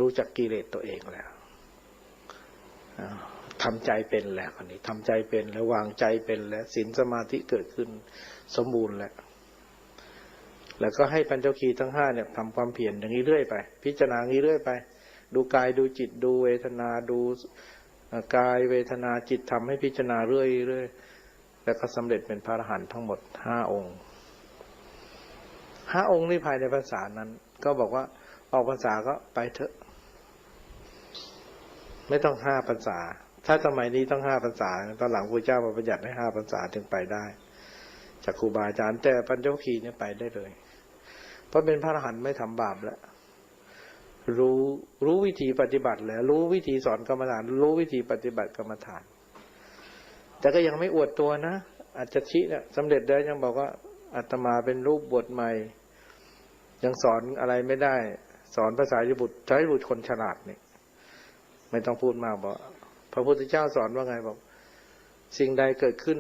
รู้จักกิเลสตัวเองแล้วทำใจเป็นแล้วคนนี้ทำใจเป็นแล้ววางใจเป็นแล้วศีลสมาธิเกิดขึ้นสมบูรณ์แล้วก็ให้ปัญจวัคคีย์ทั้ง5เนี่ยทำความเพียรอย่างนี้เรื่อยไปพิจารณาอย่างนี้เรื่อยไปดูกายดูจิตดูเวทนาดูกายเวทนาจิตทำให้พิจารณาเรื่อยๆแล้วก็สำเร็จเป็นพระอรหันต์ทั้งหมด5 องค์5 องค์นี้ภายในพรรษานั้นก็บอกว่าออกพรรษาก็ไปเถอะไม่ต้อง5 พรรษาถ้าสมัยนี้ต้อง5 พรรษาตอนหลังพระเจ้ามาบัญญัติให้5 พรรษาถึงไปได้จากครูบาอาจารย์แต่ปัญจวัคคีย์เนี่ยไปได้เลยเพราะเป็นพระอรหันต์ไม่ทำบาปแล้วรู้วิธีปฏิบัติแล้วรู้วิธีสอนกรรมฐานรู้วิธีปฏิบัติกรรมฐานแต่ก็ยังไม่อวดตัวนะอาจจะชี้เนี่ยสำเร็จแล้วยังบอกว่าอาตมาเป็นรูปบทใหม่ยังสอนอะไรไม่ได้สอนภาษาญี่ปุ่นใช้บุตรคนฉลาดเนี่ยไม่ต้องพูดมากบอกพระพุทธเจ้าสอนว่าไงบอกสิ่งใดเกิดขึ้น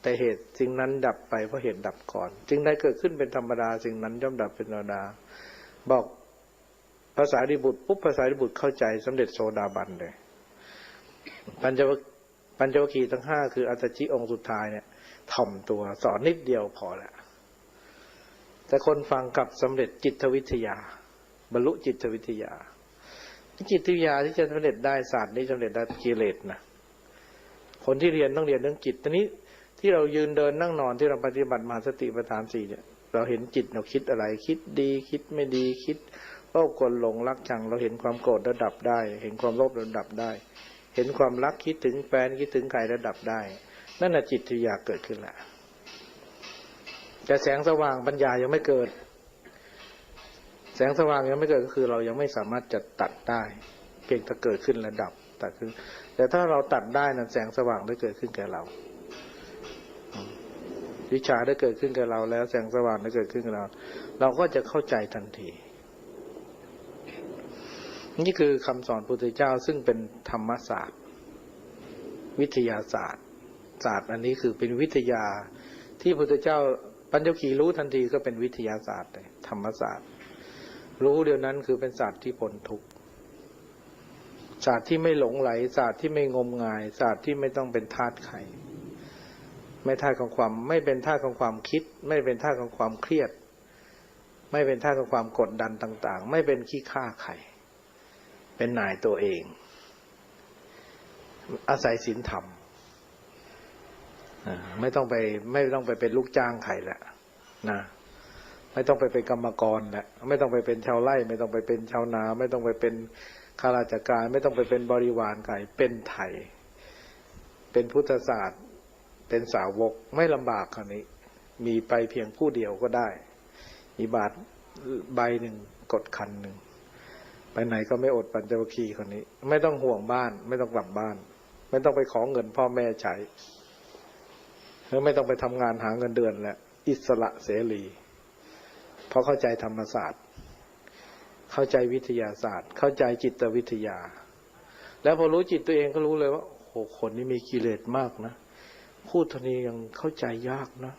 แต่เหตุสิ่งนั้นดับไปเพราะเหตุดับก่อนสิ่งใดเกิดขึ้นเป็นธรรมดาสิ่งนั้นย่อมดับเป็นธรรมดาบอกภาษาดิบุตรปุ๊บภาษาดิบุตรเข้าใจสำเร็จโสดาบันเลยปัญจวัคคีย์ทั้ง5คืออัตถจิองค์สุดท้ายเนี่ยถ่อมตัวสอนนิดเดียวพอแล้วแต่คนฟังกับสำเร็จจิตวิทยาบรรลุจิตวิทยาจิตวิทยาที่จะสำเร็จได้ศาสตร์นี้สำเร็จได้กิเลสนะคนที่เรียนต้องเรียนเรื่องจิตตอนนี้ที่เรายืนเดินนั่งนอนที่เราปฏิบัติมหาสติปัฏฐาน4เนี่ยเราเห็นจิตเราคิดอะไรคิดดีคิดไม่ดีคิดโลภโกรธหลงรักชังเราเห็นความโกรธระดับได้เห็นความโลภระดับได้เห็นความรักคิดถึงแฟนคิดถึงใครระดับได้นั่นน่ะจิตวิทยาเกิดขึ้นแล้วแต่แสงสว่างปัญญายังไม่เกิดแสงสว่างยังไม่เกิดก็คือเรายังไม่สามารถจะตัดได้เพียงแต่เกิดขึ้นระดับตัดขึ้นแต่ถ้าเราตัดได้นั้นแสงสว่างได้เกิดขึ้นแก่เรา วิชาได้เกิดขึ้นกับเราแล้วแสงสว่างได้เกิดขึ้นกับเราเราก็จะเข้าใจทันทีนี่คือคำสอนพุทธเจ้าซึ่งเป็นธรรมศาสตร์วิทยาศาสตร์ศาสตร์อันนี้คือเป็นวิทยาที่พุทธเจ้าปัญจวัคคีย์รู้ทันทีก็เป็นวิทยาศาสตร์เลยธรรมศาสตร์รู้เดี๋ยวนั้นคือเป็นศาสตร์ที่พ้นทุกข์ศาสตร์ที่ไม่หลงไหลศาสตร์ที่ไม่งมงายศาสตร์ที่ไม่ต้องเป็นทาสใครไม่ทาสของความไม่เป็นทาสของความคิดไม่เป็นทาสของความเครียดไม่เป็นทาสของความกดดันต่างๆไม่เป็นขี้ข้าใครเป็นนายตัวเองอาศัยศีลธรรมไม่ต้องไปเป็นลูกจ้างใครแหละนะไม่ต้องไปเป็นกรรมกรแหละไม่ต้องไปเป็นชาวไร่ไม่ต้องไปเป็นชาวนาไม่ต้องไปเป็นข้าราชการไม่ต้องไปเป็นบริวารใครเป็นไทยเป็นพุทธศาสตร์เป็นสาวกไม่ลำบากคราวนี้มีไปเพียงผู้เดียวก็ได้มีบาทใบหนึ่งกดคันหนึ่งไปไหนก็ไม่อดปัญจวัคคีย์คนนี้ไม่ต้องห่วงบ้านไม่ต้องกลับบ้านไม่ต้องไปขอเงินพ่อแม่ใช้แล้วไม่ต้องไปทำงานหาเงินเดือนแล้วอิสระเสรีเพราะเข้าใจธรรมศาสตร์เข้าใจวิทยาศาสตร์เข้าใจจิตวิทยาแล้วพอรู้จิตตัวเองก็รู้เลยว่าโอ้คนนี้มีกิเลสมากนะพูดเท่านี้ยังเข้าใจยากนะ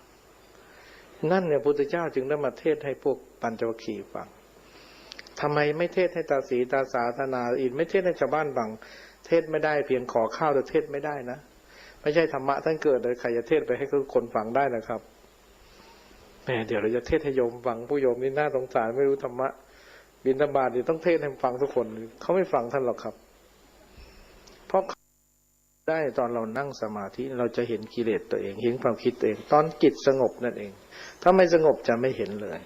นั่นเนี่ยพุทธเจ้าจึงได้มาเทศให้พวกปัญจวัคคีย์ฟังทำไมไม่เทศให้ตาสีตาสาธนาอินไม่เทศให้ชาวบ้านฟังเทศไม่ได้เพียงขอข้าวแต่เทศไม่ได้นะไม่ใช่ธรรมะท่านเกิดเลยใครจะเทศไปให้คนฟังได้นะครับแหมเดี๋ยวเราจะเทศให้โยมฟังผู้โยมนี่น่าสงสารไม่รู้ธรรมะบิณฑบาตนี่ต้องเทศให้ฟังทุกคนเขาไม่ฟังท่านหรอกครับเพราะได้ตอนเรานั่งสมาธิเราจะเห็นกิเลสตัวเองเห็นความคิดตัวเองตอนจิตสงบนั่นเองถ้าไม่สงบจะไม่เห็นเลย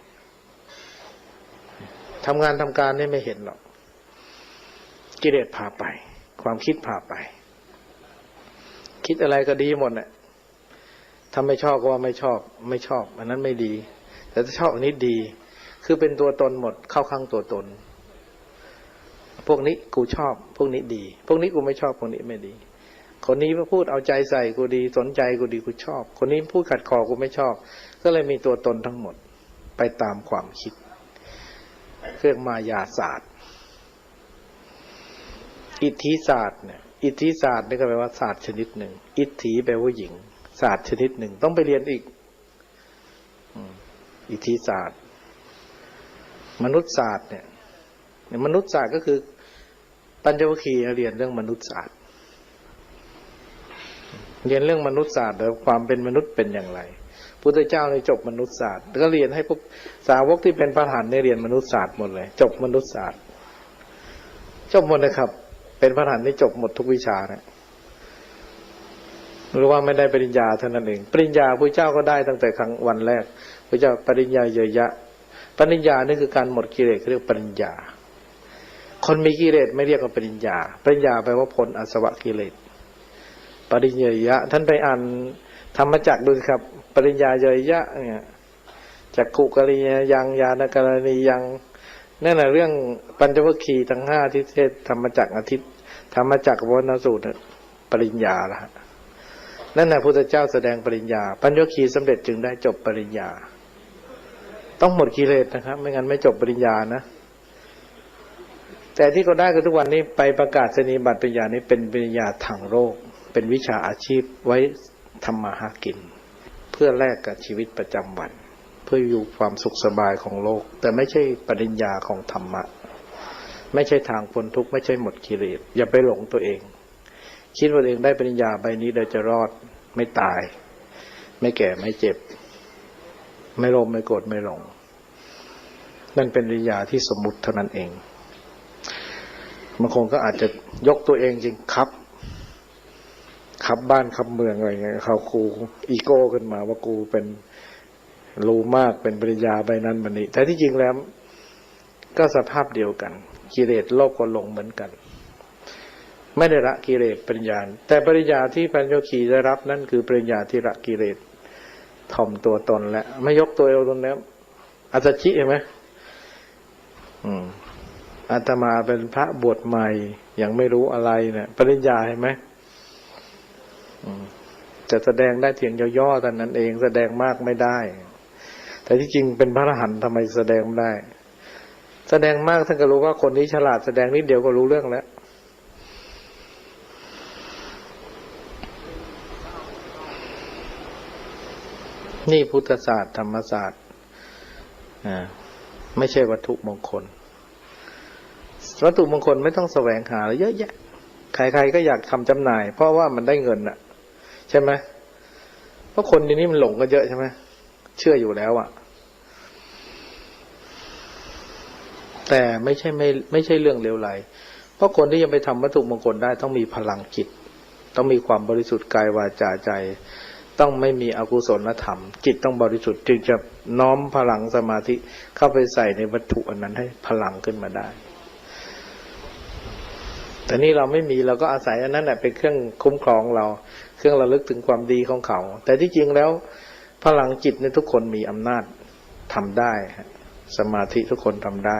ทำงานทำการนี่ไม่เห็นหรอกกิเลสพาไปความคิดพาไปคิดอะไรก็ดีหมดน่ะถ้าไม่ชอบก็ว่าไม่ชอบอันนั้นไม่ดีแต่ถ้าชอบอันนี้ดีคือเป็นตัวตนหมดเข้าข้างตัวตนพวกนี้กูชอบพวกนี้ดีพวกนี้กูไม่ชอบพวกนี้ไม่ดีคนนี้พูดเอาใจใส่กูดีสนใจกูดีกูชอบคนนี้พูดขัดคอกูไม่ชอบก็เลยมีตัวตนทั้งหมดไปตามความคิดเครื่องมายาศาสตร์อิทธิศาสตร์เนี่ยอิทธิศาสตร์นี่ก็แปลว่าศาสตร์ชนิดหนึ่งอิทธิแปลว่าหญิงศาสตร์ชนิดหนึ่งต้องไปเรียนอีกอิทธิศาสตร์มนุษยศาสตร์เนี่ยมนุษยศาสตร์ก็คือปัญจวัคคีย์เรียนเรื่องมนุษยศาสตร์เรียนเรื่องมนุษยศาสตร์แล้วความเป็นมนุษย์เป็นอย่างไรพุทธเจ้าในจบมนุษยศาสตร์ก็เรียนให้พวกสาวกที่เป็นพระอรหันต์ได้เรียนมนุษยศาสตร์หมดเลยจบมนุษยศาสตร์จบหมดเลยครับเป็นพระอรหันต์นี่จบหมดทุกวิชานะหรือว่าไม่ได้ปริญญาเท่านั้นเองปริญญาพระเจ้าก็ได้ตั้งแต่ครั้งวันแรกพระเจ้าปริญญาเยยะปริญญานี่คือการหมดกิเลสเรียกปริญญาคนมีกิเลสไม่เรียกว่าปริญญาปริญญาแปลว่าพ้นอาสวะกิเลสปริญญาเยยะท่านไปอ่านธรรมจักรดูครับปริญญาเยยะเนี่ยจักขุกริยยังญาณกรณียังนั่นแหละเรื่องปัญจวัคคีย์ทั้งห้าที่เทศธรรมจักรอาทิตย์ธรรมจักรวนสูตรปริญญาละนั่นแหละพุทธเจ้าแสดงปริญญาปัญจวัคคีย์สำเร็จจึงได้จบปริญญาต้องหมดกิเลสนะครับไม่งั้นไม่จบปริญญานะแต่ที่เขาได้ก็ทุกวันนี้ไปประกาศนียบัตรปริญญานี้เป็นปริญญาทางโลกเป็นวิชาอาชีพไว้ทำมาหากินเพื่อแลกกับชีวิตประจำวันเพื่ออยู่ความสุขสบายของโลกแต่ไม่ใช่ปริญญาของธรรมะไม่ใช่ทางพ้นทุกข์ไม่ใช่หมดกิเลสอย่าไปหลงตัวเองคิดว่าตัวเองได้ปริญญาใบนี้เราจะรอดไม่ตายไม่แก่ไม่เจ็บไม่โลภไม่โกรธไม่หลงนั่นเป็นปริญญาที่สมมุติเท่านั้นเองบางคนก็อาจจะยกตัวเองจริงครับบ้านขับเมืองอะไรเงี้ยเขากูอีโก้ขึ้นมาว่ากูเป็นรู้มากเป็นปริญญาใบนั้นบันนี้แต่ที่จริงแล้วก็สภาพเดียวกันกิเลสโลภก็หลงเหมือนกันไม่ได้ละกิเลสปริญญาแต่ปริญญาที่ปัญจวัคคีย์ได้รับนั่นคือปริญญาที่ละกิเลสถ่อมตัวตนและไม่ยกตัวเองตรงนี้อัตชิเห็นไหมอาตมาเป็นพระบวชใหม่ยังไม่รู้อะไรเนี่ยปริญญาเห็นไหม จะแสดงได้เพียงย่อๆเท่านั้นเองแสดงมากไม่ได้แต่ที่จริงเป็นพระอรหันต์ทำไมแสดงไม่ได้แสดงมากท่านก็รู้ว่าคนนี้ฉลาดแสดงนิดเดียวก็รู้เรื่องแล้วนี่พุทธศาสตร์ธรรมศาสตร์ไม่ใช่วัตถุมงคลวัตถุมงคลไม่ต้องแสวงหาเยอะแยะใครๆก็อยากทำจำหน่ายเพราะว่ามันได้เงินน่ะใช่ไหมเพราะคนนี้มันหลงกันเยอะใช่ไหมเชื่ออยู่แล้วอะแต่ไม่ใช่เรื่องเลวไหลเพราะคนที่ยังไปทำวัตถุมงคลได้ต้องมีพลังจิตต้องมีความบริสุทธิ์กายวาจาใจต้องไม่มีอกุศลธรรมจิตต้องบริสุทธิ์จึงจะน้อมพลังสมาธิเข้าไปใส่ในวัตถุอันนั้นให้พลังขึ้นมาได้แต่นี่เราไม่มีเราก็อาศัยอันนั้นแหละเป็นเครื่องคุ้มครองเราเครื่องระลึกถึงความดีของเขาแต่ที่จริงแล้วพลังจิตในทุกคนมีอำนาจทำได้สมาธิทุกคนทำได้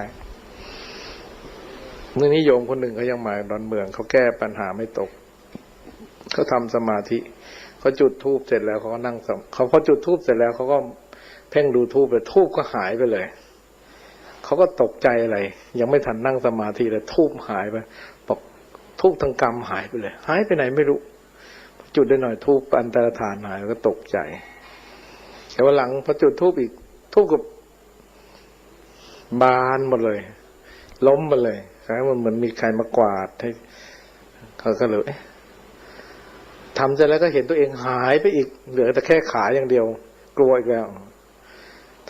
เมื่อนี้โยมคนหนึ่งเขายังมาดอนเมืองเขาแก้ปัญหาไม่ตกเขาทำสมาธิเขาจุดธูปเสร็จแล้วเขาก็นั่งเขาพอจุดธูปเสร็จแล้วเขาก็เพ่งดูธูปเลยธูปก็หายไปเลยเขาก็ตกใจอะไรยังไม่ทันนั่งสมาธิเลยธูปหายไปบอกธูปทั้งกรรมหายไปเลยหายไปไหนไม่รู้จุดได้หน่อยธูปอันตรธานหายก็ตกใจแต่ว่าหลังพอจุดธูปอีกธูปกับบานหมดเลยล้มมาเลยคล้ายมันเหมือนมีใครมากวาดให้เขาก็เลยทำเสร็จแล้วก็เห็นตัวเองหายไปอีกเหลือแต่แค่ขาอย่างเดียวกลัวอีกแล้ว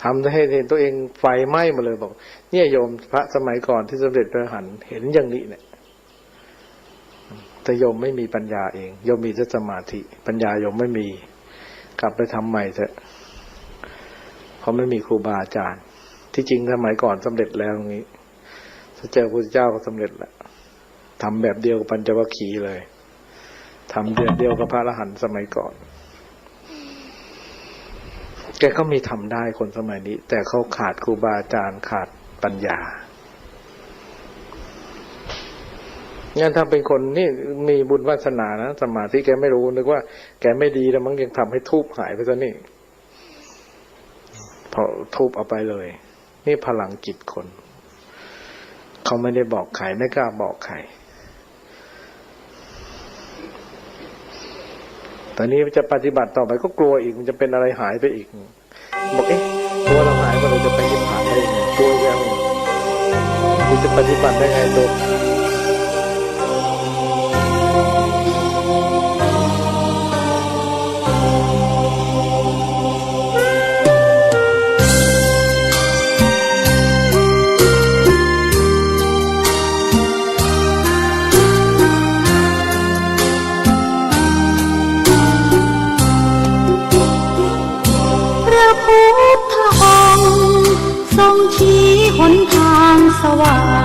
ทำให้เห็นตัวเองไฟไหม้มาเลยบอกเนี่ยโยมพระสมัยก่อนที่สมเด็จพระอรหันต์เห็นอย่างนี้เนี่ยแต่โยมไม่มีปัญญาเองโยมมีแต่สมาธิปัญญาโยมไม่มีกลับไปทำใหม่เถอะเพราะไม่มีครูบาอาจารย์ที่จริงสมัยก่อนสำเร็จแล้วตรงนี้ถ้าเจอพระพุทธเจ้าก็สำเร็จแล้วทำแบบเดียวกับปัญจวัคคีย์เลยทำแบบเดียวกับพระอรหันต์สมัยก่อนแกก็มีทำได้คนสมัยนี้แต่เขาขาดครูบาอาจารย์ขาดปัญญางั้นถ้าเป็นคนนี่มีบุญวาสนานะสมาธิแกไม่รู้นึกว่าแกไม่ดีแล้วมั้งยังทำให้ทูบหายไปซะนี่พอทูบเอาไปเลยนี่พลังจิตคนเขาไม่ได้บอกใครไม่กล้าบอกใครตอนนี้จะปฏิบัติต่อไปก็กลัวอีกมันจะเป็นอะไรหายไปอีกบอกตัวเราหายเราจะไปนิพพานได้ยังไงกลัวแล้วกูจะปฏิบัติได้ไงตัวทรงชี้หนทางสว่าง